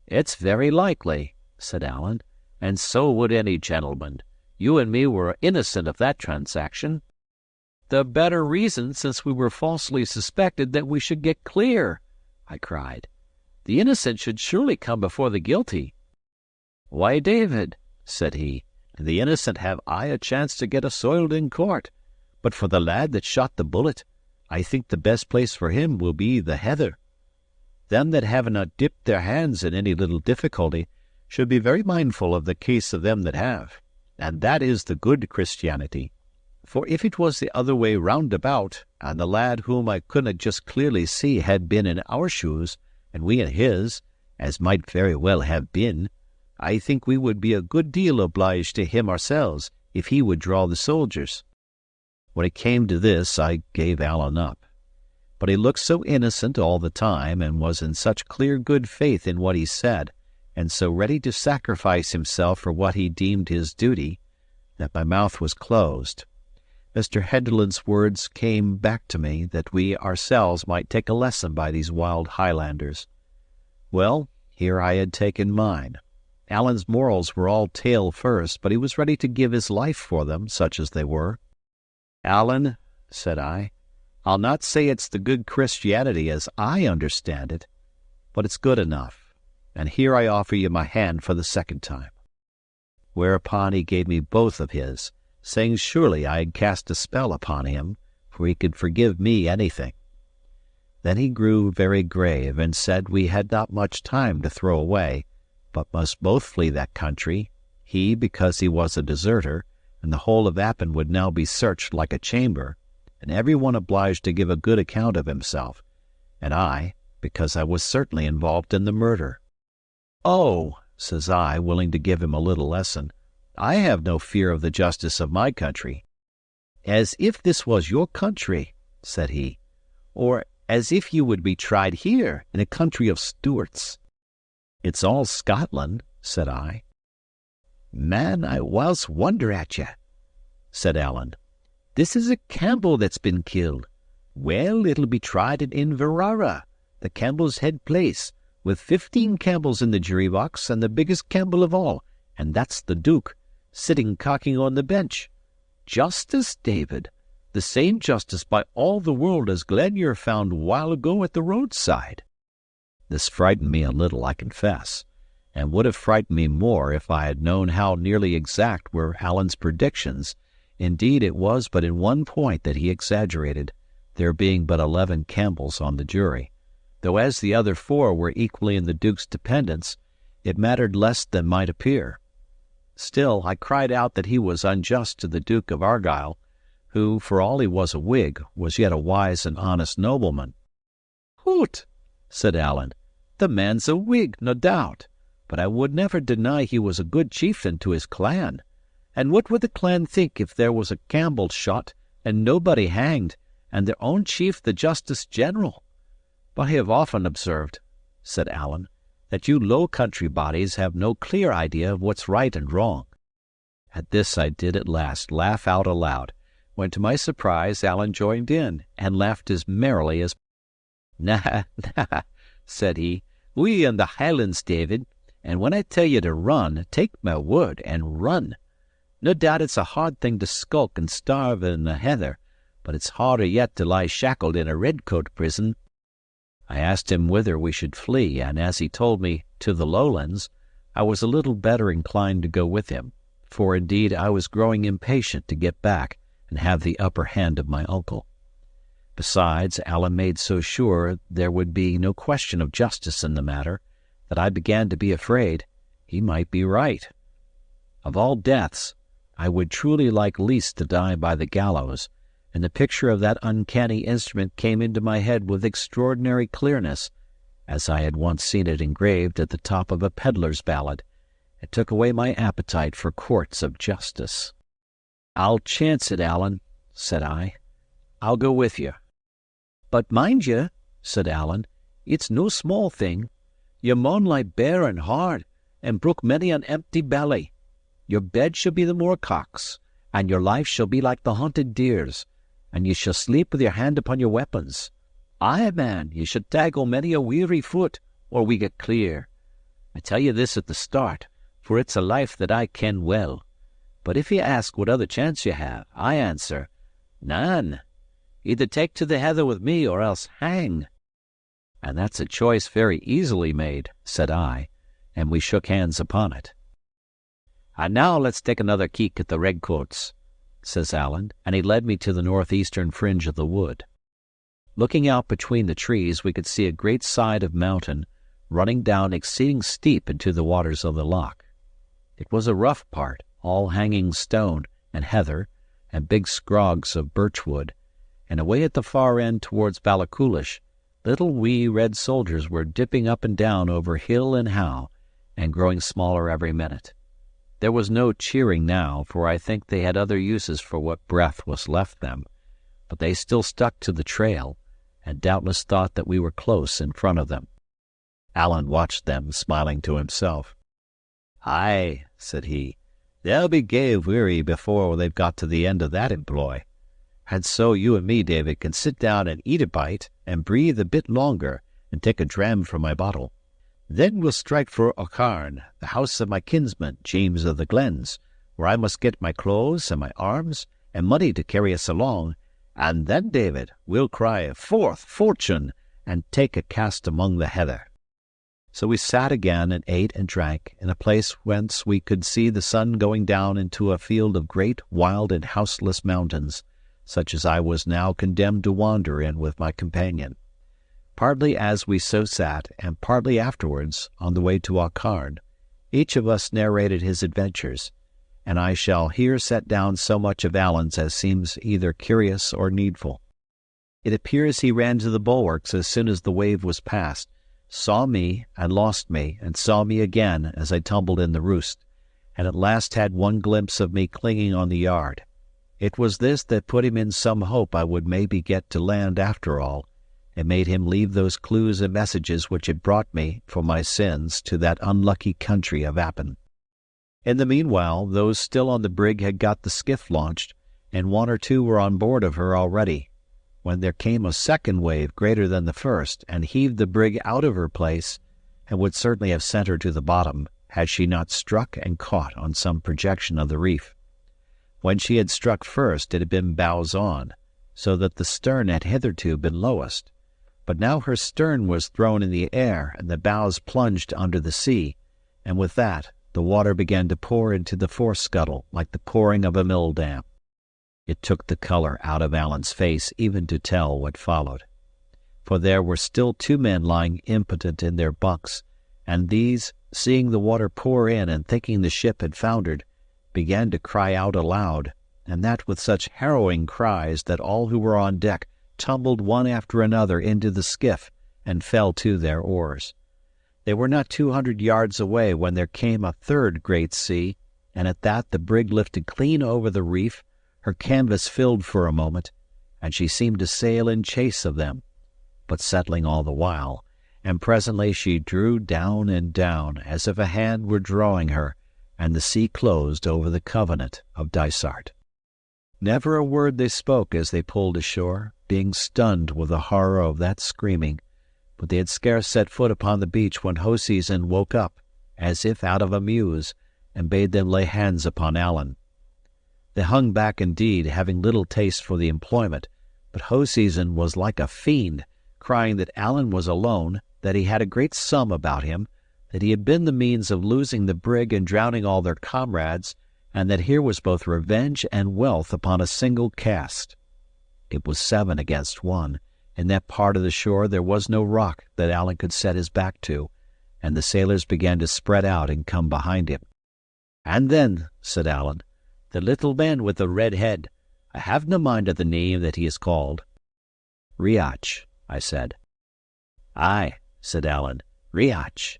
Speaker 4: "It's very likely," said Allen, "and so would any gentleman. You and me were innocent of that transaction." "The better reason, since we were falsely suspected, that we should get clear," I cried. "The innocent should surely come before the guilty." "Why, David," said he, "the innocent have aye a chance to get assoiled in court. But for the lad that shot the bullet, I think the best place for him will be the heather. Them that haven't dipped their hands in any little difficulty should be very mindful of the case of them that have, and that is the good Christianity. For if it was the other way round about, and the lad whom I couldn't just clearly see had been in our shoes, and we in his, as might very well have been, I think we would be a good deal obliged to him ourselves if he would draw the soldiers." When it came to this, I gave Allen up. But he looked so innocent all the time, and was in such clear good faith in what he said, and so ready to sacrifice himself for what he deemed his duty, that my mouth was closed. Mr. Henderland's words came back to me that we ourselves might take a lesson by these wild Highlanders. Well, here I had taken mine. Allen's morals were all tail first, but he was ready to give his life for them, such as they were. "Allen," said I, "I'll not say it's the good Christianity as I understand it, but it's good enough, and here I offer you my hand for the second time." Whereupon he gave me both of his, saying surely I had cast a spell upon him, for he could forgive me anything. Then he grew very grave, and said we had not much time to throw away, but must both flee that country, he because he was a deserter, and the whole of Appin would now be searched like a chamber, and every one obliged to give a good account of himself, and I, because I was certainly involved in the murder. "Oh," says I, willing to give him a little lesson, "I have no fear of the justice of my country." "As if this was your country," said he, "or as if you would be tried here in a country of Stuarts." "It's all Scotland," said I. "Man, I whiles wonder at ye," said Allen. "This is a Campbell that's been killed. Well, it'll be tried in Inverara, the Campbell's head place, with 15 Campbells in the jury box, and the biggest Campbell of all, and that's the Duke, sitting cocking on the bench. Justice, David, the same justice by all the world as Glenure found while ago at the roadside." This frightened me a little, I confess, and would have frightened me more if I had known how nearly exact were Allen's predictions. Indeed, it was but in one point that he exaggerated, there being but 11 Campbells on the jury, though as the other 4 were equally in the Duke's dependence, it mattered less than might appear. Still, I cried out that he was unjust to the Duke of Argyll, who, for all he was a Whig, was yet a wise and honest nobleman. "Hoot," said Allen, "the man's a Whig, no doubt, but I would never deny he was a good chieftain to his clan. And what would the clan think if there was a Campbell shot and nobody hanged, and their own chief the Justice General? But I have often observed," said Allen, "that you low country bodies have no clear idea of what's right and wrong." At this I did at last laugh out aloud, when to my surprise Allen joined in, and laughed as merrily as— "Nah, nah," said he, "we in the Highlands, David, and when I tell you to run, take my word and run. No doubt it's a hard thing to skulk and starve in the heather, but it's harder yet to lie shackled in a redcoat prison." I asked him whither we should flee, and as he told me to the Lowlands, I was a little better inclined to go with him,
Speaker 1: for indeed I was growing impatient to get back and have the upper hand of my uncle. Besides, Allen made so sure there would be no question of justice in the matter that I began to be afraid he might be right. Of all deaths, I would truly like least to die by the gallows, and the picture of that uncanny instrument came into my head with extraordinary clearness, as I had once seen it engraved at the top of a peddler's ballad. It took away my appetite for courts of justice. "I'll chance it, Allen," said I. "I'll go with you." "But mind ye," said Allen, "it's no small thing. Ye maun lie bare and hard, and brook many an empty belly. Your bed shall be the moorcocks, and your life shall be like the haunted deer's, and ye shall sleep with your hand upon your weapons. Aye, man, ye shall taggle many a weary foot, or we get clear. I tell you this at the start, for it's a life that I ken well. But if ye ask what other chance ye have, I answer, none. Either take to the heather with me, or else hang." "And that's a choice very easily made," said I, and we shook hands upon it. "And now let's take another keek at the redcoats," says Allen, and he led me to the northeastern fringe of the wood. Looking out between the trees, we could see a great side of mountain running down exceeding steep into the waters of the loch. It was a rough part, all hanging stone and heather and big scrogs of birchwood, and away at the far end towards Ballachulish, little wee red soldiers were dipping up and down over hill and howe, and growing smaller every minute. There was no cheering now, for I think they had other uses for what breath was left them, but they still stuck to the trail, and doubtless thought that we were close in front of them. Allen watched them, smiling to himself. "Aye," said he, "they'll be gay weary before they've got to the end of that employ. And so you and me, David, can sit down and eat a bite, and breathe a bit longer, and take a dram from my bottle. Then we'll strike for Aucharn, the house of my kinsman, James of the Glens, where I must get my clothes and my arms, and money to carry us along, and then, David, we'll cry, 'Forth, fortune!' and take a cast among the heather." So we sat again and ate and drank in a place whence we could see the sun going down into a field of great, wild, and houseless mountains, such as I was now condemned to wander in with my companion. Partly as we so sat, and partly afterwards, on the way to Aucharn, each of us narrated his adventures, and I shall here set down so much of Allen's as seems either curious or needful. It appears he ran to the bulwarks as soon as the wave was past, saw me and lost me, and saw me again as I tumbled in the roost, and at last had one glimpse of me clinging on the yard. It was this that put him in some hope I would maybe get to land after all, and made him leave those clues and messages which had brought me, for my sins, to that unlucky country of Appin. In the meanwhile, those still on the brig had got the skiff launched, and one or two were on board of her already, when there came a second wave greater than the first, and heaved the brig out of her place, and would certainly have sent her to the bottom, had she not struck and caught on some projection of the reef. When she had struck first, it had been bows on, so that the stern had hitherto been lowest. But now her stern was thrown in the air, and the bows plunged under the sea, and with that the water began to pour into the forescuttle like the pouring of a mill dam. It took the color out of Allen's face even to tell what followed. For there were still two men lying impotent in their bunks, and these, seeing the water pour in and thinking the ship had foundered, began to cry out aloud, and that with such harrowing cries that all who were on deck tumbled one after another into the skiff and fell to their oars. They were not 200 yards away when there came a third great sea, and at that the brig lifted clean over the reef, her canvas filled for a moment, and she seemed to sail in chase of them, but settling all the while, and presently she drew down and down, as if a hand were drawing her, and the sea closed over the Covenant of Dysart. Never a word they spoke as they pulled ashore, being stunned with the horror of that screaming, but they had scarce set foot upon the beach when Hoseason woke up, as if out of a muse, and bade them lay hands upon Allen. They hung back indeed, having little taste for the employment, but Hoseason was like a fiend, crying that Allen was alone, that he had a great sum about him, that he had been the means of losing the brig and drowning all their comrades, and that here was both revenge and wealth upon a single cast. It was 7 against 1. In that part of the shore there was no rock that Allen could set his back to, and the sailors began to spread out and come behind him. "And then," said Allen, "the little man with the red head. I have no mind of the name that he is called." "Riach," I said. "Aye," said Allen, "Riach.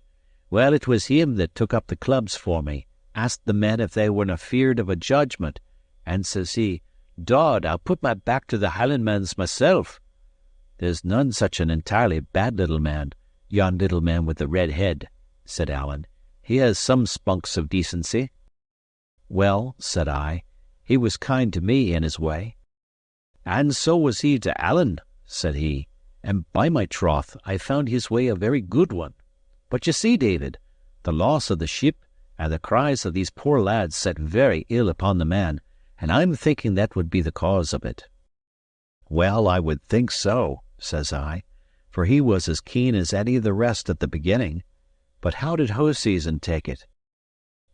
Speaker 1: Well, it was him that took up the clubs for me, asked the men if they weren't afeard of a judgment, and says he, 'Dod, I'll put my back to the Highlandmans myself.' There's none such an entirely bad little man, yon little man with the red head," said Allen. "He has some spunks of decency." "Well," said I, "he was kind to me in his way." "And so was he to Allen," said he, "and by my troth I found his way a very good one. But you see, David, the loss of the ship and the cries of these poor lads set very ill upon the man, and I'm thinking that would be the cause of it." "Well, I would think so," says I, "for he was as keen as any of the rest at the beginning. But how did Hoseason take it?"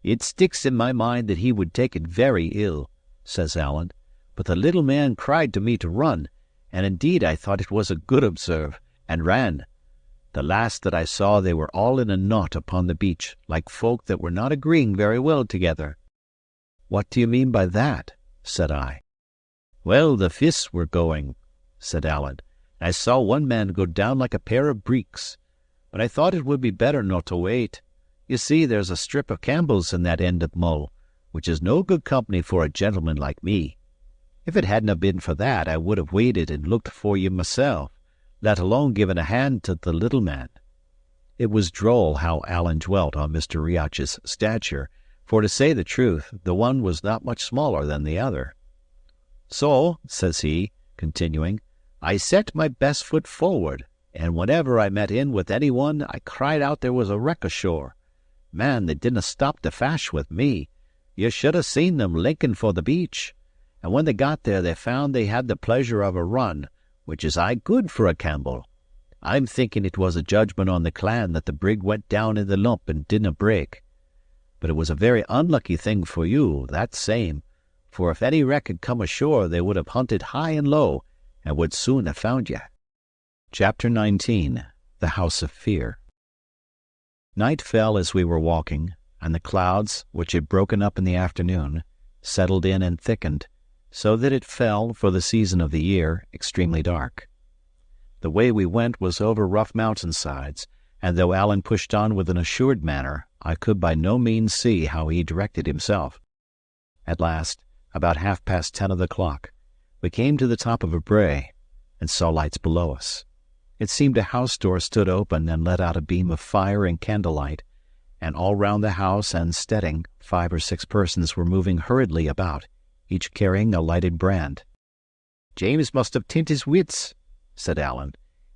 Speaker 1: "It sticks in my mind that he would take it very ill," says Allen. "But the little man cried to me to run, and indeed I thought it was a good observe, and ran. The last that I saw they were all in a knot upon the beach, like folk that were not agreeing very well together." "What do you mean by that?" said I. "Well, the fists were going," said Allen. "I saw one man go down like a pair of breeks. But I thought it would be better not to wait. You see, there's a strip of Campbell's in that end of Mull, which is no good company for a gentleman like me. If it hadn't been for that, I would have waited and looked for you myself, let alone giving a hand to the little man." It was droll how Allen dwelt on Mr. Riach's stature, for to say the truth, the one was not much smaller than the other. "So," says he, continuing, "I set my best foot forward, and whenever I met in with any one, I cried out there was a wreck ashore. Man, they didn't stop to fash with me. You should have seen them linking for the beach. And when they got there, they found they had the pleasure of a run, which is aye good for a Campbell. I'm thinking it was a judgment on the clan that the brig went down in the lump and didn't break. But it was a very unlucky thing for you, that same, for if any wreck had come ashore, they would have hunted high and low, and would soon have found you." Chapter 19. The House of Fear. Night fell as we were walking, and the clouds, which had broken up in the afternoon, settled in and thickened, so that it fell, for the season of the year, extremely dark. The way we went was over rough mountain-sides, and though Allen pushed on with an assured manner, I could by no means see how he directed himself. At last, about 10:30 of the clock, we came to the top of a brae, and saw lights below us. It seemed a house door stood open and let out a beam of fire and candlelight, and all round the house and steading 5 or 6 persons were moving hurriedly about, each carrying a lighted brand. "James must have tint his wits," said Allen.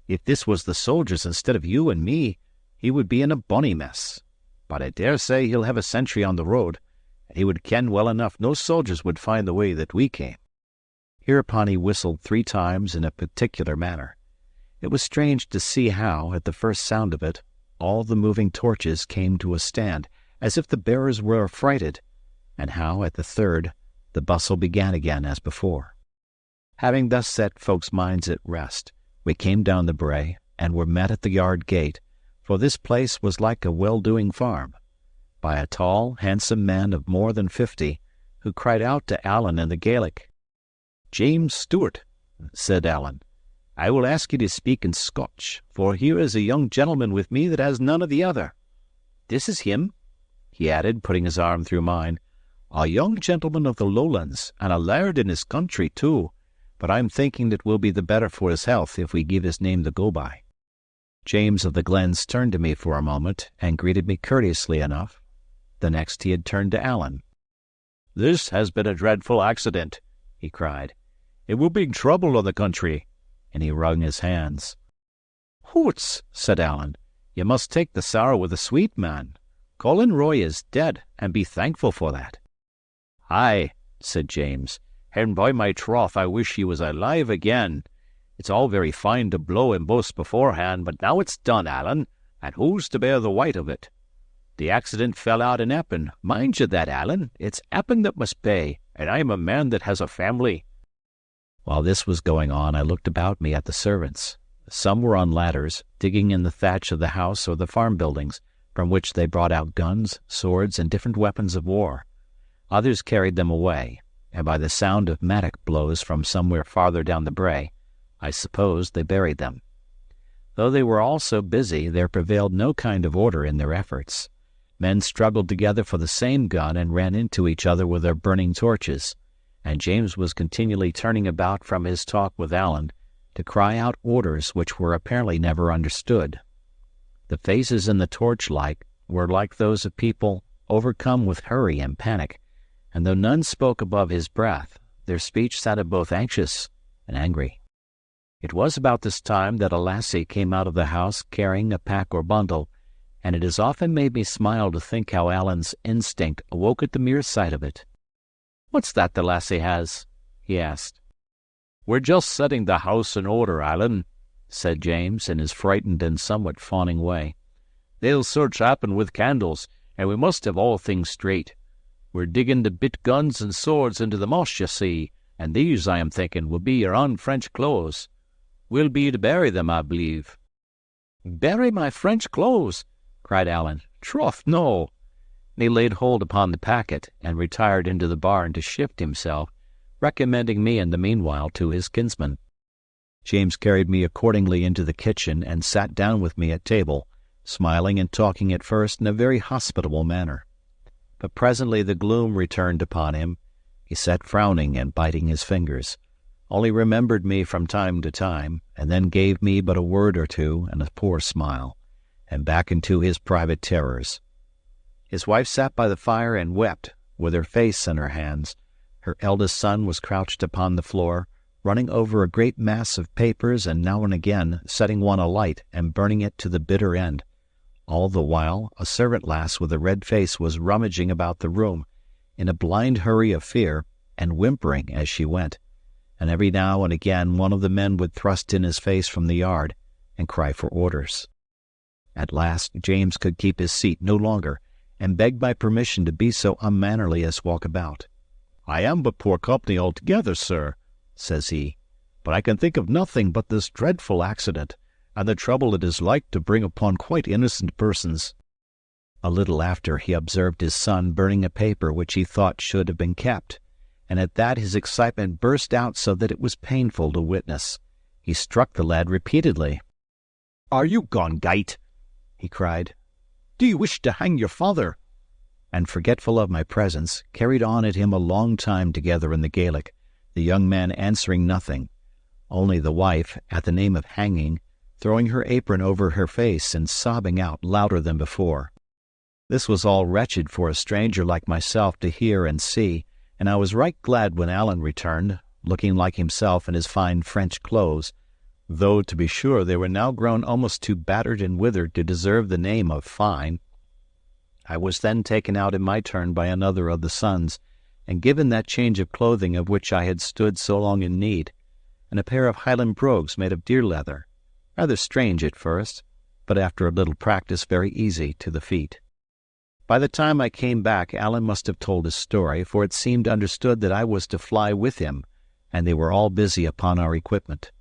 Speaker 1: "If this was the soldiers instead of you and me, he would be in a bonny mess. But I dare say he'll have a sentry on the road, and he would ken well enough no soldiers would find the way that we came." Hereupon he whistled 3 times in a particular manner. It was strange to see how, at the first sound of it, all the moving torches came to a stand, as if the bearers were affrighted, and how, at the third, the bustle began again as before. Having thus set folks' minds at rest, we came down the brae, and were met at the yard gate, for this place was like a well-doing farm, by a tall, handsome man of more than 50, who cried out to Allen in the Gaelic. "James Stewart," said Allen, "I will ask you to speak in Scotch, for here is a young gentleman with me that has none of the other. This is him," he added, putting his arm through mine, "a young gentleman of the Lowlands, and a laird in his country too, but I'm thinking it will be the better for his health if we give his name the go-by." James of the Glens turned to me for a moment, and greeted me courteously enough. The next he had turned to Allen. "This has been a dreadful accident," he cried. "It will bring trouble on the country," and he wrung his hands. "Hoots," said Allen, "you must take the sorrow with a sweet man. Colin Roy is dead, and be thankful for that." "Aye," said James, "and by my troth I wish he was alive again. It's all very fine to blow and boast beforehand, but now it's done, Allen, and who's to bear the weight of it?
Speaker 4: The accident fell out in Appin. Mind you that, Allen. It's Appin that must pay, and I am a man that has a family." While this was going on, I looked about me at the servants. Some were on ladders, digging in the thatch of the house or the farm buildings, from which they brought out guns, swords, and different weapons of war. Others carried them away, and by the sound of mattock blows from somewhere farther down the brae, I supposed they buried them. Though they were all so busy, there prevailed no kind of order in their efforts. Men struggled together for the same gun and ran into each other with their burning torches, and James was continually turning about from his talk with Allen to cry out orders which were apparently never understood. The faces in the torchlight were like those of people overcome with hurry and panic, and though none spoke above his breath, their speech sounded both anxious and angry. It was about this time that a lassie came out of the house carrying a pack or bundle, and it has often made me smile to think how Allen's instinct awoke at the mere sight of it. "What's that the lassie has?" he asked. "We're just setting the house in order, Allen," said James in his frightened and somewhat fawning way. "They'll search Appin with candles, and we must have all things straight. We're digging the bit guns and swords into the moss, you see, and these, I am thinking, will be your own French clothes. We'll be to bury them, I believe." "Bury my French clothes!" cried Allen. "Troth, no." And he laid hold upon the packet and retired into the barn to shift himself, recommending me in the meanwhile to his kinsman. James carried me accordingly into the kitchen and sat down with me at table, smiling and talking at first in a very hospitable manner. But presently the gloom returned upon him. He sat frowning and biting his fingers, only remembered me from time to time, and then gave me but a word or two and a poor smile, and back into his private terrors. His wife sat by the fire and wept, with her face in her hands. Her eldest son was crouched upon the floor, running over a great mass of papers and now and again setting one alight and burning it to the bitter end. All the while a servant lass with a red face was rummaging about the room, in a blind hurry of fear, and whimpering as she went, and every now and again one of the men would thrust in his face from the yard and cry for orders. At last James could keep his seat no longer, and begged my permission to be so unmannerly as walk about. "I am but poor company altogether, sir," says he, "but I can think of nothing but this dreadful accident, and the trouble it is like to bring upon quite innocent persons." A little after he observed his son burning a paper which he thought should have been kept, and at that his excitement burst out so that it was painful to witness. He struck the lad repeatedly. "Are you gone gait?" he cried. "Do you wish to hang your father?" And forgetful of my presence, carried on at him a long time together in the Gaelic, the young man answering nothing, only the wife, at the name of hanging, throwing her apron over her face and sobbing out louder than before. This was all wretched for a stranger like myself to hear and see, and I was right glad when Allen returned, looking like himself in his fine French clothes, though, to be sure, they were now grown almost too battered and withered to deserve the name of fine. I was then taken out in my turn by another of the sons, and given that change of clothing of which I had stood so long in need, and a pair of Highland brogues made of deer leather, rather strange at first, but after a little practice very easy to the feet. By the time I came back, Allen must have told his story, for it seemed understood that I was to fly with him, and they were all busy upon our equipment.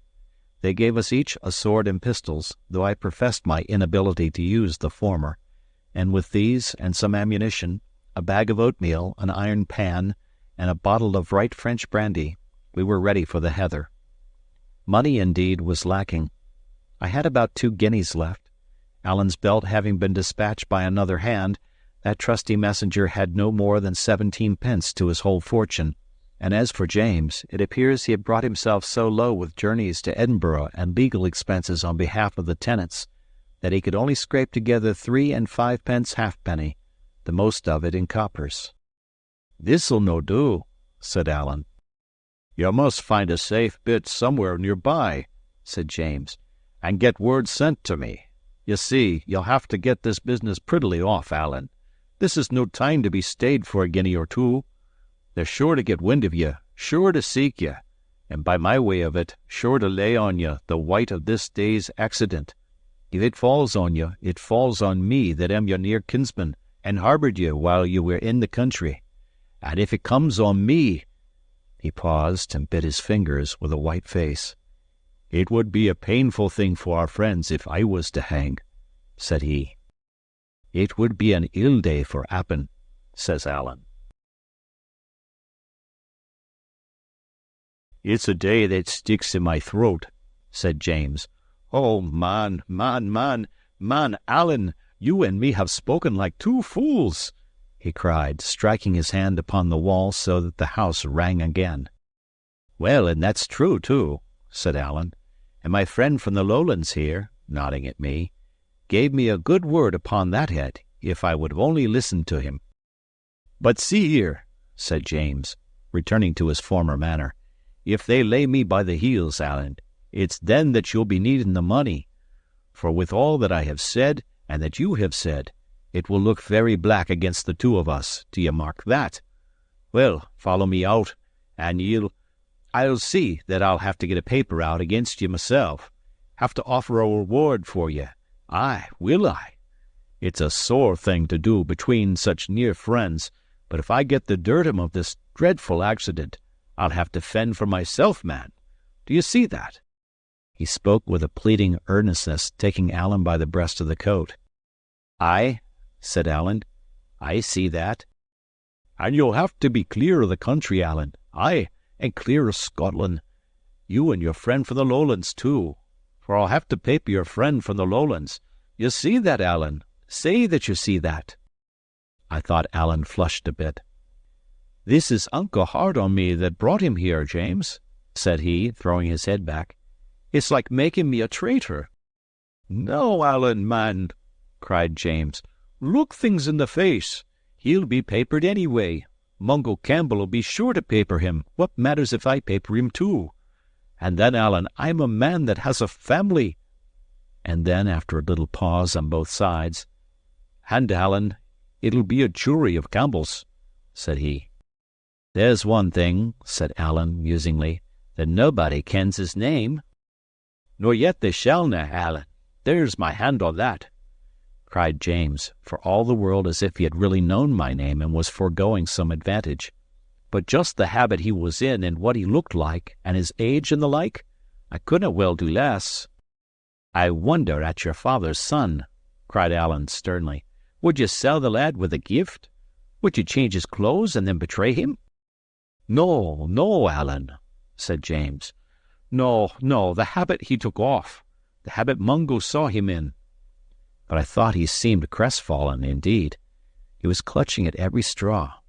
Speaker 4: They gave us each a sword and pistols, though I professed my inability to use the former, and with these and some ammunition, a bag of oatmeal, an iron pan, and a bottle of right French brandy, we were ready for the heather. Money, indeed, was lacking. I had about 2 guineas left. Allen's belt having been dispatched by another hand, that trusty messenger had no more than 17 pence to his whole fortune, and as for James, it appears he had brought himself so low with journeys to Edinburgh and legal expenses on behalf of the tenants, that he could only scrape together 3 and 5 pence halfpenny, the most of it in coppers. "This'll no do," said Allen. "You must find a safe bit somewhere near by," said James, "and get word sent to me. You see, you'll have to get this business prettily off, Allen. This is no time to be stayed for a guinea or 2. They're sure to get wind of you, sure to seek you, and by my way of it, sure to lay on you the white of this day's accident. If it falls on you, it falls on me that am your near kinsman,
Speaker 1: and harboured you while you were in the country. And if it comes on me—" He paused and bit his fingers with a white face. "It would be a painful thing for our friends if I was to hang," said he. "It would be an ill day for Appin," says Allen. "It's a day that sticks in my throat," said James. "Oh, man, Allen, you and me have spoken like two fools," he cried, striking his hand upon the wall so that the house rang again. "Well, and that's true, too," said Allen. "And my friend from the Lowlands here," nodding at me, "gave me a good word upon that head, if I would only listen to him." "But see here," said James, returning to his former manner, "if they lay me by the heels, Allen, it's then that you'll be needing the money. For with all that I have said, and that you have said, it will look very black against the two of us. Do you mark that? Well, follow me out, and I'll see that I'll have to get a paper out against you myself. Have to offer a reward for you. Aye, will I? It's a sore thing to do between such near friends, but if I get the dirtim of this dreadful accident, I'll have to fend for myself, man. Do you see that?" He spoke with a pleading earnestness, taking Allen by the breast of the coat. "Aye," said Allen, "I see that." "And you'll have to be clear of the country, Allen. Aye, and clear of Scotland. You and your friend from the Lowlands, too. For I'll have to paper your friend from the Lowlands. You see that, Allen? Say that you see that." I thought Allen flushed a bit. "This is unco hard on me that brought him here, James," said he, throwing his head back. "It's like making me a traitor." "No, Allen, man," cried James. "Look things in the face. He'll be papered anyway. Mungo Campbell'll be sure to paper him. What matters if I paper him too? And then, Allen, I'm a man that has a family." And then, after a little pause on both sides, "And, Allen, it'll be a jury of Campbells," said he. "There's one thing," said Allen musingly, "that nobody kens his name." "Nor yet they shallna, Allen. There's my hand on that," cried James, for all the world as if he had really known my name and was foregoing some advantage. "But just the habit he was in, and what he looked like, and his age and the like, I couldn't well do less." "I wonder at your father's son," cried Allen sternly. "Would you sell the lad with a gift? Would you change his clothes and then betray him?" No, Allen," said James. No, the habit he took off, the habit Mungo saw him in." But I thought he seemed crestfallen indeed. He was clutching at every straw.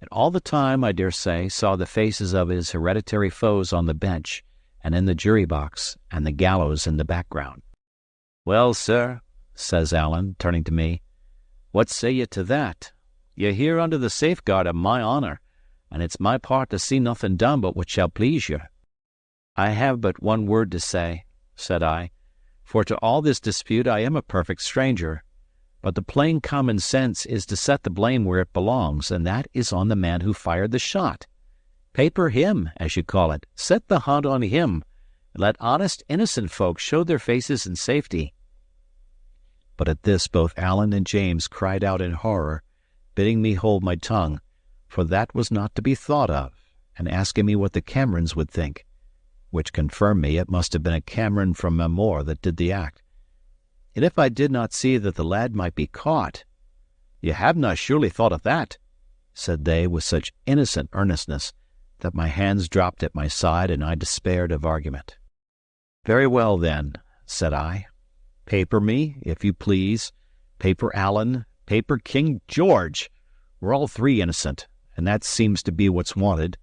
Speaker 1: And all the time, I dare say, saw the faces of his hereditary foes on the bench and in the jury box and the gallows in the background. "Well, sir," says Allen, turning to me, "what say you to that? You're here under the safeguard of my honour, and it's my part to see nothing done but what shall please you." "I have but one word to say," said I, "for to all this dispute I am a perfect stranger. But the plain common sense is to set the blame where it belongs, and that is on the man who fired the shot. Paper him, as you call it. Set the hunt on him, and let honest, innocent folks show their faces in safety." But at this both Allen and James cried out in horror, bidding me hold my tongue, for that was not to be thought of, and asking me what the Camerons would think, which confirmed me it must have been a Cameron from Mamore that did the act. And if I did not see that the lad might be caught— "You have not surely thought of that?" said they with such innocent earnestness that my hands dropped at my side and I despaired of argument. "Very well, then," said I. "Paper me, if you please. Paper Allen, paper King George. We're all three innocent, and that seems to be what's wanted."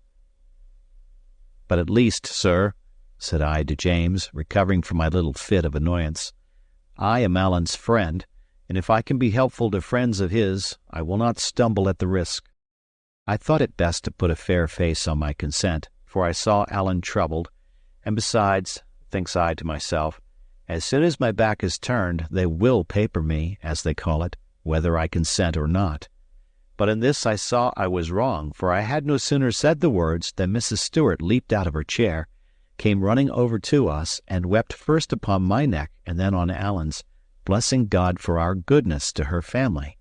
Speaker 1: "But at least, sir," said I to James, recovering from my little fit of annoyance, "I am Allen's friend, and if I can be helpful to friends of his, I will not stumble at the risk." I thought it best to put a fair face on my consent, for I saw Allen troubled, and besides, thinks I to myself, as soon as my back is turned, they will paper me, as they call it, whether I consent or not. But in this I saw I was wrong, for I had no sooner said the words than Mrs. Stewart leaped out of her chair, came running over to us, and wept first upon my neck and then on Allen's, blessing God for our goodness to her family.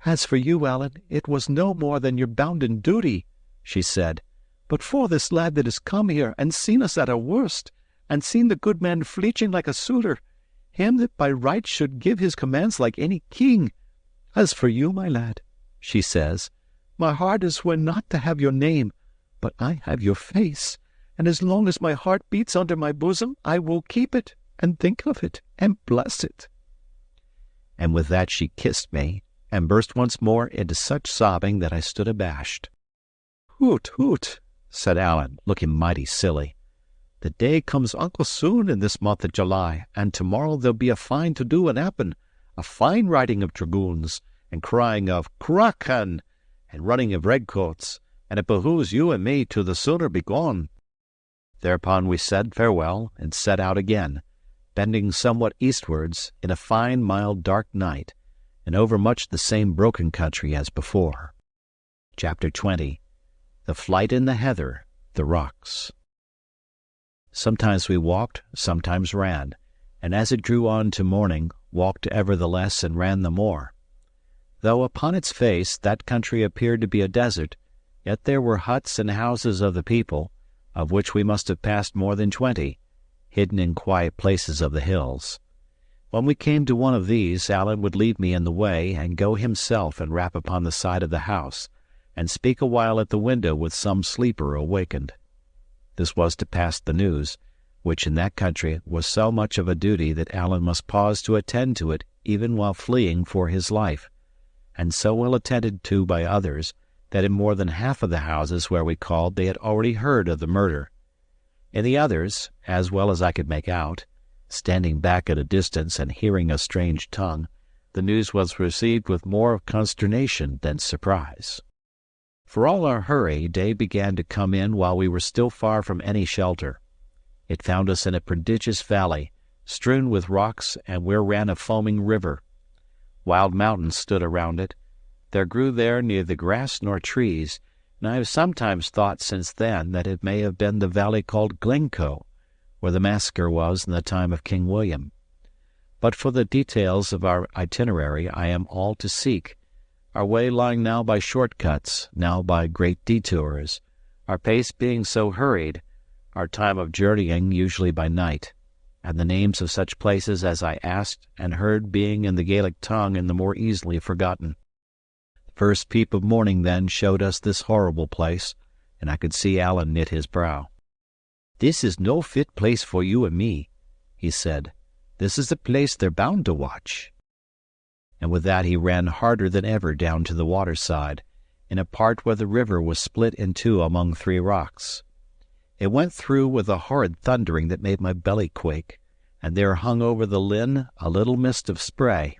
Speaker 1: "As for you, Allan, it was no more than your bounden duty," she said. "But for this lad that has come here and seen us at our worst, and seen the good man fleeching like a suitor, him that by right should give his commands like any king. As for you, my lad," she says, "my heart is sworn not to have your name, but I have your face, and as long as my heart beats under my bosom, I will keep it, and think of it, and bless it." And with that she kissed me, and burst once more into such sobbing that I stood abashed. "Hoot, hoot," said Allan, looking mighty silly. "The day comes unco soon in this month of July, and tomorrow there'll be a fine to do in Appin, a fine riding of dragoons, and crying of 'Cracan,' and running of redcoats, and it behooves you and me to the sooner be gone." Thereupon we said farewell, and set out again, bending somewhat eastwards in a fine, mild, dark night, and over much the same broken country as before. Chapter 20. The Flight in the Heather, the Rocks. Sometimes we walked, sometimes ran, and as it drew on to morning, walked ever the less and ran the more. Though upon its face that country appeared to be a desert, yet there were huts and houses of the people, of which we must have passed more than 20, hidden in quiet places of the hills. When we came to one of these, Allan would leave me in the way, and go himself and rap upon the side of the house, and speak a while at the window with some sleeper awakened. This was to pass the news, which in that country was so much of a duty that Allan must pause to attend to it even while fleeing for his life, and so well attended to by others that in more than half of the houses where we called they had already heard of the murder. In the others, as well as I could make out, standing back at a distance and hearing a strange tongue, the news was received with more of consternation than surprise. For all our hurry, day began to come in while we were still far from any shelter. It found us in a prodigious valley, strewn with rocks, and where ran a foaming river. Wild mountains stood around it. There grew there neither grass nor trees, and I have sometimes thought since then that it may have been the valley called Glencoe, where the massacre was in the time of King William. But for the details of our itinerary I am all to seek, our way lying now by short cuts, now by great detours, our pace being so hurried, our time of journeying usually by night, and the names of such places as I asked and heard being in the Gaelic tongue and the more easily forgotten. The first peep of morning then showed us this horrible place, and I could see Allan knit his brow. "This is no fit place for you and me," he said. "This is the place they're bound to watch." And with that he ran harder than ever down to the waterside, in a part where the river was split in two among 3 rocks. It went through with a horrid thundering that made my belly quake, and there hung over the linn a little mist of spray.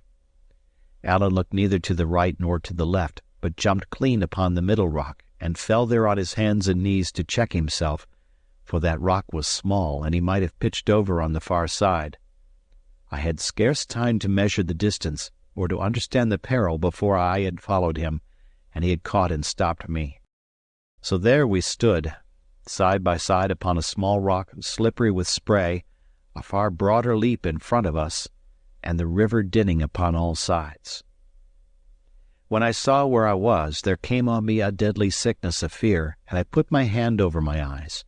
Speaker 1: Allan looked neither to the right nor to the left, but jumped clean upon the middle rock, and fell there on his hands and knees to check himself, for that rock was small, and he might have pitched over on the far side. I had scarce time to measure the distance, or to understand the peril before I had followed him, and he had caught and stopped me. So there we stood, side by side upon a small rock slippery with spray, a far broader leap in front of us, and the river dinning upon all sides. When I saw where I was, there came on me a deadly sickness of fear, and I put my hand over my eyes.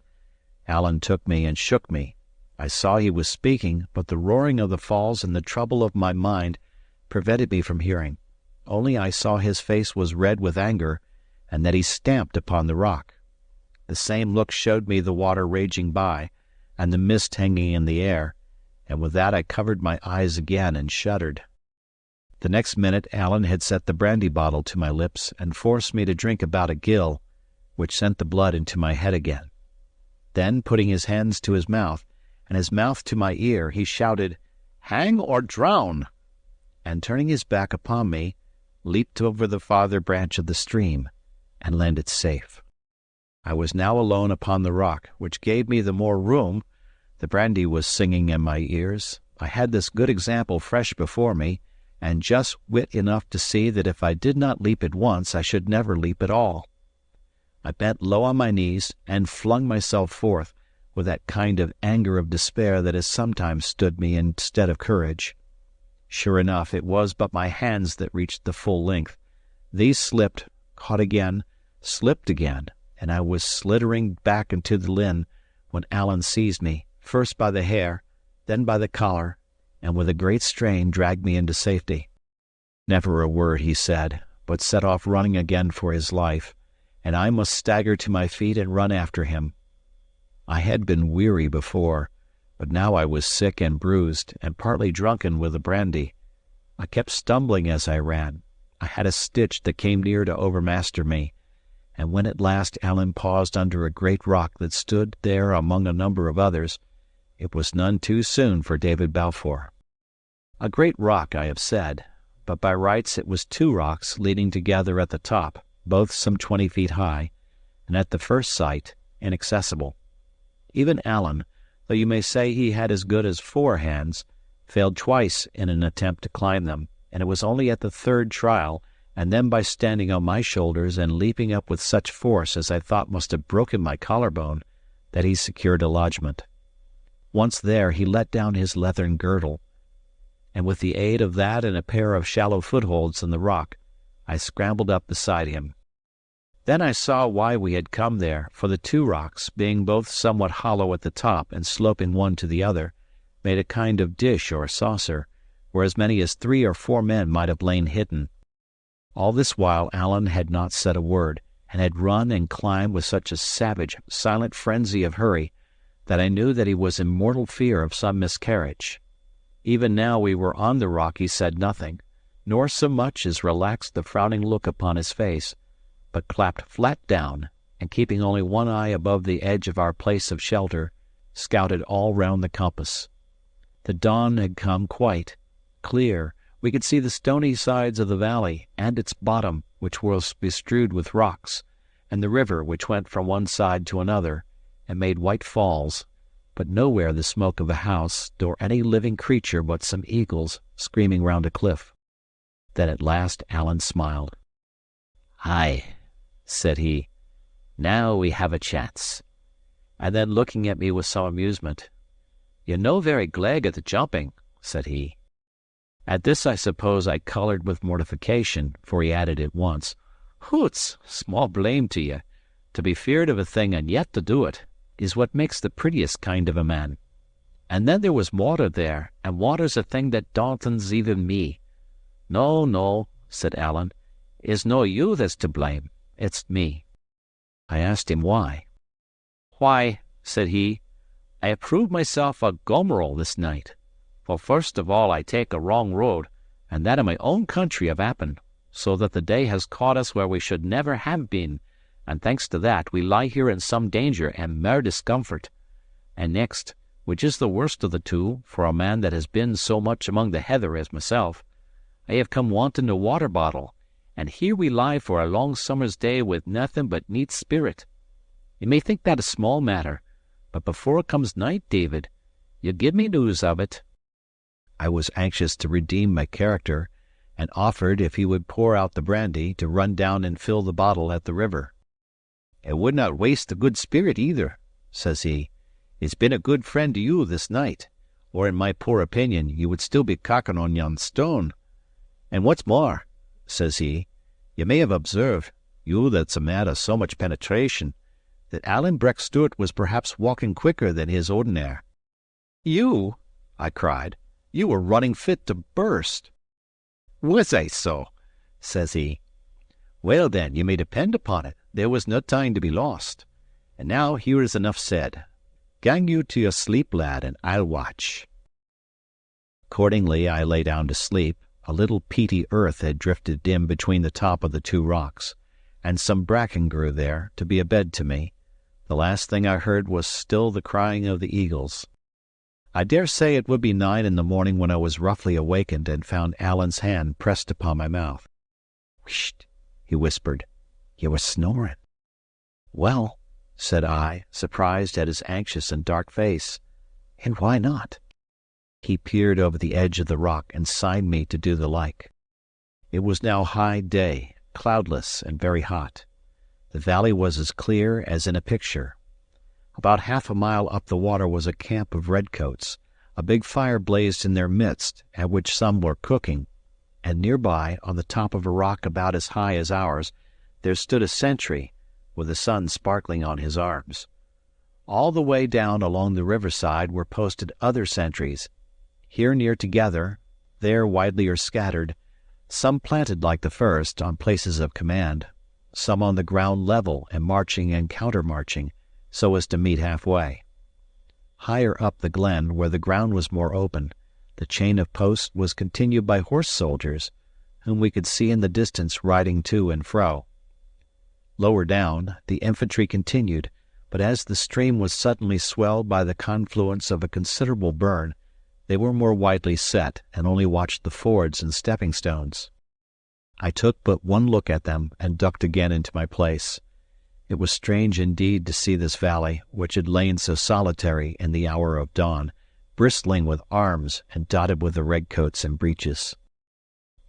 Speaker 1: Allan took me and shook me. I saw he was speaking, but the roaring of the falls and the trouble of my mind prevented me from hearing. Only I saw his face was red with anger, and that he stamped upon the rock. The same look showed me the water raging by, and the mist hanging in the air, and with that I covered my eyes again and shuddered. The next minute Allan had set the brandy bottle to my lips and forced me to drink about a gill, which sent the blood into my head again. Then, putting his hands to his mouth, and his mouth to my ear, he shouted, "Hang or drown!" and turning his back upon me, leaped over the farther branch of the stream, and landed safe. I was now alone upon the rock, which gave me the more room. The brandy was singing in my ears. I had this good example fresh before me, and just wit enough to see that if I did not leap at once, I should never leap at all. I bent low on my knees, and flung myself forth, with that kind of anger of despair that has sometimes stood me instead of courage. Sure enough, it was but my hands that reached the full length, These slipped, caught again, slipped again, and I was slittering back into the lynn when Allen seized me, first by the hair, then by the collar, and with a great strain dragged me into safety. Never a word he said, but set off running again for his life, and I must stagger to my feet and run after him. I had been weary before, but now I was sick and bruised, and partly drunken with the brandy. I kept stumbling as I ran. I had a stitch that came near to overmaster me, and when at last Allen paused under a great rock that stood there among a number of others, it was none too soon for David Balfour. A great rock, I have said, but by rights it was two rocks leaning together at the top, both some 20 feet high, and at the first sight inaccessible. Even Allen, though you may say he had as good as 4 hands, failed twice in an attempt to climb them, and it was only at the third trial, and then by standing on my shoulders and leaping up with such force as I thought must have broken my collarbone, that he secured a lodgment. Once there he let down his leathern girdle, and with the aid of that and a pair of shallow footholds in the rock, I scrambled up beside him. Then I saw why we had come there, for the 2 rocks, being both somewhat hollow at the top and sloping one to the other, made a kind of dish or saucer, where as many as 3 or 4 men might have lain hidden. All this while Allen had not said a word, and had run and climbed with such a savage, silent frenzy of hurry, that I knew that he was in mortal fear of some miscarriage. Even now we were on the rock he said nothing, nor so much as relaxed the frowning look upon his face, but clapped flat down, and keeping only one eye above the edge of our place of shelter, scouted all round the compass. The dawn had come quite clear. We could see the stony sides of the valley, and its bottom, which was bestrewed with rocks, and the river which went from one side to another, and made white falls, but nowhere the smoke of a house, nor any living creature but some eagles screaming round a cliff. Then at last Allen smiled. "Aye," said he, "now we have a chance." And then looking at me with some amusement, "You're no very gleg at the jumping," said he. At this I suppose I coloured with mortification, for he added at once, "Hoots, small blame to ye. To be feared of a thing and yet to do it is what makes the prettiest kind of a man. And then there was water there, and water's a thing that dauntens even me." "No, no," said Allen, "it's no you that's to blame. It's me." I asked him why. "Why," said he, "I have proved myself a gomerel this night. For first of all I take a wrong road, and that in my own country of Appin, so that the day has caught us where we should never have been, and thanks to that we lie here in some danger and mair discomfort. And next, which is the worst of the two, for a man that has been so much among the heather as myself, I have come wanting a water bottle, and here we lie for a long summer's day with nothing but neat spirit. You may think that a small matter, but before it comes night, David, you give me news of it." I was anxious to redeem my character, and offered, if he would pour out the brandy, to run down and fill the bottle at the river. "It would not waste the good spirit either," says he. "It's been a good friend to you this night, or in my poor opinion you would still be cocking on yon stone. And what's more," says he, "you may have observed, you that's a man of so much penetration, that Allan Breck Stewart was perhaps walking quicker than his ordinary." "You?" I cried. "You were running fit to burst." "Was I so?" says he. "Well then, you may depend upon it, there was no time to be lost. And now here is enough said. Gang you to your sleep, lad, and I'll watch." Accordingly I lay down to sleep. A little peaty earth had drifted in between the top of the 2 rocks, and some bracken grew there, to be a bed to me. The last thing I heard was still the crying of the eagles. I dare say it would be 9 in the morning when I was roughly awakened and found Allen's hand pressed upon my mouth. "Whisht," he whispered. "You were snoring." "Well," said I, surprised at his anxious and dark face, "and why not?" He peered over the edge of the rock and signed me to do the like. It was now high day, cloudless and very hot. The valley was as clear as in a picture. About half a mile up the water was a camp of redcoats. A big fire blazed in their midst, at which some were cooking, and nearby, on the top of a rock about as high as ours, there stood a sentry, with the sun sparkling on his arms. All the way down along the riverside were posted other sentries, here near together, there widely or scattered, some planted like the first on places of command, some on the ground level and marching and counter-marching, so as to meet halfway. Higher up the glen, where the ground was more open, the chain of posts was continued by horse soldiers, whom we could see in the distance riding to and fro. Lower down, the infantry continued, but as the stream was suddenly swelled by the confluence of a considerable burn, they were more widely set and only watched the fords and stepping stones. I took but one look at them and ducked again into my place. It was strange indeed to see this valley, which had lain so solitary in the hour of dawn, bristling with arms and dotted with the redcoats and breeches.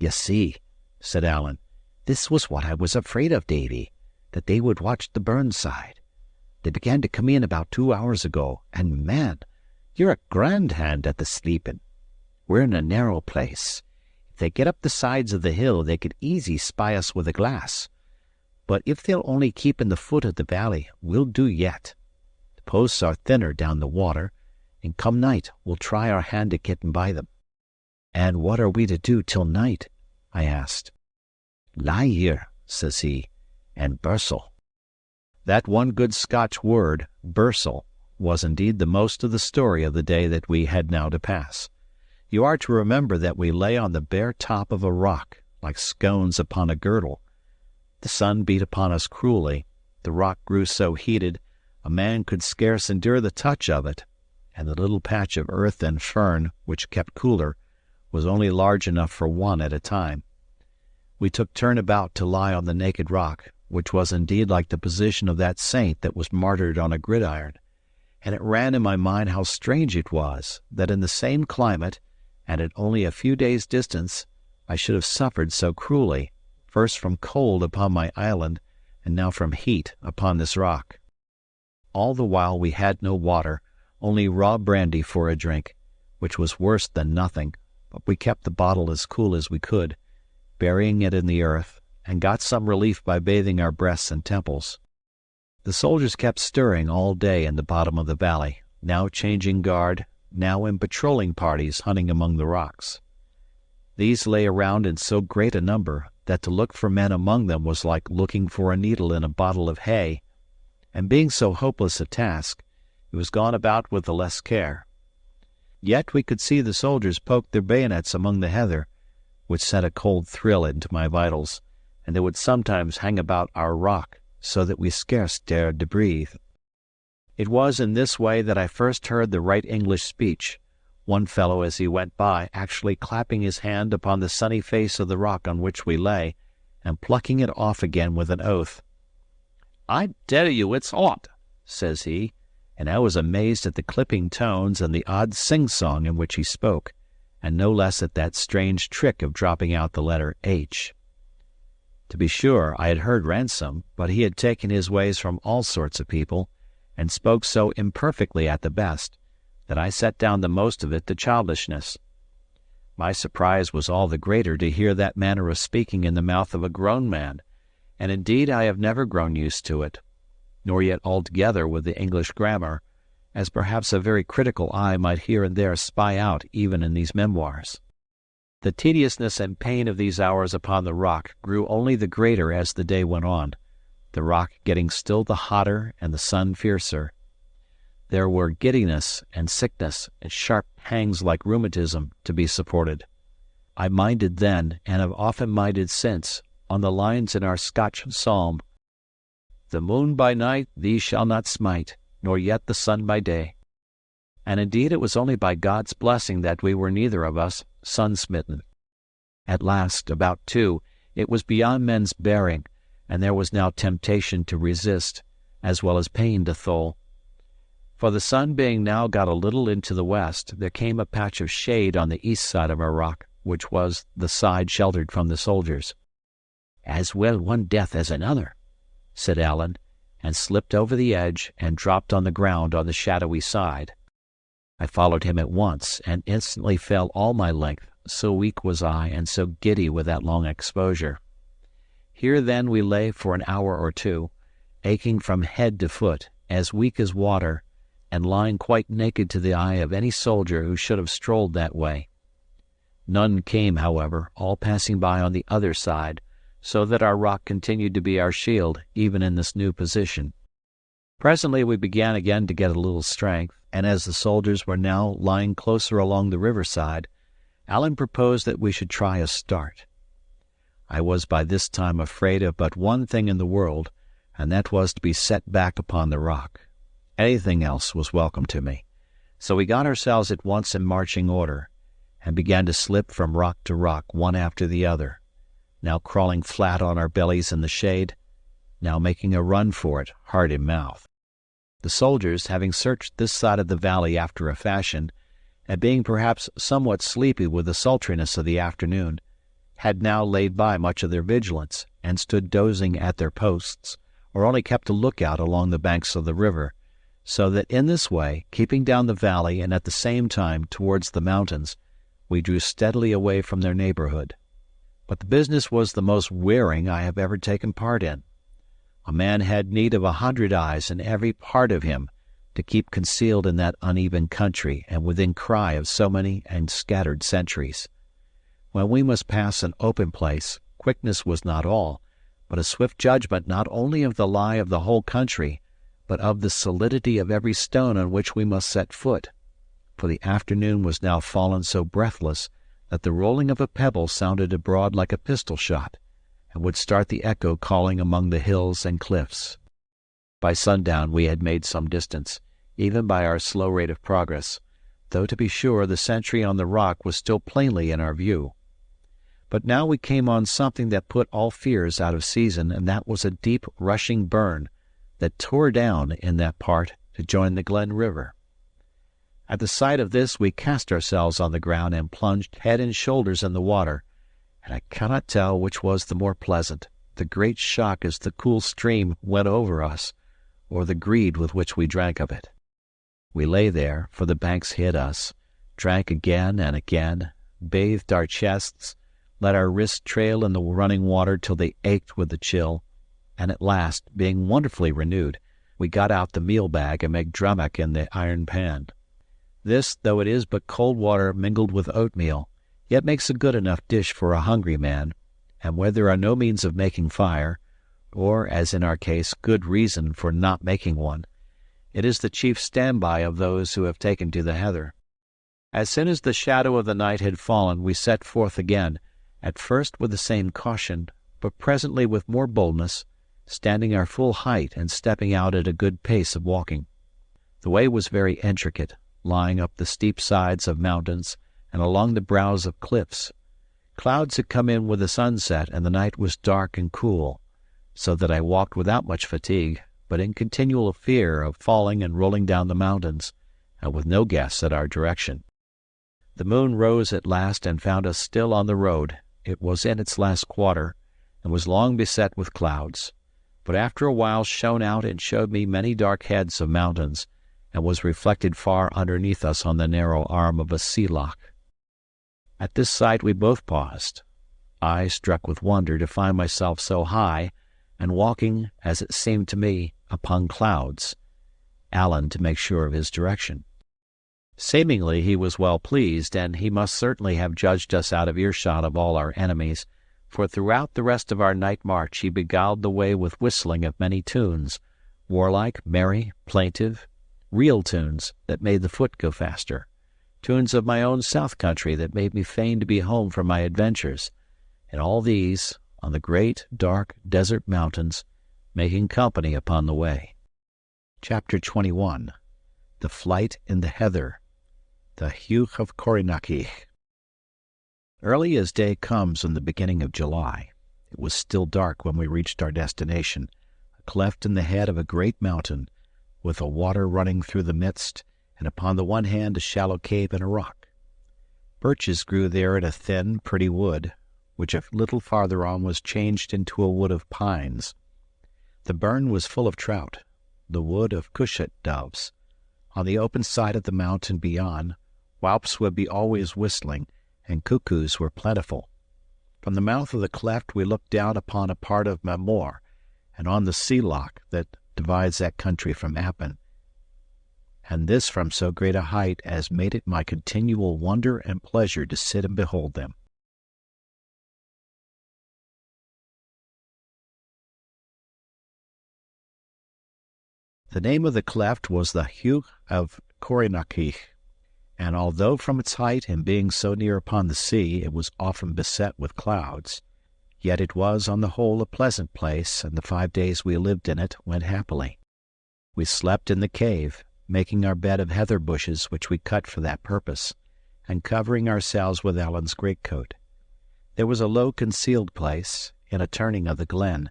Speaker 4: "You see," said Allen, "this was what I was afraid of, Davy, that they would watch the burnside. They began to come in about 2 hours ago, and man, you're a grand hand at the sleeping. We're in a narrow place. If they get up the sides of the hill, they could easy spy us with a glass. But if they'll only keep in the foot of the valley, we'll do yet. The posts are thinner down the water, and come night we'll try our hand at getting by them."
Speaker 1: "And what are we to do till night?" I asked.
Speaker 4: "Lie here," says he, "and burstle."
Speaker 1: That one good Scotch word, burstle, was indeed the most of the story of the day that we had now to pass. You are to remember that we lay on the bare top of a rock, like scones upon a girdle. The sun beat upon us cruelly, the rock grew so heated, a man could scarce endure the touch of it, and the little patch of earth and fern, which kept cooler, was only large enough for one at a time. We took turn about to lie on the naked rock, which was indeed like the position of that saint that was martyred on a gridiron, and it ran in my mind how strange it was that in the same climate, and at only a few days' distance, I should have suffered so cruelly, first from cold upon my island, and now from heat upon this rock. All the while we had no water, only raw brandy for a drink, which was worse than nothing, but we kept the bottle as cool as we could, burying it in the earth, and got some relief by bathing our breasts and temples. The soldiers kept stirring all day in the bottom of the valley, now changing guard, now in patrolling parties hunting among the rocks. These lay around in so great a number that to look for men among them was like looking for a needle in a bottle of hay, and being so hopeless a task, it was gone about with the less care. Yet we could see the soldiers poke their bayonets among the heather, which sent a cold thrill into my vitals, and they would sometimes hang about our rock, so that we scarce dared to breathe. It was in this way that I first heard the right English speech, one fellow as he went by actually clapping his hand upon the sunny face of the rock on which we lay, and plucking it off again with an oath. "I tell you it's hot," says he, and I was amazed at the clipping tones and the odd sing-song in which he spoke, and no less at that strange trick of dropping out the letter H. To be sure, I had heard Ransom, but he had taken his ways from all sorts of people, and spoke so imperfectly at the best, that I set down the most of it to childishness. My surprise was all the greater to hear that manner of speaking in the mouth of a grown man, and indeed I have never grown used to it, nor yet altogether with the English grammar, as perhaps a very critical eye might here and there spy out even in these memoirs. The tediousness and pain of these hours upon the rock grew only the greater as the day went on, the rock getting still the hotter and the sun fiercer. There were giddiness and sickness and sharp pangs like rheumatism to be supported. I minded then, and have often minded since, on the lines in our Scotch psalm, "The moon by night thee shall not smite, nor yet the sun by day." And indeed it was only by God's blessing that we were neither of us sun-smitten. At last, about 2, it was beyond men's bearing, and there was now temptation to resist, as well as pain to thole. For the sun being now got a little into the west, there came a patch of shade on the east side of our rock, which was the side sheltered from the soldiers.
Speaker 4: "As well one death as another," said Allen,
Speaker 1: and slipped over the edge and dropped on the ground on the shadowy side. I followed him at once, and instantly fell all my length, so weak was I, and so giddy with that long exposure. Here then we lay for an hour or two, aching from head to foot, as weak as water, and lying quite naked to the eye of any soldier who should have strolled that way. None came, however, all passing by on the other side, so that our rock continued to be our shield even in this new position. Presently we began again to get a little strength, and as the soldiers were now lying closer along the riverside, Allen proposed that we should try a start. I was by this time afraid of but one thing in the world, and that was to be set back upon the rock. Anything else was welcome to me. So we got ourselves at once in marching order, and began to slip from rock to rock one after the other, now crawling flat on our bellies in the shade, now making a run for it, heart in mouth. The soldiers, having searched this side of the valley after a fashion, and being perhaps somewhat sleepy with the sultriness of the afternoon, had now laid by much of their vigilance, and stood dozing at their posts, or only kept a lookout along the banks of the river, so that in this way, keeping down the valley and at the same time towards the mountains, we drew steadily away from their neighborhood. But the business was the most wearing I have ever taken part in. A man had need of 100 eyes in every part of him to keep concealed in that uneven country and within cry of so many and scattered sentries. When we must pass an open place, quickness was not all, but a swift judgment not only of the lie of the whole country, but of the solidity of every stone on which we must set foot, for the afternoon was now fallen so breathless that the rolling of a pebble sounded abroad like a pistol shot, and would start the echo calling among the hills and cliffs. By sundown we had made some distance, even by our slow rate of progress, though to be sure the sentry on the rock was still plainly in our view. But now we came on something that put all fears out of season, and that was a deep rushing burn that tore down in that part to join the Glen River. At the sight of this we cast ourselves on the ground and plunged head and shoulders in the water, and I cannot tell which was the more pleasant, the great shock as the cool stream went over us, or the greed with which we drank of it. We lay there, for the banks hid us, drank again and again, bathed our chests, let our wrists trail in the running water till they ached with the chill, and at last, being wonderfully renewed, we got out the meal bag and made drummock in the iron pan. This, though it is but cold water mingled with oatmeal, yet makes a good enough dish for a hungry man, and where there are no means of making fire, or, as in our case, good reason for not making one, it is the chief standby of those who have taken to the heather. As soon as the shadow of the night had fallen, we set forth again, at first with the same caution, but presently with more boldness, standing our full height and stepping out at a good pace of walking. The way was very intricate, lying up the steep sides of mountains and along the brows of cliffs. Clouds had come in with the sunset, and the night was dark and cool, so that I walked without much fatigue, but in continual fear of falling and rolling down the mountains, and with no guess at our direction. The moon rose at last and found us still on the road. It was in its last quarter, and was long beset with clouds, but after a while shone out and showed me many dark heads of mountains, and was reflected far underneath us on the narrow arm of a sea loch. At this sight we both paused, I struck with wonder to find myself so high, and walking, as it seemed to me, upon clouds, Allen to make sure of his direction. Seemingly he was well pleased, and he must certainly have judged us out of earshot of all our enemies, for throughout the rest of our night march he beguiled the way with whistling of many tunes, warlike, merry, plaintive, real tunes that made the foot go faster, tunes of my own south country that made me fain to be home from my adventures, and all these, on the great, dark, desert mountains, making company upon the way. Chapter 21. The Flight in the Heather. The Hugh of Corrynakiegh. Early as day comes in the beginning of July, it was still dark when we reached our destination, a cleft in the head of a great mountain, with a water running through the midst, and upon the one hand a shallow cave in a rock. Birches grew there in a thin, pretty wood, which a little farther on was changed into a wood of pines. The burn was full of trout, the wood of cushat doves. On the open side of the mountain beyond, whaups would be always whistling, and cuckoos were plentiful. From the mouth of the cleft we looked down upon a part of Moor, and on the sea loch that divides that country from Appin, and this from so great a height as made it my continual wonder and pleasure to sit and behold them. The name of the cleft was the Hugh of Corrinachich, and although from its height and being so near upon the sea it was often beset with clouds, yet it was on the whole a pleasant place, and the 5 days we lived in it went happily. We slept in the cave, making our bed of heather bushes which we cut for that purpose, and covering ourselves with Alan's greatcoat. There was a low concealed place, in a turning of the glen,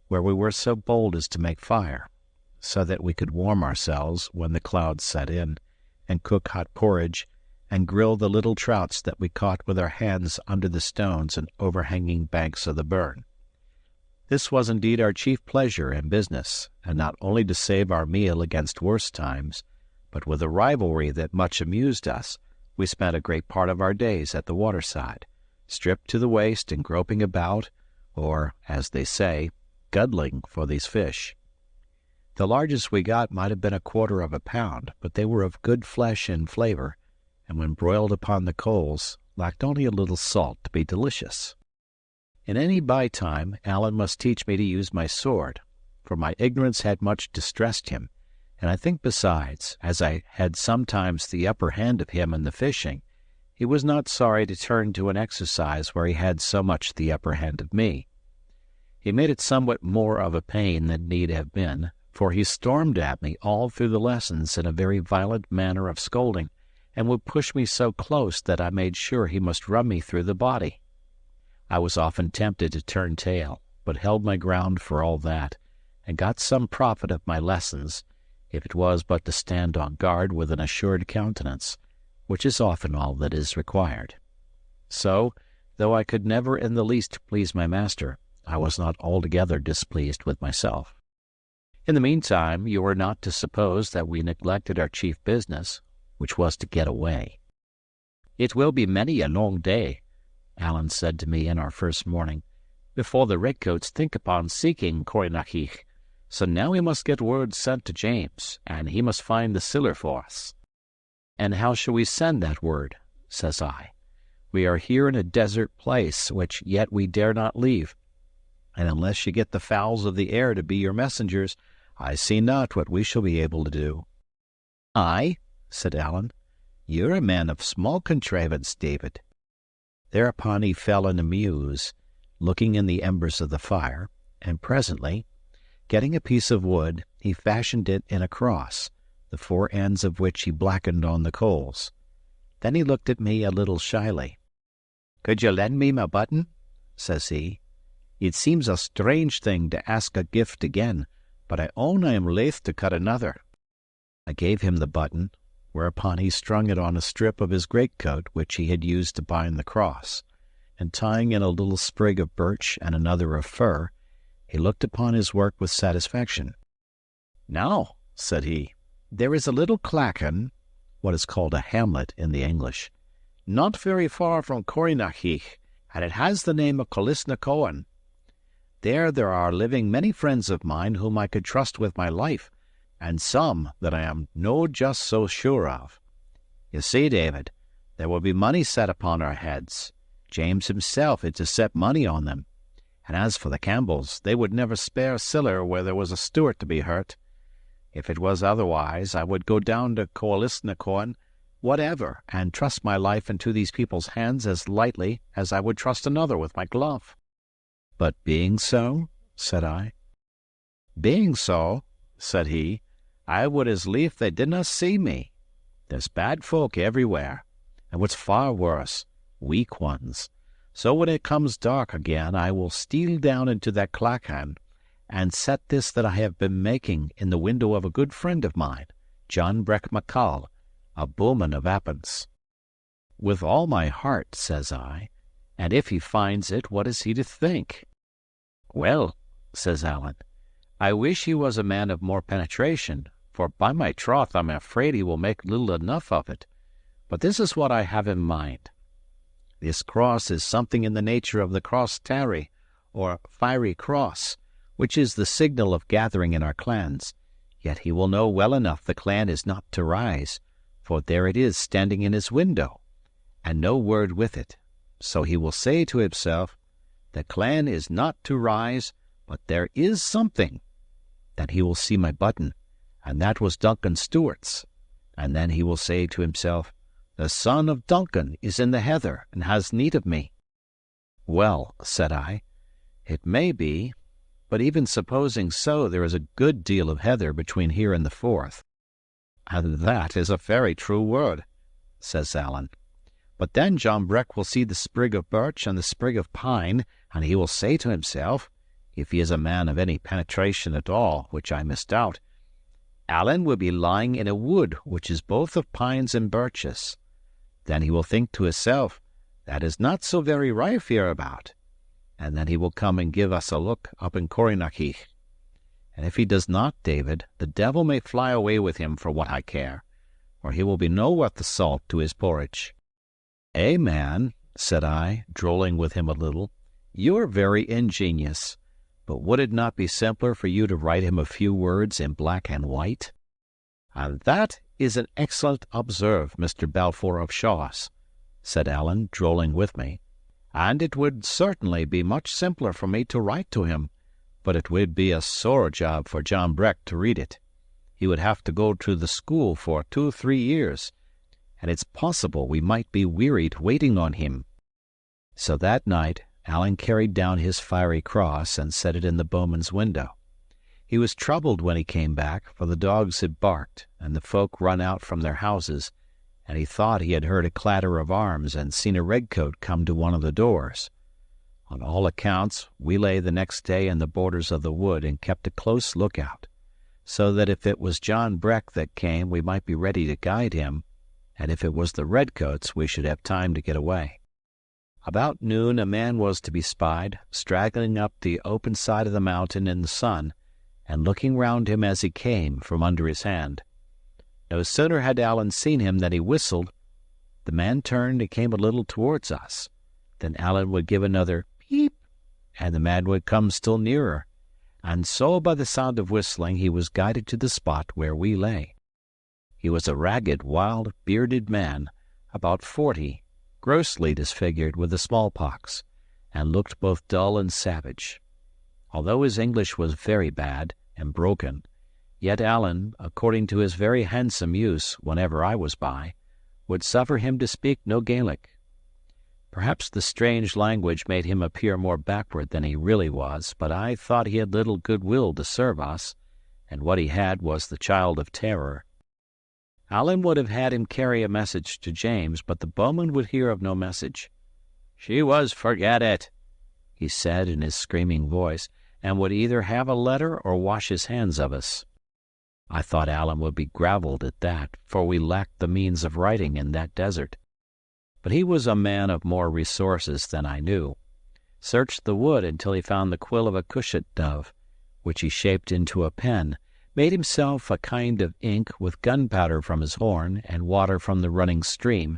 Speaker 1: where we were so bold as to make fire, so that we could warm ourselves when the clouds set in, and cook hot porridge, and grill the little trouts that we caught with our hands under the stones and overhanging banks of the burn. This was indeed our chief pleasure and business, and not only to save our meal against worse times, but with a rivalry that much amused us, we spent a great part of our days at the waterside, stripped to the waist and groping about, or, as they say, guddling for these fish. The largest we got might have been 1/4 of a pound, but they were of good flesh and flavor, and when broiled upon the coals, lacked only a little salt to be delicious. In any by-time, Alan must teach me to use my sword, for my ignorance had much distressed him, and I think besides, as I had sometimes the upper hand of him in the fishing, he was not sorry to turn to an exercise where he had so much the upper hand of me. He made it somewhat more of a pain than need have been, for he stormed at me all through the lessons in a very violent manner of scolding, and would push me so close that I made sure he must run me through the body. I was often tempted to turn tail, but held my ground for all that, and got some profit of my lessons, if it was but to stand on guard with an assured countenance, which is often all that is required. So, though I could never in the least please my master, I was not altogether displeased with myself. In the meantime, you are not to suppose that we neglected our chief business, which was to get away. "It will be many a long day," Alan said to me in our first morning, "before the redcoats think upon seeking Corrinachich, so now we must get word sent to James, and he must find the siller for us." "And how shall we send that word?" says I. "We are here in a desert place, which yet we dare not leave, and unless you get the fowls of the air to be your messengers, I see not what we shall be able to do." "Aye," said Alan, "you're a man of small contrivance, David." Thereupon he fell in a muse, looking in the embers of the fire, and presently, getting a piece of wood, he fashioned it in a cross, the 4 ends of which he blackened on the coals. Then he looked at me a little shyly. "Could you lend me my button?" says he. "It seems a strange thing to ask a gift again, but I own I am loath to cut another." I gave him the button, whereupon he strung it on a strip of his greatcoat which he had used to bind the cross, and tying in a little sprig of birch and another of fir, he looked upon his work with satisfaction. "Now," said he, "there is a little clachan," what is called a hamlet in the English, "not very far from Corrinachich, and it has the name of Colisnacoan. There are living many friends of mine whom I could trust with my life, and some that I am no just so sure of. You see, David, there will be money set upon our heads. James himself is to set money on them. And as for the Campbells, they would never spare siller where there was a Stuart to be hurt. If it was otherwise, I would go down to Colisnacoan, whatever, and trust my life into these people's hands as lightly as I would trust another with my glove." "But being so?" said I. "Being so," said he, "I would as lief they did not see me. There's bad folk everywhere, and what's far worse, weak ones. So when it comes dark again, I will steal down into that clachan, and set this that I have been making in the window of a good friend of mine, John Breck MacCall, a bowman of Appin's." "With all my heart," says I, "and if he finds it, what is he to think?" "Well," says Alan, "I wish he was a man of more penetration, for by my troth I'm afraid he will make little enough of it. But this is what I have in mind. This cross is something in the nature of the cross tarry, or fiery cross, which is the signal of gathering in our clans. Yet he will know well enough the clan is not to rise, for there it is standing in his window, and no word with it. So he will say to himself, the clan is not to rise, but there is something. Then he will see my button, and that was Duncan Stewart's. And then he will say to himself, the son of Duncan is in the heather, and has need of me. Well, said I, it may be, but even supposing so, there is a good deal of heather between here and the Forth. And that is a very true word, says Allen. But then John Breck will see the sprig of birch and the sprig of pine, and he will say to himself, if he is a man of any penetration at all, which I misdoubt, Allen will be lying in a wood which is both of pines and birches. Then he will think to himself, that is not so very rife hereabout, and then he will come and give us a look up in Corrynakiegh. And if he does not, David, the devil may fly away with him for what I care, or he will be no worth the salt to his porridge. Man, said I, drolling with him a little, you are very ingenious, but would it not be simpler for you to write him a few words in black and white? And that is an excellent observe, Mr. Balfour of Shaw's, said Allen, drolling with me, and it would certainly be much simpler for me to write to him, but it would be a sore job for John Breck to read it. He would have to go to the school for 2 or 3 years, and it's possible we might be wearied waiting on him. So that night Allen carried down his fiery cross and set it in the bowman's window. He was troubled when he came back, for the dogs had barked, and the folk run out from their houses, and he thought he had heard a clatter of arms and seen a redcoat come to one of the doors. On all accounts, we lay the next day in the borders of the wood and kept a close lookout, so that if it was John Breck that came, we might be ready to guide him, and if it was the redcoats, we should have time to get away. About noon a man was to be spied, straggling up the open side of the mountain in the sun, and looking round him as he came from under his hand. No sooner had Allen seen him than he whistled. The man turned and came a little towards us. Then Allen would give another peep, and the man would come still nearer, and so by the sound of whistling he was guided to the spot where we lay. He was a ragged, wild, bearded man, about 40, grossly disfigured with the smallpox, and looked both dull and savage. Although his English was very bad and broken, yet Allen, according to his very handsome use whenever I was by, would suffer him to speak no Gaelic. Perhaps the strange language made him appear more backward than he really was, but I thought he had little goodwill to serve us, and what he had was the child of terror. Allen would have had him carry a message to James, but the bowman would hear of no message. "She was forget it," he said in his screaming voice, and would either have a letter or wash his hands of us. I thought Allen would be gravelled at that, for we lacked the means of writing in that desert. But he was a man of more resources than I knew, searched the wood until he found the quill of a cushat dove, which he shaped into a pen, made himself a kind of ink with gunpowder from his horn and water from the running stream,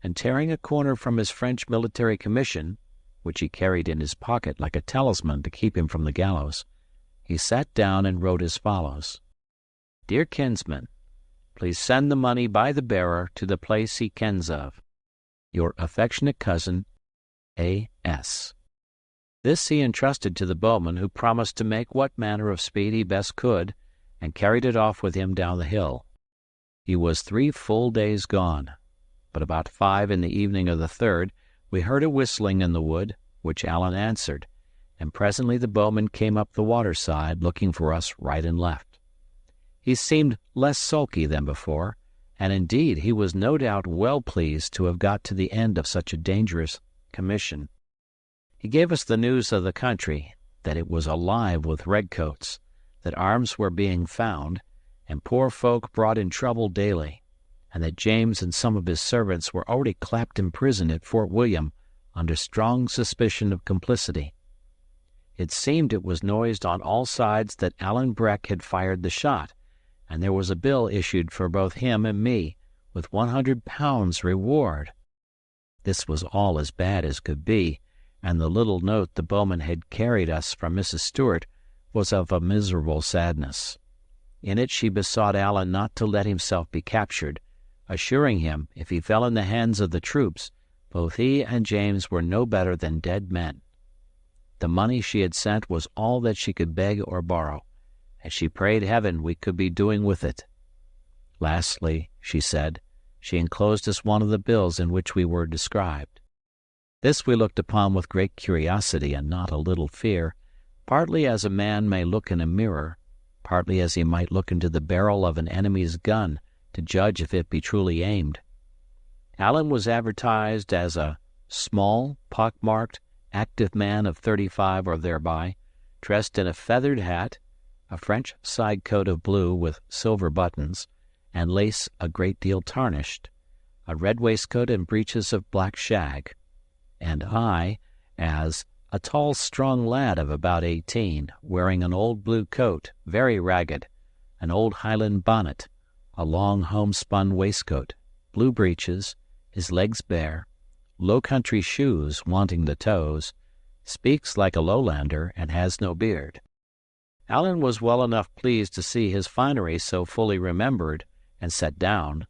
Speaker 1: and tearing a corner from his French military commission, which he carried in his pocket like a talisman to keep him from the gallows, he sat down and wrote as follows: "Dear kinsman, please send the money by the bearer to the place he kens of. Your affectionate cousin, A.S." This he entrusted to the bowman, who promised to make what manner of speed he best could, and carried it off with him down the hill. He was 3 full days gone, but about 5 in the evening of the 3rd we heard a whistling in the wood, which Allen answered, and presently the bowman came up the waterside, looking for us right and left. He seemed less sulky than before, and indeed he was no doubt well pleased to have got to the end of such a dangerous commission. He gave us the news of the country, that it was alive with redcoats, that arms were being found, and poor folk brought in trouble daily, and that James and some of his servants were already clapped in prison at Fort William under strong suspicion of complicity. It seemed it was noised on all sides that Allen Breck had fired the shot, and there was a bill issued for both him and me, with £100 reward. This was all as bad as could be, and the little note the bowman had carried us from Mrs. Stewart was of a miserable sadness. In it she besought Allen not to let himself be captured, assuring him if he fell in the hands of the troops, both he and James were no better than dead men. The money she had sent was all that she could beg or borrow, and she prayed heaven we could be doing with it. Lastly, she said, she enclosed us one of the bills in which we were described. This we looked upon with great curiosity and not a little fear, partly as a man may look in a mirror, partly as he might look into the barrel of an enemy's gun to judge if it be truly aimed. Allen was advertised as a small, pock-marked, active man of 35 or thereby, dressed in a feathered hat, a French side coat of blue with silver buttons, and lace a great deal tarnished, a red waistcoat and breeches of black shag, and I as a tall, strong lad of about 18, wearing an old blue coat, very ragged, an old Highland bonnet, a long homespun waistcoat, blue breeches, his legs bare, low-country shoes wanting the toes, speaks like a lowlander, and has no beard. Allen was well enough pleased to see his finery so fully remembered and set down,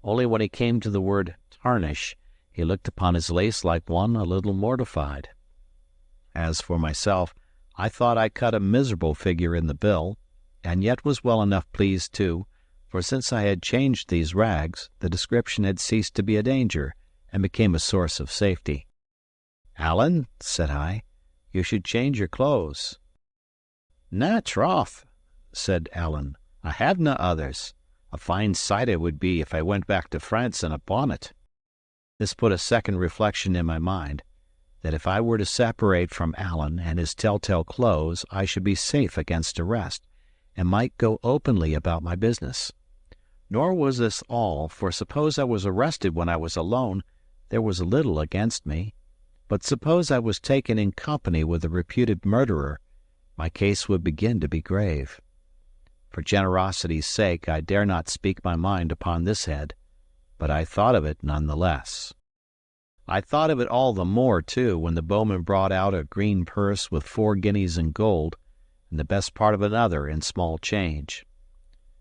Speaker 1: only when he came to the word tarnish, he looked upon his lace like one a little mortified. As for myself, I thought I cut a miserable figure in the bill, and yet was well enough pleased too, for since I had changed these rags, the description had ceased to be a danger, and became a source of safety. "Allen," said I, "you should change your clothes." "Na troth," said Allen, "I have na others. A fine sight it would be if I went back to France in a bonnet." This put a second reflection in my mind, that if I were to separate from Allen and his telltale clothes, I should be safe against arrest, and might go openly about my business. Nor was this all, for suppose I was arrested when I was alone, there was little against me. But suppose I was taken in company with a reputed murderer, my case would begin to be grave. For generosity's sake I dare not speak my mind upon this head, but I thought of it none the less. I thought of it all the more, too, when the bowman brought out a green purse with 4 guineas in gold, and the best part of another in small change.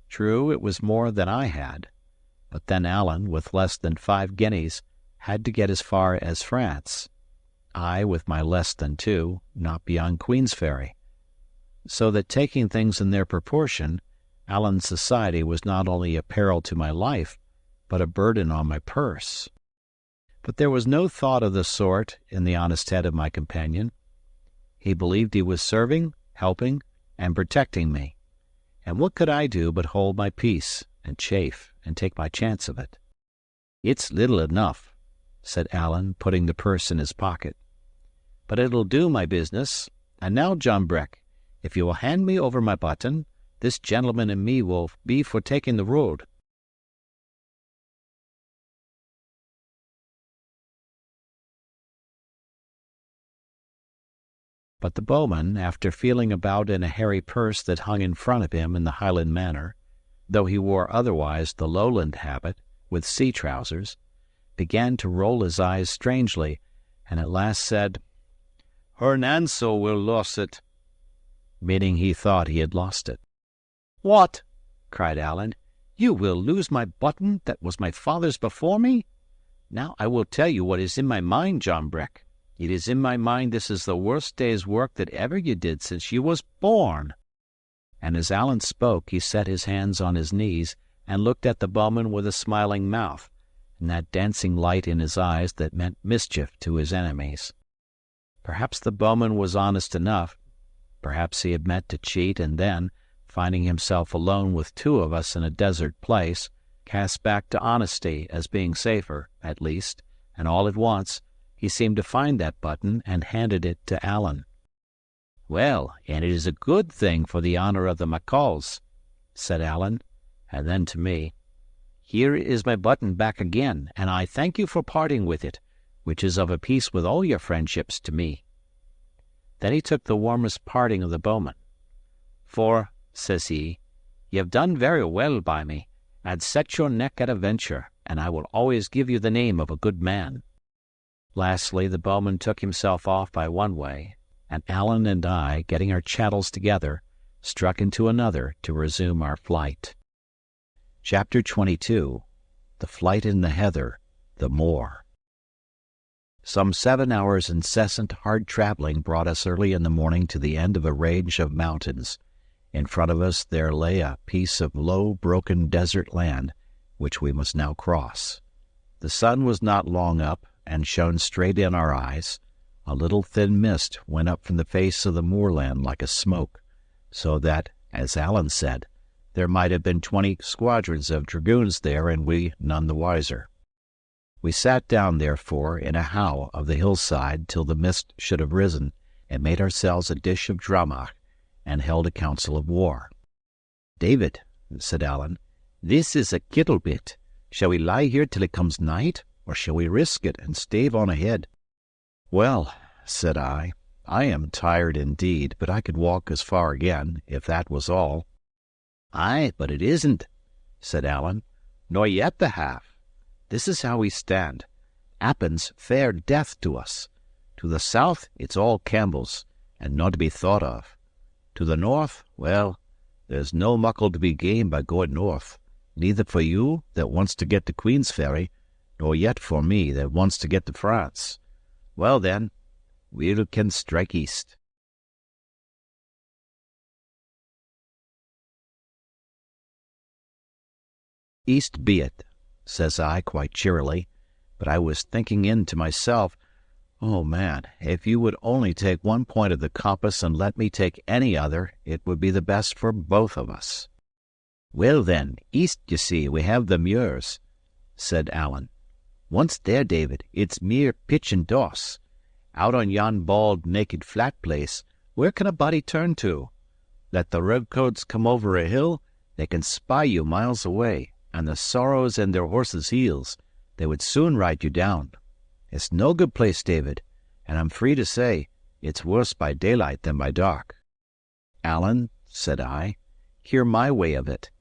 Speaker 1: True, it was more than I had, but then Allen, with less than 5 guineas, had to get as far as France. I, with my less than 2, not beyond Queensferry. So that taking things in their proportion, Allen's society was not only a peril to my life, but a burden on my purse. But there was no thought of the sort in the honest head of my companion. He believed he was serving, helping, and protecting me, and what could I do but hold my peace, and chafe, and take my chance of it? "It's little enough," said Allen, putting the purse in his pocket, "but it'll do my business. And now, John Breck, if you will hand me over my button, this gentleman and me will be for taking the road." But the bowman, after feeling about in a hairy purse that hung in front of him in the Highland manner, though he wore otherwise the lowland habit, with sea trousers, began to roll his eyes strangely, and at last said, "Her Nanso will lose it," meaning he thought he had lost it. "What!" cried Allen, "you will lose my button that was my father's before me? Now I will tell you what is in my mind, John Breck. It is in my mind this is the worst day's work that ever you did since you was born." And as Allen spoke, he set his hands on his knees and looked at the bowman with a smiling mouth, and that dancing light in his eyes that meant mischief to his enemies. Perhaps the bowman was honest enough. Perhaps he had meant to cheat, and then, finding himself alone with 2 of us in a desert place, cast back to honesty as being safer, at least, and all at once he seemed to find that button and handed it to Allen. "Well, and it is a good thing for the honor of the McCalls," said Allen, and then to me, "Here is my button back again, and I thank you for parting with it, which is of a piece with all your friendships to me." Then he took the warmest parting of the bowman. "For," says he, "ye have done very well by me, and set your neck at a venture, and I will always give you the name of a good man." Lastly, the bowman took himself off by one way, and Allen and I, getting our chattels together, struck into another to resume our flight. Chapter 22. The Flight in the Heather, the Moor. Some 7 hours' incessant hard traveling brought us early in the morning to the end of a range of mountains. In front of us there lay a piece of low, broken desert land, which we must now cross. The sun was not long up, and shone straight in our eyes. A little thin mist went up from the face of the moorland like a smoke, so that, as Allen said, there might have been 20 squadrons of dragoons there, and we none the wiser. We sat down, therefore, in a howe of the hillside till the mist should have risen, and made ourselves a dish of drammach, and held a council of war. "David," said Allen, "this is a kittle bit. Shall we lie here till it comes night, or shall we risk it and stave on ahead?" "Well," said I am tired indeed, but I could walk as far again, if that was all. "Aye, but it isn't," said Allen, "nor yet the half. This is how we stand. Appin's fair death to us. To the south it's all Campbell's, and not to be thought of. To the north, well, there's no muckle to be gained by going north, neither for you that wants to get to Queen's Ferry, nor yet for me that wants to get to France. Well, then, we can strike east." "East be it," says I quite cheerily, but I was thinking in to myself, "Oh, man, if you would only take one point of the compass and let me take any other, it would be the best for both of us." "Well, then, east, you see, we have the muirs," said Allen. "Once there, David, it's mere pitch and doss. Out on yon bald, naked, flat place, where can a body turn to? Let the redcoats come over a hill, they can spy you miles away, and the sorrows in their horses' heels, they would soon ride you down. It's no good place, David, and I'm free to say it's worse by daylight than by dark." "Allen," said I, "hear my way of it.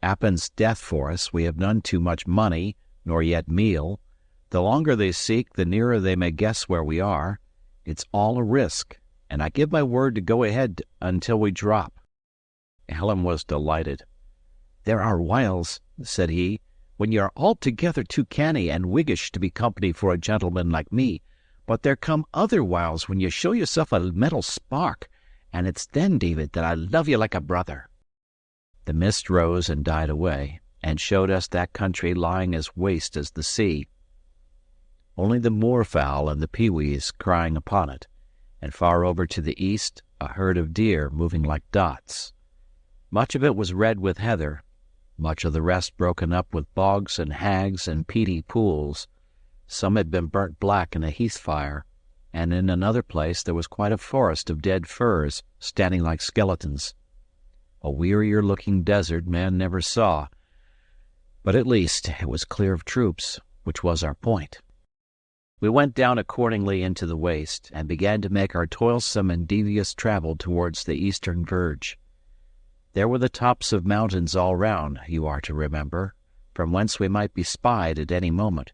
Speaker 1: Appin's death for us, we have none too much money, nor yet meal. The longer they seek, the nearer they may guess where we are. It's all a risk, and I give my word to go ahead until we drop." Allen was delighted. "There are whiles," said he, "when you're altogether too canny and Whiggish to be company for a gentleman like me, but there come other whiles when you show yourself a metal spark, and it's then, David, that I love you like a brother." The mist rose and died away, and showed us that country lying as waste as the sea. Only the moorfowl and the peewees crying upon it, and far over to the east a herd of deer moving like dots. Much of it was red with heather, much of the rest broken up with bogs and hags and peaty pools. Some had been burnt black in a heath fire, and in another place there was quite a forest of dead firs standing like skeletons. A wearier-looking desert man never saw, but at least it was clear of troops, which was our point. We went down accordingly into the waste, and began to make our toilsome and devious travel towards the eastern verge. There were the tops of mountains all round, you are to remember, from whence we might be spied at any moment,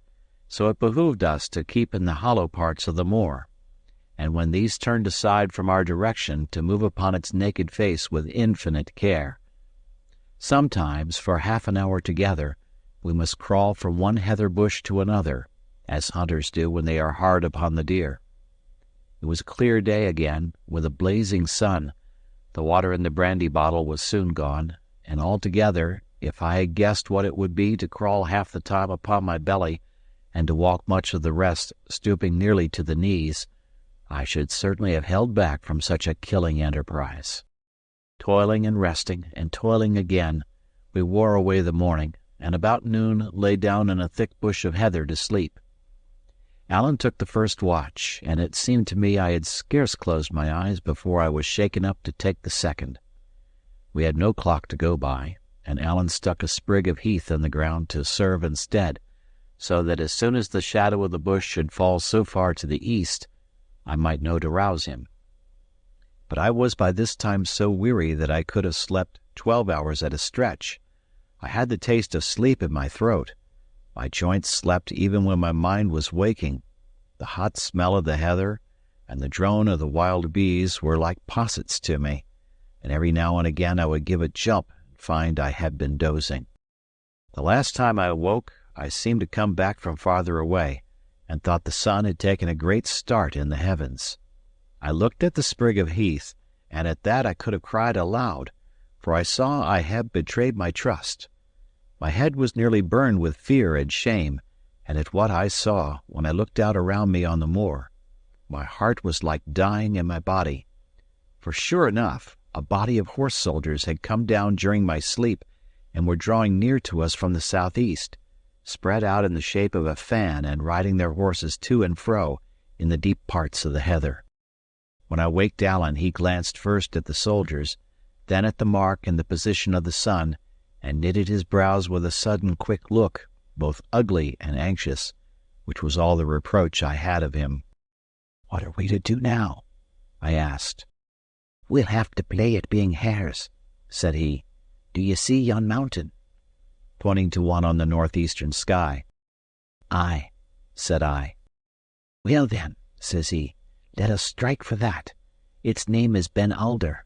Speaker 1: so it behooved us to keep in the hollow parts of the moor, and when these turned aside from our direction, to move upon its naked face with infinite care. Sometimes, for half an hour together, we must crawl from one heather bush to another, as hunters do when they are hard upon the deer. It was a clear day again, with a blazing sun. The water in the brandy bottle was soon gone, and altogether, if I had guessed what it would be to crawl half the time upon my belly, and to walk much of the rest stooping nearly to the knees, I should certainly have held back from such a killing enterprise. Toiling and resting, and toiling again, we wore away the morning, and about noon lay down in a thick bush of heather to sleep. Allen took the first watch, and it seemed to me I had scarce closed my eyes before I was shaken up to take the second. We had no clock to go by, and Allen stuck a sprig of heath in the ground to serve instead, so that as soon as the shadow of the bush should fall so far to the east, I might know to rouse him. But I was by this time so weary that I could have slept 12 hours at a stretch. I had the taste of sleep in my throat. My joints slept even when my mind was waking. The hot smell of the heather and the drone of the wild bees were like possets to me, and every now and again I would give a jump and find I had been dozing. The last time I awoke, I seemed to come back from farther away, and thought the sun had taken a great start in the heavens. I looked at the sprig of heath, and at that I could have cried aloud, for I saw I had betrayed my trust. My head was nearly burned with fear and shame, and at what I saw when I looked out around me on the moor, my heart was like dying in my body. For sure enough, a body of horse soldiers had come down during my sleep and were drawing near to us from the southeast, spread out in the shape of a fan and riding their horses to and fro in the deep parts of the heather. When I waked Allen, he glanced first at the soldiers, then at the mark and the position of the sun, and knitted his brows with a sudden quick look, both ugly and anxious, which was all the reproach I had of him. "What are we to do now?" I asked.
Speaker 4: "We'll have to play at being hares," said he. "Do you see yon mountain?"
Speaker 1: Pointing to one on the northeastern sky.
Speaker 4: "Aye," said I. "Well then," says he, "let us strike for that. Its name is Ben Alder.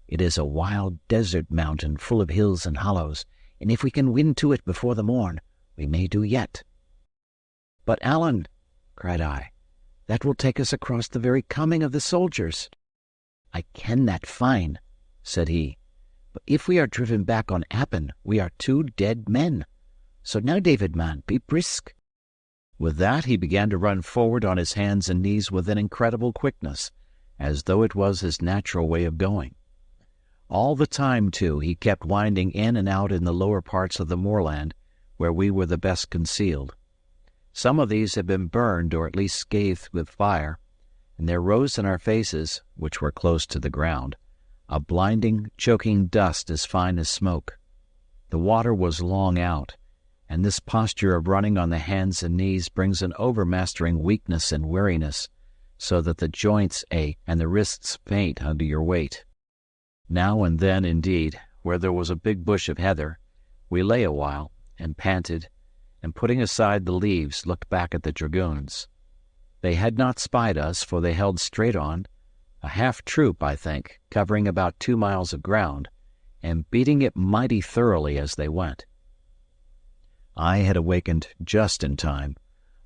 Speaker 4: It is a wild desert mountain full of hills and hollows, and if we can win to it before the morn, we may do yet." "But, Allen," cried I, "that will take us across the very coming of the soldiers." "I ken that fine," said he, "but if we are driven back on Appin, we are 2 dead men. So now, David, man, be brisk." With that he began to run forward on his hands and knees with an incredible quickness, as though it was his natural way of going. All the time, too, he kept winding in and out in the lower parts of the moorland, where we were the best concealed. Some of these had been burned or at least scathed with fire, and there rose in our faces, which were close to the ground, a blinding, choking dust as fine as smoke. The water was long out, and this posture of running on the hands and knees brings an overmastering weakness and weariness, so that the joints ache and the wrists faint under your weight. Now and then, indeed, where there was a big bush of heather, we lay a while, and panted, and putting aside the leaves, looked back at the dragoons. They had not spied us, for they held straight on, a half-troop, I think, covering about 2 miles of ground, and beating it mighty thoroughly as they went. I had awakened just in time.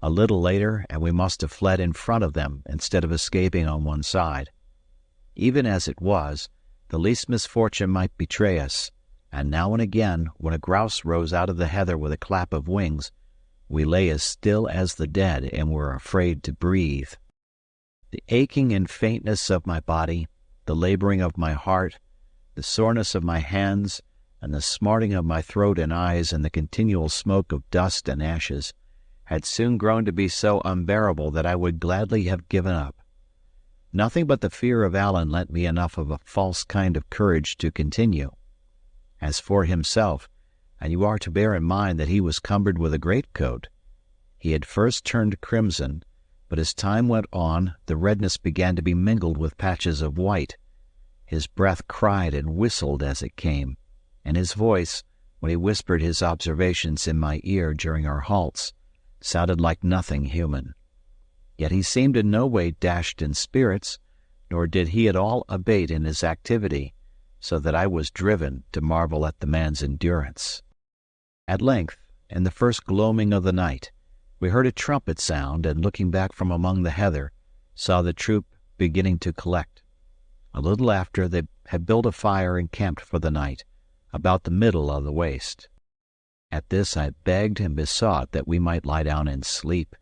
Speaker 4: A little later, and we must have fled in front of them instead of escaping on one side. Even as it was, the least misfortune might betray us, and now and again, when a grouse rose out of the heather with a clap of wings, we lay as still as the dead and were afraid to breathe. The aching and faintness of my body, the laboring of my heart, the soreness of my hands, and the smarting of my throat and eyes, and the continual smoke of dust and ashes, had soon grown to be so unbearable that I would gladly have given up. Nothing but the fear of Allen lent me enough of a false kind of courage to continue. As for himself, and you are to bear in mind that he was cumbered with a greatcoat, he had first turned crimson, but as time went on, the redness began to be mingled with patches of white. His breath cried and whistled as it came, and his voice, when he whispered his observations in my ear during our halts, sounded like nothing human. Yet he seemed in no way dashed in spirits, nor did he at all abate in his activity, so that I was driven to marvel at the man's endurance. At length, in the first gloaming of the night, we heard a trumpet sound, and looking back from among the heather, saw the troop beginning to collect. A little after, they had built a fire and camped for the night, about the middle of the waste. At this I begged and besought that we might lie down and sleep.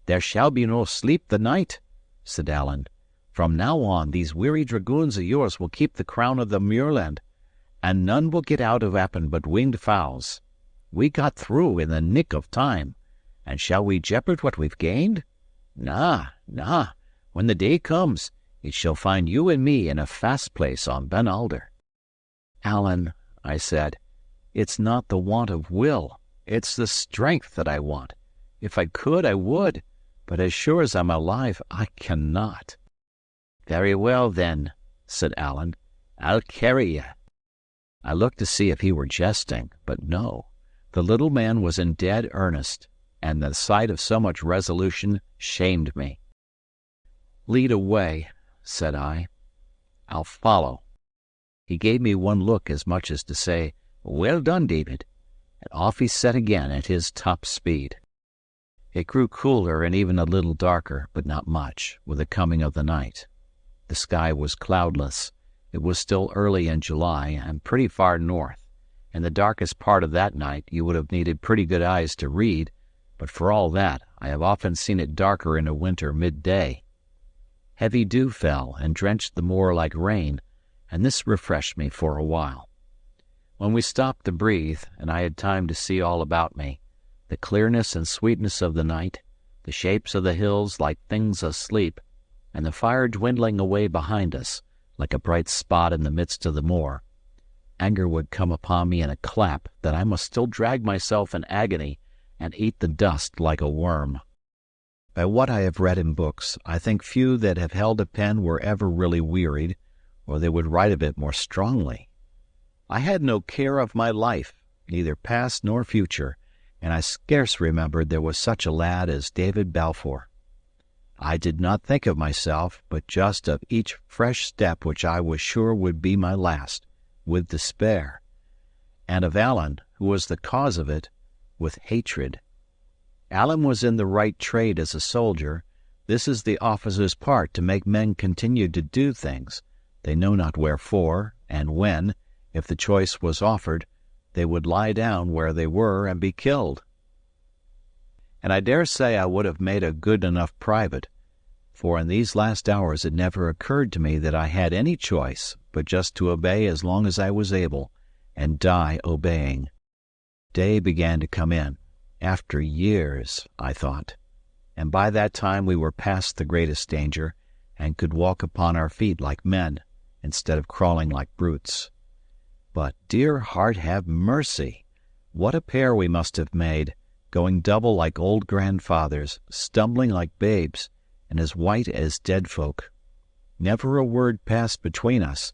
Speaker 4: "There shall be no sleep the night," said Allen. "From now on these weary dragoons of yours will keep the crown of the muirland, and none will get out of Appin but winged fowls. We got through in the nick of time, and shall we jeopard what we've gained? Na, na, when the day comes, it shall find you and me in a fast place on Ben Alder." "Allen," I said, "it's not the want of will, it's the strength that I want. If I could, I would, but as sure as I'm alive, I cannot." "Very well, then," said Allen, "I'll carry ye." I looked to see if he were jesting, but no, the little man was in dead earnest,
Speaker 1: and the sight of so much resolution shamed me. "Lead away," said I. "I'll follow." He gave me one look as much as to say, "Well done, David," and off he set again at his top speed. It grew cooler and even a little darker, but not much, with the coming of the night. The sky was cloudless. It was still early in July and pretty far north. In the darkest part of that night you would have needed pretty good eyes to read, but for all that I have often seen it darker in a winter midday. Heavy dew fell and drenched the moor like rain, and this refreshed me for a while. When we stopped to breathe, and I had time to see all about me, the clearness and sweetness of the night, the shapes of the hills like things asleep, and the fire dwindling away behind us like a bright spot in the midst of the moor, anger would come upon me in a clap that I must still drag myself in agony and eat the dust like a worm. By what I have read in books, I think few that have held a pen were ever really wearied, or they would write of it more strongly. I had no care of my life, neither past nor future, and I scarce remembered there was such a lad as David Balfour. I did not think of myself, but just of each fresh step which I was sure would be my last, with despair, and of Allen, who was the cause of it, with hatred. Allen was in the right trade as a soldier. This is the officer's part, to make men continue to do things, they know not wherefore, and when, if the choice was offered, they would lie down where they were and be killed. And I dare say I would have made a good enough private, for in these last hours it never occurred to me that I had any choice but just to obey as long as I was able, and die obeying. Day began to come in, after years, I thought, and by that time we were past the greatest danger, and could walk upon our feet like men, instead of crawling like brutes. But, dear heart, have mercy! What a pair we must have made, going double like old grandfathers, stumbling like babes, and as white as dead folk. Never a word passed between us.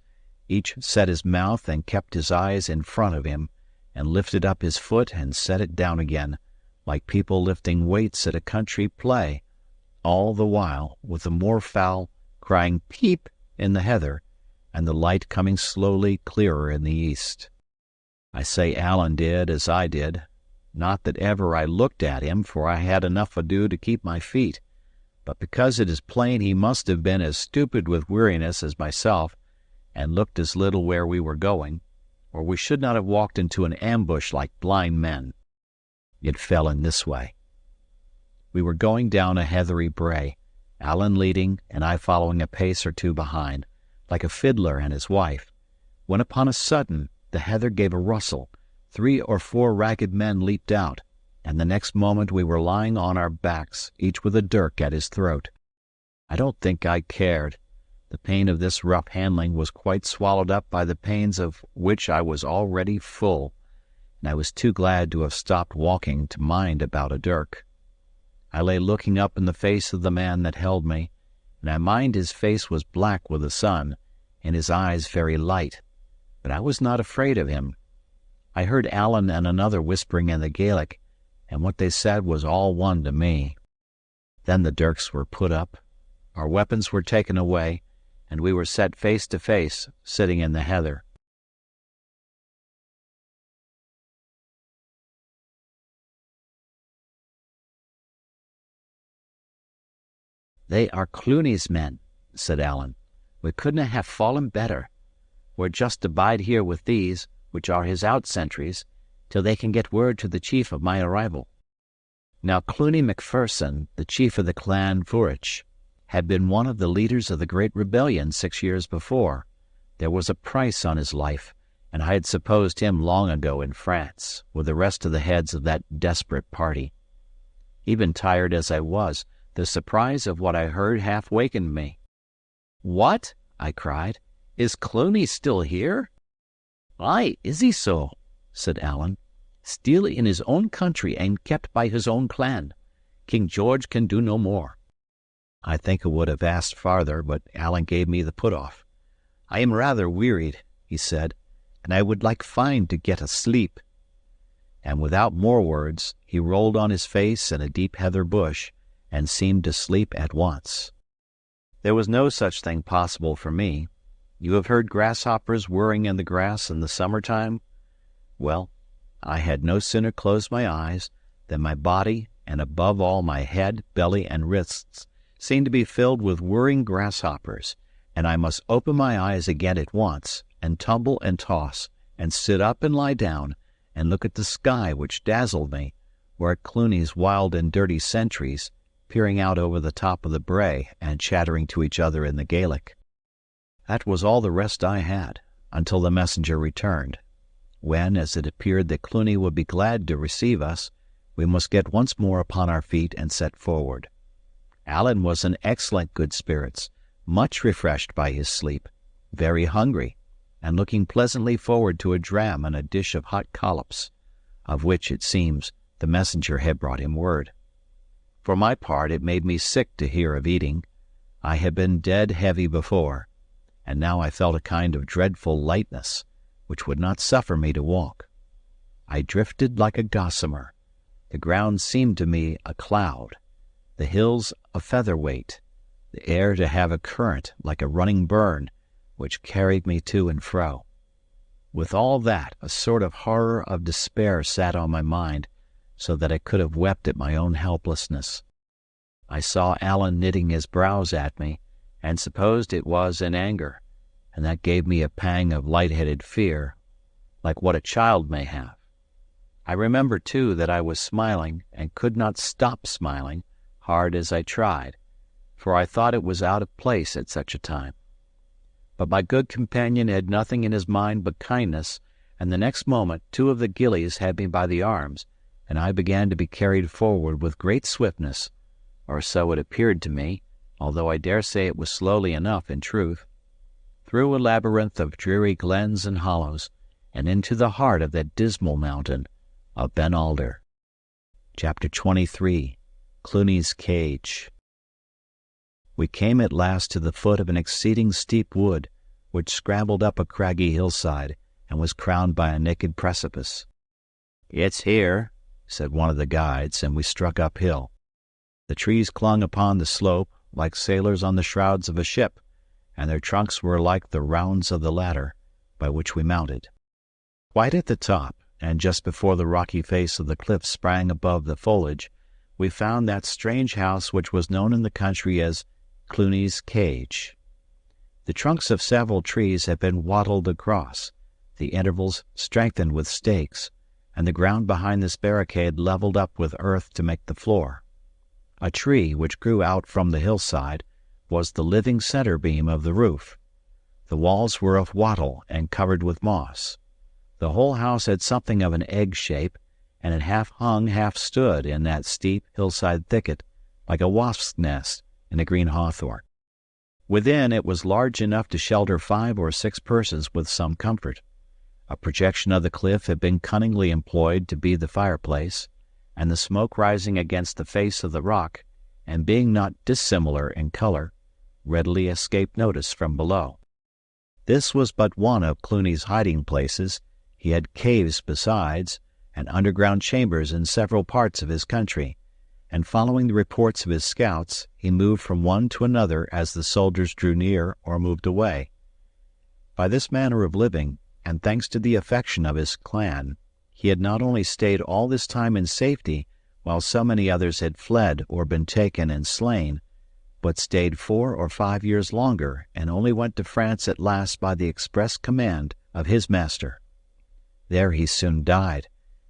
Speaker 1: Each set his mouth and kept his eyes in front of him, and lifted up his foot and set it down again, like people lifting weights at a country play, all the while with the moorfowl crying "peep" in the heather, and the light coming slowly clearer in the east. I say Allen did as I did, not that ever I looked at him, for I had enough ado to keep my feet, but because it is plain he must have been as stupid with weariness as myself, and looked as little where we were going, or we should not have walked into an ambush like blind men. It fell in this way. We were going down a heathery brae, Allen leading and I following a pace or two behind, like a fiddler and his wife, when upon a sudden the heather gave a rustle, 3 or 4 ragged men leaped out, and the next moment we were lying on our backs, each with a dirk at his throat. I don't think I cared. The pain of this rough handling was quite swallowed up by the pains of which I was already full, and I was too glad to have stopped walking to mind about a dirk. I lay looking up in the face of the man that held me, and I mind his face was black with the sun, and his eyes very light, but I was not afraid of him. I heard Allen and another whispering in the Gaelic, and what they said was all one to me. Then the dirks were put up, our weapons were taken away, and we were set face to face, sitting in the heather. "They are Cluny's men," said Allen. "We couldn't have fallen better. We're just to bide here with these, which are his out-sentries, till they can get word to the chief of my arrival." Now Cluny Macpherson, the chief of the clan Furich, had been one of the leaders of the great rebellion 6 years before. There was a price on his life, and I had supposed him long ago in France, with the rest of the heads of that desperate party. Even tired as I was, the surprise of what I heard half wakened me. "What?" I cried. "Is Cluny still here?" "Aye, is he so?" said Allen. "Still in his own country and kept by his own clan. King George can do no more." I think I would have asked farther, but Allen gave me the put-off. "I am rather wearied," he said, "and I would like fine to get a sleep." and without more words he rolled on his face in a deep heather bush and seemed to sleep at once. There was no such thing possible for me. You have heard grasshoppers whirring in the grass in the summer-time? Well, I had no sooner closed my eyes than my body, and above all my head, belly, and wrists, seemed to be filled with whirring grasshoppers, and I must open my eyes again at once, and tumble and toss, and sit up and lie down, and look at the sky which dazzled me, or at Cluny's wild and dirty sentries, peering out over the top of the brae and chattering to each other in the Gaelic. That was all the rest I had, until the messenger returned, when, as it appeared that Cluny would be glad to receive us, we must get once more upon our feet and set forward. Allen was in excellent good spirits, much refreshed by his sleep, very hungry, and looking pleasantly forward to a dram and a dish of hot collops, of which, it seems, the messenger had brought him word. For my part, it made me sick to hear of eating. I had been dead heavy before, and now I felt a kind of dreadful lightness, which would not suffer me to walk. I drifted like a gossamer. The ground seemed to me a cloud, the hills a featherweight, the air to have a current like a running burn, which carried me to and fro. With all that, a sort of horror of despair sat on my mind, so that I could have wept at my own helplessness. I saw Allen knitting his brows at me, and supposed it was in anger, and that gave me a pang of light-headed fear, like what a child may have. I remember, too, that I was smiling, and could not stop smiling, hard as I tried, for I thought it was out of place at such a time. But my good companion had nothing in his mind but kindness, and the next moment 2 of the gillies had me by the arms, and I began to be carried forward with great swiftness, or so it appeared to me, although I dare say it was slowly enough in truth, through a labyrinth of dreary glens and hollows, and into the heart of that dismal mountain of Ben Alder. Chapter 23. Cluny's Cage. We came at last to the foot of an exceeding steep wood, which scrambled up a craggy hillside, and was crowned by a naked precipice. "It's here," said one of the guides, and we struck uphill. The trees clung upon the slope, like sailors on the shrouds of a ship, and their trunks were like the rounds of the ladder, by which we mounted. Quite at the top, and just before the rocky face of the cliff sprang above the foliage, we found that strange house which was known in the country as Cluny's Cage. The trunks of several trees had been wattled across, the intervals strengthened with stakes, and the ground behind this barricade levelled up with earth to make the floor. A tree which grew out from the hillside was the living center beam of the roof. The walls were of wattle and covered with moss. The whole house had something of an egg shape, and it half hung, half stood in that steep hillside thicket, like a wasp's nest in a green hawthorn. Within, it was large enough to shelter 5 or 6 persons with some comfort. A projection of the cliff had been cunningly employed to be the fireplace, and the smoke rising against the face of the rock, and being not dissimilar in color, readily escaped notice from below. This was but one of Cluny's hiding places. He had caves besides, and underground chambers in several parts of his country, and following the reports of his scouts, he moved from one to another as the soldiers drew near or moved away. By this manner of living, and thanks to the affection of his clan, he had not only stayed all this time in safety, while so many others had fled or been taken and slain, but stayed 4 or 5 years longer, and only went to France at last by the express command of his master. There he soon died,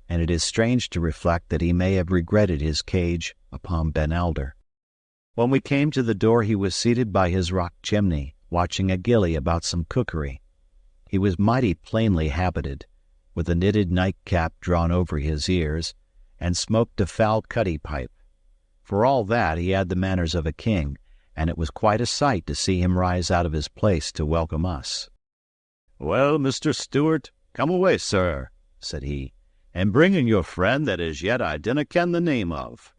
Speaker 1: and it is strange to reflect that he may have regretted his cage upon Ben Alder. When we came to the door, he was seated by his rock chimney, watching a gillie about some cookery. He was mighty plainly habited, with a knitted nightcap drawn over his ears, and smoked a foul cutty pipe. For all that, he had the manners of a king, and it was quite a sight to see him rise out of his place to welcome us. "Well, Mr. Stewart, come away, sir," said he, "and bring in your friend that as yet I dinna ken the name of."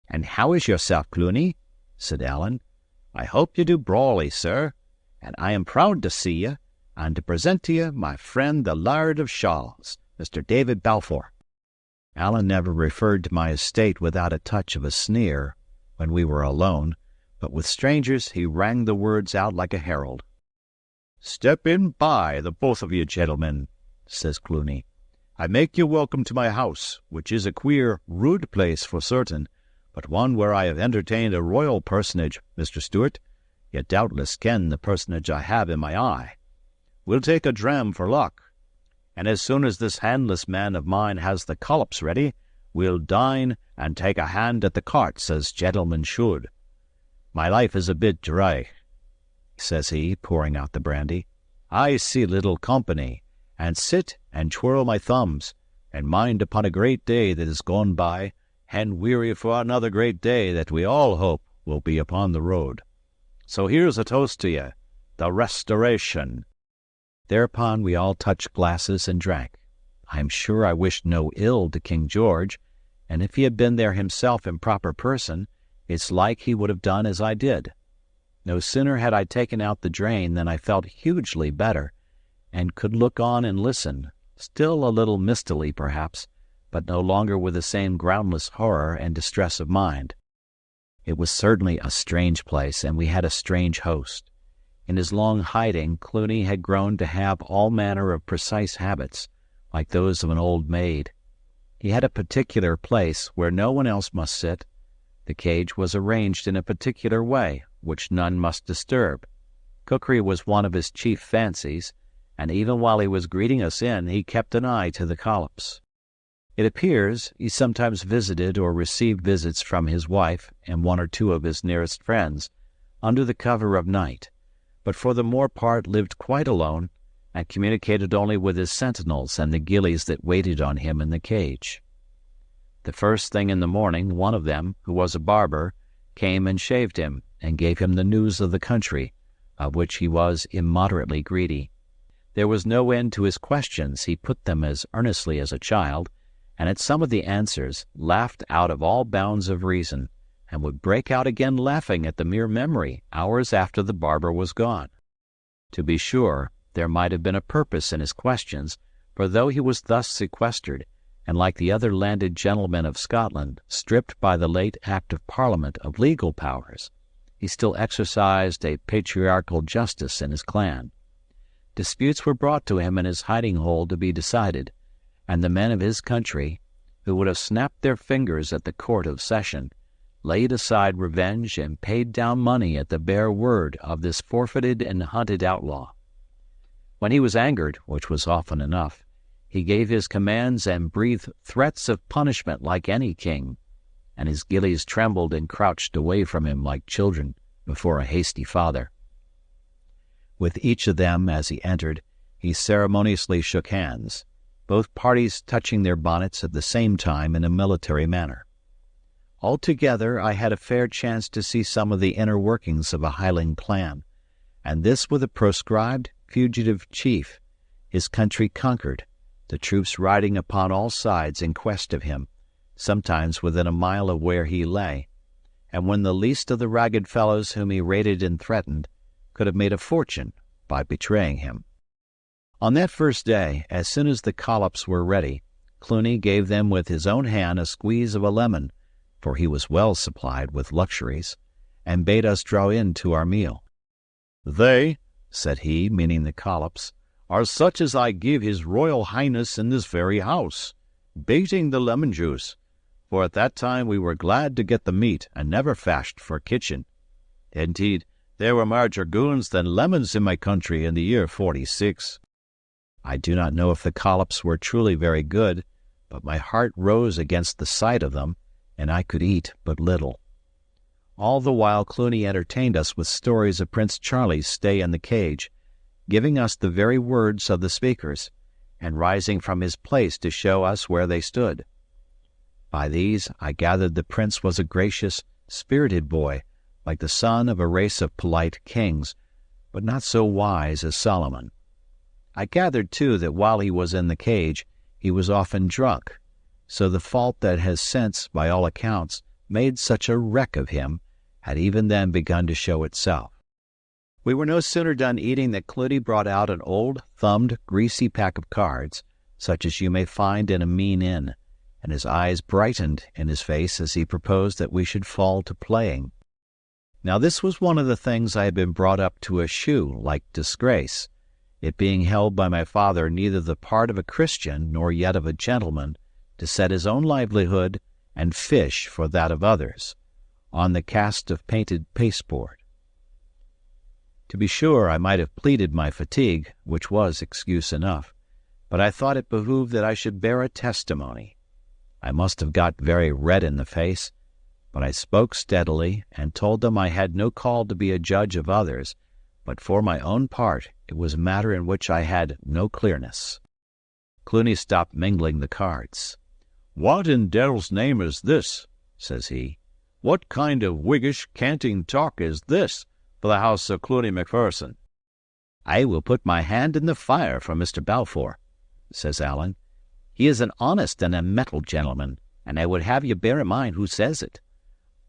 Speaker 1: "And how is yourself, Cluny?" said Allen. "I hope you do brawly, sir, and I am proud to see you, and to present to you my friend the Laird of Shaw's, Mr. David Balfour." Allen never referred to my estate without a touch of a sneer when we were alone, but with strangers he rang the words out like a herald. "Step in by, the both of you gentlemen," says Cluny. "I make you welcome to my house, which is a queer, rude place for certain, but one where I have entertained a royal personage, Mr. Stewart. You doubtless ken the personage I have in my eye. We'll take a dram for luck, and as soon as this handless man of mine has the collops ready, we'll dine and take a hand at the carts as gentlemen should. My life is a bit dry," says he, pouring out the brandy. "I see little company, and sit and twirl my thumbs, and mind upon a great day that is gone by, and weary for another great day that we all hope will be upon the road. So here's a toast to you, the Restoration." Thereupon we all touched glasses and drank. I am sure I wished no ill to King George, and if he had been there himself in proper person, it's like he would have done as I did. No sooner had I taken out the drain than I felt hugely better, and could look on and listen, still a little mistily perhaps, but no longer with the same groundless horror and distress of mind. It was certainly a strange place, and we had a strange host. In his long hiding, Cluny had grown to have all manner of precise habits, like those of an old maid. He had a particular place where no one else must sit. The cage was arranged in a particular way, which none must disturb. Cookery was one of his chief fancies, and even while he was greeting us in, he kept an eye to the collops. It appears he sometimes visited or received visits from his wife and one or two of his nearest friends, under the cover of night, but for the more part lived quite alone, and communicated only with his sentinels and the gillies that waited on him in the cage. The first thing in the morning, one of them, who was a barber, came and shaved him, and gave him the news of the country, of which he was immoderately greedy. There was no end to his questions. He put them as earnestly as a child, and at some of the answers laughed out of all bounds of reason, and would break out again laughing at the mere memory, hours after the barber was gone. To be sure, there might have been a purpose in his questions, for though he was thus sequestered, and like the other landed gentlemen of Scotland, stripped by the late Act of Parliament of legal powers, he still exercised a patriarchal justice in his clan. Disputes were brought to him in his hiding-hole to be decided, and the men of his country, who would have snapped their fingers at the court of session, laid aside revenge and paid down money at the bare word of this forfeited and hunted outlaw. When he was angered, which was often enough, he gave his commands and breathed threats of punishment like any king, and his gillies trembled and crouched away from him like children before a hasty father. With each of them, as he entered, he ceremoniously shook hands, both parties touching their bonnets at the same time in a military manner. Altogether, I had a fair chance to see some of the inner workings of a Highland clan, and this with a proscribed, fugitive chief, his country conquered, the troops riding upon all sides in quest of him, sometimes within a mile of where he lay, and when the least of the ragged fellows whom he raided and threatened could have made a fortune by betraying him. On that first day, as soon as the collops were ready, Cluny gave them with his own hand a squeeze of a lemon, for he was well supplied with luxuries, and bade us draw in to our meal. "They," said he, meaning the collops, "are such as I give his Royal Highness in this very house, bating the lemon juice, for at that time we were glad to get the meat and never fashed for kitchen. Indeed, there were more dragoons than lemons in my country in the year 46. I do not know if the collops were truly very good, but my heart rose against the sight of them, and I could eat but little. All the while Cluny entertained us with stories of Prince Charlie's stay in the cage, giving us the very words of the speakers, and rising from his place to show us where they stood. By these I gathered the prince was a gracious, spirited boy, like the son of a race of polite kings, but not so wise as Solomon. I gathered, too, that while he was in the cage, he was often drunk, so the fault that has since, by all accounts, made such a wreck of him, had even then begun to show itself. We were no sooner done eating than Cluny brought out an old, thumbed, greasy pack of cards, such as you may find in a mean inn, and his eyes brightened in his face as he proposed that we should fall to playing. Now this was one of the things I had been brought up to eschew like disgrace, it being held by my father neither the part of a Christian nor yet of a gentleman to set his own livelihood and fish for that of others, on the cast of painted pasteboard. To be sure, I might have pleaded my fatigue, which was excuse enough, but I thought it behooved that I should bear a testimony. I must have got very red in the face, but I spoke steadily and told them I had no call to be a judge of others, but for my own part it was a matter in which I had no clearness. Cluny stopped mingling the cards. "What in devil's name is this?" says he. "What kind of Whiggish canting talk is this for the house of Cluny Macpherson?" "I will put my hand in the fire for Mr. Balfour," says Allen. "He is an honest and a mettled gentleman, and I would have you bear in mind who says it.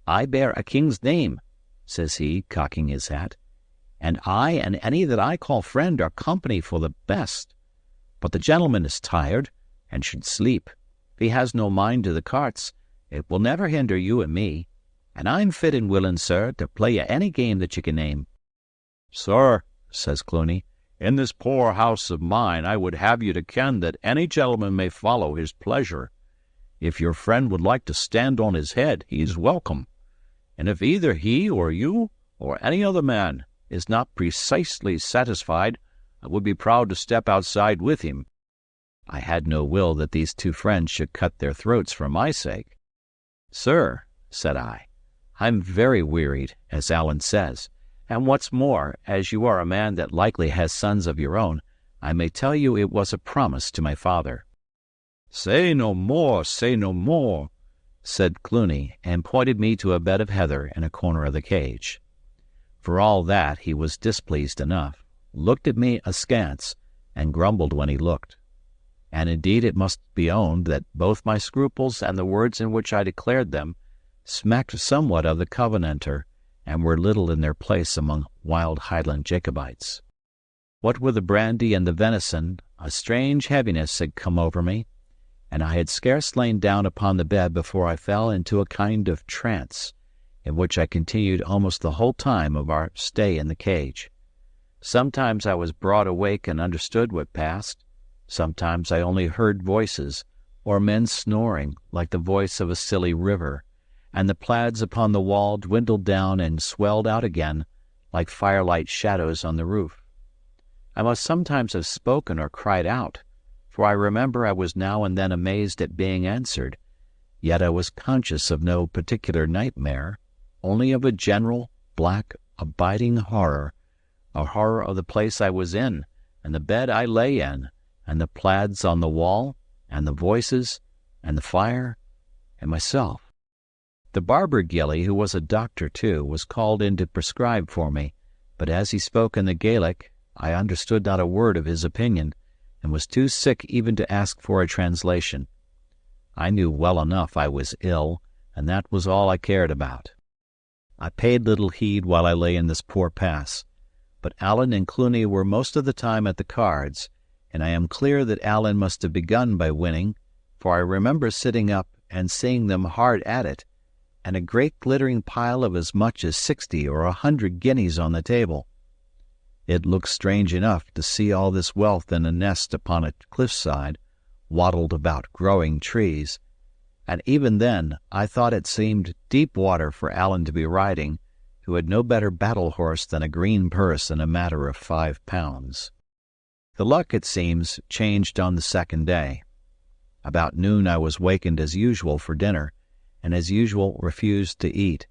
Speaker 1: I bear a king's name," says he, cocking his hat, "and I and any that I call friend are company for the best. But the gentleman is tired, and should sleep. If he has no mind to the carts, it will never hinder you and me, and I'm fit and willing, sir, to play you any game that you can name." "Sir," says Cluny, "in this poor house of mine I would have you to ken that any gentleman may follow his pleasure. If your friend would like to stand on his head, he is welcome, and if either he or you or any other man is not precisely satisfied, I would be proud to step outside with him." I had no will that these two friends should cut their throats for my sake. "Sir," said I'm very wearied, as Allen says, and what's more, as you are a man that likely has sons of your own, I may tell you it was a promise to my father." Say no more," said Cluny, and pointed me to a bed of heather in a corner of the cage. For all that, he was displeased enough, looked at me askance, and grumbled when he looked. And indeed it must be owned that both my scruples and the words in which I declared them smacked somewhat of the Covenanter, and were little in their place among wild Highland Jacobites. What with the brandy and the venison, a strange heaviness had come over me, and I had scarce lain down upon the bed before I fell into a kind of trance, in which I continued almost the whole time of our stay in the cage. Sometimes I was broad awake and understood what passed. Sometimes I only heard voices, or men snoring like the voice of a silly river, and the plaids upon the wall dwindled down and swelled out again like firelight shadows on the roof. I must sometimes have spoken or cried out, for I remember I was now and then amazed at being answered, yet I was conscious of no particular nightmare, only of a general, black, abiding horror, a horror of the place I was in, and the bed I lay in, and the plaids on the wall, and the voices, and the fire, and myself. The barber gillie, who was a doctor too, was called in to prescribe for me, but as he spoke in the Gaelic, I understood not a word of his opinion, and was too sick even to ask for a translation. I knew well enough I was ill, and that was all I cared about. I paid little heed while I lay in this poor pass, but Allen and Cluny were most of the time at the cards, and I am clear that Allen must have begun by winning, for I remember sitting up and seeing them hard at it, and a great glittering pile of as much as 60 or 100 guineas on the table. It looked strange enough to see all this wealth in a nest upon a cliffside, wattled about growing trees, and even then I thought it seemed deep water for Allen to be riding, who had no better battle horse than a green purse in a matter of 5 pounds. The luck, it seems, changed on the second day. About noon I was wakened as usual for dinner, and as usual refused to eat,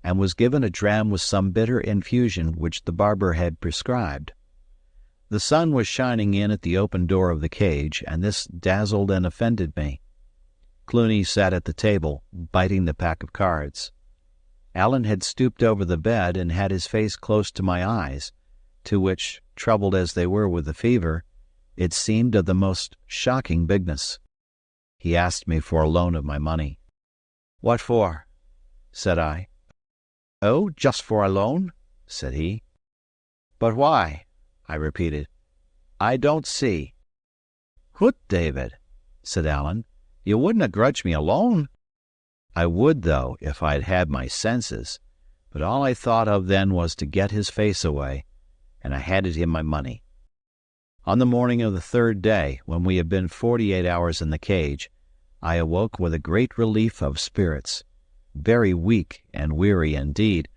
Speaker 1: and was given a dram with some bitter infusion which the barber had prescribed. The sun was shining in at the open door of the cage, and this dazzled and offended me. Cluny sat at the table, biting the pack of cards. Allen had stooped over the bed and had his face close to my eyes, to which, troubled as they were with the fever, it seemed of the most shocking bigness. He asked me for a loan of my money. "What for?" said I. "Oh, just for a loan," said he. "But why?" I repeated. "I don't see." "Hoot, David," said Allen, You wouldn't have grudged me a loan?" "I would, though, if I'd had my senses, but all I thought of then was to get his face away, and I handed him my money. On the morning of the third day, when we had been 48 hours in the cage, I awoke with a great relief of spirits, very weak and weary indeed,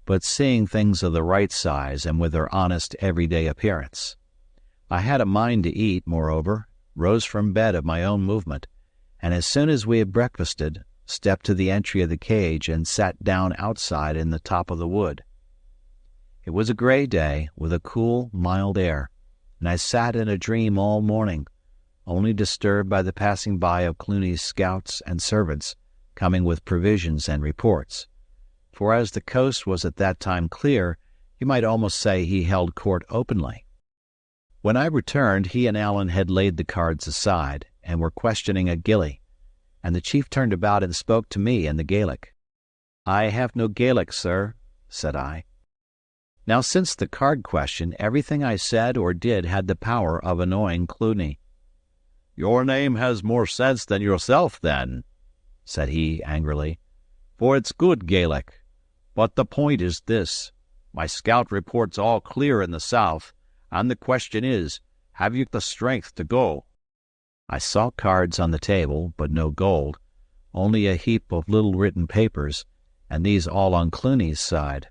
Speaker 1: but seeing things of the right size and with their honest everyday appearance. I had a mind to eat, moreover, rose from bed of my own movement, and as soon as we had breakfasted, stepped to the entry of the cage and sat down outside in the top of the wood. It was a gray day with a cool, mild air, and I sat in a dream all morning, only disturbed by the passing by of Cluny's scouts and servants coming with provisions and reports, for as the coast was at that time clear, you might almost say he held court openly. When I returned, he and Allen had laid the cards aside and were questioning a gillie, and the chief turned about and spoke to me in the Gaelic. "I have no Gaelic, sir," said I. Now, since the card question, everything I said or did had the power of annoying Cluny. "Your name has more sense than yourself, then," said he angrily, "for it's good Gaelic. But the point is this. My scout reports all clear in the south, and the question is, have you the strength to go?" I saw cards on the table, but no gold, only a heap of little written papers, and these all on Cluny's side.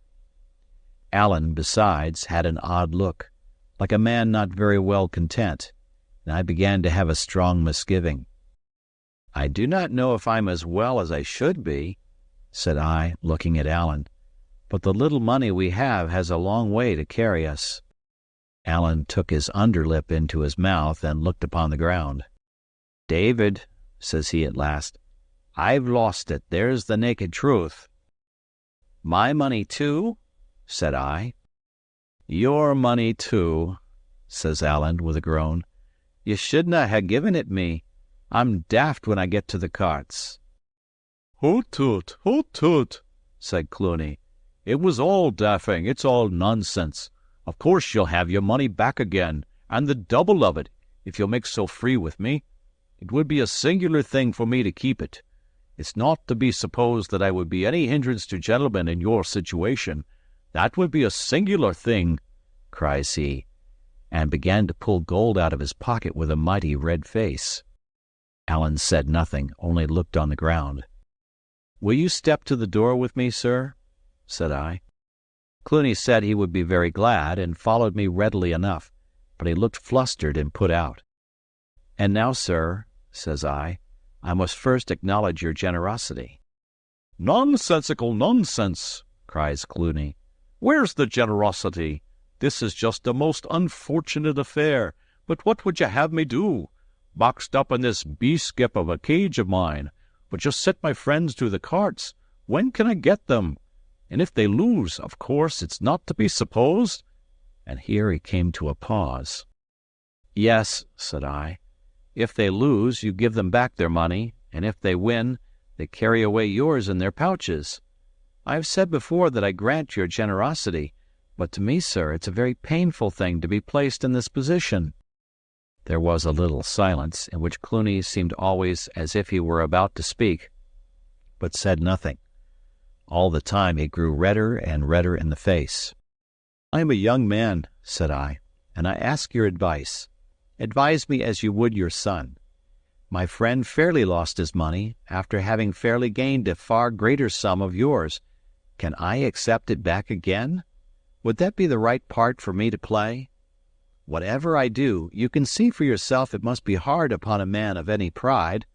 Speaker 1: Allen, besides, had an odd look, like a man not very well content, and I began to have a strong misgiving. "I do not know if I'm as well as I should be," said I, looking at Allen, "but the little money we have has a long way to carry us." Allen took his underlip into his mouth and looked upon the ground. "David," says he at last, "I've lost it, there's the naked truth." "My money too?" said I. "Your money too," says Allen with a groan. "You shouldna ha' given it me. I'm daft when I get to the carts." Hoot toot, said Cluny. "It was all daffing, it's all nonsense. Of course you'll have your money back again, and the double of it, if you'll make so free with me. It would be a singular thing for me to keep it. It's not to be supposed that I would be any hindrance to gentlemen in your situation. That would be a singular thing," cries he, and began to pull gold out of his pocket with a mighty red face. Allen said nothing, only looked on the ground. "Will you step to the door with me, sir?" said I. Cluny said he would be very glad, and followed me readily enough, but he looked flustered and put out. "And now, sir," says I must first acknowledge your generosity." "Nonsensical nonsense," cries Cluny. "Where's the generosity? This is just a most unfortunate affair, but what would you have me do? Boxed up in this bee-skip of a cage of mine, but just set my friends to the carts. When can I get them? And if they lose, of course, it's not to be supposed—" And here he came to a pause. "Yes," said I, "if they lose, you give them back their money, and if they win, they carry away yours in their pouches. I have said before that I grant your generosity, but to me, sir, it's a very painful thing to be placed in this position." There was a little silence, in which Cluny seemed always as if he were about to speak, but said nothing. All the time he grew redder and redder in the face. "I am a young man," said I, "and I ask your advice. Advise me as you would your son. My friend fairly lost his money, after having fairly gained a far greater sum of yours. Can I accept it back again? Would that be the right part for me to play? Whatever I do, you can see for yourself it must be hard upon a man of any pride."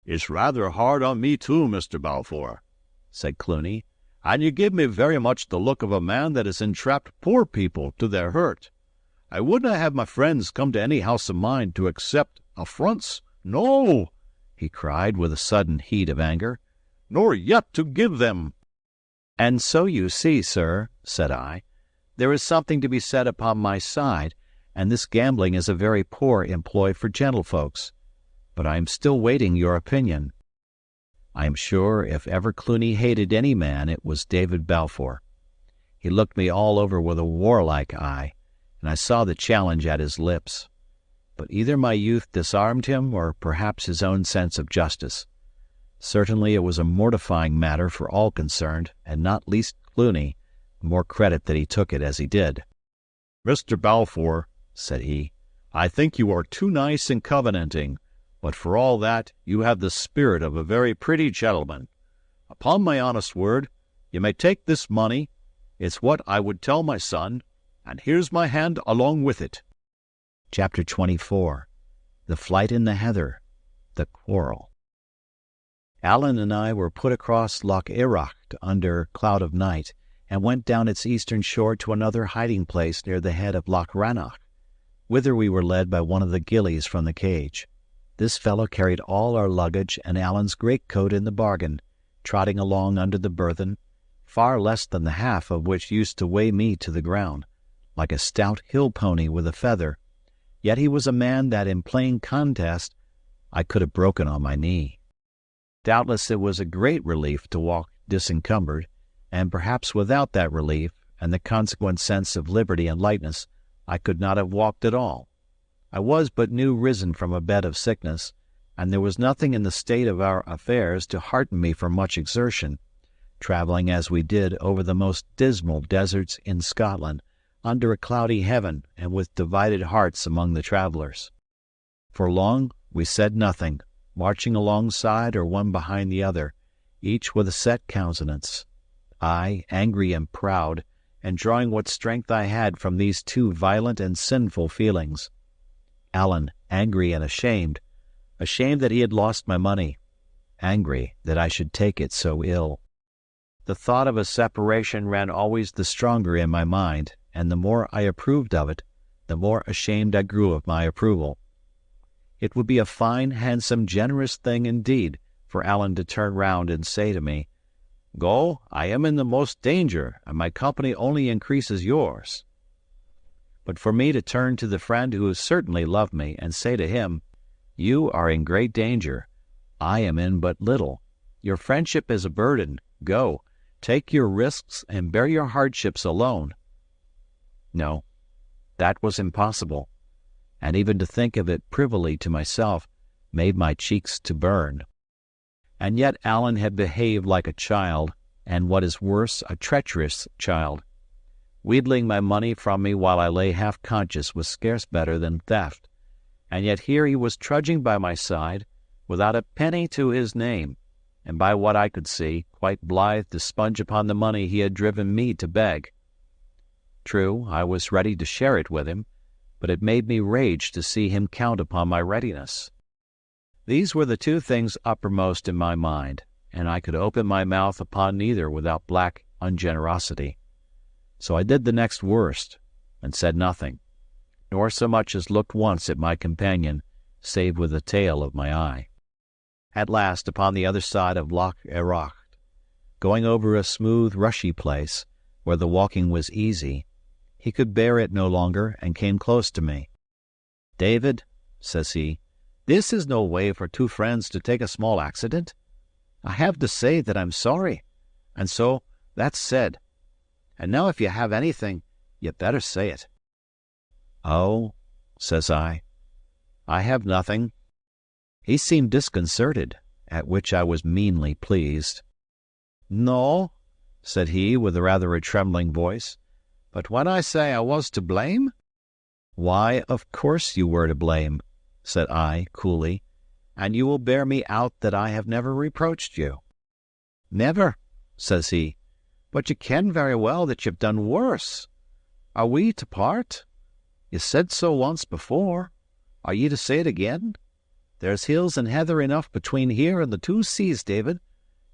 Speaker 1: "It's rather hard on me too, Mr. Balfour," said Cluny, "and you give me very much the look of a man that has entrapped poor people to their hurt. I wouldn't have my friends come to any house of mine to accept affronts. No," he cried with a sudden heat of anger, "nor yet to give them." "And so you see, sir," said I, "there is something to be said upon my side, and this gambling is a very poor employ for gentlefolks. But I am still waiting your opinion. I am sure if ever Cluny hated any man, it was David Balfour. He looked me all over with a warlike eye, and I saw the challenge at his lips. but either my youth disarmed him or perhaps his own sense of justice. Certainly it was a mortifying matter for all concerned, and not least Cluny, more credit that he took it as he did. "Mr. Balfour," said he, "I think you are too nice and covenanting, but for all that you have the spirit of a very pretty gentleman. Upon my honest word, you may take this money. It's what I would tell my son, and here's my hand along with it." Chapter 24. The Flight in the Heather. The Quarrel. Allen and I were put across Loch Errocht under cloud of night, and went down its eastern shore to another hiding-place near the head of Loch Rannoch, whither we were led by one of the gillies from the cage. This fellow carried all our luggage and Allen's greatcoat in the bargain, trotting along under the burthen, far less than the half of which used to weigh me to the ground, like a stout hill pony with a feather. Yet he was a man that in plain contest I could have broken on my knee. Doubtless it was a great relief to walk disencumbered, and perhaps without that relief and the consequent sense of liberty and lightness I could not have walked at all. I was but new risen from a bed of sickness, and there was nothing in the state of our affairs to hearten me for much exertion, travelling as we did over the most dismal deserts in Scotland, under a cloudy heaven and with divided hearts among the travellers. For long we said nothing, marching alongside or one behind the other, each with a set countenance. I, angry and proud, and drawing what strength I had from these two violent and sinful feelings. Allen, angry and ashamed that he had lost my money, angry that I should take it so ill. The thought of a separation ran always the stronger in my mind, and the more I approved of it, the more ashamed I grew of my approval. It would be a fine, handsome, generous thing indeed for Allen to turn round and say to me, "Go, I am in the most danger, and my company only increases yours." But for me to turn to the friend who certainly loved me and say to him, "You are in great danger, I am in but little. Your friendship is a burden. Go, take your risks and bear your hardships alone." No, that was impossible, and even to think of it privily to myself made my cheeks to burn. And yet Allen had behaved like a child, and what is worse, a treacherous child. Wheedling my money from me while I lay half-conscious was scarce better than theft, and yet here he was trudging by my side, without a penny to his name, and by what I could see, quite blithe to sponge upon the money he had driven me to beg. True, I was ready to share it with him, but it made me rage to see him count upon my readiness. These were the two things uppermost in my mind, and I could open my mouth upon neither without black ungenerosity. So I did the next worst, and said nothing, nor so much as looked once at my companion, save with the tail of my eye. At last, upon the other side of Loch Errocht, going over a smooth, rushy place, where the walking was easy, he could bear it no longer, and came close to me. "David," says he, "this is no way for two friends to take a small accident. I have to say that I'm sorry, and so that's said. And now if you have anything, you'd better say it." "Oh," says I have nothing." He seemed disconcerted, at which I was meanly pleased. "No," said he, with rather a trembling voice, "but when I say I was to blame—" "Why, of course you were to blame," said I, coolly, "and you will bear me out that I have never reproached you." "Never," says he, "but you ken very well that you've done worse. Are we to part? You said so once before. Are ye to say it again? There's hills and heather enough between here and the two seas, David,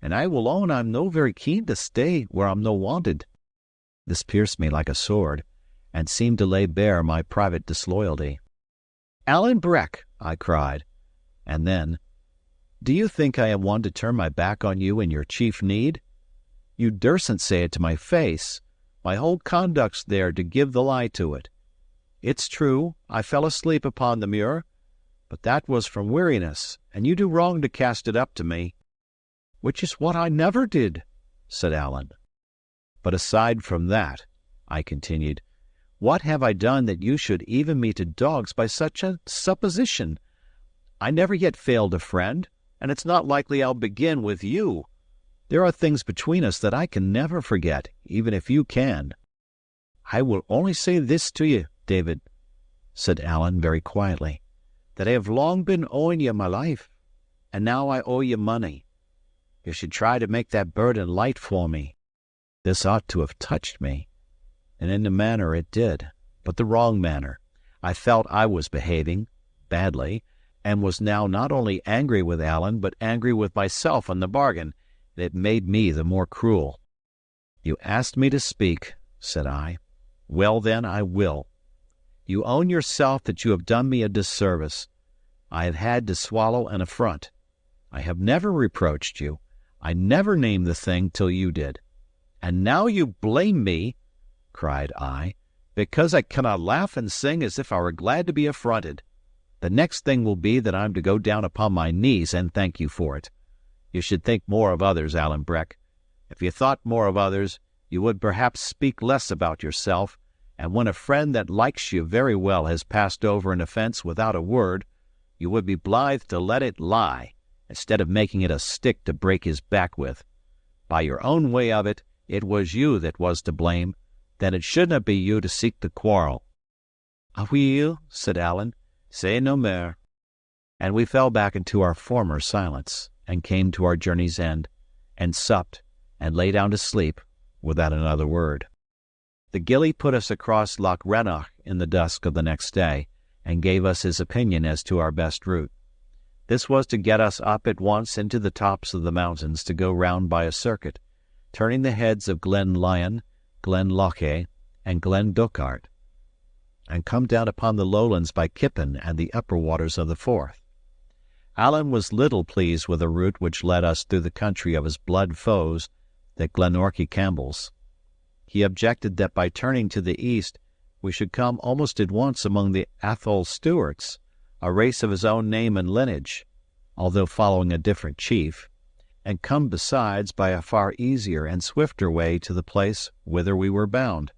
Speaker 1: and I will own I'm no very keen to stay where I'm no wanted." This pierced me like a sword, and seemed to lay bare my private disloyalty. "Allen Breck," I cried, and then, "do you think I am one to turn my back on you in your chief need? You dursn't say it to my face. My whole conduct's there to give the lie to it. It's true, I fell asleep upon the muir, but that was from weariness, and you do wrong to cast it up to me." "Which is what I never did," said Allen. "But aside from that," I continued, What have I done that you should even me to dogs by such a supposition? I never yet failed a friend, and it's not likely I'll begin with you. There are things between us that I can never forget, even if you can." "I will only say this to you, David," said Allen very quietly, "that I have long been owing you my life, and now I owe you money. You should try to make that burden light for me." This ought to have touched me, and in a manner it did, but the wrong manner. I felt I was behaving badly, and was now not only angry with Allen, but angry with myself in the bargain, and it made me the more cruel. "You asked me to speak," said I. "Well, then, I will. You own yourself that you have done me a disservice. I have had to swallow an affront. I have never reproached you. I never named the thing till you did. And now you blame me," cried I, "because I cannot laugh and sing as if I were glad to be affronted. The next thing will be that I'm to go down upon my knees and thank you for it. You should think more of others, Alan Breck. If you thought more of others, you would perhaps speak less about yourself, and when a friend that likes you very well has passed over an offense without a word, you would be blithe to let it lie, instead of making it a stick to break his back with. By your own way of it, it was you that was to blame, then it should not be you to seek the quarrel." "Aweel," said Allen, "say no mair." And we fell back into our former silence, and came to our journey's end, and supped, and lay down to sleep, without another word. The gillie put us across Loch Rannoch in the dusk of the next day, and gave us his opinion as to our best route. This was to get us up at once into the tops of the mountains to go round by a circuit, turning the heads of Glen Lyon, Glen Loche, and Glen Dochart, and come down upon the lowlands by Kippen and the upper waters of the Forth. Allen was little pleased with a route which led us through the country of his blood foes, the Glenorchy Campbells. He objected that by turning to the east we should come almost at once among the Athol Stewarts, a race of his own name and lineage, although following a different chief, and come besides by a far easier and swifter way to the place whither we were bound.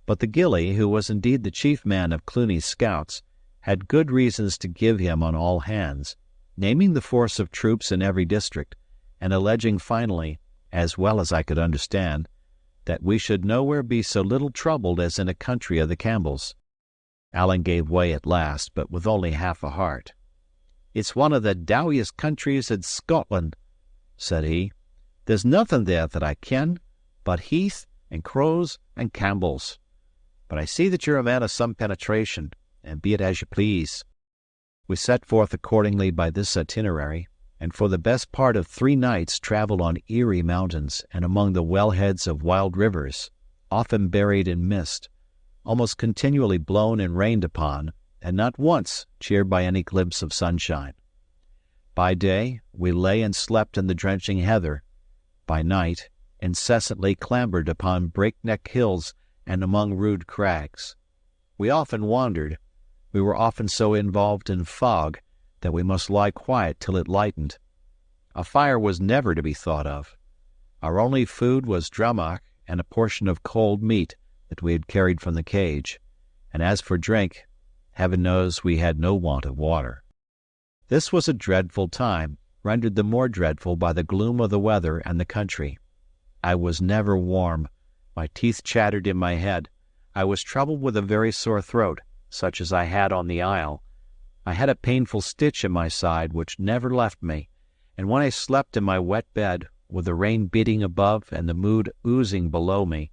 Speaker 1: But the gillie, who was indeed the chief man of Cluny's scouts, had good reasons to give him on all hands, naming the force of troops in every district, and alleging finally, as well as I could understand, that we should nowhere be so little troubled as in a country of the Campbells. Allen gave way at last, but with only half a heart. "It's one of the dowiest countries in Scotland," said he. "There's nothing there that I ken but heath and crows and Campbells. But I see that you're a man of some penetration, and be it as you please." We set forth accordingly by this itinerary, and for the best part of 3 nights travelled on eerie mountains and among the wellheads of wild rivers, often buried in mist, almost continually blown and rained upon, and not once cheered by any glimpse of sunshine. By day we lay and slept in the drenching heather. By night incessantly clambered upon breakneck hills and among rude crags. We often wandered. We were often so involved in fog that we must lie quiet till it lightened. A fire was never to be thought of. Our only food was drammach and a portion of cold meat that we had carried from the cage, and as for drink, heaven knows we had no want of water. This was a dreadful time, rendered the more dreadful by the gloom of the weather and the country. I was never warm. My teeth chattered in my head. I was troubled with a very sore throat, such as I had on the isle. I had a painful stitch in my side which never left me, and when I slept in my wet bed, with the rain beating above and the mood oozing below me,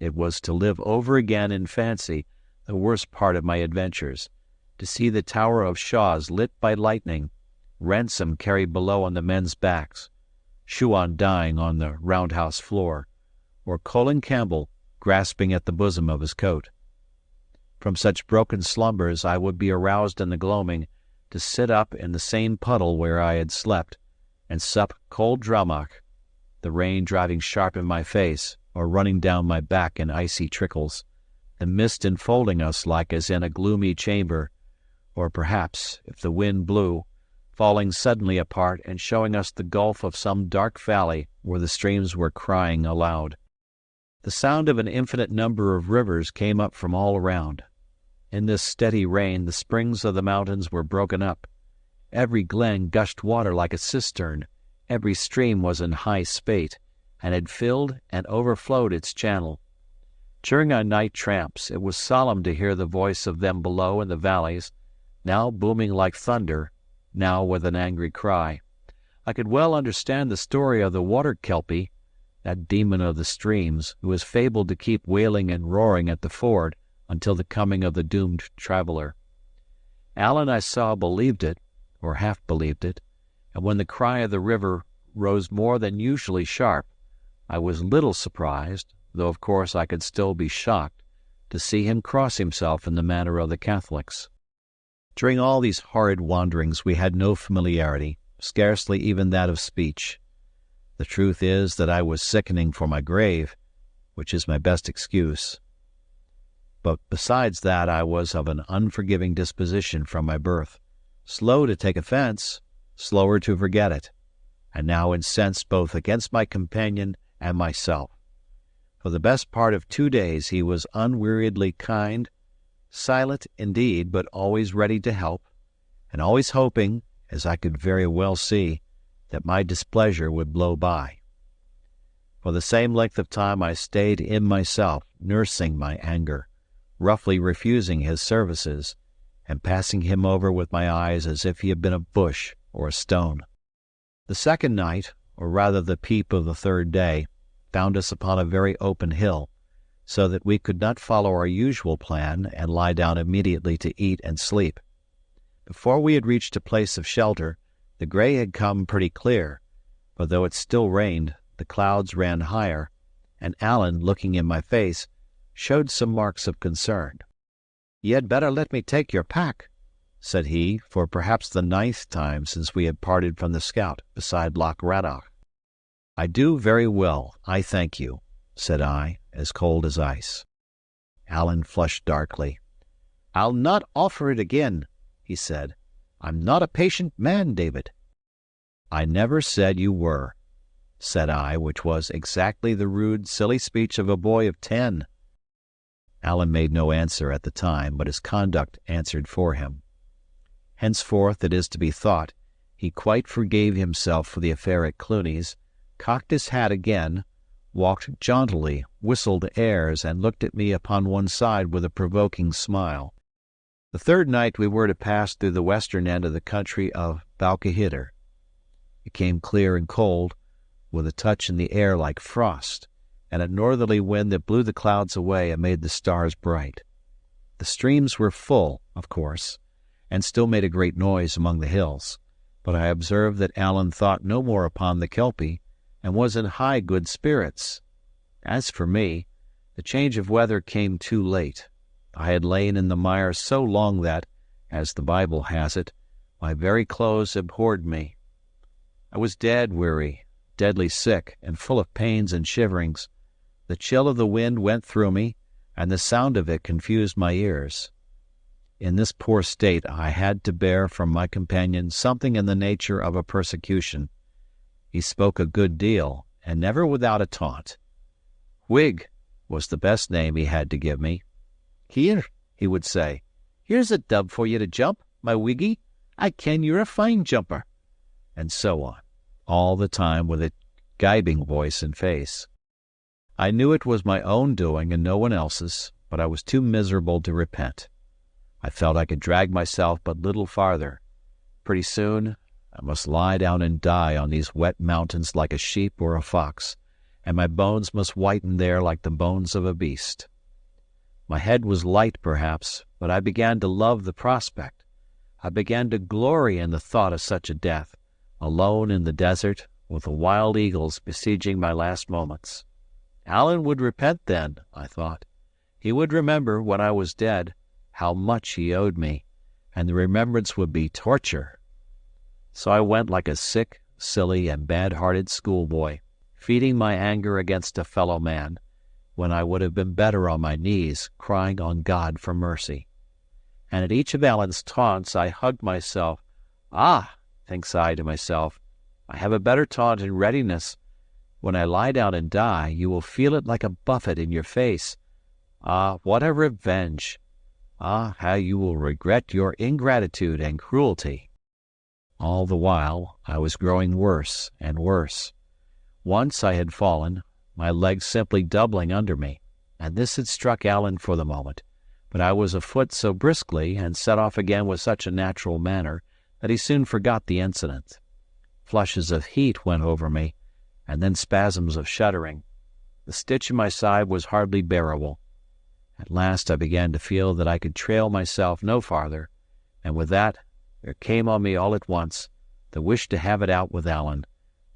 Speaker 1: it was to live over again in fancy the worst part of my adventures, to see the Tower of Shaws lit by lightning, Ransom carried below on the men's backs, Shuan dying on the Roundhouse floor, or Colin Campbell grasping at the bosom of his coat. From such broken slumbers I would be aroused in the gloaming to sit up in the same puddle where I had slept, and sup cold drammach, the rain driving sharp in my face, or running down my back in icy trickles, the mist enfolding us like as in a gloomy chamber, or perhaps, if the wind blew, falling suddenly apart and showing us the gulf of some dark valley where the streams were crying aloud. The sound of an infinite number of rivers came up from all around. In this steady rain the springs of the mountains were broken up. Every glen gushed water like a cistern, every stream was in high spate, and had filled and overflowed its channel. During our night tramps it was solemn to hear the voice of them below in the valleys, now booming like thunder, now with an angry cry. I could well understand the story of the water kelpie, that demon of the streams, who is fabled to keep wailing and roaring at the ford until the coming of the doomed traveler. Allen, I saw, believed it, or half believed it, and when the cry of the river rose more than usually sharp, I was little surprised, though of course I could still be shocked, to see him cross himself in the manner of the Catholics. During all these horrid wanderings we had no familiarity, scarcely even that of speech. The truth is that I was sickening for my grave, which is my best excuse. But besides that, I was of an unforgiving disposition from my birth, slow to take offense, slower to forget it, and now incensed both against my companion and myself. For the best part of 2 days he was unweariedly kind, silent indeed, but always ready to help, and always hoping, as I could very well see, that my displeasure would blow by. For the same length of time I stayed in myself, nursing my anger, roughly refusing his services, and passing him over with my eyes as if he had been a bush or a stone. The second night, or rather the peep of the third day, found us upon a very open hill, so that we could not follow our usual plan and lie down immediately to eat and sleep. Before we had reached a place of shelter, the gray had come pretty clear, but though it still rained, the clouds ran higher, and Allen, looking in my face, showed some marks of concern. "Ye had better let me take your pack," said he, for perhaps the 9th time since we had parted from the scout beside Loch Rannoch. "I do very well, I thank you," said I, as cold as ice. Allen flushed darkly. "I'll not offer it again," he said. "I'm not a patient man, David." "I never said you were," said I, which was exactly the rude, silly speech of a boy of 10. Allen made no answer at the time, but his conduct answered for him. Henceforth, it is to be thought, he quite forgave himself for the affair at Cluny's, cocked his hat again, walked jauntily, whistled airs, and looked at me upon one side with a provoking smile. The third night we were to pass through the western end of the country of Balquhidder. It came clear and cold, with a touch in the air like frost, and a northerly wind that blew the clouds away and made the stars bright. The streams were full, of course, and still made a great noise among the hills, but I observed that Allen thought no more upon the kelpie, and was in high good spirits. As for me, the change of weather came too late. I had lain in the mire so long that, as the Bible has it, my very clothes abhorred me. I was dead weary, deadly sick, and full of pains and shiverings. The chill of the wind went through me, and the sound of it confused my ears. In this poor state I had to bear from my companion something in the nature of a persecution. He spoke a good deal, and never without a taunt. Whig was the best name he had to give me. "Here," he would say, "here's a dub for you to jump, my Wiggy. I ken you're a fine jumper," and so on, all the time with a gibing voice and face. I knew it was my own doing and no one else's, but I was too miserable to repent. I felt I could drag myself but little farther. Pretty soon I must lie down and die on these wet mountains like a sheep or a fox, and my bones must whiten there like the bones of a beast. My head was light, perhaps, but I began to love the prospect. I began to glory in the thought of such a death, alone in the desert, with the wild eagles besieging my last moments. Allen would repent then, I thought. He would remember, when I was dead, how much he owed me, and the remembrance would be torture. So I went like a sick, silly, and bad-hearted schoolboy, feeding my anger against a fellow man, when I would have been better on my knees, crying on God for mercy. And at each of Allen's taunts I hugged myself. "Ah," thinks I to myself, "I have a better taunt in readiness.
Speaker 4: When I lie down and die, you will feel it like a buffet in your face. Ah, what a revenge! Ah, how you will regret your ingratitude and cruelty." All the while I was growing worse and worse. Once I had fallen, my legs simply doubling under me, and this had struck Allen for the moment, but I was afoot so briskly and set off again with such a natural manner that he soon forgot the incident. Flushes of heat went over me, and then spasms of shuddering. The stitch in my side was hardly bearable. At last I began to feel that I could trail myself no farther, and with that there came on me all at once the wish to have it out with Allen,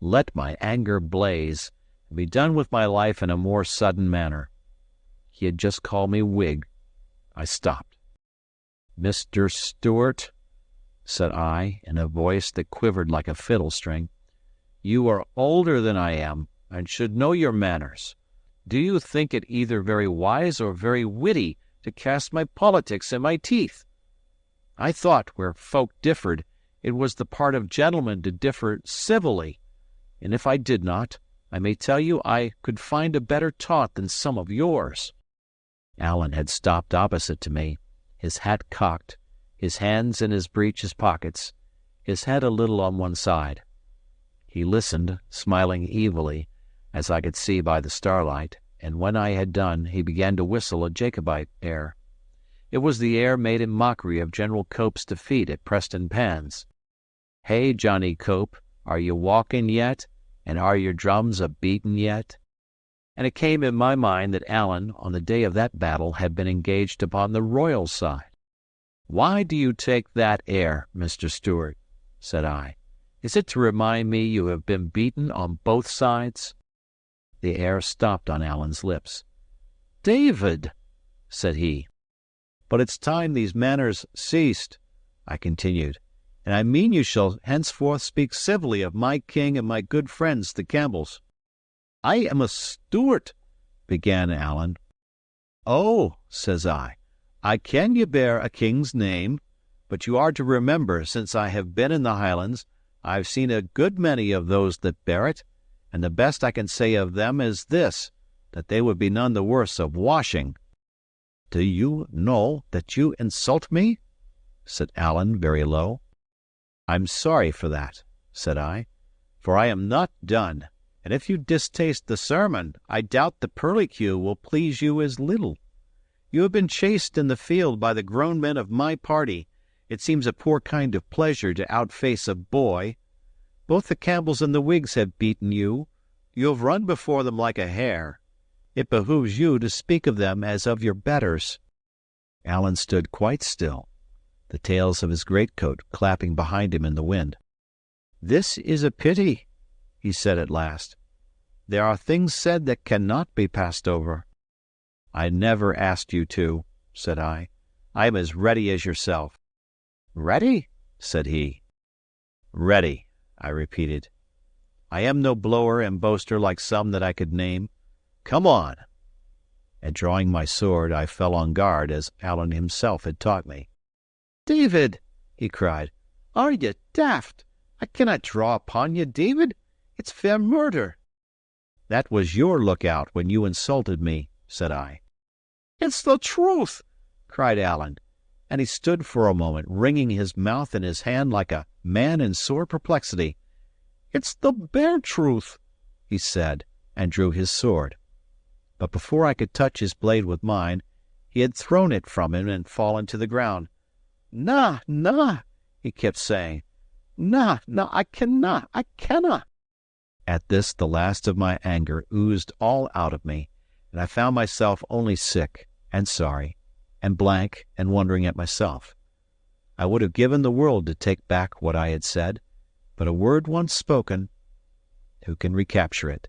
Speaker 4: let my anger blaze, and be done with my life in a more sudden manner. He had just called me Whig. I stopped. "Mr. Stewart," said I, in a voice that quivered like a fiddle string, "you are older than I am, and should know your manners. Do you think it either very wise or very witty to cast my politics in my teeth? I thought, where folk differed, it was the part of gentlemen to differ civilly, and if I did not, I may tell you I could find a better taunt than some of yours." Allen had stopped opposite to me, his hat cocked, his hands in his breeches pockets, his head a little on one side. He listened, smiling evilly, as I could see by the starlight, and when I had done he began to whistle a Jacobite air. It was the air made in mockery of General Cope's defeat at Preston Pans. "Hey, Johnny Cope, are you walking yet? And are your drums a-beatin' yet?" And it came in my mind that Allen, on the day of that battle, had been engaged upon the royal side. "Why do you take that air, Mr. Stewart?" said I. "Is it to remind me you have been beaten on both sides?" The air stopped on Allen's lips. "David," said he. "But it's time these manners ceased," I continued, "and I mean you shall henceforth speak civilly of my king and my good friends the Campbells." "I am a Stewart," began Allen. "Oh," says I ken ye bear a king's name, but you are to remember, since I have been in the Highlands, I've seen a good many of those that bear it, and the best I can say of them is this, that they would be none the worse of washing." "Do you know that you insult me?" said Allen very low. "I'm sorry for that," said I, "for I am not done, and if you distaste the sermon, I doubt the perlicue will please you as little. You have been chased in the field by the grown men of my party. It seems a poor kind of pleasure to outface a boy. Both the Campbells and the Whigs have beaten you. You have run before them like a hare. It behooves you to speak of them as of your betters." Allen stood quite still, the tails of his greatcoat clapping behind him in the wind. "This is a pity," he said at last. "There are things said that cannot be passed over." "I never asked you to," said I. "I am as ready as yourself." "Ready?" said he. "Ready," I repeated. "I am no blower and boaster like some that I could name. Come on." And drawing my sword, I fell on guard as Allen himself had taught me. "David," he cried, "are ye daft? I cannot draw upon ye, David. It's fair murder." "That was your lookout when you insulted me," said I. "It's the truth," cried Allen, and he stood for a moment, wringing his mouth in his hand like a man in sore perplexity. "It's the bare truth," he said, and drew his sword. But before I could touch his blade with mine, he had thrown it from him and fallen to the ground. "Na, na," he kept saying. "Na, na, I cannot. At this the last of my anger oozed all out of me, and I found myself only sick and sorry and blank and wondering at myself. I would have given the world to take back what I had said, but a word once spoken, who can recapture it?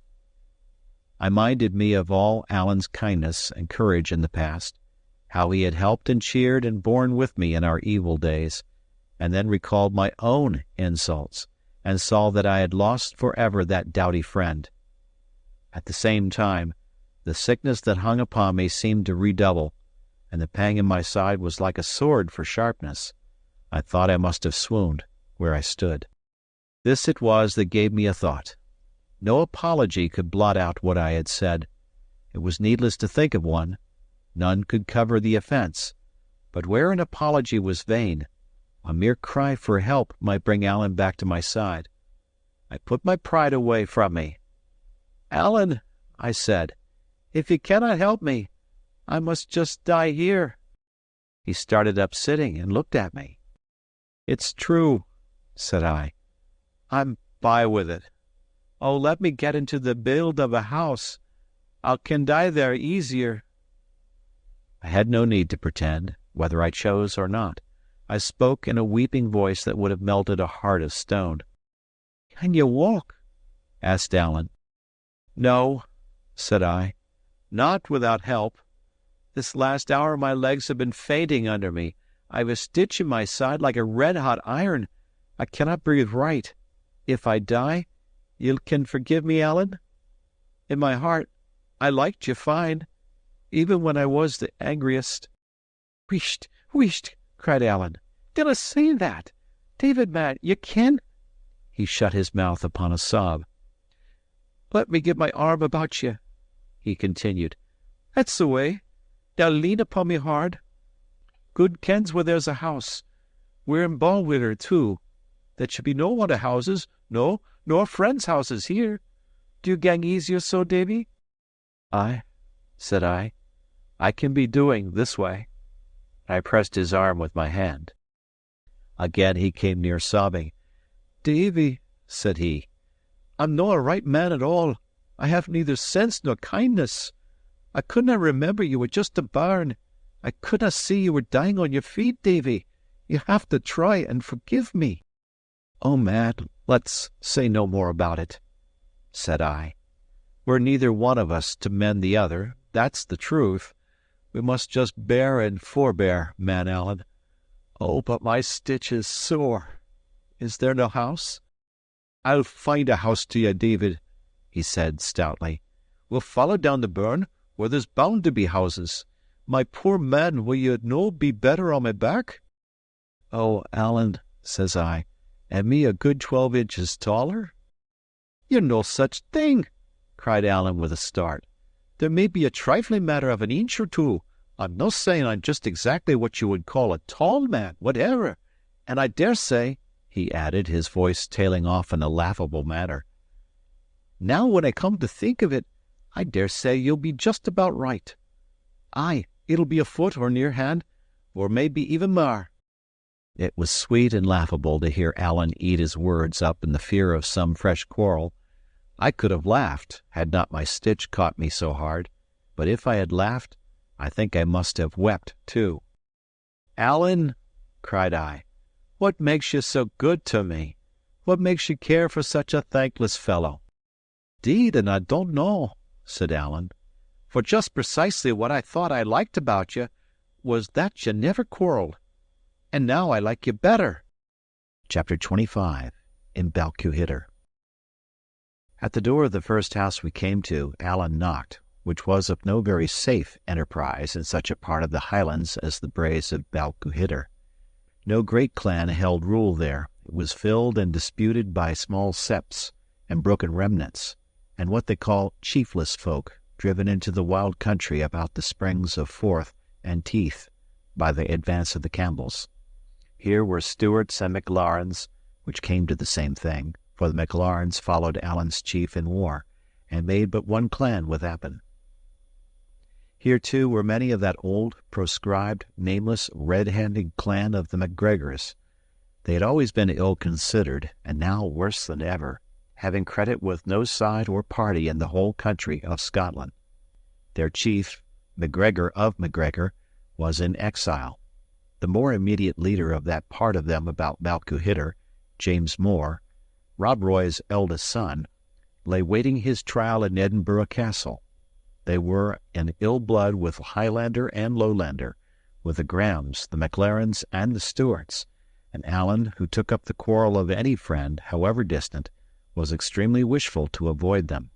Speaker 4: I minded me of all Allen's kindness and courage in the past, how he had helped and cheered and borne with me in our evil days, and then recalled my own insults, and saw that I had lost forever that doughty friend. At the same time, the sickness that hung upon me seemed to redouble, and the pang in my side was like a sword for sharpness. I thought I must have swooned where I stood. This it was that gave me a thought.
Speaker 1: No apology could blot out what I had said. It was needless to think of one. None could cover the offense. But where an apology was vain, a mere cry for help might bring Allen back to my side. I put my pride away from me. "Allen," I said, "if you cannot help me, I must just die here." He started up sitting and looked at me. "It's true," said I. "I'm by with it. Oh, let me get into the build of a house. I can die there easier." I had no need to pretend, whether I chose or not. I spoke in a weeping voice that would have melted a heart of stone. "Can you walk?" asked Allen. "No," said I, "not without help. This last hour my legs have been fainting under me. I've a stitch in my side like a red-hot iron. I cannot breathe right. If I die, you can forgive me, Allen? In my heart, I liked you fine, even when I was the angriest." "Wheesht, wheesht," cried Allen. "Dinna say that. David, man, you can—" He shut his mouth upon a sob. "Let me get my arm about you," he continued. "That's the way. Now lean upon me hard. Good kens where there's a house. We're in Balwhidder, too. There should be no want of houses, no, nor friends' houses here. Do you gang easier so, Davy?" "Aye," said I can be doing this way." I pressed his arm with my hand. Again he came near sobbing. "Davy," said he, "I'm no a right man at all. I have neither sense nor kindness. I couldna remember you were just a bairn. I couldna see you were dying on your feet, Davy. You have to try and forgive me." "Oh, man, let's say no more about it," said I. "We're neither one of us to mend the other. That's the truth. We must just bear and forbear, man Allen. Oh, but my stitch is sore. Is there no house?" "I'll find a house to you, David," he said stoutly. "We'll follow down the burn, where there's bound to be houses. My poor man, will you no be better on my back?" "Oh, Allen," says I, "and me a good 12 inches taller?" "You're no such thing," cried Allen with a start. "There may be a trifling matter of an inch or two. I'm no saying I'm just exactly what you would call a tall man, whatever. And I dare say," he added, his voice tailing off in a laughable manner, "now when I come to think of it, I dare say you'll be just about right. Aye, it'll be a foot or near hand, or maybe even more." It was sweet and laughable to hear Allen eat his words up in the fear of some fresh quarrel. I could have laughed, had not my stitch caught me so hard, but if I had laughed, I think I must have wept too. "Allen," cried I, "what makes you so good to me? What makes you care for such a thankless fellow?" "'Deed, and I don't know," said Allen, "for just precisely what I thought I liked about you was that you never quarrelled. And now I like you better." Chapter 25 in Balquhidder. At the door of the first house we came to, Allen knocked, which was of no very safe enterprise in such a part of the Highlands as the braes of Balquhidder. No great clan held rule there. It was filled and disputed by small septs and broken remnants, and what they call chiefless folk, driven into the wild country about the springs of Forth and Teith by the advance of the Campbells. Here were Stewarts and MacLarens, which came to the same thing, for the MacLarens followed Allen's chief in war, and made but one clan with Appin. Here, too, were many of that old, proscribed, nameless, red-handed clan of the MacGregors. They had always been ill-considered, and now worse than ever, having credit with no side or party in the whole country of Scotland. Their chief, MacGregor of MacGregor, was in exile. The more immediate leader of that part of them about Balquhidder, James More, Rob Roy's eldest son, lay waiting his trial in Edinburgh Castle. They were in ill blood with Highlander and Lowlander, with the Grahams, the MacLarens, and the Stewarts, and Allen, who took up the quarrel of any friend, however distant, was extremely wishful to avoid them.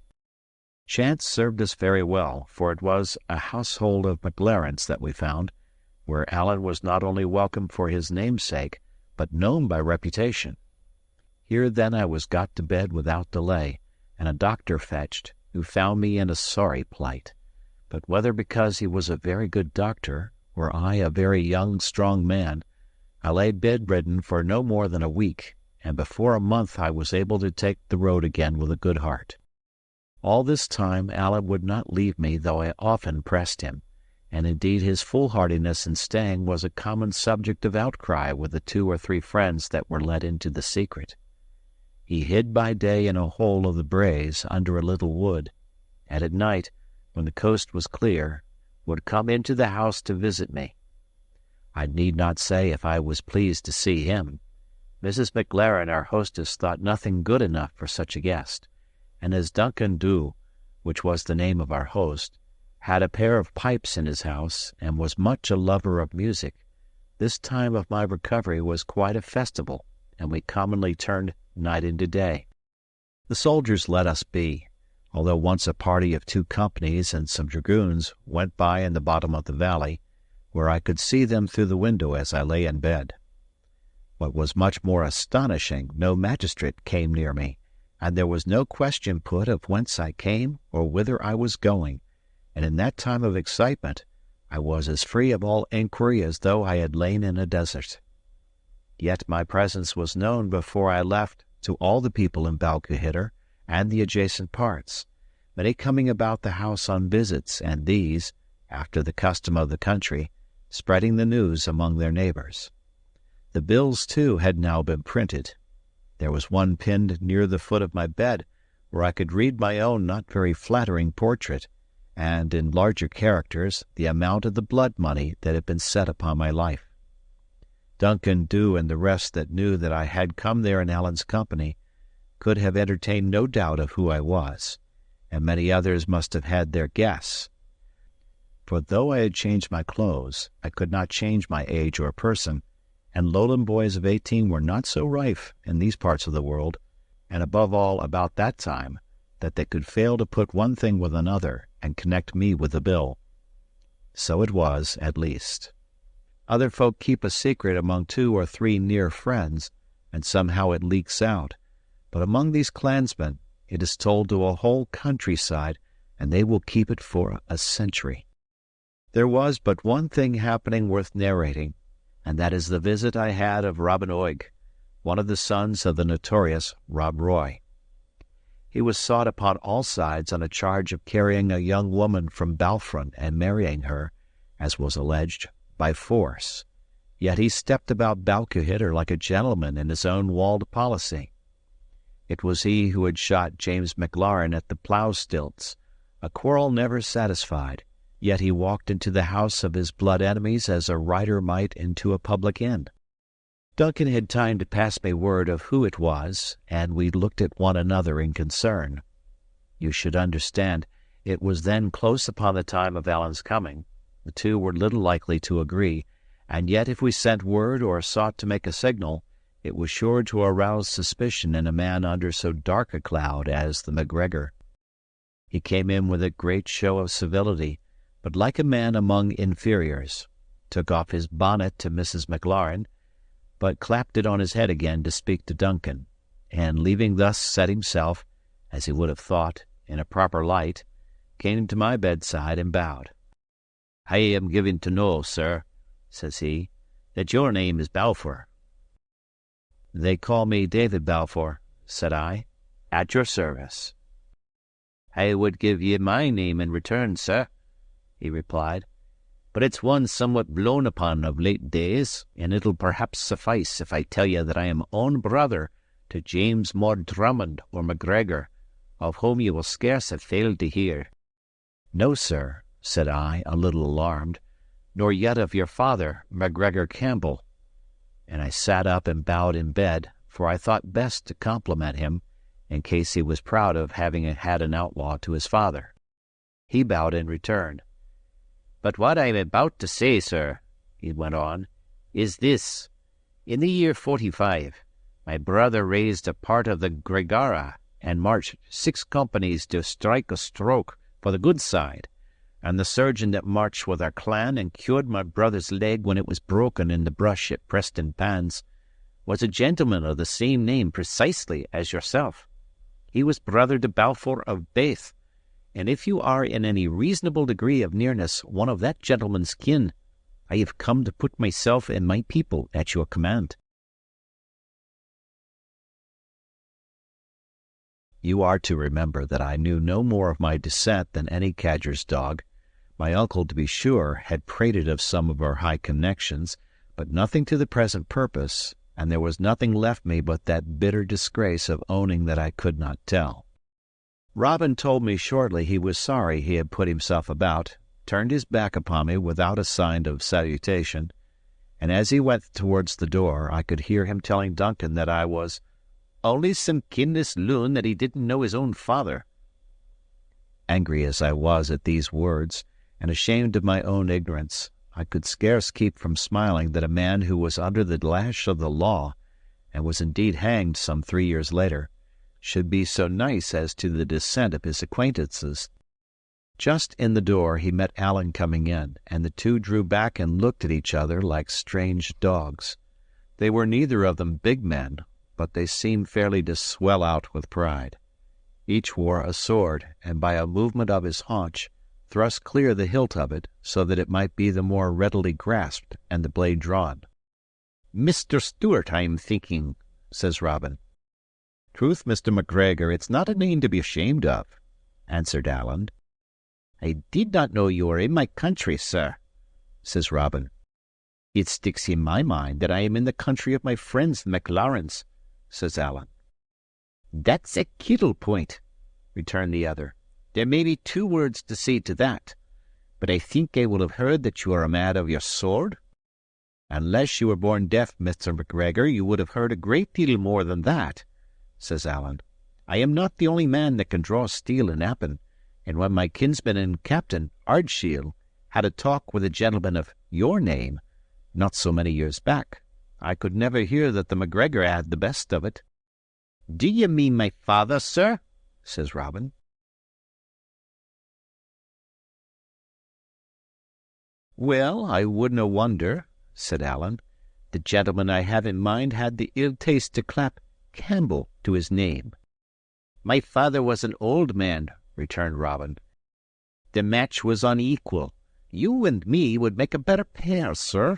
Speaker 1: Chance served us very well, for it was a household of MacLarens that we found, where Allen was not only welcome for his namesake, but known by reputation. Here then I was got to bed without delay, and a doctor fetched, who found me in a sorry plight. But whether because he was a very good doctor, or I a very young, strong man, I lay bedridden for no more than a week, and before a month I was able to take the road again with a good heart. All this time Allen would not leave me, though I often pressed him, and indeed his foolhardiness in staying was a common subject of outcry with the 2 or 3 friends that were let into the secret. He hid by day in a hole of the braes under a little wood, and at night, when the coast was clear, would come into the house to visit me. I need not say if I was pleased to see him. Mrs. McLaren, our hostess, thought nothing good enough for such a guest, and as Duncan Dhu, which was the name of our host, had a pair of pipes in his house, and was much a lover of music, this time of my recovery was quite a festival, and we commonly turned night into day. The soldiers let us be, although once a party of 2 companies and some dragoons went by in the bottom of the valley, where I could see them through the window as I lay in bed. What was much more astonishing, no magistrate came near me, and there was no question put of whence I came or whither I was going, and in that time of excitement I was as free of all inquiry as though I had lain in a desert. Yet my presence was known before I left to all the people in Balquhidder and the adjacent parts, many coming about the house on visits, and these, after the custom of the country, spreading the news among their neighbors. The bills, too, had now been printed. There was one pinned near the foot of my bed, where I could read my own not very flattering portrait, and, in larger characters, the amount of the blood money that had been set upon my life. Duncan Dhu and the rest that knew that I had come there in Allen's company could have entertained no doubt of who I was, and many others must have had their guess. For though I had changed my clothes, I could not change my age or person, and Lowland boys of 18 were not so rife in these parts of the world, and above all about that time, that they could fail to put one thing with another and connect me with the bill. So it was, at least. Other folk keep a secret among 2 or 3 near friends, and somehow it leaks out, but among these clansmen it is told to a whole countryside, and they will keep it for a century. There was but one thing happening worth narrating, and that is the visit I had of Robin Oig, one of the sons of the notorious Rob Roy. He was sought upon all sides on a charge of carrying a young woman from Balfron and marrying her, as was alleged, by force. Yet he stepped about Balquhidder like a gentleman in his own walled policy. It was he who had shot James McLaren at the plough stilts, a quarrel never satisfied, yet he walked into the house of his blood enemies as a rider might into a public inn. Duncan had time to pass me word of who it was, and we looked at one another in concern. You should understand, it was then close upon the time of Allen's coming. The 2 were little likely to agree, and yet if we sent word or sought to make a signal, it was sure to arouse suspicion in a man under so dark a cloud as the MacGregor. He came in with a great show of civility, but like a man among inferiors, took off his bonnet to Mrs. McLaren, but clapped it on his head again to speak to Duncan, and leaving thus set himself, as he would have thought, in a proper light, came to my bedside and bowed. "I am given to know, sir," says he, "that your name is Balfour." "They call me David Balfour," said I, "at your service." "I would give ye my name in return, sir," he replied, "but it's one somewhat blown upon of late days, and it'll perhaps suffice if I tell you that I am own brother to James More Drummond or MacGregor, of whom you will scarce have failed to hear." "No, sir," said I, a little alarmed, "nor yet of your father, MacGregor Campbell." And I sat up and bowed in bed, for I thought best to compliment him, in case he was proud of having had an outlaw to his father. He bowed in return. "But what I am about to say, sir," he went on, "is this. In the year 45, my brother raised a part of the Gregara and marched 6 companies to strike a stroke for the good side, and the surgeon that marched with our clan and cured my brother's leg when it was broken in the brush at Preston Pans was a gentleman of the same name precisely as yourself.
Speaker 4: He was brother to Balfour of Bath, and if you are in any reasonable degree of nearness one of that gentleman's kin, I have come to put myself and my people at your command. You are to remember that I knew no more of my descent than any cadger's dog. My uncle, to be sure, had prated of some of our high connections, but nothing to the present purpose, and there was nothing left me but that bitter disgrace of owning that I could not tell. Robin told me shortly he was sorry he had put himself about, turned his back upon me without a sign of salutation, and as he went towards the door I could hear him telling Duncan that I was only some kinless loon that he didn't know his own father. Angry as I was at these words, and ashamed of my own ignorance, I could scarce keep from smiling that a man who was under the lash of the law, and was indeed hanged some 3 years later, should be so nice as to the descent of his acquaintances. Just in the door he met Allen coming in, and the two drew back and looked at each other like strange dogs. They were neither of them big men, but they seemed fairly to swell out with pride. Each wore a sword, and by a movement of his haunch thrust clear the hilt of it, so that it might be the more readily grasped and the blade drawn. "Mr. Stewart, I am thinking," says Robin. "Truth, Mr. MacGregor, it's not a name to be ashamed of," answered Allen. "I did not know you were in my country, sir," says Robin. "It sticks in my mind that I am in the country of my friends the Maclarens," says Allen. "That's a kittle point," returned the other. "There may be 2 words to say to that, but I think I will have heard that you are a man of your sword." "Unless you were born deaf, Mr. MacGregor, you would have heard a great deal more than that," says Allen. "I am not the only man that can draw steel in Appin, and when my kinsman and captain, Ardshiel, had a talk with a gentleman of your name, not so many years back, I could never hear that the MacGregor had the best of it." "Do you mean my father, sir?" says Robin. "Well, I wouldna wonder," said Allen. "The gentleman I have in mind had the ill taste to clap Campbell to his name." "My father was an old man," returned Robin. "The match was unequal. You and me would make a better pair, sir."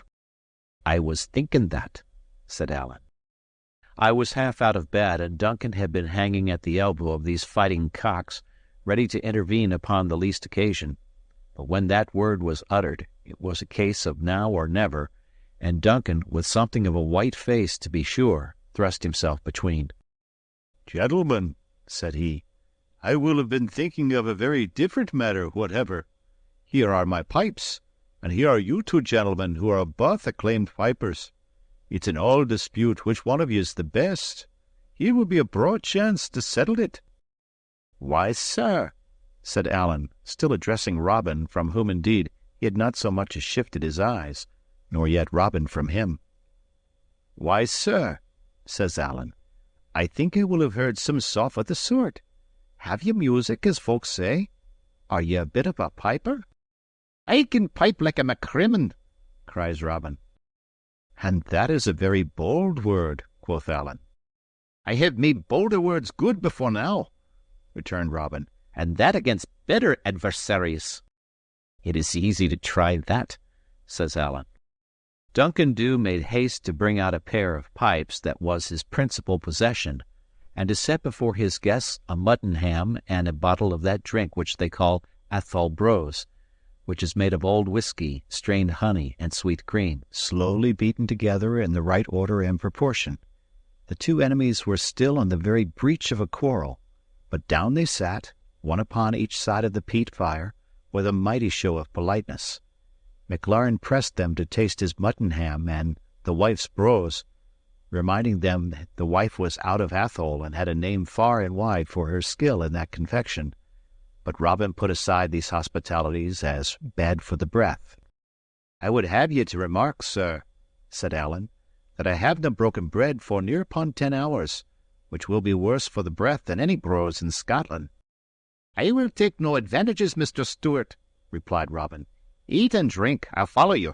Speaker 4: "I was thinking that," said Allen. I was half out of bed, and Duncan had been hanging at the elbow of these fighting cocks, ready to intervene upon the least occasion. But when that word was uttered, it was a case of now or never, and Duncan, with something of a white face to be sure, thrust himself between.
Speaker 5: "Gentlemen," said he, "I will have been thinking of a very different matter whatever. Here are my pipes, and here are you 2 gentlemen who are both acclaimed pipers. It's an old dispute which one of you is the best. Here will be a broad chance to settle it."
Speaker 1: "Why, sir," said Allen, still addressing Robin, from whom indeed he had not so much as shifted his eyes, nor yet Robin from him. "Why, sir," says Allen, "I think I will have heard some soft of the sort. Have you music, as folks say? Are ye a bit of a piper?" "I can pipe like a Maccrimmon," cries Robin. "And that is a very bold word," quoth Allen. "I have made bolder words good before now," returned Robin, "and that against better adversaries." "It is easy to try that," says Allen. Duncan Dhu made haste to bring out a pair of pipes that was his principal possession, and to set before his guests a mutton ham and a bottle of that drink which they call Athol Brose, which is made of old whiskey, strained honey, and sweet cream, slowly beaten together in the right order and proportion. The 2 enemies were still on the very breach of a quarrel, but down they sat, one upon each side of the peat fire, with a mighty show of politeness. Maclaren pressed them to taste his mutton ham and the wife's brose, reminding them that the wife was out of Athol and had a name far and wide for her skill in that confection. But Robin put aside these hospitalities as bad for the breath. "I would have ye to remark, sir," said Allen, "that I have not broken bread for near upon 10 hours, which will be worse for the breath than any brose in Scotland." "I will take no advantages, Mr. Stewart," replied Robin. "Eat and drink, I'll follow you."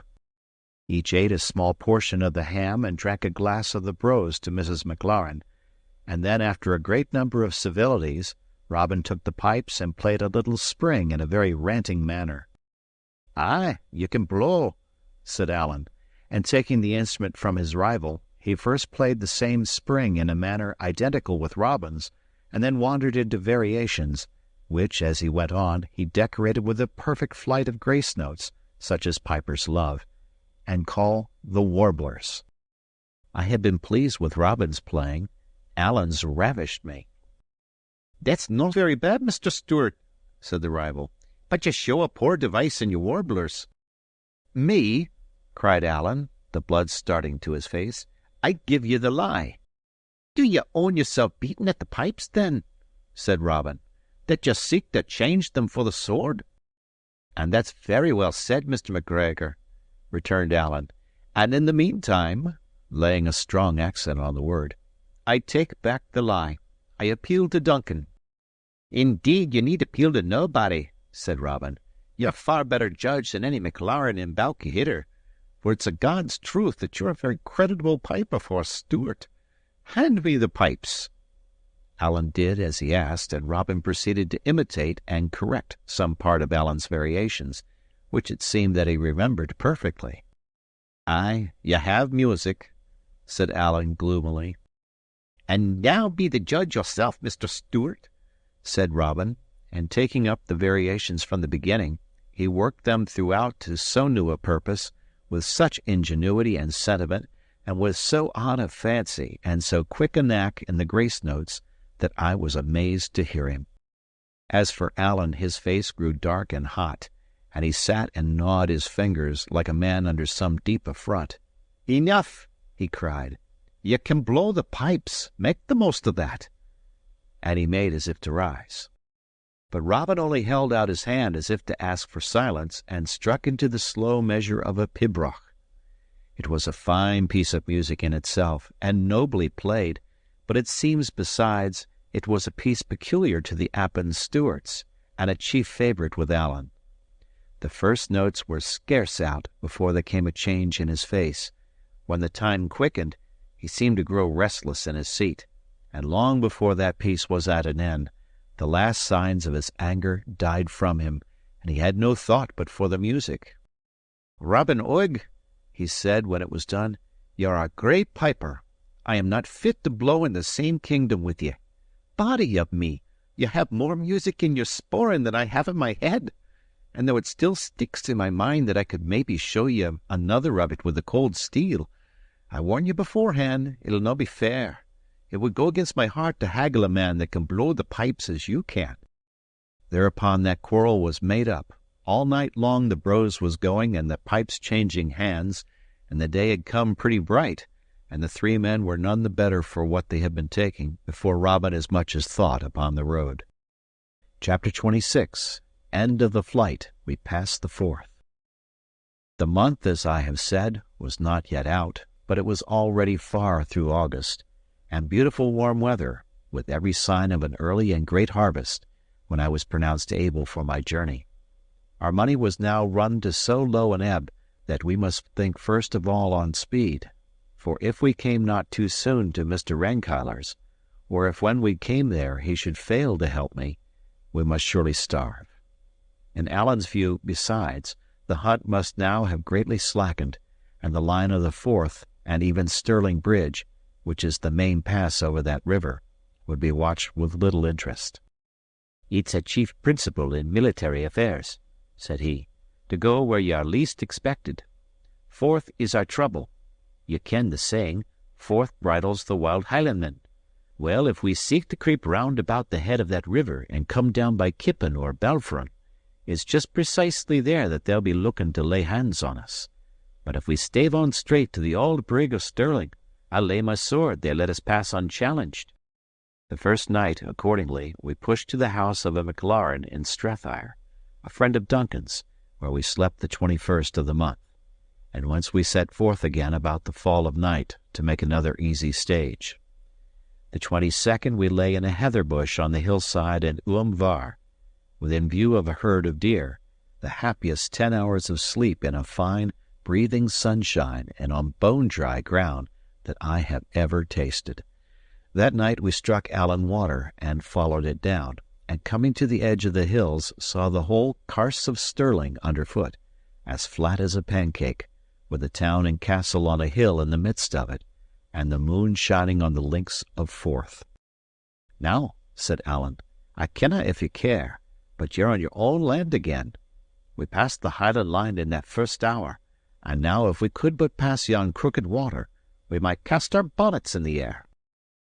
Speaker 1: Each ate a small portion of the ham and drank a glass of the brose to Mrs. Maclaren, and then after a great number of civilities, Robin took the pipes and played a little spring in a very ranting manner. "Aye, you can blow," said Allen, and taking the instrument from his rival, he first played the same spring in a manner identical with Robin's, and then wandered into variations, which, as he went on, he decorated with a perfect flight of grace notes, such as pipers love, and call the warblers. I had been pleased with Robin's playing. Allen's ravished me. "That's not very bad, Mr. Stewart," said the rival, "but you show a poor device in your warblers." "Me?" cried Allen, the blood starting to his face. "I give you the lie." "Do you own yourself beaten at the pipes, then?" said Robin, "that you seek to change them for the sword?" "And that's very well said, Mr. McGregor," returned Allen. "And in the meantime," laying a strong accent on the word, "I take back the lie. I appeal to Duncan." "Indeed, you need appeal to nobody," said Robin. "You're a far better judge than any McLaren in Balquhidder, for it's a God's truth that you're a very creditable piper for a Stewart. Hand me the pipes." Allen did as he asked, and Robin proceeded to imitate and correct some part of Allen's variations, which it seemed that he remembered perfectly. "Aye, you have music," said Allen gloomily. "And now be the judge yourself, Mr. Stewart," said Robin, and taking up the variations from the beginning, he worked them throughout to so new a purpose, with such ingenuity and sentiment, and with so odd a fancy, and so quick a knack in the grace notes, that I was amazed to hear him. As for Allen, his face grew dark and hot, and he sat and gnawed his fingers like a man under some deep affront. "Enough!" he cried. "You can blow the pipes. Make the most of that." And he made as if to rise. But Robin only held out his hand as if to ask for silence, and struck into the slow measure of a pibroch. It was a fine piece of music in itself, and nobly played, but it seems, besides, it was a piece peculiar to the Appin Stewarts, and a chief favorite with Allen. The first notes were scarce out before there came a change in his face. When the time quickened, he seemed to grow restless in his seat, and long before that piece was at an end, the last signs of his anger died from him, and he had no thought but for the music. "Robin Oig," he said when it was done, "you're a great piper. I am not fit to blow in the same kingdom with ye. Body of me, you have more music in your sporran than I have in my head, and though it still sticks in my mind that I could maybe show you another of it with the cold steel, I warn you beforehand it'll no be fair. It would go against my heart to haggle a man that can blow the pipes as you can." Thereupon that quarrel was made up. All night long the brose was going, and the pipes changing hands, and the day had come pretty bright, and the three men were none the better for what they had been taking, before Robin as much as thought upon the road. Chapter 26. End of the flight. We passed the 4th. The month, as I have said, was not yet out, but it was already far through August, and beautiful warm weather, with every sign of an early and great harvest, when I was pronounced able for my journey. Our money was now run to so low an ebb that we must think first of all on speed, for if we came not too soon to Mr. Rankeillor's, or if when we came there he should fail to help me, we must surely starve. In Allen's view, besides, the hunt must now have greatly slackened, and the line of the Forth, and even Stirling Bridge, which is the main pass over that river, would be watched with little interest. "It's a chief principle in military affairs," said he, "to go where ye are least expected. Forth is our trouble. You ken the saying, Forth bridles the wild Highlandman. Well, if we seek to creep round about the head of that river and come down by Kippen or Balfron, it's just precisely there that they'll be looking to lay hands on us. But if we stave on straight to the old brig of Stirling, I'll lay my sword they'll let us pass unchallenged." The first night, accordingly, we pushed to the house of a McLaren in Strathire, a friend of Duncan's, where we slept the 21st of the month, and whence we set forth again about the fall of night to make another easy stage. The 22nd we lay in a heather bush on the hillside in Var, within view of a herd of deer, the happiest 10 hours of sleep in a fine, breathing sunshine and on bone-dry ground that I have ever tasted. That night we struck Allen Water and followed it down, and coming to the edge of the hills saw the whole Carse of Stirling underfoot, as flat as a pancake, with the town and castle on a hill in the midst of it, and the moon shining on the links of Forth. "Now," said Allen, "I kenna if you care, but you're on your own land again. We passed the Highland line in that first hour, and now if we could but pass yon crooked water, we might cast our bonnets in the air."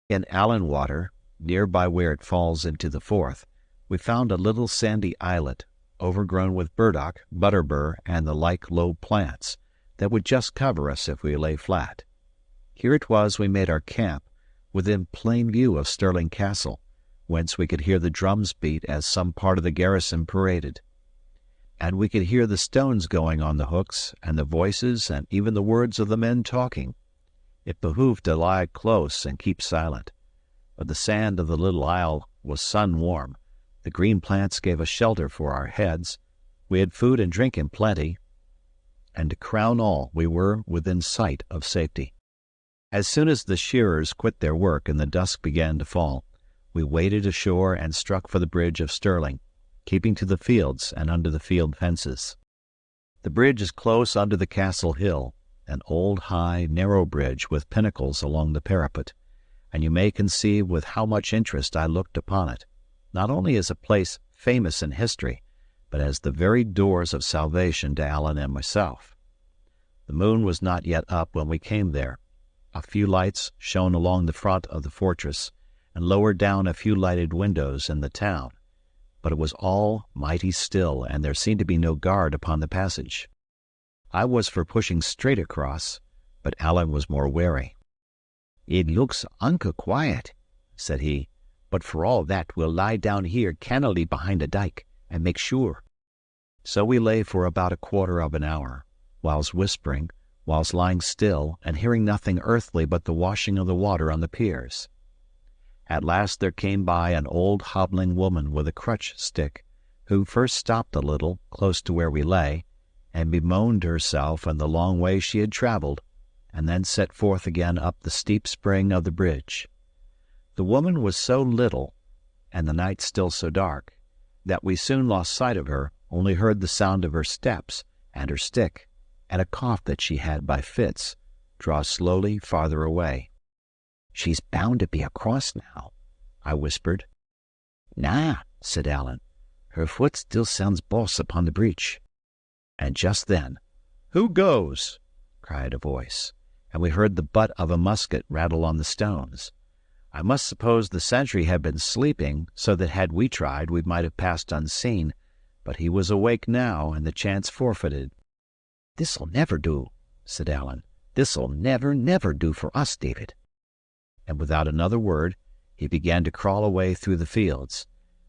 Speaker 1: In Allen Water, near by where it falls into the Forth, we found a little sandy islet, overgrown with burdock, butterbur, and the like low plants, that would just cover us if we lay flat. Here it was we made our camp, within plain view of Stirling Castle, whence we could hear the drums beat as some part of the garrison paraded. And we could hear the stones going on the hooks, and the voices, and even the words of the men talking. It behooved to lie close and keep silent. But the sand of the little isle was sun-warm, the green plants gave us shelter for our heads, we had food and drink in plenty, and to crown all, we were within sight of safety. As soon as the shearers quit their work and the dusk began to fall, we waded ashore and struck for the bridge of Stirling, keeping to the fields and under the field fences. The bridge is close under the castle hill, an old, high, narrow bridge with pinnacles along the parapet, and you may conceive with how much interest I looked upon it, not only as a place famous in history, but as the very doors of salvation to Allen and myself. The moon was not yet up when we came there. A few lights shone along the front of the fortress, and lower down a few lighted windows in the town, but it was all mighty still, and there seemed to be no guard upon the passage. I was for pushing straight across, but Allen was more wary. "It looks unco quiet," said he, "but for all that we'll lie down here cannily behind a dyke, and make sure." So we lay for about a quarter of an hour, whilst whispering, whilst lying still, and hearing nothing earthly but the washing of the water on the piers. At last there came by an old hobbling woman with a crutch stick, who first stopped a little, close to where we lay, and bemoaned herself and the long way she had travelled, and then set forth again up the steep spring of the bridge. The woman was so little, and the night still so dark, that we soon lost sight of her, only heard the sound of her steps, and her stick, and a cough that she had by fits, draw slowly farther away. "She's bound to be across now," I whispered. "Na," said Allen, "her foot still sounds boss upon the breach." And just then, "Who goes?" cried a voice, and we heard the butt of a musket rattle on the stones. I must suppose the sentry had been sleeping, so that had we tried we might have passed unseen, but he was awake now, and the chance forfeited. "This'll never do," said Allen. "This'll never, never do for us, David." And without another word, he began to crawl away through the fields,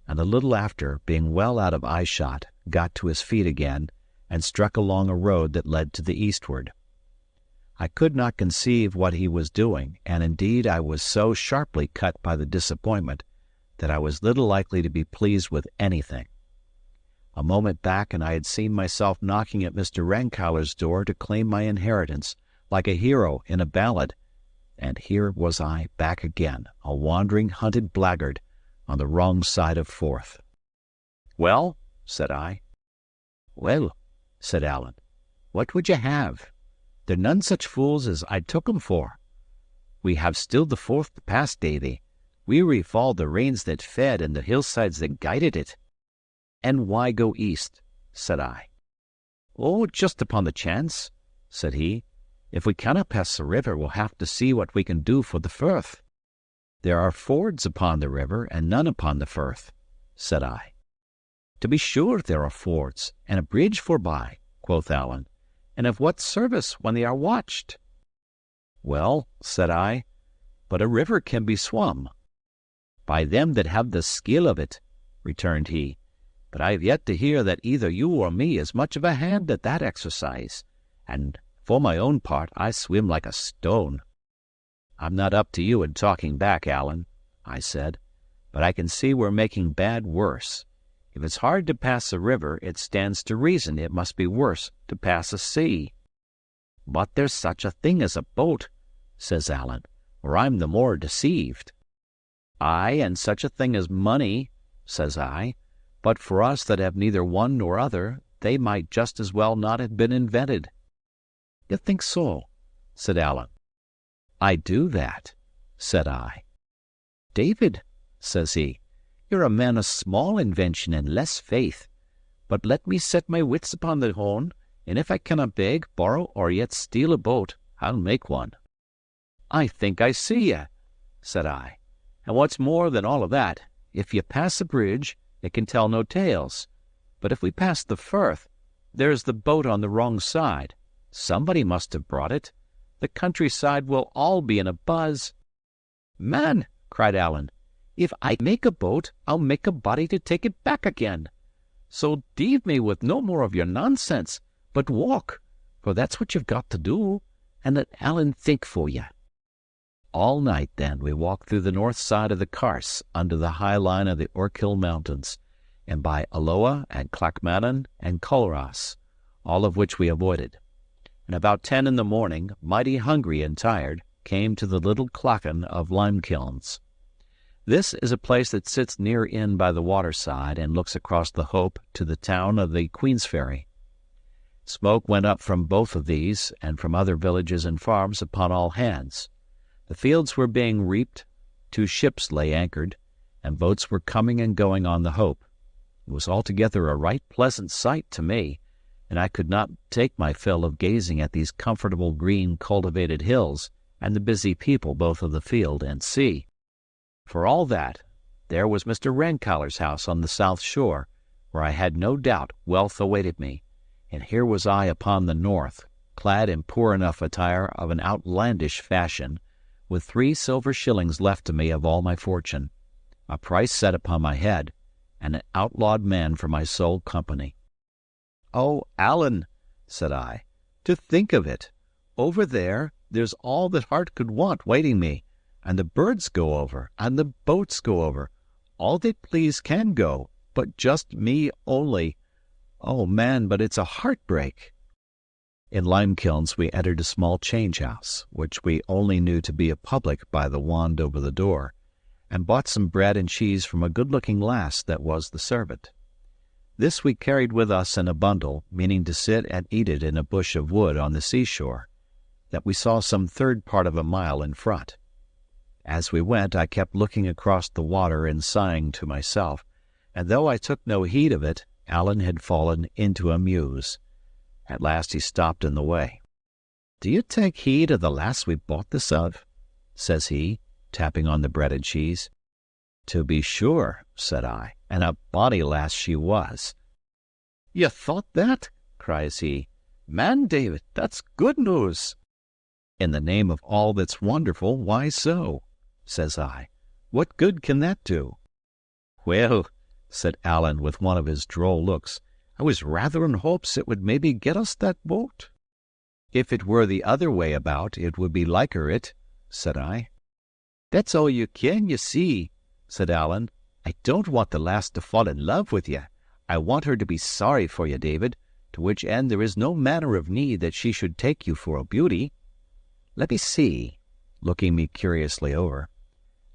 Speaker 1: and a little after, being well out of eyeshot, got to his feet again, and struck along a road that led to the eastward. I could not conceive what he was doing, and indeed I was so sharply cut by the disappointment that I was little likely to be pleased with anything. A moment back, and I had seen myself knocking at Mr. Rankeillor's door to claim my inheritance, like a hero in a ballad, and here was I back again, a wandering, hunted blackguard, on the wrong side of Forth. "Well?" said I. "Well," said Allen, "what would you have? They're none such fools as I took 'em for. We have still the Forth to pass, Davy. We refollowed the rains that fed and the hillsides that guided it." "And why go east?" said I. "Oh, just upon the chance," said he. "If we cannot pass the river, we'll have to see what we can do for the Firth." "There are fords upon the river, and none upon the Firth," said I. "To be sure there are fords, and a bridge forby," quoth Allen. "And of what service when they are watched?" "Well," said I, "but a river can be swum." "By them that have the skill of it," returned he. "But I have yet to hear that either you or me is much of a hand at that exercise, and for my own part I swim like a stone." "I'm not up to you in talking back, Allen," I said, "but I can see we're making bad worse. If it's hard to pass a river, it stands to reason it must be worse to pass a sea." "But there's such a thing as a boat," says Allen.
Speaker 4: or I'm the more deceived. Aye, and such a thing as money, says I, but for us that have neither one nor other, they might just as well not have been invented. You think so? Said Allen. I do that, said I. David, says he, you're a man of small invention and less faith. But let me set my wits upon the hone, and if I cannot beg, borrow, or yet steal a boat, I'll make one. I think I see ye, said I. And what's more than all of that, if you pass a bridge, it can tell no tales. But if we pass the firth, there's the boat on the wrong side. Somebody must have brought it. The countryside will all be in a buzz. Man, cried Allen, if I make a boat, I'll make a body to take it back again. So deave me with no more of your nonsense, but walk, for that's what you've got to do, and let Allen think for you. All night, then, we walked through the north side of the Carse under the high line of the Orkill Mountains, and by Alloa and Clackmadden and Culross, all of which we avoided. And about 10 in the morning, mighty hungry and tired, came to the little clachan of Limekilns. This is a place that sits near in by the waterside and looks across the Hope to the town of the Queensferry. Smoke went up from both of these and from other villages and farms upon all hands. The fields were being reaped, 2 ships lay anchored, and boats were coming and going on the Hope. It was altogether a right pleasant sight to me, and I could not take my fill of gazing at these comfortable green cultivated hills and the busy people both of the field and sea. For all that, there was Mr. Rancoller's house on the south shore, where I had no doubt wealth awaited me, and here was I upon the north, clad in poor enough attire of an outlandish fashion, with 3 silver shillings left to me of all my fortune, a price set upon my head, and an outlawed man for my sole company. Oh, Allen, said I, to think of it! Over there's all that heart could want waiting me, and the birds go over, and the boats go over. All they please can go, but just me only. Oh, man, but it's a heartbreak. In Limekilns we entered a small change-house, which we only knew to be a public by the wand over the door, and bought some bread and cheese from a good-looking lass that was the servant. This we carried with us in a bundle, meaning to sit and eat it in a bush of wood on the seashore, that we saw some third part of a mile in front. As we went, I kept looking across the water and sighing to myself, and though I took no heed of it, Allen had fallen into a muse. At last he stopped in the way. "Do you take heed of the lass we bought this of?" says he, tapping on the bread and cheese. "To be sure," said I, "and a bonny lass she was." "You thought that?" cries he. "Man, David, that's good news." "In the name of all that's wonderful, why so?" says I. "What good can that do?" "Well," said Allen with one of his droll looks, "I was rather in hopes it would maybe get us that boat." "If it were the other way about, it would be liker it," said I. "That's all you can, you see," said Allen. "I don't want the lass to fall in love with you. I want her to be sorry for you, David, to which end there is no manner of need that she should take you for a beauty. Let me see," looking me curiously over.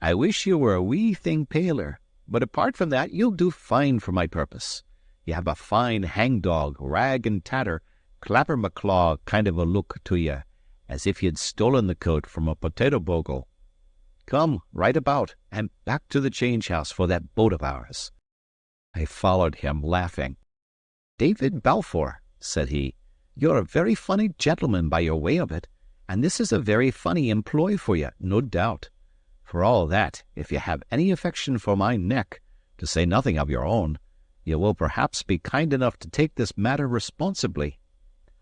Speaker 4: "I wish you were a wee thing paler, but apart from that you'll do fine for my purpose. You have a fine hangdog, rag and tatter, clapper-maclaw kind of a look to you, as if you'd stolen the coat from a potato bogle. Come, right about, and back to the change-house for that boat of ours." I followed him, laughing. "David Balfour," said he, "you're a very funny gentleman by your way of it, and this is a very funny employ for you, no doubt. For all that, if you have any affection for my neck, to say nothing of your own, you will perhaps be kind enough to take this matter responsibly.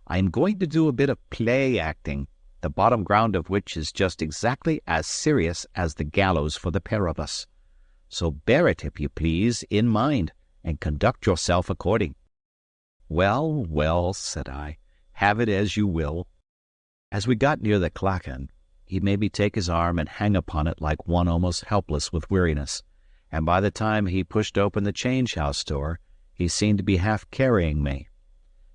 Speaker 4: I am going to do a bit of play-acting, the bottom ground of which is just exactly as serious as the gallows for the pair of us. So bear it, if you please, in mind, and conduct yourself according." "Well, well," said I, "have it as you will." As we got near the clachan, he made me take his arm and hang upon it like one almost helpless with weariness, and by the time he pushed open the change-house door, he seemed to be half carrying me.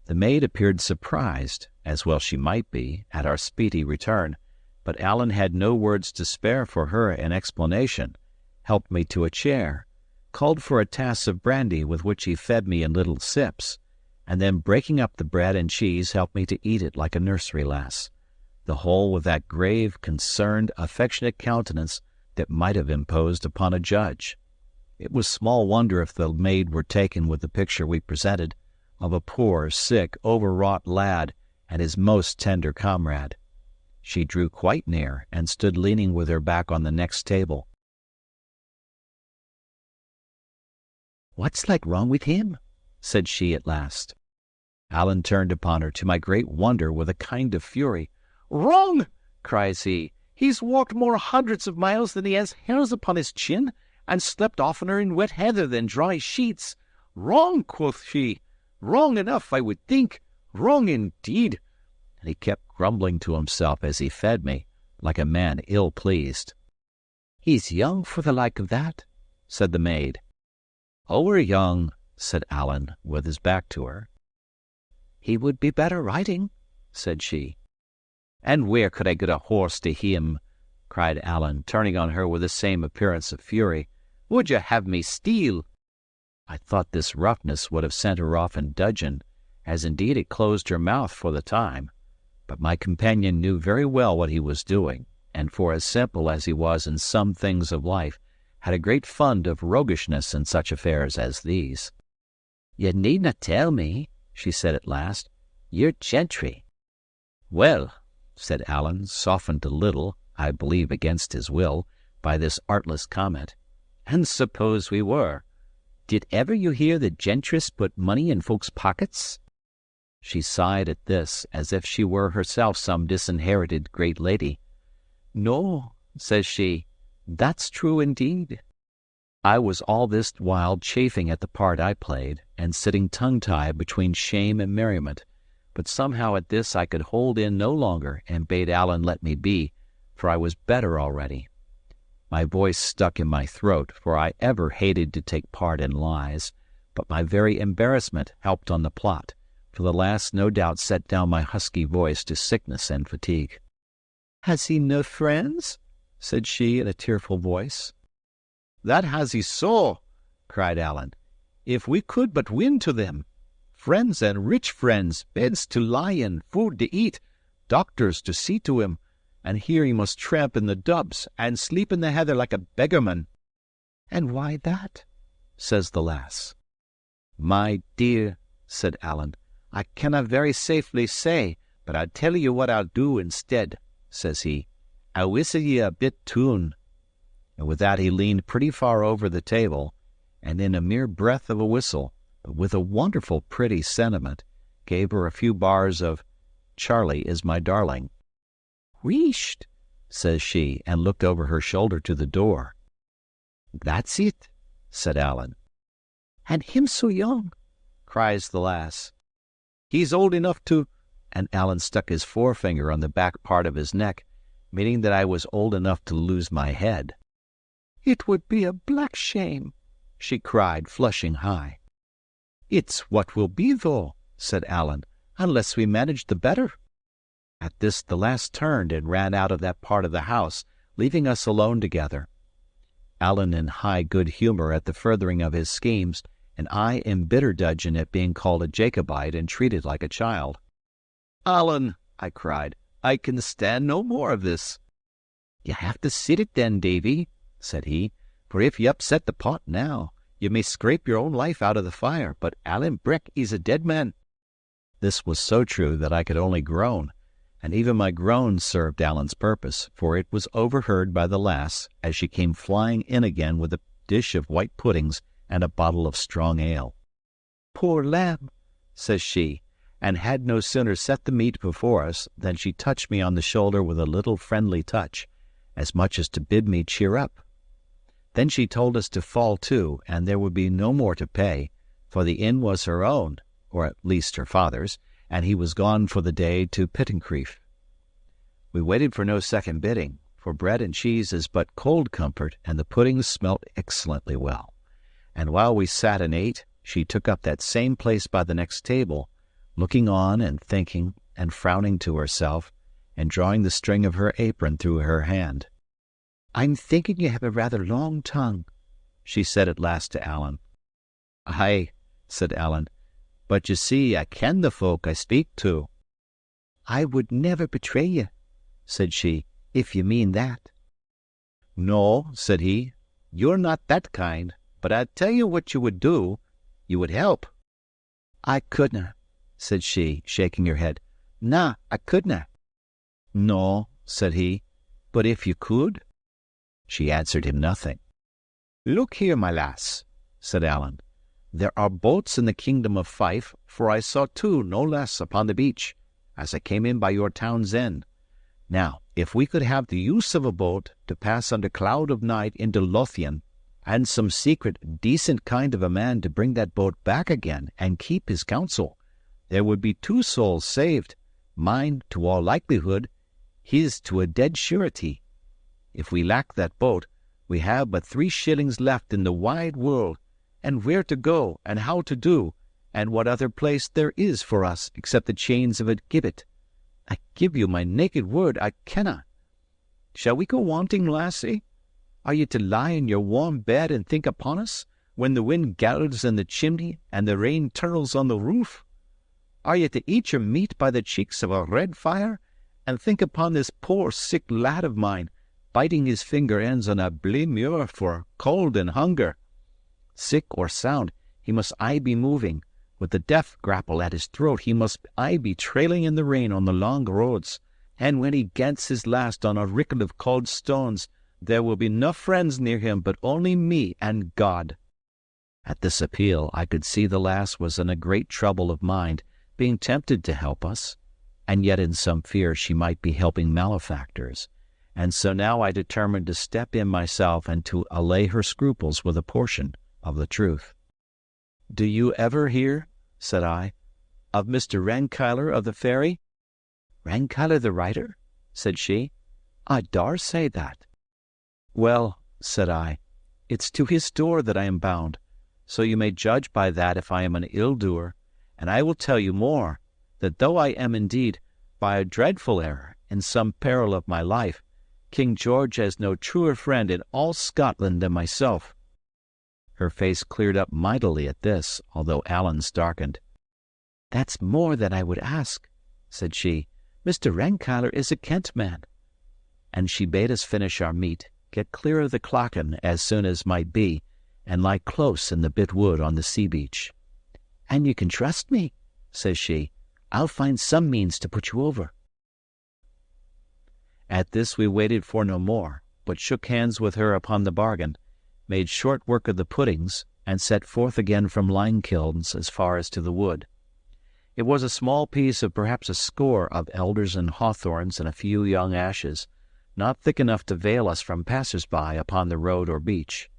Speaker 4: The maid appeared surprised, as well she might be, at our speedy return,
Speaker 1: but Allen had no words to spare for her in explanation, helped me to a chair, called for a tass of brandy with which he fed me in little sips, and then breaking up the bread and cheese helped me to eat it like a nursery lass, the whole with that grave, concerned, affectionate countenance that might have imposed upon a judge. It was small wonder if the maid were taken with the picture we presented of a poor, sick, overwrought lad and his most tender comrade. She drew quite near and stood leaning with her back on the next table. "What's like wrong with him?" said she at last. Allen turned upon her, to my great wonder, with a kind of fury. "Wrong!" cries he. "He's walked more hundreds of miles than he has hairs upon his chin, and slept oftener in wet heather than dry sheets. Wrong, quoth she. Wrong enough, I would think. Wrong indeed." And he kept grumbling to himself as he fed me, like a man ill-pleased. "He's young for the like of that," said the maid. "O'er young," said Allen, with his back to her. "He would be better riding," said she. "And where could I get a horse to him?" cried Allen, turning on her with the same appearance of fury. "Would you have me steal?" I thought this roughness would have sent her off in dudgeon, as indeed it closed her mouth for the time. But my companion knew very well what he was doing, and for as simple as he was in some things of life, had a great fund of roguishness in such affairs as these. "You needna tell me," she said at last. "You're gentry." "Well," said Allen, softened a little, I believe against his will, by this artless comment, "and suppose we were. Did ever you hear the gentress put money in folks' pockets?" She sighed at this, as if she were herself some disinherited great lady. "No," says she, "that's true indeed." I was all this while chafing at the part I played, and sitting tongue-tied between shame and merriment, but somehow at this I could hold in no longer, and bade Allen let me be, for I was better already. My voice stuck in my throat, for I ever hated to take part in lies, but my very embarrassment helped on the plot, for the last no doubt set down my husky voice to sickness and fatigue. "Has he no friends?" said she in a tearful voice. "That has he so," cried Allen. "If we could but win to them. Friends and rich friends, beds to lie in, food to eat, doctors to see to him, and here he must tramp in the dubs, and sleep in the heather like a beggarman." "And why that?" says the lass. "My dear," said Allen, "I canna very safely say, but I'll tell you what I'll do instead," says he. "I'll whistle ye a bit tune." And with that he leaned pretty far over the table, and in a mere breath of a whistle, but with a wonderful pretty sentiment, gave her a few bars of "Charlie is my darling." "Wheesht," says she, and looked over her shoulder to the door. "That's it," said Allen. "And him so young," cries the lass. "He's old enough to—" and Allen stuck his forefinger on the back part of his neck, meaning that I was old enough to lose my head. "It would be a black shame," she cried, flushing high. "It's what will be, though," said Allen, "unless we manage the better." At this the lass turned and ran out of that part of the house, leaving us alone together. Allen in high good humour at the furthering of his schemes, and I in bitter dudgeon at being called a Jacobite and treated like a child. "Allen," I cried, "I can stand no more of this." "You have to sit it then, Davy," said he, "for if you upset the pot now, you may scrape your own life out of the fire, but Allen Breck is a dead man." This was so true that I could only groan, and even my groans served Allen's purpose, for it was overheard by the lass as she came flying in again with a dish of white puddings and a bottle of strong ale. "Poor lamb," says she, and had no sooner set the meat before us than she touched me on the shoulder with a little friendly touch, as much as to bid me cheer up. Then she told us to fall to, and there would be no more to pay, for the inn was her own, or at least her father's, and he was gone for the day to Pittencrieff. We waited for no second bidding, for bread and cheese is but cold comfort, and the puddings smelt excellently well. And while we sat and ate, she took up that same place by the next table, looking on and thinking and frowning to herself, and drawing the string of her apron through her hand. "I'm thinking you have a rather long tongue," she said at last to Alan. "Aye," said Alan, "but you see I ken the folk I speak to." "I would never betray you," said she, "if you mean that." "No," said he, "you're not that kind, but I'll tell you what you would do. You would help." "I couldna," said she, shaking her head. "Na, I couldna." "No," said he, "but if you could?" She answered him nothing. "Look here, my lass," said Alan. "There are boats in the kingdom of Fife, for I saw two, no less, upon the beach, as I came in by your town's end. Now, if we could have the use of a boat to pass under cloud of night into Lothian, and some secret, decent kind of a man to bring that boat back again and keep his counsel, there would be two souls saved, mine to all likelihood, his to a dead surety. If we lack that boat, we have but 3 shillings left in the wide world, and where to go, and how to do, and what other place there is for us except the chains of a gibbet. I give you my naked word I kenna. Shall we go wanting, lassie? Are you to lie in your warm bed and think upon us, when the wind gowls in the chimney and the rain tirls on the roof? Are you to eat your meat by the cheeks of a red fire, and think upon this poor sick lad of mine, biting his finger ends on a blé muir for cold and hunger? Sick or sound, he must aye be moving. With the death grapple at his throat, he must aye be trailing in the rain on the long roads. And when he gets his last on a rickle of cold stones, there will be no friends near him but only me and God." At this appeal, I could see the lass was in a great trouble of mind, being tempted to help us, and yet in some fear she might be helping malefactors. And so now I determined to step in myself and to allay her scruples with a portion of the truth. "Do you ever hear," said I, "of Mr. Rankeillor of the Ferry?" "Rankeillor the writer?" said she. "I dar say that." "Well," said I, "it's to his door that I am bound, so you may judge by that if I am an ill-doer, and I will tell you more, that though I am indeed, by a dreadful error, in some peril of my life, King George has no truer friend in all Scotland than myself." Her face cleared up mightily at this, although Alan's darkened. "That's more than I would ask," said she. "Mr. Rankeillor is a Kent man." And she bade us finish our meat, get clear of the clachan as soon as might be, and lie close in the bit wood on the sea-beach. "And you can trust me," says she. "I'll find some means to put you over." At this we waited for no more, but shook hands with her upon the bargain, made short work of the puddings, and set forth again from Limekilns as far as to the wood. It was a small piece of perhaps a score of elders and hawthorns and a few young ashes, not thick enough to veil us from passers-by upon the road or beach.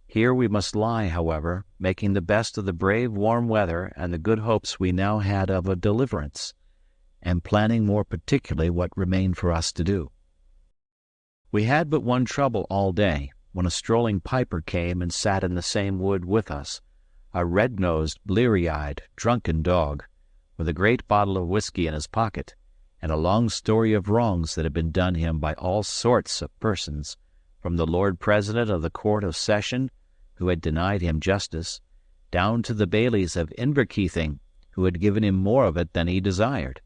Speaker 1: Here we must lie, however, making the best of the brave warm weather and the good hopes we now had of a deliverance, and planning more particularly what remained for us to do. We had but one trouble all day, when a strolling piper came and sat in the same wood with us, a red-nosed, bleary-eyed, drunken dog, with a great bottle of whiskey in his pocket, and a long story of wrongs that had been done him by all sorts of persons, from the Lord President of the Court of Session, who had denied him justice, down to the bailies of Inverkeithing, who had given him more of it than he desired.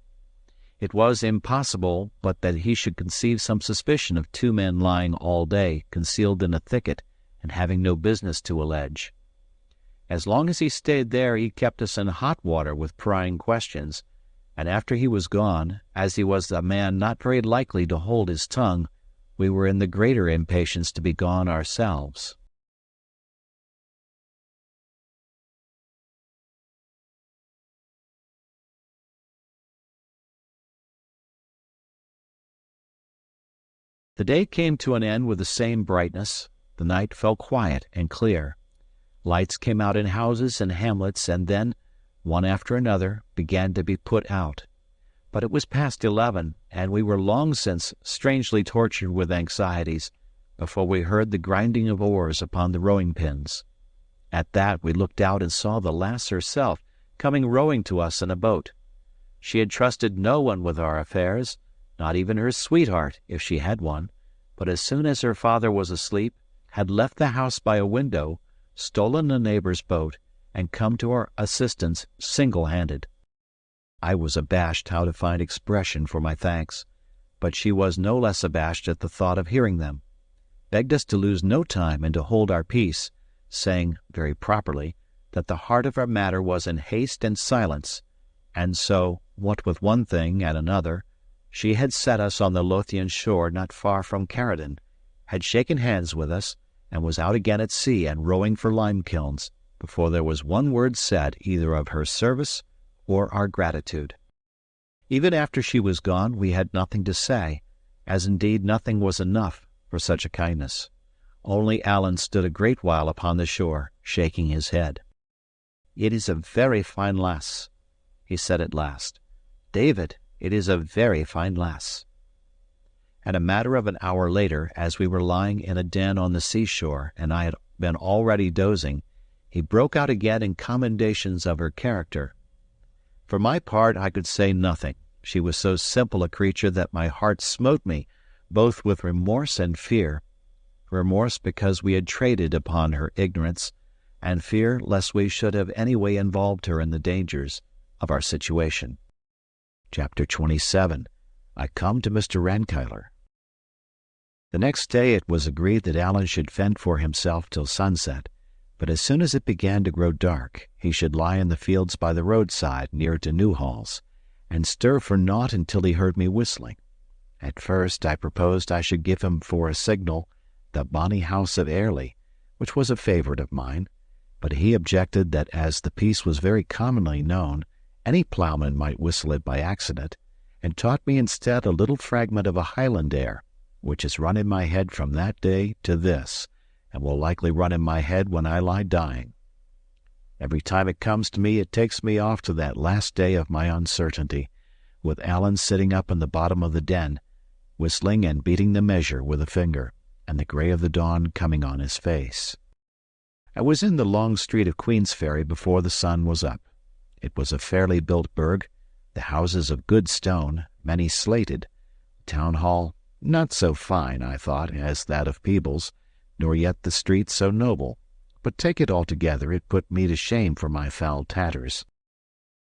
Speaker 1: It was impossible but that he should conceive some suspicion of 2 men lying all day concealed in a thicket and having no business to allege. As long as he stayed there he kept us in hot water with prying questions, and after he was gone, as he was a man not very likely to hold his tongue, we were in the greater impatience to be gone ourselves. The day came to an end with the same brightness. The night fell quiet and clear. Lights came out in houses and hamlets, and then, one after another, began to be put out. But it was past 11, and we were long since strangely tortured with anxieties, before we heard the grinding of oars upon the rowing-pins. At that we looked out and saw the lass herself coming rowing to us in a boat. She had trusted no one with our affairs, not even her sweetheart, if she had one, but as soon as her father was asleep, had left the house by a window, stolen a neighbor's boat, and come to our assistance single-handed. I was abashed how to find expression for my thanks, but she was no less abashed at the thought of hearing them, begged us to lose no time and to hold our peace, saying, very properly, that the heart of our matter was in haste and silence, and so, what with one thing and another, she had set us on the Lothian shore not far from Carridon, had shaken hands with us, and was out again at sea and rowing for lime-kilns, before there was one word said either of her service or our gratitude. Even after she was gone we had nothing to say, as indeed nothing was enough for such a kindness. Only Alan stood a great while upon the shore, shaking his head. "It is a very fine lass," he said at last. "David, it is a very fine lass." And a matter of an hour later, as we were lying in a den on the seashore, and I had been already dozing, he broke out again in commendations of her character. For my part, I could say nothing. She was so simple a creature that my heart smote me, both with remorse and fear. Remorse because we had traded upon her ignorance, and fear lest we should have any way involved her in the dangers of our situation. Chapter 27. I come to Mr. Rankeillor. The next day it was agreed that Alan should fend for himself till sunset, but as soon as it began to grow dark, he should lie in the fields by the roadside near to Newhalls, and stir for naught until he heard me whistling. At first I proposed I should give him for a signal the bonny house of Airlie, which was a favourite of mine, but he objected that as the piece was very commonly known, any ploughman might whistle it by accident, and taught me instead a little fragment of a Highland air, which has run in my head from that day to this, and will likely run in my head when I lie dying. Every time it comes to me, it takes me off to that last day of my uncertainty, with Alan sitting up in the bottom of the den, whistling and beating the measure with a finger, and the grey of the dawn coming on his face. I was in the long street of Queensferry before the sun was up. It was a fairly built burg, the houses of good stone, many slated, the town hall not so fine, I thought, as that of Peebles, nor yet the street so noble, but take it altogether, it put me to shame for my foul tatters.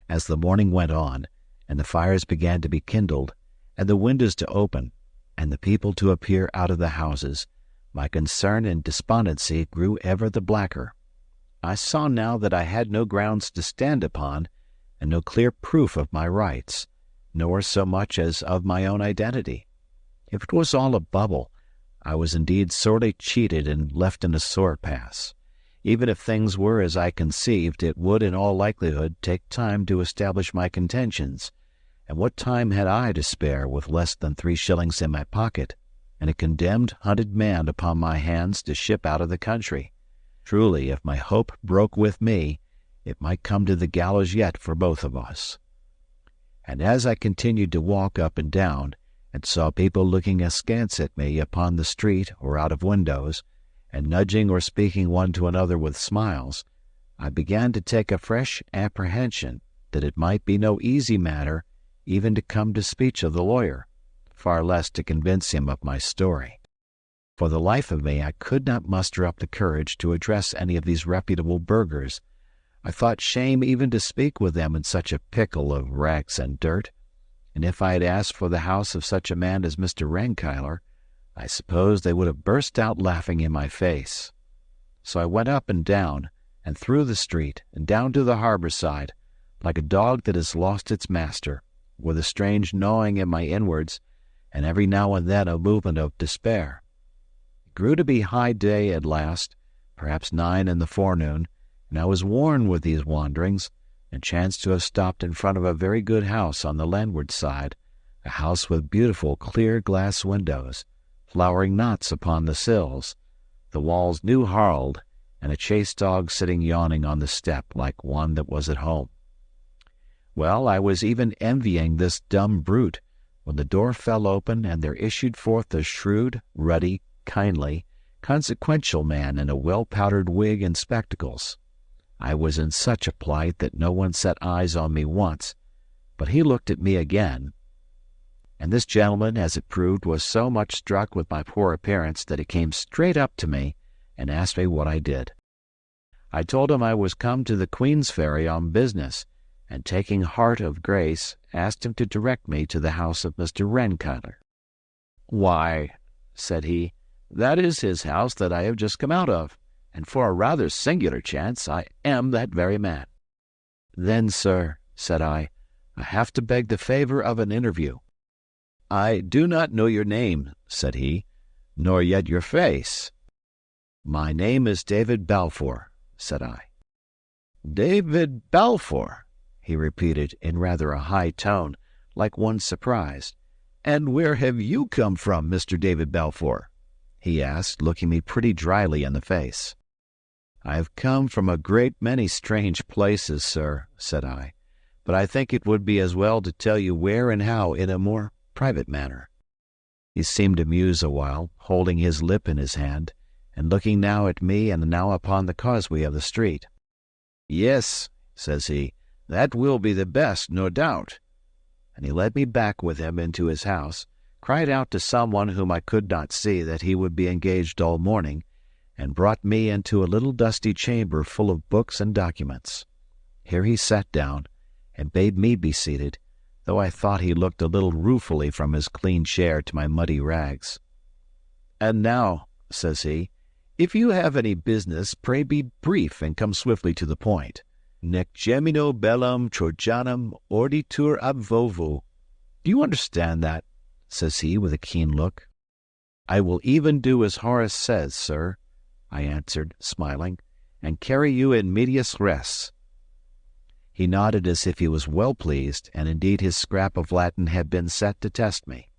Speaker 1: As the morning went on, and the fires began to be kindled, and the windows to open, and the people to appear out of the houses, my concern and despondency grew ever the blacker. I saw now that I had no grounds to stand upon, and no clear proof of my rights, nor so much as of my own identity. If it was all a bubble, I was indeed sorely cheated and left in a sore pass. Even if things were as I conceived, it would in all likelihood take time to establish my contentions, and what time had I to spare with less than 3 shillings in my pocket, and a condemned, hunted man upon my hands to ship out of the country? Truly, if my hope broke with me, it might come to the gallows yet for both of us. And as I continued to walk up and down, and saw people looking askance at me upon the street or out of windows, and nudging or speaking one to another with smiles, I began to take a fresh apprehension that it might be no easy matter even to come to speech of the lawyer, far less to convince him of my story. For the life of me I could not muster up the courage to address any of these reputable burghers. I thought shame even to speak with them in such a pickle of rags and dirt, and if I had asked for the house of such a man as Mr. Rankeillor, I suppose they would have burst out laughing in my face. So I went up and down, and through the street, and down to the harbour side, like a dog that has lost its master, with a strange gnawing in my inwards, and every now and then a movement of despair. It grew to be high day at last, perhaps 9 in the forenoon, and I was worn with these wanderings, and chanced to have stopped in front of a very good house on the landward side, a house with beautiful clear glass windows, flowering knots upon the sills, the walls new harled, and a chase dog sitting yawning on the step like one that was at home. Well, I was even envying this dumb brute, when the door fell open and there issued forth a shrewd, ruddy, kindly, consequential man in a well-powdered wig and spectacles. I was in such a plight that no one set eyes on me once, but he looked at me again. and this gentleman, as it proved, was so much struck with my poor appearance that he came straight up to me and asked me what I did. I told him I was come to the Queen's Ferry on business, and taking heart of grace, asked him to direct me to the house of Mr. Renkyler. "Why," said he, "that is his house that I have just come out of, and for a rather singular chance I am that very man." "Then, sir," said I have to beg the favor of an interview." "I do not know your name," said he, "nor yet your face." "My name is David Balfour," said I. "David Balfour," he repeated in rather a high tone, like one surprised. "And where have you come from, Mr. David Balfour?" he asked, looking me pretty dryly in the face. "I have come from a great many strange places, sir," said I, "but I think it would be as well to tell you where and how in a more private manner." He seemed to muse a while, holding his lip in his hand, and looking now at me and now upon the causeway of the street. "Yes," says he, "that will be the best, no doubt." And he led me back with him into his house, cried out to someone whom I could not see that he would be engaged all morning, and brought me into a little dusty chamber full of books and documents. Here he sat down, and bade me be seated, though I thought he looked a little ruefully from his clean chair to my muddy rags. "And now," says he, "if you have any business, pray be brief and come swiftly to the point. Nec gemino bellum Trojanum orditur ab vovo. Do you understand that?" says he with a keen look. "I will even do as Horace says, sir," I answered, smiling, "and carry you in medias res." He nodded as if he was well pleased, and indeed his scrap of Latin had been set to test me.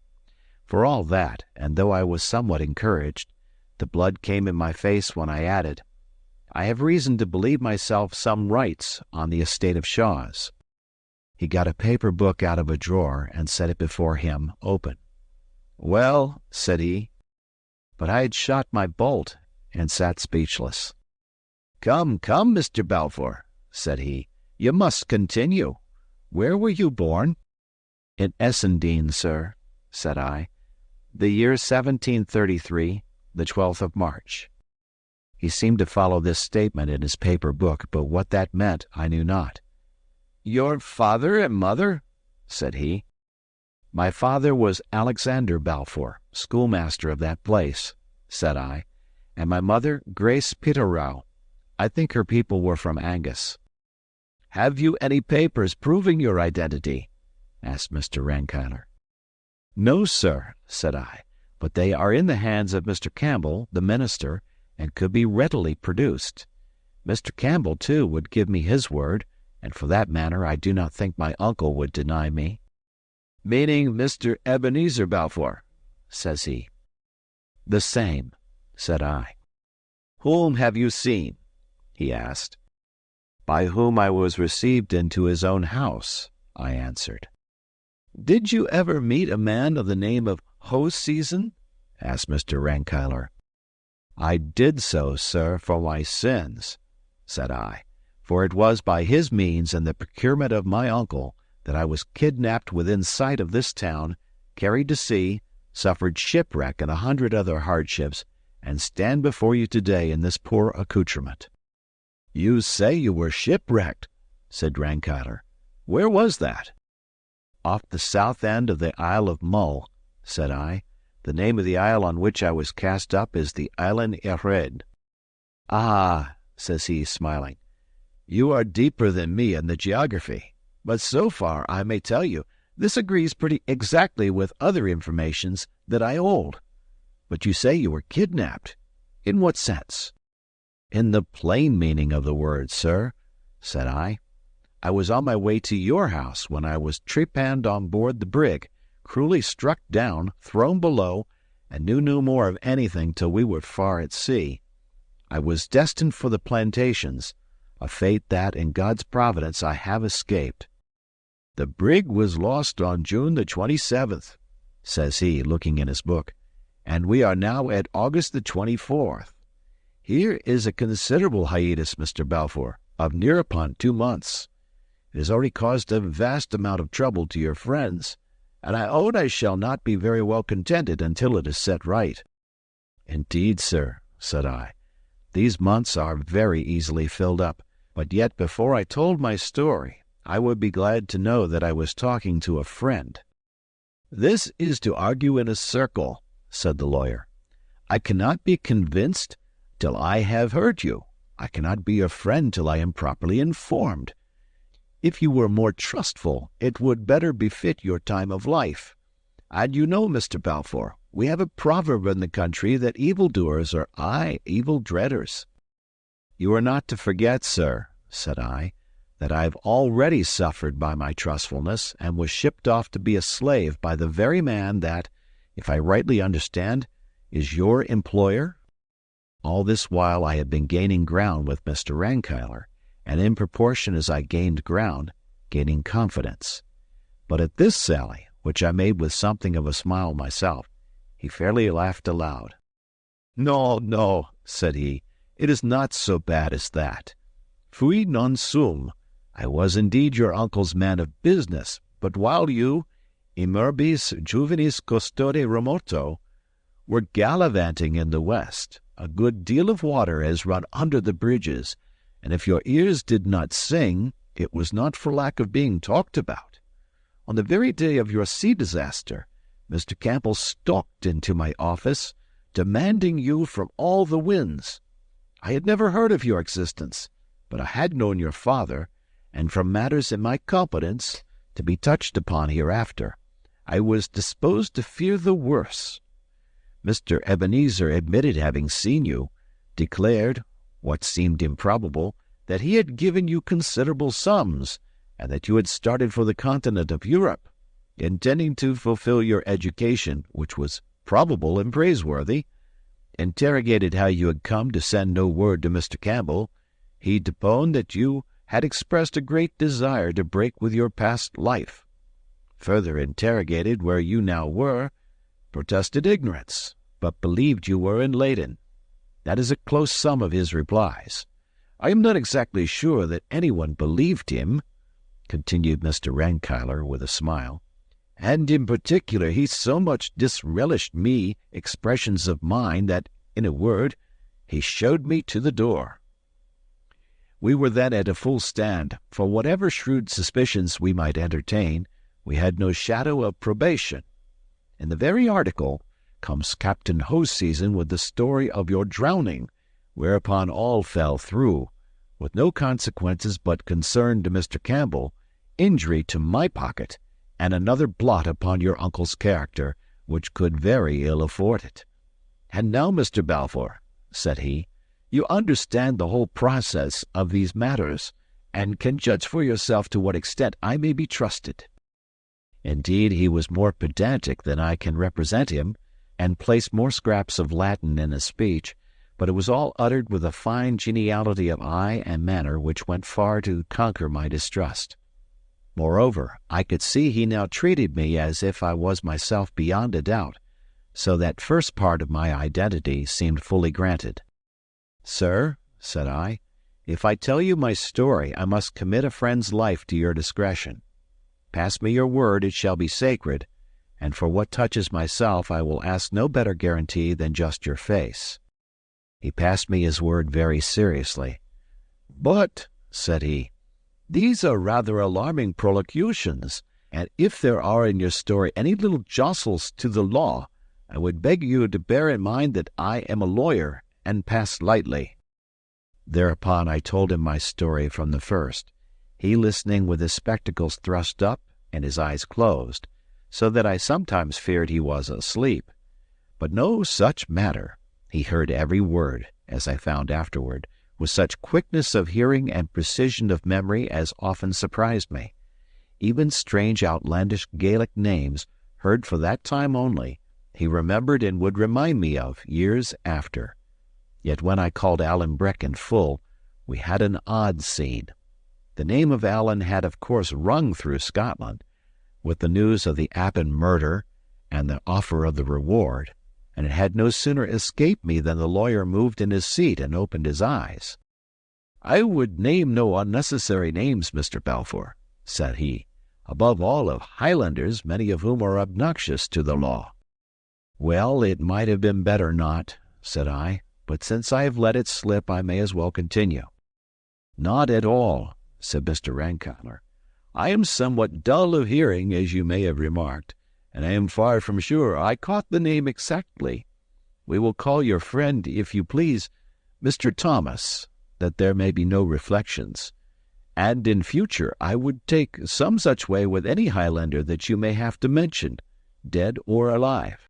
Speaker 1: For all that, and though I was somewhat encouraged, the blood came in my face when I added, "I have reason to believe myself some rights on the estate of Shaw's." He got a paper book out of a drawer and set it before him, open. "Well," said he, but I had shot my bolt and sat speechless. "Come, come, Mr. Balfour," said he, "you must continue. Where were you born?" "In Essendine, sir," said I. "The year 1733, the 12th of March." He seemed to follow this statement in his paper book, but what that meant I knew not. "Your father and mother?" said he. "My father was Alexander Balfour, schoolmaster of that place," said I, "and my mother Grace Peterrow. I think her people were from Angus." "Have you any papers proving your identity?" asked Mr. Renkyler. "No, sir," said I, "but they are in the hands of Mr. Campbell, the minister, and could be readily produced. Mr. Campbell, too, would give me his word, and for that matter I do not think my uncle would deny me." "Meaning Mr. Ebenezer Balfour?" says he. "The same," said I. "Whom have you seen?" he asked. "By whom I was received into his own house," I answered. "Did you ever meet a man of the name of Hoseason?" asked Mr. Renkyler. "I did so, sir, for my sins," said I, "for it was by his means and the procurement of my uncle that I was kidnapped within sight of this town, carried to sea, suffered shipwreck and 100 other hardships, and stand before you today in this poor accoutrement." "You say you were shipwrecked," said Renkyler. "Where was that?" "Off the south end of the Isle of Mull," said I. "The name of the isle on which I was cast up is the island narrated." "Ah," says he, smiling, "you are deeper than me in the geography, but so far, I may tell you, this agrees pretty exactly with other informations that I hold. But you say you were kidnapped. In what sense?" "In the plain meaning of the word, sir," said I. "I was on my way to your house when I was trepanned on board the brig, cruelly struck down, thrown below, and knew no more of anything till we were far at sea. I was destined for the plantations, a fate that, in God's providence, I have escaped." "The brig was lost on June the 27th, says he, looking in his book, "and we are now at August the 24th. Here is a considerable hiatus, Mr. Balfour, of near upon 2 months. It has already caused a vast amount of trouble to your friends,
Speaker 4: and I own I shall not be very well contented until it is set right." "Indeed, sir," said I, "these months are very easily filled up, but yet before I told my story, I would be glad to know that I was talking to a friend." "This is to argue in a circle," said the lawyer. "I cannot be convinced till I have heard you. I cannot be your friend till I am properly informed. If you were more trustful, it would better befit your time of life. And you know, Mr. Balfour, we have a proverb in the country that evildoers are evil dreaders." "You are not to forget, sir," said I, "that I have already suffered by my trustfulness, and was shipped off to be a slave by the very man that, if I rightly understand, is your employer." All this while I had been gaining ground with Mr. Rankeillor, and in proportion as I gained ground, gaining confidence. But at this sally, which I made with something of a smile myself, he fairly laughed aloud. "No, no," said he, "it is not so bad as that. Fui non sum. I was indeed your uncle's man of business, but while you, immerbis juvenis custode remoto, were gallivanting in the West, a good deal of water has run under the bridges, and if your ears did not sing, it was not for lack of being talked about. On the very day of your sea disaster, Mr. Campbell stalked into my office, demanding you from all the winds. I had never heard of your existence, but I had known your father, and from matters in my competence, to be touched upon hereafter, I was disposed to fear the worst. Mr. Ebenezer admitted having seen you, declared, what seemed improbable, that he had given you considerable sums, and that you had started for the continent of Europe, intending to fulfill your education, which was probable and praiseworthy. Interrogated how you had come to send no word to Mr. Campbell, he deponed that you had expressed a great desire to break with your past life. Further interrogated where you now were, protested ignorance, but believed you were in Leyden. That is a close sum of his replies. I am not exactly sure that anyone believed him," continued Mr. Rankeillor with a smile, "and in particular he so much disrelished me expressions of mind that, in a word, he showed me to the door." We were then at a full stand, for whatever shrewd suspicions we might entertain, we had no shadow of probation. In the very article comes Captain Hoseason with the story of your drowning, whereupon all fell through, with no consequences but concern to Mr. Campbell, injury to my pocket, and another blot upon your uncle's character, which could very ill afford it. "And now, Mr. Balfour," said he, "you understand the whole process of these matters, and can judge for yourself to what extent I may be trusted." Indeed, he was more pedantic than I can represent him, and placed more scraps of Latin in his speech, but it was all uttered with a fine geniality of eye and manner which went far to conquer my distrust. Moreover, I could see he now treated me as if I was myself beyond a doubt, so that first part of my identity seemed fully granted. "Sir," said I, "if I tell you my story, I must commit a friend's life to your discretion. Pass me your word it shall be sacred, and for what touches myself I will ask no better guarantee than just your face." He passed me his word very seriously. "But," said he, "these are rather alarming prolocutions, and if there are in your story any little jostles to the law, I would beg you to bear in mind that I am a lawyer, and pass lightly." Thereupon I told him my story from the first, he listening with his spectacles thrust up and his eyes closed, so that I sometimes feared he was asleep. But no such matter. He heard every word, as I found afterward, with such quickness of hearing and precision of memory as often surprised me. Even strange outlandish Gaelic names, heard for that time only, he remembered and would remind me of years after. Yet when I called Alan Breck in full, we had an odd scene. The name of Alan had of course rung through Scotland, with the news of the Appin murder and the offer of the reward, and it had no sooner escaped me than the lawyer moved in his seat and opened his eyes. "I would name no unnecessary names, Mr. Balfour," said he. above all of Highlanders, many of whom are obnoxious to the law." "Well, it might have been better not," said I, "but since I have let it slip, I may as well continue." "Not at all," said Mr. Rankeillor. "I am somewhat dull of hearing, as you may have remarked, and I am far from sure I caught the name exactly. We will call your friend, if you please, Mr. Thomas, that there may be no reflections. And in future I would take some such way with any Highlander that you may have to mention, dead or alive."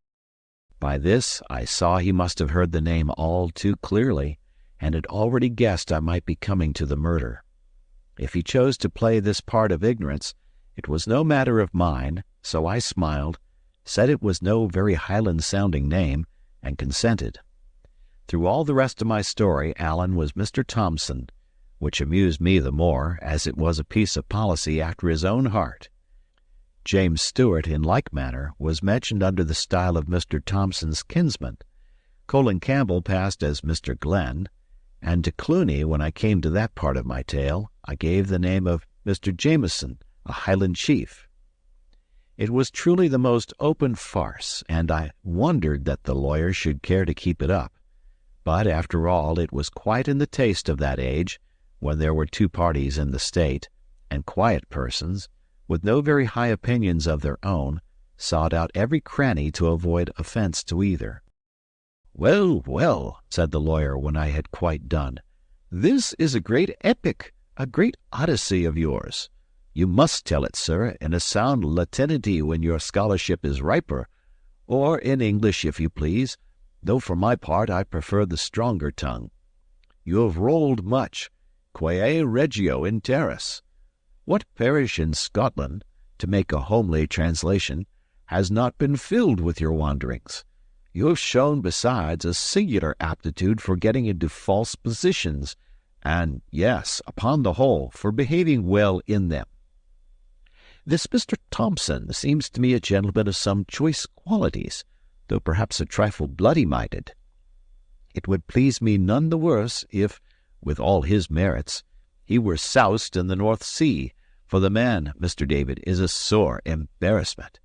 Speaker 4: By this I saw he must have heard the name all too clearly, and had already guessed I might be coming to the murder. If he chose to play this part of ignorance, it was no matter of mine, so I smiled, said it was no very Highland-sounding name, and consented. Through all the rest of my story, Allen was Mr. Thompson, which amused me the more, as it was a piece of policy after his own heart. James Stewart, in like manner, was mentioned under the style of Mr. Thompson's kinsman. Colin Campbell passed as Mr. Glenn, and to Cluny, when I came to that part of my tale, I gave the name of Mr. Jameson, a Highland chief. It was truly the most open farce, and I wondered that the lawyer should care to keep it up. But, after all, it was quite in the taste of that age, when there were two parties in the state, and quiet persons, with no very high opinions of their own, sought out every cranny to avoid offence to either. "Well, well," said the lawyer when I had quite done, "this is a great epic, a great Odyssey of yours. You must tell it, sir, in a sound Latinity when your scholarship is riper, or in English if you please, though for my part I prefer the stronger tongue. You have rolled much, quae regio in terris. What parish in Scotland, to make a homely translation, has not been filled with your wanderings? You have shown, besides, a singular aptitude for getting into false positions, and, yes, upon the whole, for behaving well in them. This Mr. Thompson seems to me a gentleman of some choice qualities, though perhaps a trifle bloody-minded. It would please me none the worse if, with all his merits, he were soused in the North Sea, for the man, Mr. David, is a sore embarrassment.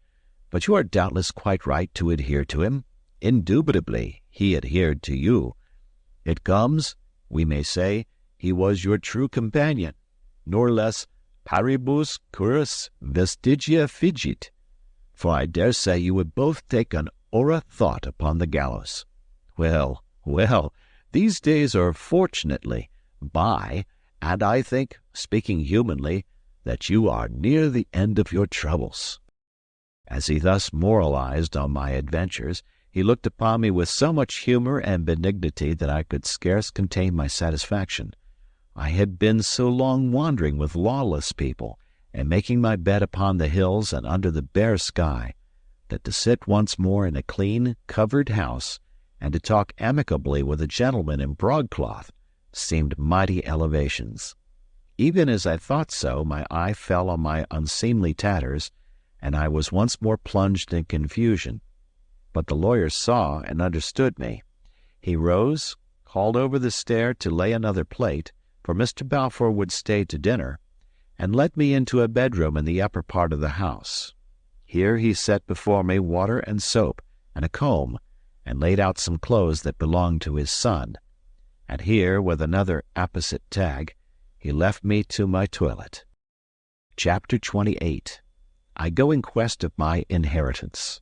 Speaker 4: But you are doubtless quite right to adhere to him. Indubitably he adhered to you. It comes, we may say, he was your true companion, nor less paribus curus vestigia figit, for I dare say you would both take an aura thought upon the gallows. Well, well, these days are fortunately by, and I think, speaking humanly, that you are near the end of your troubles." As he thus moralized on my adventures, he looked upon me with so much humor and benignity that I could scarce contain my satisfaction. I had been so long wandering with lawless people, and making my bed upon the hills and under the bare sky, that to sit once more in a clean, covered house, and to talk amicably with a gentleman in broadcloth, seemed mighty elevations. Even as I thought so, my eye fell on my unseemly tatters, and I was once more plunged in confusion. But the lawyer saw and understood me. He rose, called over the stair to lay another plate, for Mr. Balfour would stay to dinner, and led me into a bedroom in the upper part of the house. Here he set before me water and soap and a comb, and laid out some clothes that belonged to his son. And here, with another apposite tag, he left me to my toilet. Chapter 28. I go in quest of my inheritance.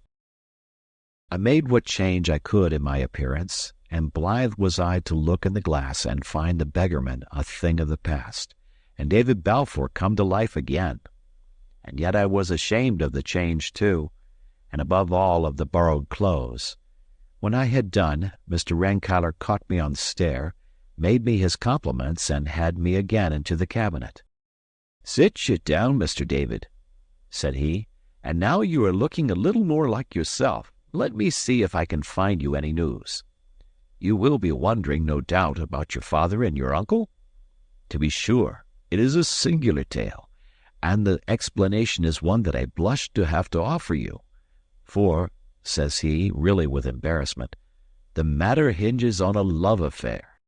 Speaker 4: I made what change I could in my appearance, and blithe was I to look in the glass and find the beggarman a thing of the past, and David Balfour come to life again. And yet I was ashamed of the change too, and above all of the borrowed clothes. When I had done, Mr. Rankeillor caught me on the stair, made me his compliments, and had me again into the cabinet. "Sit you down, Mr. David," said he, "and now you are looking a little more like yourself, let me see if I can find you any news. You will be wondering, no doubt, about your father and your uncle? To be sure, it is a singular tale, and the explanation is one that I blush to have to offer you. For, says he, really with embarrassment, the matter hinges on a love affair.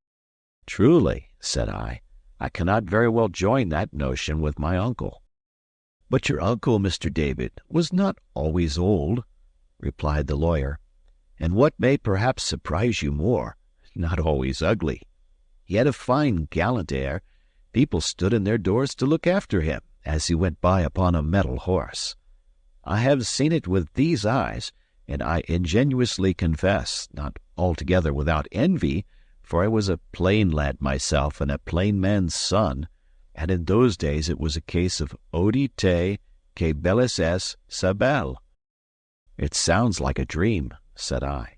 Speaker 4: Truly, said I cannot very well join that notion with my uncle. "But your uncle, Mr. David, was not always old," replied the lawyer, "and what may perhaps surprise you more, not always ugly. He had a fine, gallant air. People stood in their doors to look after him as he went by upon a mettle horse. I have seen it with these eyes, and I ingenuously confess, not altogether without envy, for I was a plain lad myself and a plain man's son, and in those days it was a case of odi te que bellis es sa belle." "It sounds like a dream," said I.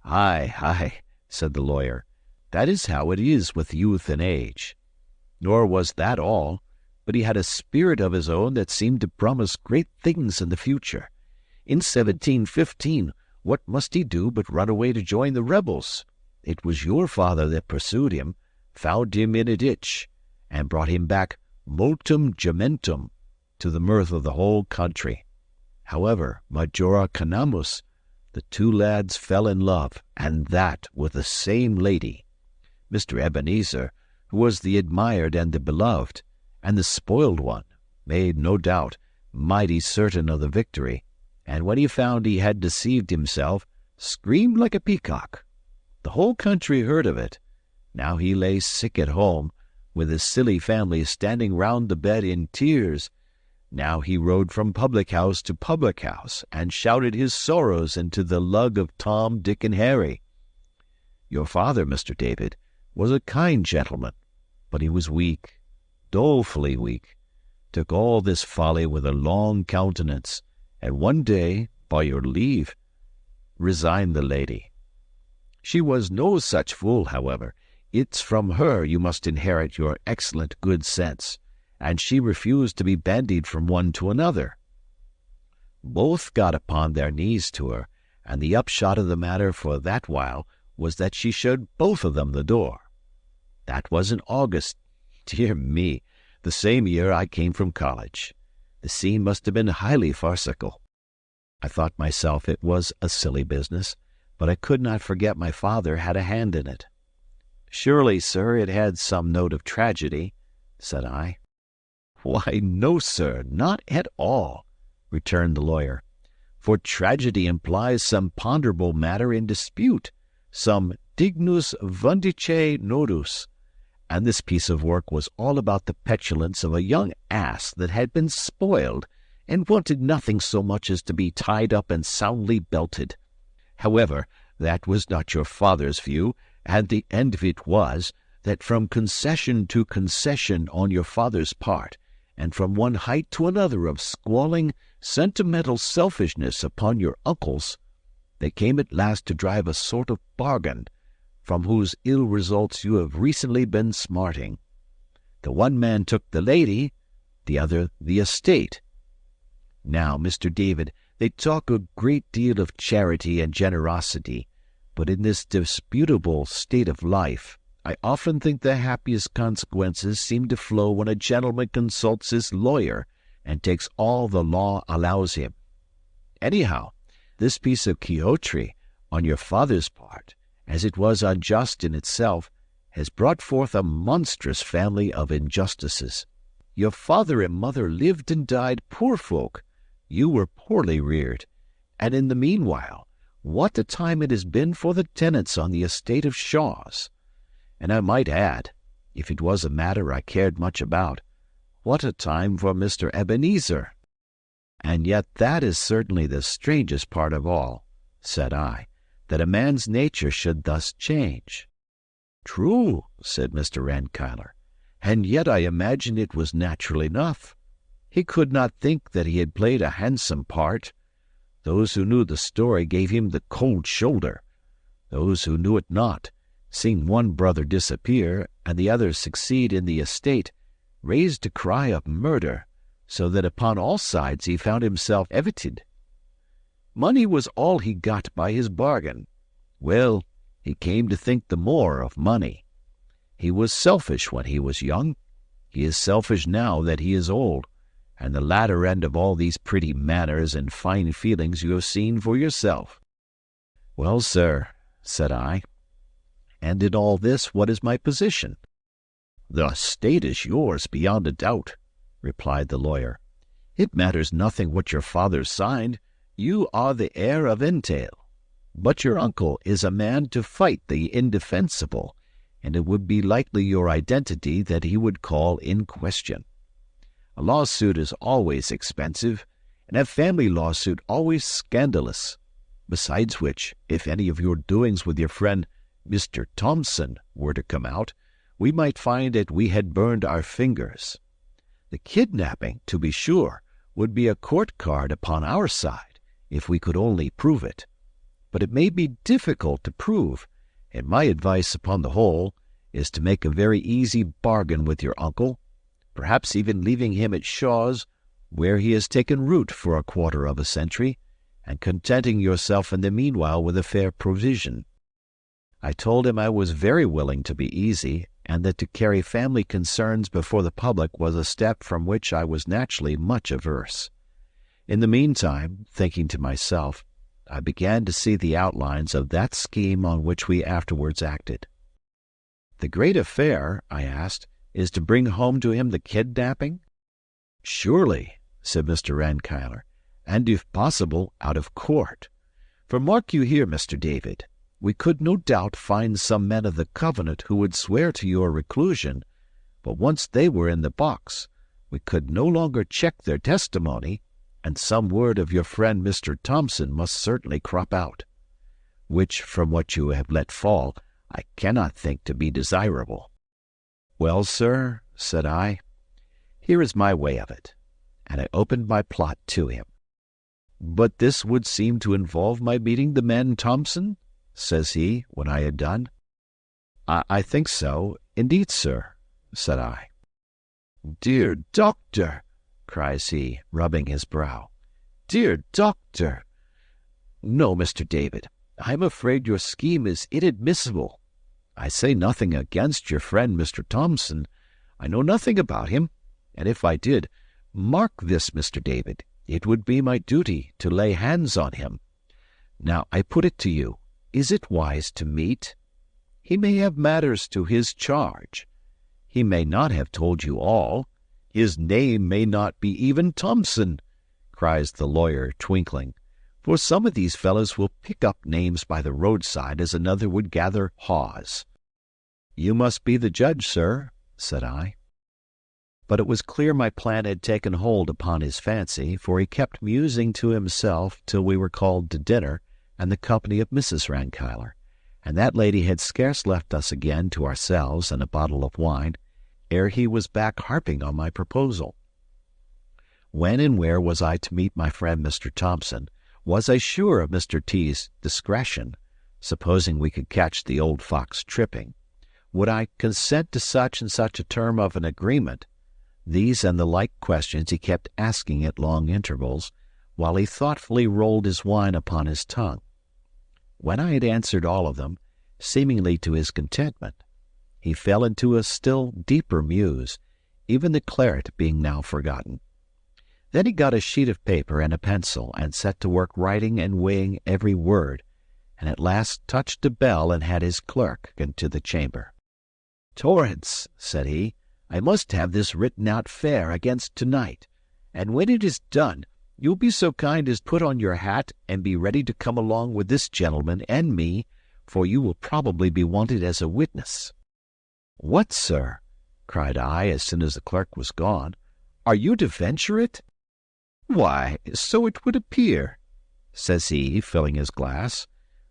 Speaker 4: "Aye, aye," said the lawyer, "that is how it is with youth and age. Nor was that all, but he had a spirit of his own that seemed to promise great things in the future. In 1715, what must he do but run away to join the rebels? It was your father that pursued him, found him in a ditch, and brought him back multum gementum, to the mirth of the whole country. However, majora canamus, the two lads fell in love, and that with the same lady. Mr. Ebenezer, who was the admired and the beloved, and the spoiled one, made, no doubt, mighty certain of the victory, and when he found he had deceived himself, screamed like a peacock. The whole country heard of it. Now he lay sick at home, with his silly family standing round the bed in tears. Now he rode from public-house to public-house, and shouted his sorrows into the lug of Tom, Dick, and Harry. Your father, Mr. David, was a kind gentleman, but he was weak, dolefully weak, took all this folly with a long countenance, and one day, by your leave, resigned the lady. She was no such fool, however. It's from her you must inherit your excellent good sense, and she refused to be bandied from one to another. Both got upon their knees to her, and the upshot of the matter for that while was that she showed both of them the door. That was in August, dear me, the same year I came from college. The scene must have been highly farcical. I thought myself it was a silly business, but I could not forget my father had a hand in it. Surely, sir, it had some note of tragedy, said I. Why, no, sir, not at all, returned the lawyer, for tragedy implies some ponderable matter in dispute, some dignus vindice nodus, and this piece of work was all about the petulance of a young ass that had been spoiled and wanted nothing so much as to be tied up and soundly belted. However, that was not your father's view, and the end of it was that from concession to concession on your father's part, and from one height to another of squalling, sentimental selfishness upon your uncle's, they came at last to drive a sort of bargain, from whose ill results you have recently been smarting. The one man took the lady, the other the estate. Now, Mr. David, they talk a great deal of charity and generosity, but in this disputable state of life, I often think the happiest consequences seem to flow when a gentleman consults his lawyer and takes all the law allows him. Anyhow, this piece of Quixotry on your father's part, as it was unjust in itself, has brought forth a monstrous family of injustices. Your father and mother lived and died poor folk. You were poorly reared. And in the meanwhile, what a time it has been for the tenants on the estate of Shaw's. And I might add, if it was a matter I cared much about, what a time for Mr. Ebenezer. And yet that is certainly the strangest part of all, said I, that a man's nature should thus change. True, said Mr. Rankeillor, and yet I imagine it was natural enough. He could not think that he had played a handsome part. Those who knew the story gave him the cold shoulder. Those who knew it not, seeing one brother disappear and the other succeed in the estate, raised a cry of murder, so that upon all sides he found himself evited. Money was all he got by his bargain. Well, he came to think the more of money. He was selfish when he was young. He is selfish now that he is old, and the latter end of all these pretty manners and fine feelings you have seen for yourself. Well, sir, said I, and in all this what is my position? The estate is yours beyond a doubt, replied the lawyer. It matters nothing what your father signed. You are the heir of entail. But your uncle is a man to fight the indefensible, and it would be likely your identity that he would call in question. A lawsuit is always expensive, and a family lawsuit always scandalous. Besides which, if any of your doings with your friend Mr. Thompson were to come out, we might find that we had burned our fingers. The kidnapping, to be sure, would be a court card upon our side, if we could only prove it. But it may be difficult to prove, and my advice upon the whole is to make a very easy bargain with your uncle, perhaps even leaving him at Shaw's, where he has taken root for a quarter of a century, and contenting yourself in the meanwhile with a fair provision. I told him I was very willing to be easy, and that to carry family concerns before the public was a step from which I was naturally much averse. In the meantime, thinking to myself, I began to see the outlines of that scheme on which we afterwards acted. "The great affair," I asked, "is to bring home to him the kidnapping?" "Surely," said Mr. Rankeillor, "and if possible out of court. For mark you here, Mr. David, we could no doubt find some men of the covenant who would swear to your reclusion, but once they were in the box, we could no longer check their testimony, and some word of your friend Mr. Thompson must certainly crop out, which, from what you have let fall, I cannot think to be desirable." "Well, sir," said I, "here is my way of it," and I opened my plot to him. "But this would seem to involve my meeting the man Thompson?" says he, when I had done. I think so, indeed, sir," said I. "Dear doctor!" cries he, rubbing his brow. "Dear doctor! No, Mr. David, I am afraid your scheme is inadmissible. I say nothing against your friend Mr. Thompson. I know nothing about him, and if I did, mark this, Mr. David, it would be my duty to lay hands on him. Now I put it to you, is it wise to meet? He may have matters to his charge. He may not have told you all. His name may not be even Thompson," cries the lawyer, twinkling, "for some of these fellows will pick up names by the roadside as another would gather haws." "You must be the judge, sir," said I. But it was clear my plan had taken hold upon his fancy, for he kept musing to himself till we were called to dinner and the company of Mrs. Rankeillor, and that lady had scarce left us again to ourselves and a bottle of wine, ere he was back harping on my proposal. When and where was I to meet my friend Mr. Thompson? Was I sure of Mr. T.'s discretion, supposing we could catch the old fox tripping? Would I consent to such and such a term of an agreement? These and the like questions he kept asking at long intervals, while he thoughtfully rolled his wine upon his tongue. When I had answered all of them, seemingly to his contentment, he fell into a still deeper muse, even the claret being now forgotten. Then he got a sheet of paper and a pencil, and set to work writing and weighing every word, and at last touched a bell and had his clerk into the chamber. "Torrance," said he, "I must have this written out fair against tonight, and when it is done, you'll be so kind as put on your hat and be ready to come along with this gentleman and me, for you will probably be wanted as a witness." "What, sir," cried I, as soon as the clerk was gone, "are you to venture it?" "Why, so it would appear," says he, filling his glass.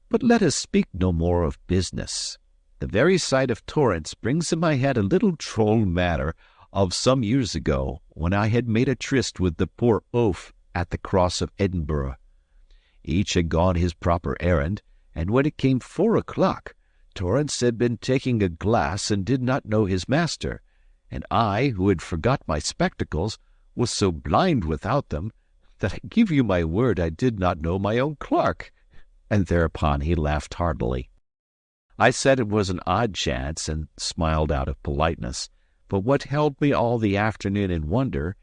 Speaker 4: "But let us speak no more of business. The very sight of Torrance brings in my head a little droll matter of some years ago, when I had made a tryst with the poor oaf at the Cross of Edinburgh. Each had gone his proper errand, and when it came 4 o'clock, Torrance had been taking a glass and did not know his master, and I, who had forgot my spectacles, was so blind without them that I give you my word I did not know my own clerk." And thereupon he laughed heartily. I said it was an odd chance, and smiled out of politeness, but what held me all the afternoon in wonder,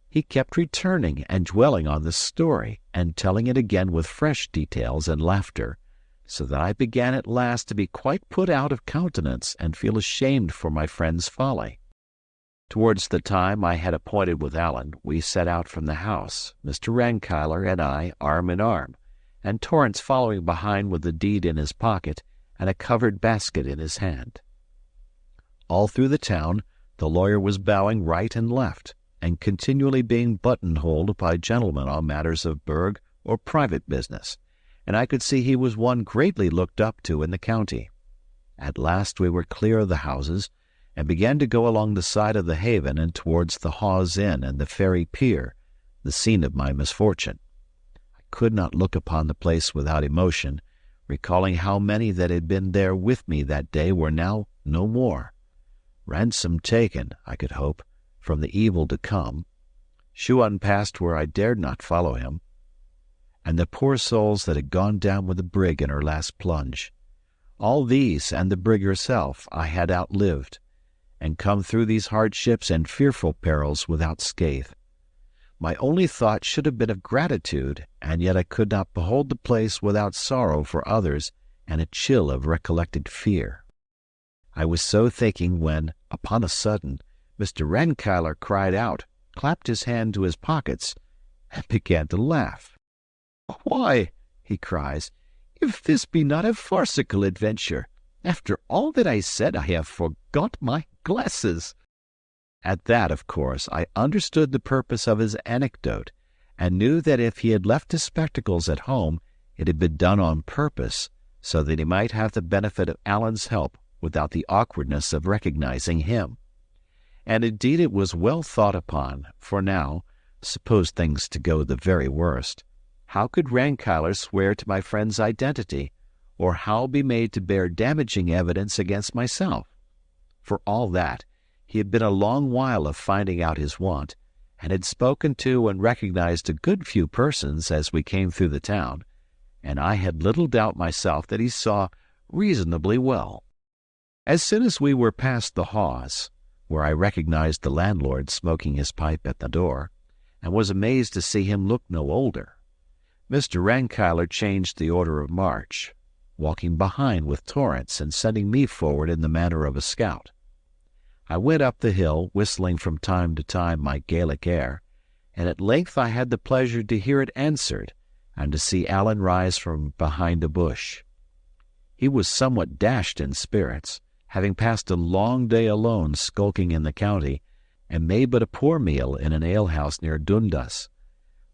Speaker 4: he kept returning and dwelling on the story, and telling it again with fresh details and laughter, so that I began at last to be quite put out of countenance and feel ashamed for my friend's folly. Towards the time I had appointed with Allen, we set out from the house, Mr. Rankeillor and I arm in arm, and Torrance following behind with the deed in his pocket and a covered basket in his hand. All through the town the lawyer was bowing right and left, and continually being buttonholed by gentlemen on matters of burgh or private business, and I could see he was one greatly looked up to in the county. At last we were clear of the houses, and began to go along the side of the haven and towards the Hawes Inn and the Ferry pier, the scene of my misfortune. I could not look upon the place without emotion, recalling how many that had been there with me that day were now no more. Ransom taken, I could hope, from the evil to come, Shuan passed where I dared not follow him, and the poor souls that had gone down with the brig in her last plunge. All these and the brig herself I had outlived, and come through these hardships and fearful perils without scathe. My only thought should have been of gratitude, and yet I could not behold the place without sorrow for others and a chill of recollected fear. I was so thinking when, upon a sudden, Mr. Rankeillor cried out, clapped his hand to his pockets, and began to laugh. "Why," he cries, "if this be not a farcical adventure, after all that I said I have forgot my glasses." At that, of course, I understood the purpose of his anecdote, and knew that if he had left his spectacles at home, it had been done on purpose, so that he might have the benefit of Allen's help without the awkwardness of recognizing him. And indeed it was well thought upon, for now, suppose things to go the very worst, how could Rankeillor swear to my friend's identity, or how be made to bear damaging evidence against myself? For all that, he had been a long while of finding out his want, and had spoken to and recognized a good few persons as we came through the town, and I had little doubt myself that he saw reasonably well. As soon as we were past the Hawes, where I recognized the landlord smoking his pipe at the door, and was amazed to see him look no older, Mr. Rankeillor changed the order of march, walking behind with Torrance and sending me forward in the manner of a scout. I went up the hill, whistling from time to time my Gaelic air, and at length I had the pleasure to hear it answered, and to see Allen rise from behind a bush. He was somewhat dashed in spirits, having passed a long day alone skulking in the county, and made but a poor meal in an alehouse near Dundas.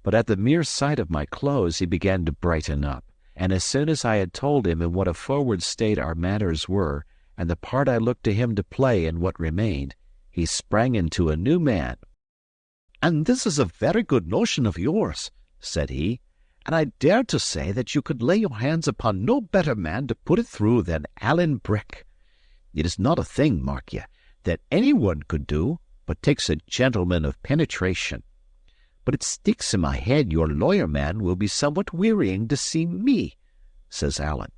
Speaker 4: But at the mere sight of my clothes he began to brighten up, and as soon as I had told him in what a forward state our matters were, and the part I looked to him to play in what remained, he sprang into a new man. "And this is a very good notion of yours," said he, "and I dare to say that you could lay your hands upon no better man to put it through than Allen Breck. It is not a thing, mark ye, that any one could do, but takes a gentleman of penetration. But it sticks in my head your lawyer man will be somewhat wearying to see me," says Allen.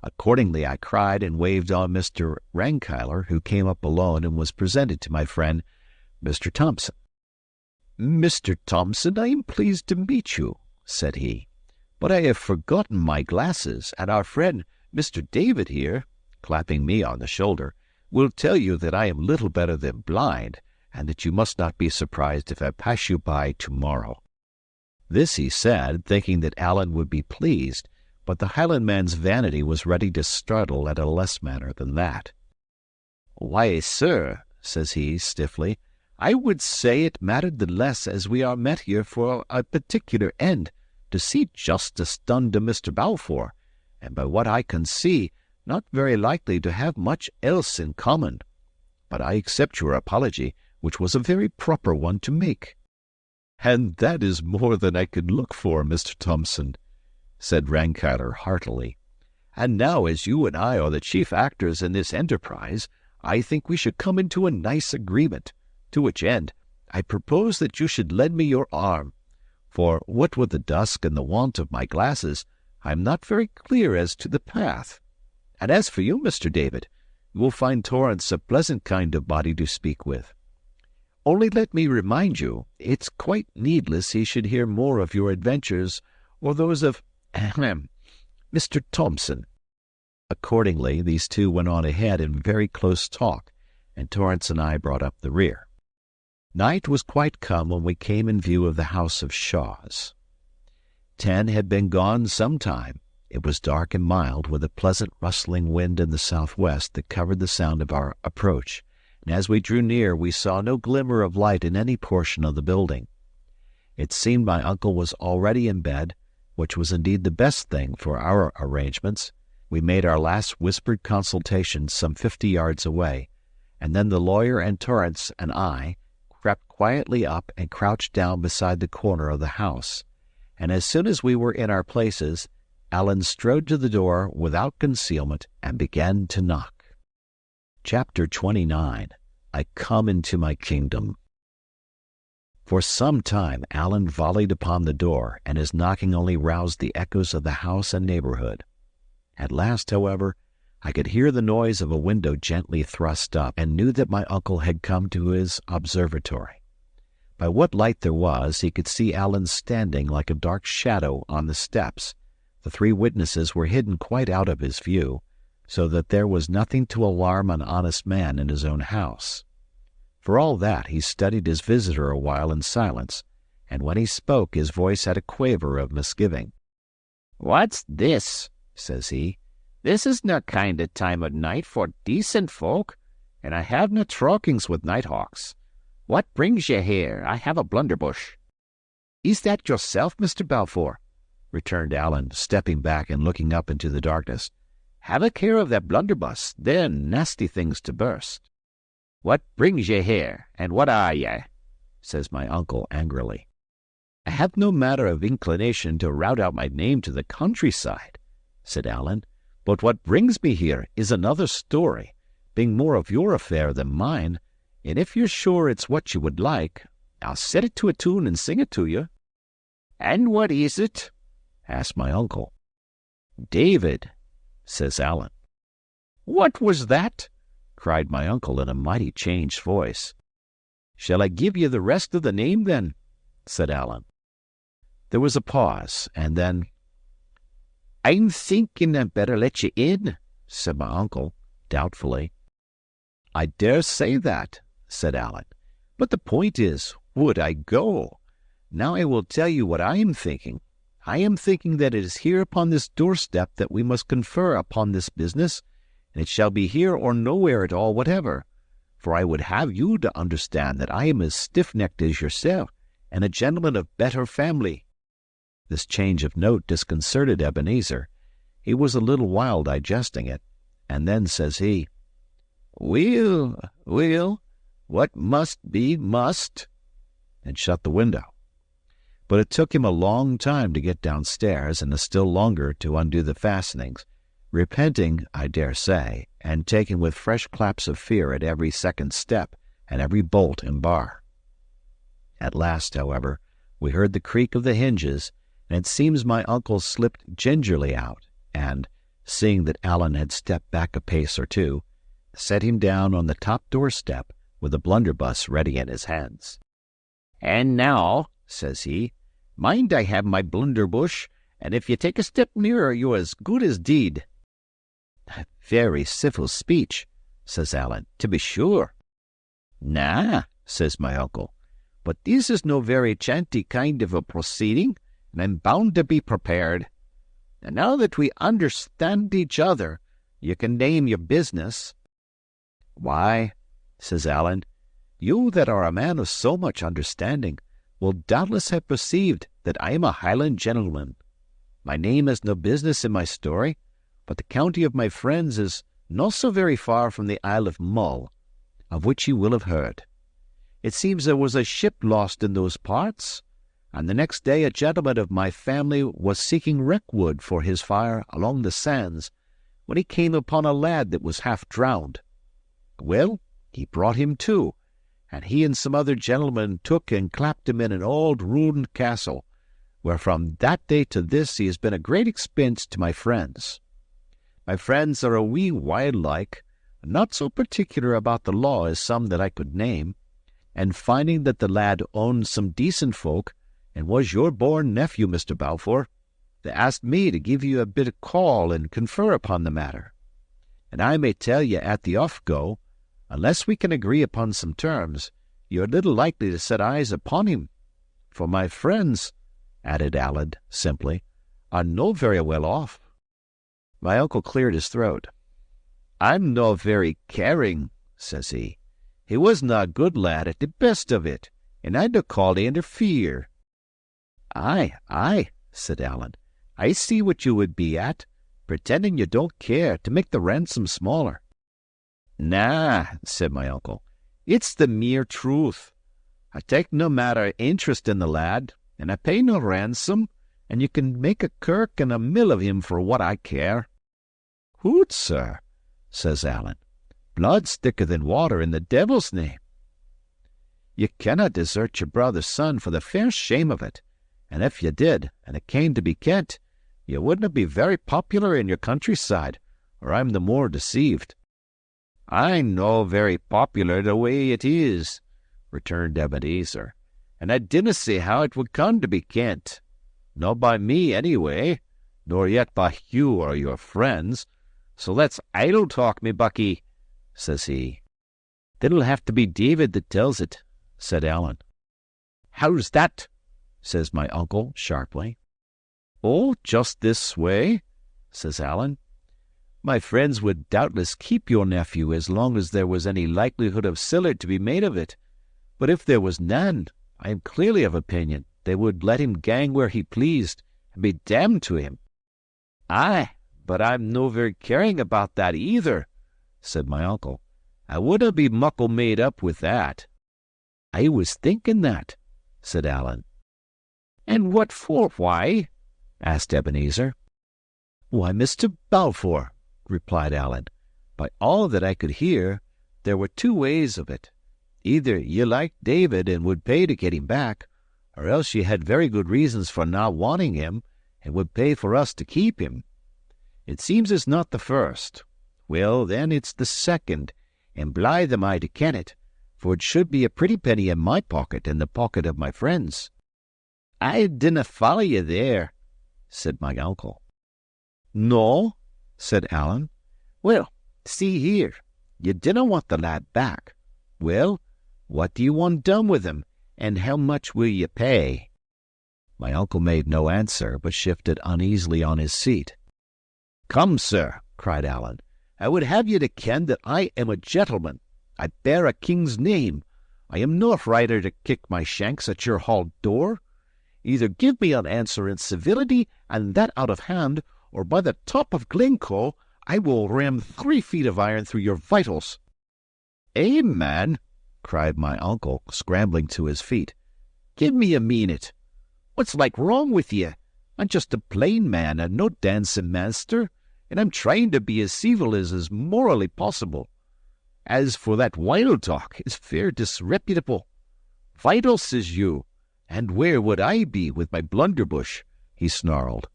Speaker 4: Accordingly I cried and waved on Mr. Rankeillor, who came up alone and was presented to my friend, Mr. Thompson. "Mr. Thompson, I am pleased to meet you," said he, "but I have forgotten my glasses, and our friend Mr. David here," clapping me on the shoulder, "will tell you that I am little better than blind, and that you must not be surprised if I pass you by tomorrow." This he said, thinking that Allen would be pleased, but the Highlandman's vanity was ready to startle at a less manner than that. "Why, sir," says he, stiffly, "I would say it mattered the less as we are met here for a particular end, to see justice done to Mr. Balfour, and by what I can see, not very likely to have much else in common. But I accept your apology, which was a very proper one to make." "And that is more than I could look for, Mr. Thompson," said Rankeillor heartily. "And now, as you and I are the chief actors in this enterprise, I think we should come into a nice agreement, to which end I propose that you should lend me your arm, for what with the dusk and the want of my glasses, I am not very clear as to the path. And as for you, Mr. David, you will find Torrance a pleasant kind of body to speak with. Only let me remind you, it's quite needless he should hear more of your adventures, or those of Mr. Thompson." Accordingly, these two went on ahead in very close talk,
Speaker 1: and Torrance and I brought up the rear. Night was quite come when we came in view of the house of Shaw's. 10 had been gone some time. It was dark and mild, with a pleasant rustling wind in the southwest that covered the sound of our approach, and as we drew near we saw no glimmer of light in any portion of the building. It seemed my uncle was already in bed, which was indeed the best thing for our arrangements. We made our last whispered consultations some 50 yards away, and then the lawyer and Torrance and I crept quietly up and crouched down beside the corner of the house, and as soon as we were in our places, Allen strode to the door without concealment and began to knock. Chapter 29. I Come into My Kingdom. For some time Allen volleyed upon the door, and his knocking only roused the echoes of the house and neighborhood. At last, however, I could hear the noise of a window gently thrust up, and knew that my uncle had come to his observatory. By what light there was, he could see Allen standing like a dark shadow on the steps. The 3 witnesses were hidden quite out of his view, so that there was nothing to alarm an honest man in his own house. For all that, he studied his visitor a while in silence, and when he spoke his voice had a quaver of misgiving.
Speaker 4: "What's this?" says he. "This is no kind of time of night for decent folk, and I have no troukings with nighthawks. What brings you here? I have a blunderbush."
Speaker 1: "Is that yourself, Mr. Balfour?" returned Allen, stepping back and looking up into the darkness.
Speaker 4: "Have a care of that blunderbuss. They're nasty things to burst." "What brings you here, and what are ye?" says my uncle angrily.
Speaker 1: "I have no matter of inclination to rout out my name to the countryside," said Allen, "but what brings me here is another story, being more of your affair than mine, and if you're sure it's what you would like, I'll set it to a tune and sing it to you."
Speaker 4: "And what is it?"
Speaker 1: asked my uncle. "David," says Allen.
Speaker 4: "What was that?"
Speaker 1: cried my uncle in a mighty changed voice. "Shall I give you the rest of the name, then?" said Allen. There was a pause, and then,
Speaker 4: "I'm thinking I'd better let you in," said my uncle, doubtfully.
Speaker 1: "I dare say that," said Allen. "But the point is, would I go? Now I will tell you what I am thinking. I am thinking that it is here upon this doorstep that we must confer upon this business, and it shall be here or nowhere at all whatever, for I would have you to understand that I am as stiff-necked as yourself, and a gentleman of better family." This change of note disconcerted Ebenezer. He was a little while digesting it, and then says he,
Speaker 4: Well, what must be must,"
Speaker 1: and shut the window. But it took him a long time to get downstairs, and a still longer to undo the fastenings, repenting, I dare say, and taking with fresh claps of fear at every second step and every bolt and bar. At last, however, we heard the creak of the hinges, and it seems my uncle slipped gingerly out, and, seeing that Allen had stepped back a pace or two, set him down on the top doorstep with the blunderbuss ready in his hands.
Speaker 4: "And now," says he, "mind I have my blunderbush, and if you take a step nearer you're as good as deed."
Speaker 1: "Very civil speech," says Allen, "to be sure."
Speaker 4: "Na," says my uncle, "but this is no very chanty kind of a proceeding, and I'm bound to be prepared. And now that we understand each other, you can name your business."
Speaker 1: "Why," says Allen, "you that are a man of so much understanding will doubtless have perceived that I am a Highland gentleman. My name has no business in my story, but the county of my friends is not so very far from the Isle of Mull, of which you will have heard. It seems there was a ship lost in those parts, and the next day a gentleman of my family was seeking wreckwood for his fire along the sands, when he came upon a lad that was half drowned. Well, he brought him to, and he and some other gentlemen took and clapped him in an old ruined castle, where from that day to this he has been a great expense to my friends. My friends are a wee wild-like, not so particular about the law as some that I could name, and finding that the lad owned some decent folk, and was your born nephew, Mr. Balfour, they asked me to give you a bit of call and confer upon the matter. And I may tell you at the off-go,
Speaker 4: Unless we can agree upon some terms, you're little likely to set eyes upon him. For my friends," added Allen simply, "are no very well off." My uncle cleared his throat. "I'm no very caring," says he. "He wasna a good lad at the best of it, and I'd no call to interfere." "Aye, aye," said Allen. "I see what you would be at, pretending you don't care, to make the ransom smaller." "Nah," said my uncle, "it's the mere truth. I take no matter interest in the lad, and I pay no ransom, and you can make a kirk and a mill of him for what I care." "Hoot, sir," says Allen, "blood's thicker than water, in the devil's name." "You cannot desert your brother's son for the fair shame of it, and if you did, and it came to be kent, you wouldn't be very popular in your countryside, or I'm the more deceived." "I'm no very popular the way it is," returned Ebenezer, "and I dinna see how it would come to be kent. No by me, anyway, nor yet by you or your friends. So let's idle talk, me buckie," says he. "Then it'll have to be David that tells it," said Allen. "How's that?" says my uncle sharply. "Oh, just this way," says Allen. "My friends would doubtless keep your nephew as long as there was any likelihood of siller to be made of it. But if there was none, I am clearly of opinion they would let him gang where he pleased, and be damned to him." "Aye, but I'm no very caring about that either," said my uncle. "I wouldna be muckle made up with that." "I was thinking that," said Allen. "And what for, why?" asked Ebenezer. "Why, Mr. Balfour," replied Allen, "by all that I could hear, there were two ways of it. Either ye liked David and would pay to get him back, or else ye had very good reasons for not wanting him, and would pay for us to keep him. It seems it's not the first. Well, then, it's the second, and blithe am I to ken it, for it should be a pretty penny in my pocket and the pocket of my friends." "I dinna follow ye there," said my uncle. "No?" said Allen. "Well, see here, you dinna want the lad back. Well, what do you want done with him, and how much will you pay?" My uncle made no answer, but shifted uneasily on his seat. "Come, sir," cried Allen, "I would have you to ken that I am a gentleman. I bear a king's name. I am not rider to kick my shanks at your hall door. Either give me an answer in civility, and that out of hand, or by the top of Glencoe, I will ram 3 feet of iron through your vitals." "Eh, man," cried my uncle, scrambling to his feet, "give me a minute. What's like wrong with ye? I'm just a plain man and no dancing master, and I'm trying to be as civil as is morally possible. As for that wild talk, it's fair disreputable. Vitals, says you, and where would I be with my blunderbush?" he snarled.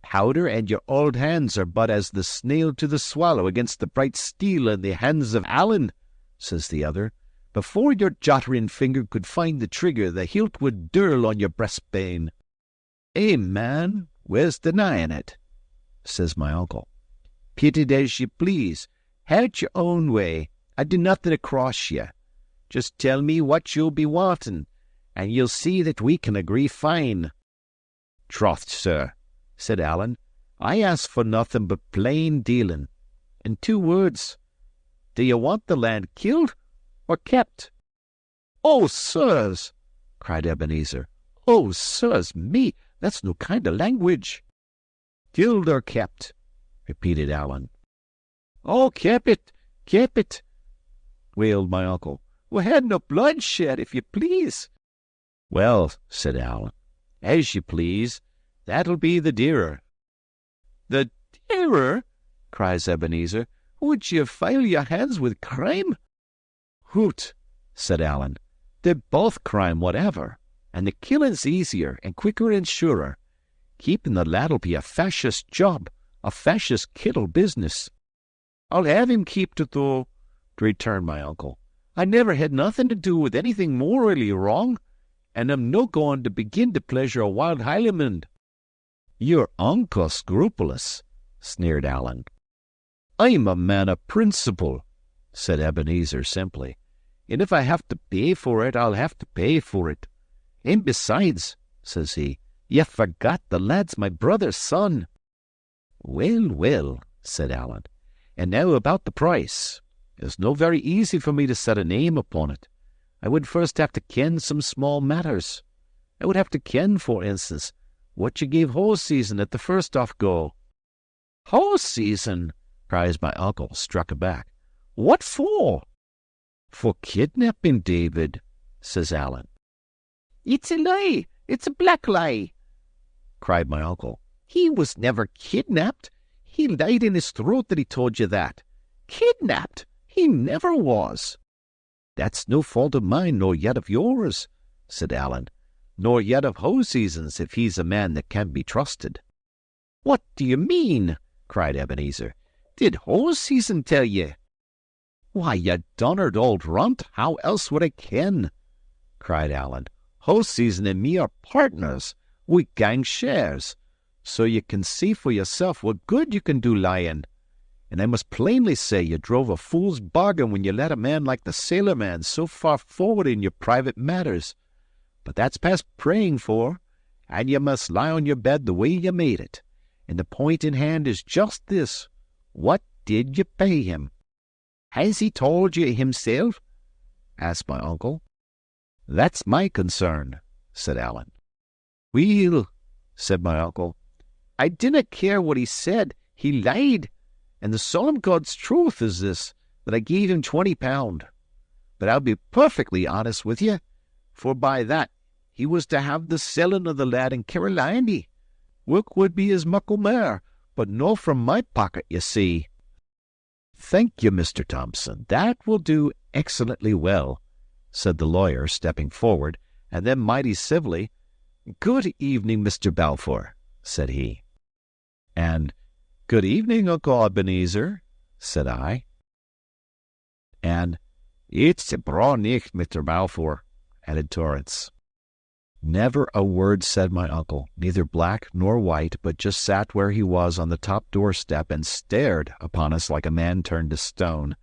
Speaker 4: "Powder and your old hands are but as the snail to the swallow against the bright steel in the hands of Allen," says the other. "Before your jottering finger could find the trigger, the hilt would dirl on your breastbane." "Eh, man, where's denying it?" says my uncle. "Pitied as you please. Have it your own way. I do nothing across ye. Just tell me what you'll be wanting, and you'll see that we can agree fine." "Troth, sir," said Allen, "I ask for nothing but plain dealing. In 2 words, do you want the land killed or kept?" "Oh, sirs!" cried Ebenezer. "Oh, sirs, me, that's no kind of language." "Killed or kept," repeated Allen. "Oh, kep it," wailed my uncle. "We had no bloodshed, if you please." "Well," said Allen, "as you please. That'll be the dearer." "The dearer?" cries Ebenezer. "Would you file your hands with crime?" "Hoot," said Allen, "they're both crime whatever, and the killing's easier and quicker and surer. Keeping the lad'll be a fascist job, a fascist kittle business." "I'll have him keeped it, though," returned my uncle. "I never had nothing to do with anything morally wrong, and I'm no going to begin to pleasure a wild Highlandman." "You're unco scrupulous," sneered Allen. "I'm a man of principle," said Ebenezer simply. "And if I have to pay for it, I'll have to pay for it. And besides," says he, "you forgot the lad's my brother's son." "Well, well," said Allen, "and now about the price. It's no very easy for me to set a name upon it. I would first have to ken some small matters. I would have to ken, for instance, what you gave horse season at the first off go." "Horse season!" cries my uncle, struck aback. "What for?" "For kidnapping David," says Allen. "It's a lie! It's a black lie!" cried my uncle. "He was never kidnapped. He lied in his throat that he told you that. Kidnapped? He never was." "That's no fault of mine, nor yet of yours," said Allen, "nor yet of Hoseason's, if he's a man that can be trusted." "What do you mean?" cried Ebenezer. "Did Hoseason tell ye?" "Why, you donnered old runt, how else would I ken?" cried Allen. "Hoseason and me are partners. We gang shares. So you can see for yourself what good you can do lying. And I must plainly say you drove a fool's bargain when you let a man like the sailor man so far forward in your private matters. But that's past praying for, and you must lie on your bed the way you made it. And the point in hand is just this. What did you pay him?" "Has he told you himself?" asked my uncle. "That's my concern," said Allen. "Weel," said my uncle, "I dinna care what he said. He lied. And the solemn God's truth is this, that I gave him £20. But I'll be perfectly honest with you, for by that he was to have the selling of the lad in Carolina. Work would be as muckle mair, but no from my pocket, you see." "Thank you, Mr. Thompson. That will do excellently well," said the lawyer, stepping forward, and then mighty civilly, "Good evening, Mr. Balfour," said he. And "Good evening, Uncle Ebenezer," said I. And "It's a braw nicht, Mr. Balfour," added Torrance. Never a word said my uncle, neither black nor white, but just sat where he was on the top doorstep and stared upon us like a man turned to stone.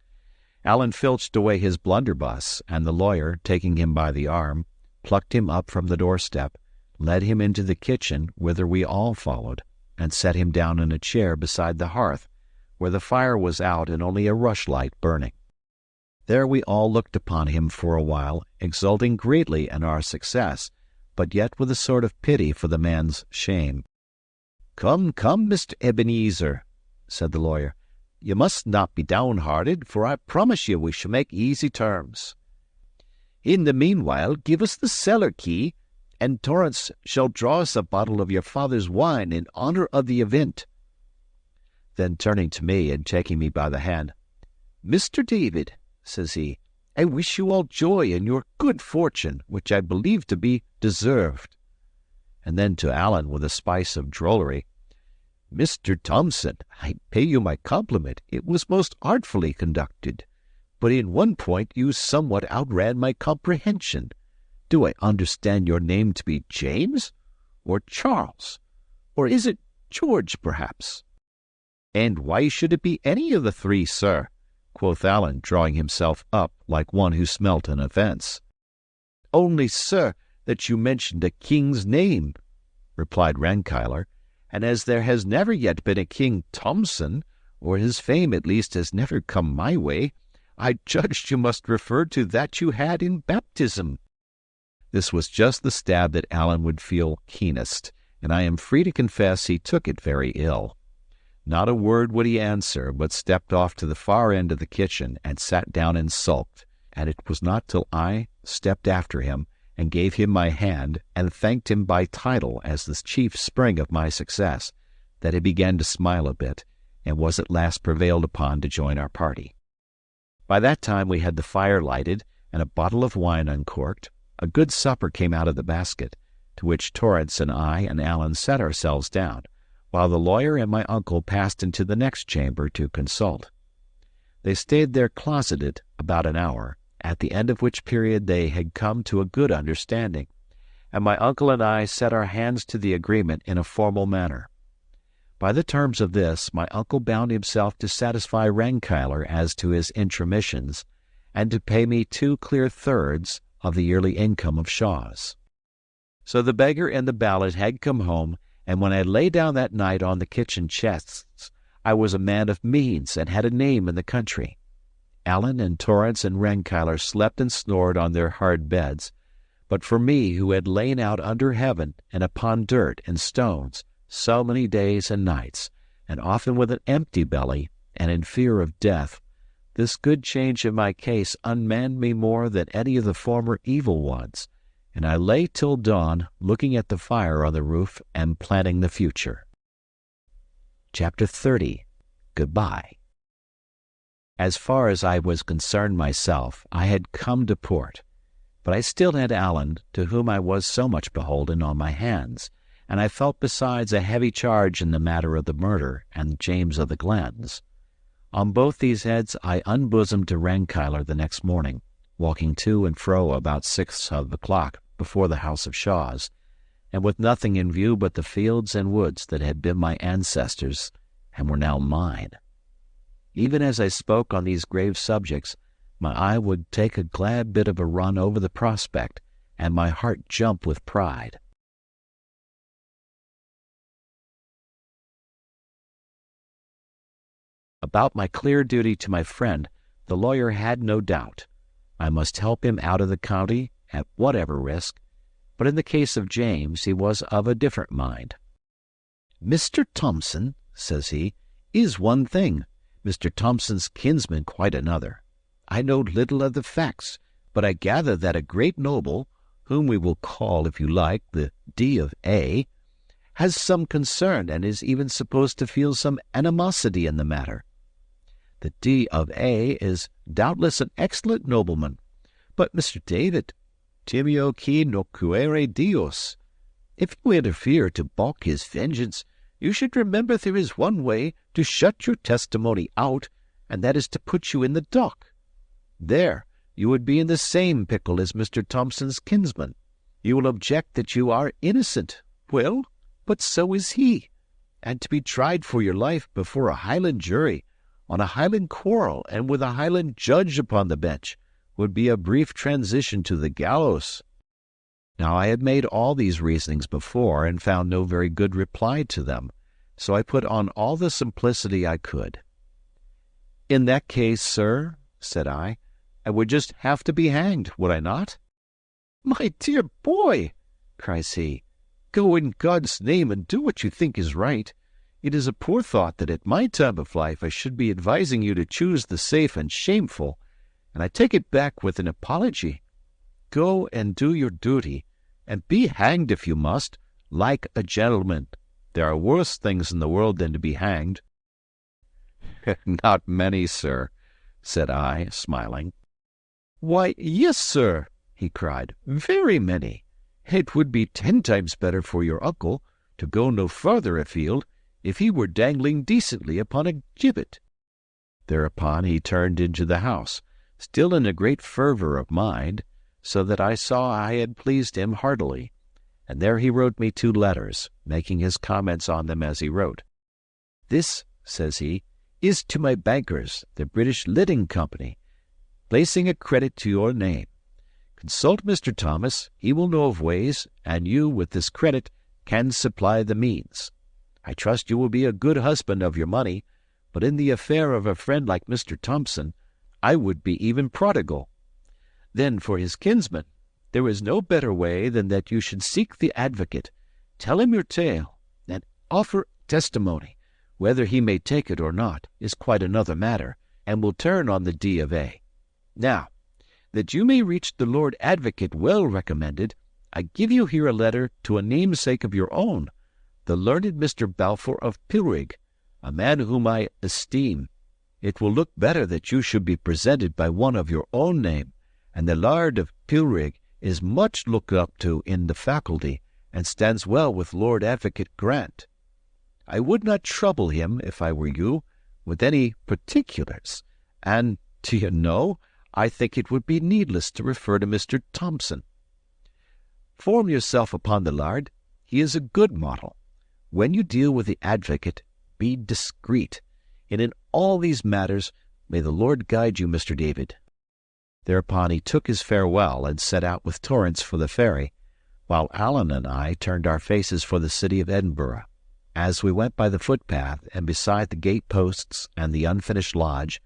Speaker 4: Allen filched away his blunderbuss, and the lawyer, taking him by the arm, plucked him up from the doorstep, led him into the kitchen, whither we all followed, and set him down in a chair beside the hearth, where the fire was out and only a rushlight burning. There we all looked upon him for a while, exulting greatly in our success, but yet with a sort of pity for the man's shame. "Come, come, Mr. Ebenezer," said the lawyer, "you must not be downhearted, for I promise you we shall make easy terms. In the meanwhile, give us the cellar key, and Torrance shall draw us a bottle of your father's wine in honour of the event." Then turning to me and taking me by the hand, "Mr. David," says he, "I wish you all joy in your good fortune, which I believe to be deserved." And then to Allen, with a spice of drollery, "Mr. Thompson, I pay you my compliment. It was most artfully conducted, but in one point you somewhat outran my comprehension. Do I understand your name to be James, or Charles, or is it George, perhaps?" "And why should it be any of the three, sir?" quoth Allen, drawing himself up like one who smelt an offence. "Only, sir, that you mentioned a king's name," replied Rankeillor, "and as there has never yet been a King Thompson, or his fame at least has never come my way, I judged you must refer to that you had in baptism." This was just the stab that Allen would feel keenest, and I am free to confess he took it very ill. Not a word would he answer, but stepped off to the far end of the kitchen and sat down and sulked, and it was not till I stepped after him and gave him my hand and thanked him by title as the chief spring of my success that he began to smile a bit, and was at last prevailed upon to join our party. By that time we had the fire lighted and a bottle of wine uncorked. A good supper came out of the basket, to which Torrance and I and Allen set ourselves down, while the lawyer and my uncle passed into the next chamber to consult. They stayed there closeted about an hour, at the end of which period they had come to a good understanding, and my uncle and I set our hands to the agreement in a formal manner.
Speaker 1: By the terms of this, my uncle bound himself to satisfy Rankeillor as to his intromissions, and to pay me 2 clear thirds of the yearly income of Shaw's. So the beggar and the ballad had come home, and when I lay down that night on the kitchen chests, I was a man of means and had a name in the country. Allen and Torrance and Rankeillor slept and snored on their hard beds, but for me, who had lain out under heaven and upon dirt and stones so many days and nights, and often with an empty belly and in fear of death, this good change in my case unmanned me more than any of the former evil ones, and I lay till dawn looking at the fire on the roof and planning the future. Chapter 30. Goodbye. As far as I was concerned myself, I had come to port, but I still had Allen, to whom I was so much beholden, on my hands, and I felt besides a heavy charge in the matter of the murder and James of the Glens. On both these heads I unbosomed to Rankeillor the next morning, walking to and fro about 6 o'clock before the house of Shaw's, and with nothing in view but the fields and woods that had been my ancestors' and were now mine. Even as I spoke on these grave subjects, my eye would take a glad bit of a run over the prospect, and my heart jump with pride. About my clear duty to my friend, the lawyer had no doubt. I must help him out of the county at whatever risk, but in the case of James he was of a different mind. "Mr. Thompson," says he, "is one thing, Mr. Thompson's kinsman quite another. I know little of the facts, but I gather that a great noble, whom we will call, if you like, the D of A, has some concern and is even supposed to feel some animosity in the matter. The D of A is doubtless an excellent nobleman, but, Mr. David, timeo qui nocuere Dios, if you interfere to balk his vengeance, you should remember there is one way to shut your testimony out, and that is to put you in the dock. There you would be in the same pickle as Mr. Thompson's kinsman. You will object that you are innocent. Well, but so is he, and to be tried for your life before a Highland jury, on a Highland quarrel, and with a Highland judge upon the bench, would be a brief transition to the gallows." Now I had made all these reasonings before, and found no very good reply to them, so I put on all the simplicity I could. "In that case, sir," said I would just have to be hanged, would I not?" "My dear boy," cries he, "go in God's name and do what you think is right. It is a poor thought that at my time of life I should be advising you to choose the safe and shameful, and I take it back with an apology. Go and do your duty, and be hanged if you must, like a gentleman. There are worse things in the world than to be hanged." "Not many, sir," said I, smiling. "Why, yes, sir," he cried, "very many. It would be 10 times better for your uncle, to go no farther afield, if he were dangling decently upon a gibbet." Thereupon he turned into the house, still in a great fervour of mind, so that I saw I had pleased him heartily, and there he wrote me 2 letters, making his comments on them as he wrote. "This," says he, "is to my bankers, the British Lidding Company, placing a credit to your name. Consult Mr. Thomas, he will know of ways, and you, with this credit, can supply the means. I trust you will be a good husband of your money, but in the affair of a friend like Mr. Thompson, I would be even prodigal. Then for his kinsman, there is no better way than that you should seek the advocate, tell him your tale, and offer testimony. Whether he may take it or not is quite another matter, and will turn on the D of A. Now, that you may reach the Lord Advocate well recommended, I give you here a letter to a namesake of your own, the learned Mr. Balfour of Brig, a man whom I esteem. It will look better that you should be presented by one of your own name, and the Laird of Brig is much looked up to in the faculty, and stands well with Lord Advocate Grant. I would not trouble him, if I were you, with any particulars, and, do you know, I think it would be needless to refer to Mr. Thompson. Form yourself upon the Laird. He is a good model. When you deal with the advocate, be discreet, and in all these matters may the Lord guide you, Mr. David." Thereupon he took his farewell and set out with Torrance for the ferry, while Allen and I turned our faces for the city of Edinburgh. As we went by the footpath and beside the gate posts and the unfinished lodge,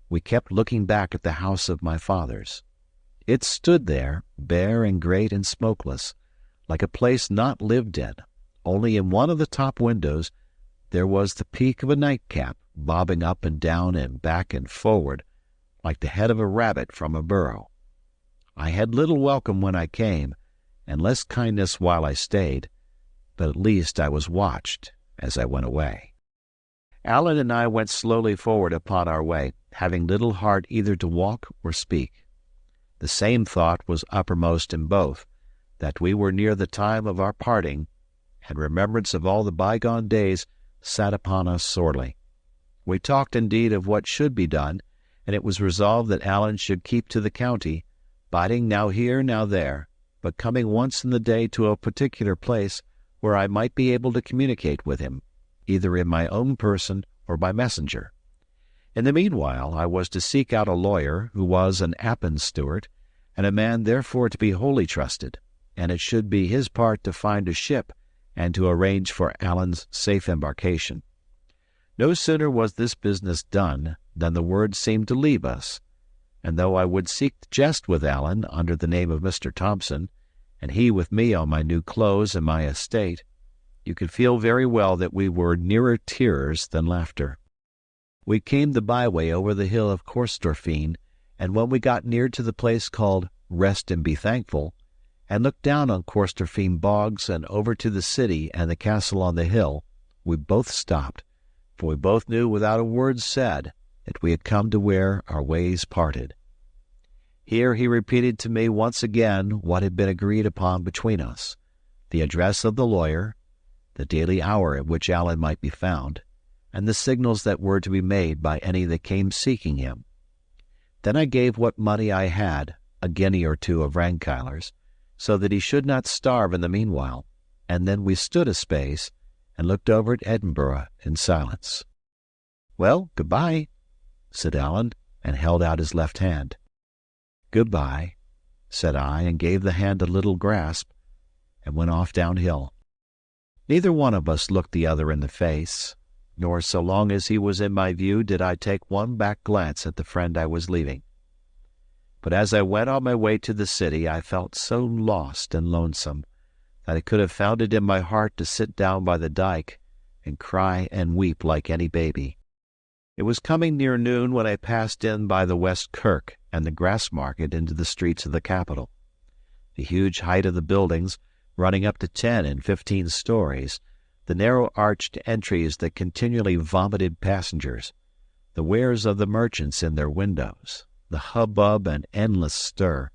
Speaker 1: we kept looking back at the house of my fathers. It stood there, bare and great and smokeless, like a place not lived in, only in one of the top windows there was the peak of a nightcap bobbing up and down and back and forward, like the head of a rabbit from a burrow. I had little welcome when I came, and less kindness while I stayed, but at least I was watched as I went away. Allen and I went slowly forward upon our way, having little heart either to walk or speak. The same thought was uppermost in both, that we were near the time of our parting, and remembrance of all the bygone days sat upon us sorely. We talked indeed of what should be done, and it was resolved that Allen should keep to the county, biding now here, now there, but coming once in the day to a particular place where I might be able to communicate with him, either in my own person or by messenger. In the meanwhile I was to seek out a lawyer who was an Appin steward, and a man therefore to be wholly trusted, and it should be his part to find a ship and to arrange for Allen's safe embarkation. No sooner was this business done than the word seemed to leave us, and though I would seek to jest with Allen under the name of Mr. Thompson, and he with me on my new clothes and my estate, you could feel very well that we were nearer tears than laughter. We came the byway over the hill of Corstorphine, and when we got near to the place called Rest and Be Thankful, and looked down on Corstorphine bogs and over to the city and the castle on the hill, we both stopped, for we both knew without a word said that we had come to where our ways parted. Here he repeated to me once again what had been agreed upon between us, the address of the lawyer, the daily hour at which Allen might be found, and the signals that were to be made by any that came seeking him. Then I gave what money I had, a guinea or two of Rankeillor's, so that he should not starve in the meanwhile, and then we stood a space and looked over at Edinburgh in silence. "Well, good-bye," said Allen, and held out his left hand. "Good-bye," said I, and gave the hand a little grasp, and went off downhill. Neither one of us looked the other in the face, nor so long as he was in my view did I take one back glance at the friend I was leaving. But as I went on my way to the city I felt so lost and lonesome that I could have found it in my heart to sit down by the dike and cry and weep like any baby. It was coming near noon when I passed in by the West Kirk and the Grass Market into the streets of the capital. The huge height of the buildings, running up to 10 and 15 stories, the narrow arched entries that continually vomited passengers, the wares of the merchants in their windows, the hubbub and endless stir,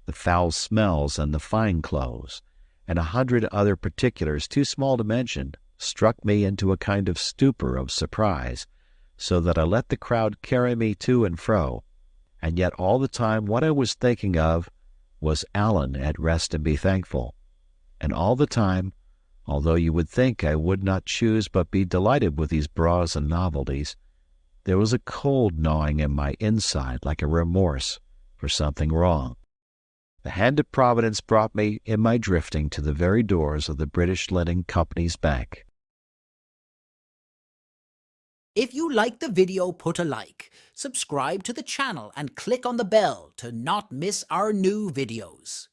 Speaker 1: the foul smells and the fine clothes, and 100 other particulars too small to mention, struck me into a kind of stupor of surprise, so that I let the crowd carry me to and fro, and yet all the time what I was thinking of was Allen at Rest and Be Thankful, and all the time, although you would think I would not choose but be delighted with these bras and novelties, there was a cold gnawing in my inside like a remorse for something wrong. The hand of Providence brought me in my drifting to the very doors of the British Linen Company's bank.
Speaker 6: If you like the video, put a like, subscribe to the channel and click on the bell to not miss our new videos.